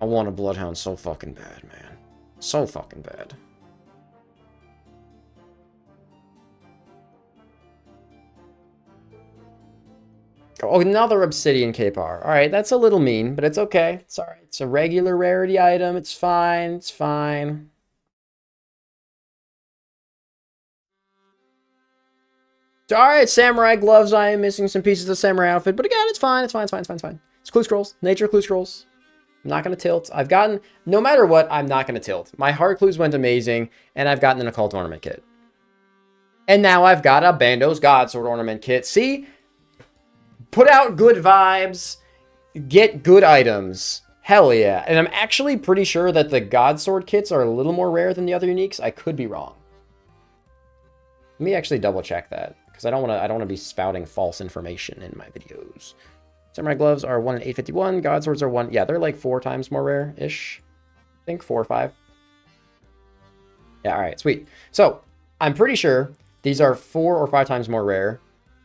I want a Bloodhound so fucking bad, man. So fucking bad. Oh, another Obsidian Capar. Alright, that's a little mean, but it's okay. It's alright. It's a regular rarity item. It's fine. It's fine. Alright, Samurai Gloves. I am missing some pieces of Samurai outfit, but again, it's fine. It's fine. It's fine. It's fine. It's fine. It's Clue Scrolls. Nature Clue Scrolls. I'm not going to tilt. I've gotten, no matter what, I'm not going to tilt. My Heart Clues went amazing, and I've gotten an Occult Ornament Kit. And now I've got a Bando's Godsword Ornament Kit. See? Put out good vibes. Get good items. Hell yeah. And I'm actually pretty sure that the Godsword kits are a little more rare than the other uniques. I could be wrong. Let me actually double check that, because I don't want to be spouting false information in my videos. Samurai Gloves are 1 in 851. Godswords are 1. Yeah, they're like 4 times more rare-ish. I think 4 or 5. Yeah, all right, sweet. So I'm pretty sure these are 4 or 5 times more rare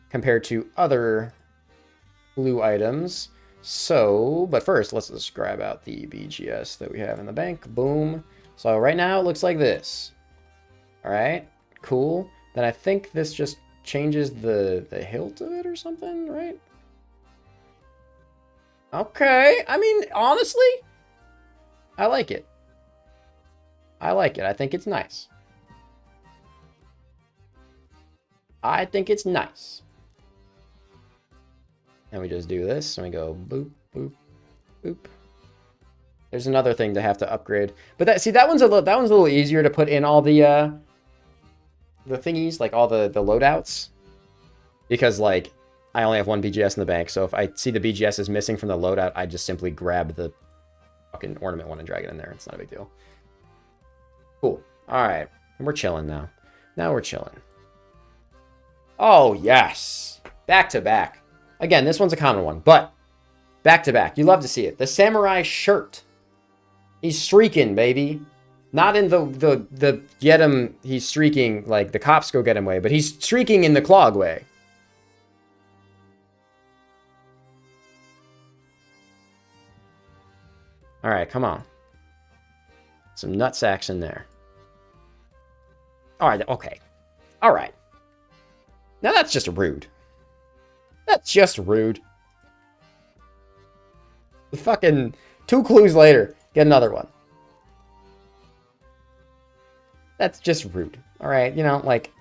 compared to other blue items. So, but first, let's just grab out the BGS that we have in the bank. Boom. So right now it looks like this. All right, cool. Then I think this just changes the hilt of it or something, right? Okay, I mean, honestly, I like it. I like it. I think it's nice. I think it's nice. And we just do this, and we go boop, boop, boop. There's another thing to have to upgrade, but that one's a little easier to put in all the thingies, like all the loadouts, because like I only have 1 BGS in the bank, so if I see the BGS is missing from the loadout, I just simply grab the fucking ornament one and drag it in there. It's not a big deal. Cool. All right, and we're chilling now. Now we're chilling. Oh yes, back to back. Again, this one's a common one, but back to back. You love to see it. The samurai shirt. He's streaking, baby. Not in the get him, he's streaking, like the cops go get him way, but he's streaking in the clog way. All right, come on. Some nutsacks in there. All right, okay. All right. Now that's just rude. That's just rude. Fucking 2 clues later, get another one. That's just rude. All right, you know, like,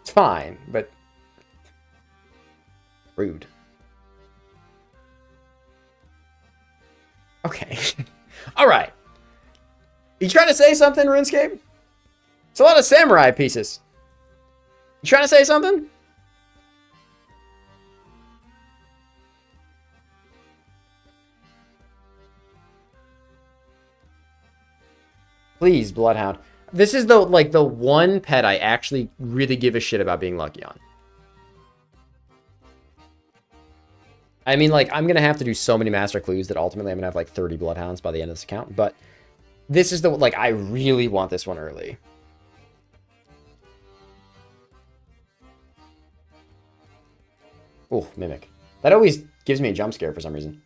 it's fine, but rude. Okay. All right. You trying to say something, RuneScape? It's a lot of samurai pieces. You trying to say something? Please, Bloodhound. This is the one pet I actually really give a shit about being lucky on. I mean, like, I'm going to have to do so many master clues that ultimately I'm going to have like 30 Bloodhounds by the end of this account. But this is the, like, I really want this one early. Oh, Mimic. That always gives me a jump scare for some reason.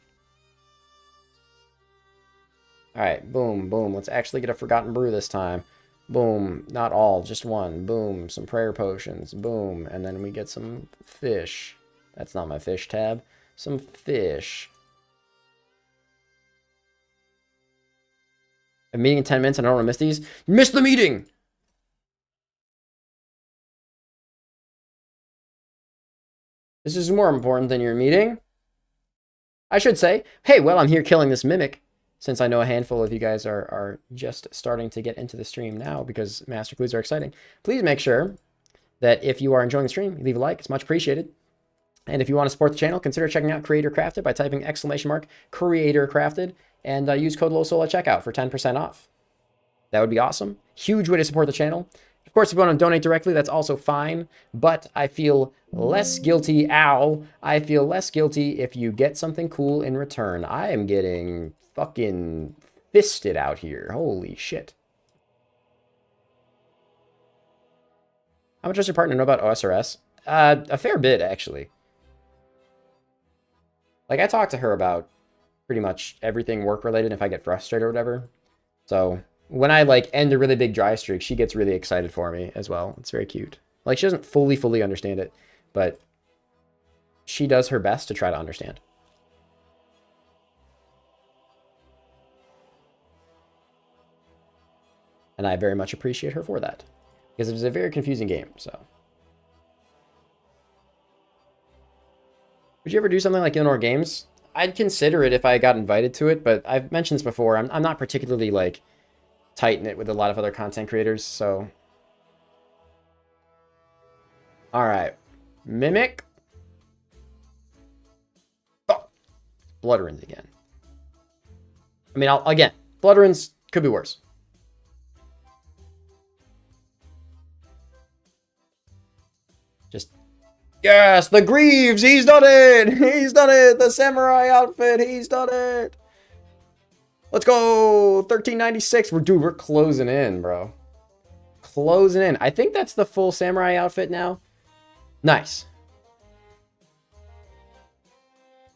All right, boom, boom. Let's actually get a Forgotten Brew this time. Boom. Not all, just one. Boom. Some prayer potions. Boom. And then we get some fish. That's not my fish tab. Some fish. A meeting in 10 minutes and I don't want to miss these. You missed the meeting! This is more important than your meeting. I should say, hey, well, I'm here killing this mimic. Since I know a handful of you guys are just starting to get into the stream now because master clues are exciting. Please make sure that if you are enjoying the stream, you leave a like. It's much appreciated. And if you want to support the channel, consider checking out creatorcrafted by typing !creatorcrafted and use code LowSoul at checkout for 10% off. That would be awesome. Huge way to support the channel. Of course, if you want to donate directly, that's also fine. But I feel less guilty. Ow. I feel less guilty if you get something cool in return. I am getting fucking fisted out here. Holy shit. How much does your partner know about OSRS? A fair bit, actually. Like, I talk to her about pretty much everything work-related if I get frustrated or whatever. So, when I, like, end a really big dry streak, she gets really excited for me as well. It's very cute. Like, she doesn't fully understand it, but she does her best to try to understand. And I very much appreciate her for that. Because it is a very confusing game, so. Would you ever do something like indoor games? I'd consider it if I got invited to it, but I've mentioned this before. I'm not particularly, like, tight-knit with a lot of other content creators, so. Alright. Mimic. Oh. Blood runes again. I mean, again, blood runes could be worse. Just, yes, the Greaves, he's done it! He's done it! The samurai outfit, he's done it! Let's go! 1396. We're closing in, bro. Closing in. I think that's the full samurai outfit now. Nice.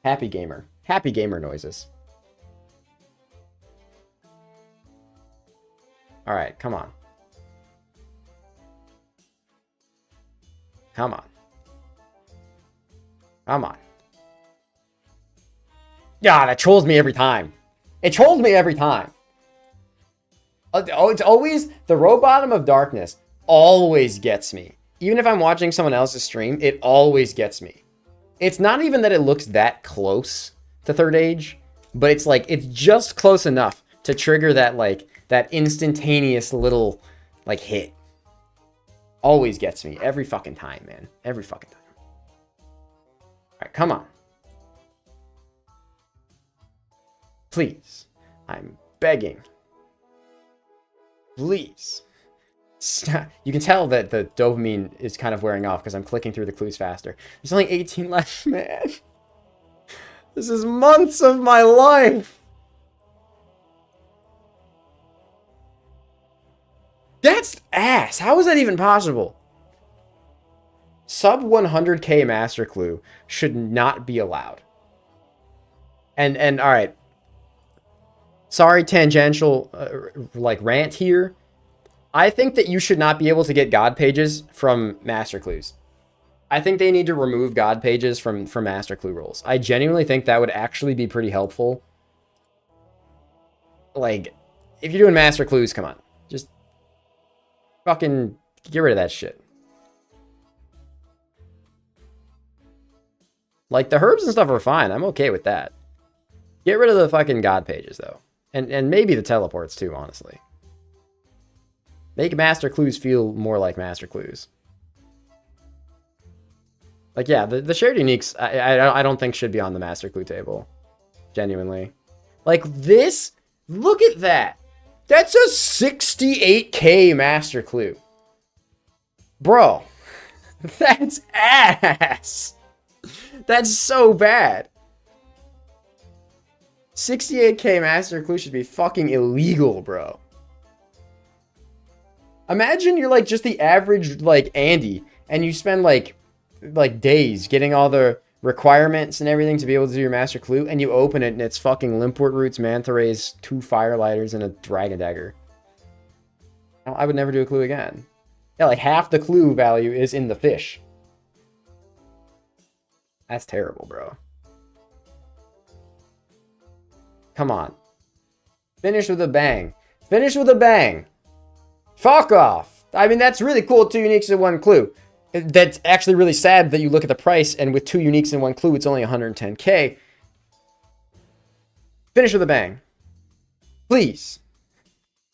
Happy gamer. Happy gamer noises. Alright, come on. Come on. Come on. Yeah, that trolls me every time. It trolls me every time. Oh, it's always the row bottom of darkness. Always gets me. Even if I'm watching someone else's stream, it always gets me. It's not even that it looks that close to third age, but it's like, it's just close enough to trigger that, like, that instantaneous little, like, hit. Always gets me. Every fucking time, man. Every fucking time. Alright, come on. Please. I'm begging. Please. Stop. You can tell that the dopamine is kind of wearing off because I'm clicking through the clues faster. There's only 18 left, man. This is months of my life. That's ass. How is that even possible? Sub 100k master clue should not be allowed. And all right. Sorry, tangential like rant here. I think that you should not be able to get god pages from master clues. I think they need to remove god pages from master clue rules. I genuinely think that would actually be pretty helpful. Like, if you're doing master clues, come on. Just fucking get rid of that shit. Like, the herbs and stuff are fine. I'm okay with that. Get rid of the fucking god pages, though. And maybe the teleports, too, honestly. Make master clues feel more like master clues. Like, yeah, the shared uniques, I don't think should be on the master clue table. Genuinely. Like, this, look at that. That's a 68k master clue. Bro, that's ass. That's so bad. 68k master clue should be fucking illegal, bro. Imagine you're like just the average like Andy and you spend like days getting all the requirements and everything to be able to do your master clue, and you open it and it's fucking Limport Roots, Manta Rays, 2 Firelighters, and a Dragon Dagger. I would never do a clue again. Yeah, like half the clue value is in the fish. That's terrible, bro. Come on. Finish with a bang. Finish with a bang. Fuck off. I mean, that's really cool. 2 uniques and 1 clue. That's actually really sad that you look at the price and with 2 uniques and 1 clue, it's only 110K. Finish with a bang. Please.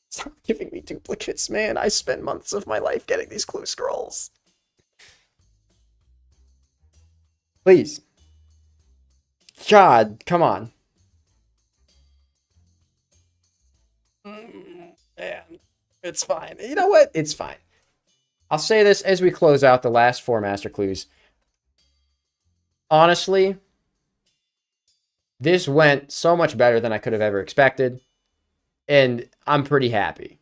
Stop giving me duplicates, man. I spent months of my life getting these clue scrolls. Please. God, come on. Man, it's fine. You know what? It's fine. I'll say this as we close out the last 4 master clues. Honestly, this went so much better than I could have ever expected. And I'm pretty happy.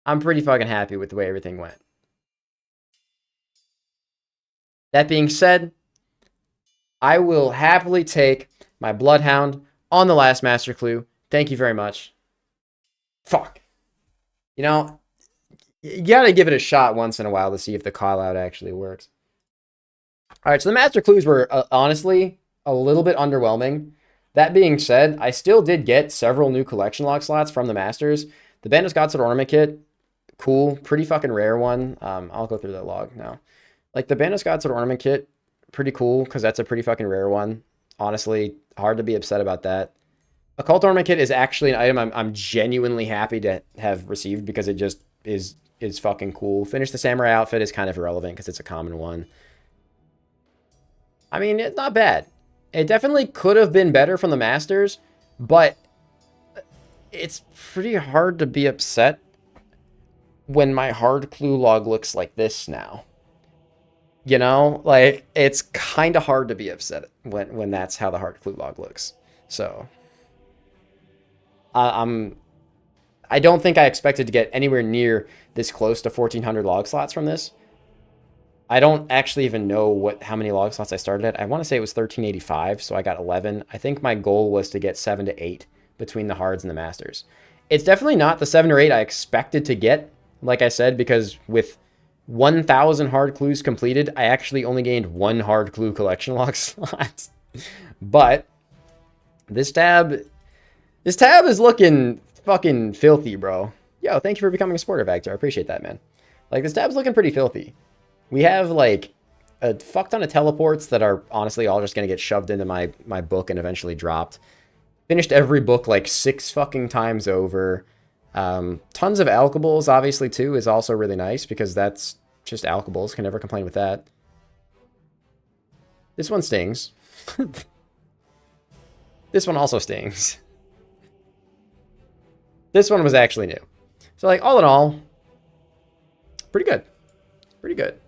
I'm pretty fucking happy with the way everything went. That being said, I will happily take my Bloodhound on the last master clue. Thank you very much. Fuck. You know, you gotta give it a shot once in a while to see if the call out actually works. All right, so the master clues were honestly a little bit underwhelming. That being said, I still did get several new collection lock slots from the masters. The Band of Scotswood Ornament Kit, cool, pretty fucking rare one. I'll go through the log now. Like the Band of Scotswood Ornament Kit, pretty cool because that's a pretty fucking rare one. Honestly, hard to be upset about that. Occult Ornament Kit is actually an item I'm genuinely happy to have received because it just is fucking cool. Finish the Samurai outfit is kind of irrelevant because it's a common one. I mean, it's not bad. It definitely could have been better from the Masters, but it's pretty hard to be upset when my hard clue log looks like this now. You know, like it's kind of hard to be upset when that's how the hard clue log looks. So I don't think I expected to get anywhere near this close to 1,400 log slots from this. I don't actually even know how many log slots I started at. I want to say it was 1385, so I got 11. I think my goal was to get 7 to 8 between the hards and the masters. It's definitely not the 7 or 8 I expected to get, like I said, because with 1,000 hard clues completed, I actually only gained 1 hard clue collection log slot. But this tab is looking fucking filthy, bro. Yo, thank you for becoming a supporter, Vector. I appreciate that, man. Like, this tab's looking pretty filthy. We have, like, a fuck ton of teleports that are honestly all just going to get shoved into my book and eventually dropped. Finished every book, like, 6 fucking times over. Tons of alkables, obviously, too, is also really nice because that's just alkables. Can never complain with that. This one stings. This one also stings. This one was actually new. So, like, all in all, pretty good. Pretty good.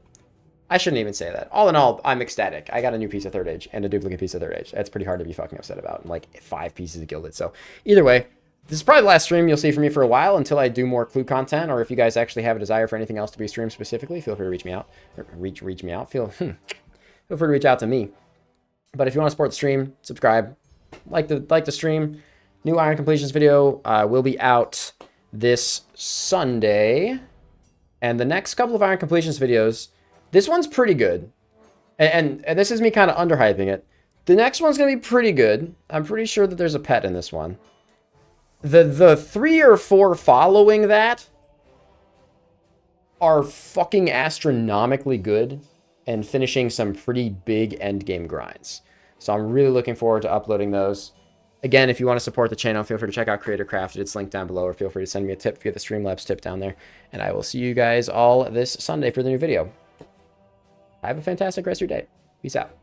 I shouldn't even say that. All in all, I'm ecstatic. I got a new piece of 3rd Age and a duplicate piece of 3rd Age. That's pretty hard to be fucking upset about. And like 5 pieces of Gilded. So either way, this is probably the last stream you'll see from me for a while until I do more clue content. Or if you guys actually have a desire for anything else to be streamed specifically, feel free to reach me out. Or reach me out. Feel free to reach out to me. But if you want to support the stream, subscribe. Like the stream. New Iron Completions video will be out this Sunday. And the next couple of Iron Completions videos, this one's pretty good. And this is me kind of underhyping it. The next one's going to be pretty good. I'm pretty sure that there's a pet in this one. The 3 or 4 following that are fucking astronomically good and finishing some pretty big endgame grinds. So I'm really looking forward to uploading those. Again, if you want to support the channel, feel free to check out creatorcrafted. It's linked down below, or feel free to send me a tip via the Streamlabs tip down there. And I will see you guys all this Sunday for the new video. Have a fantastic rest of your day. Peace out.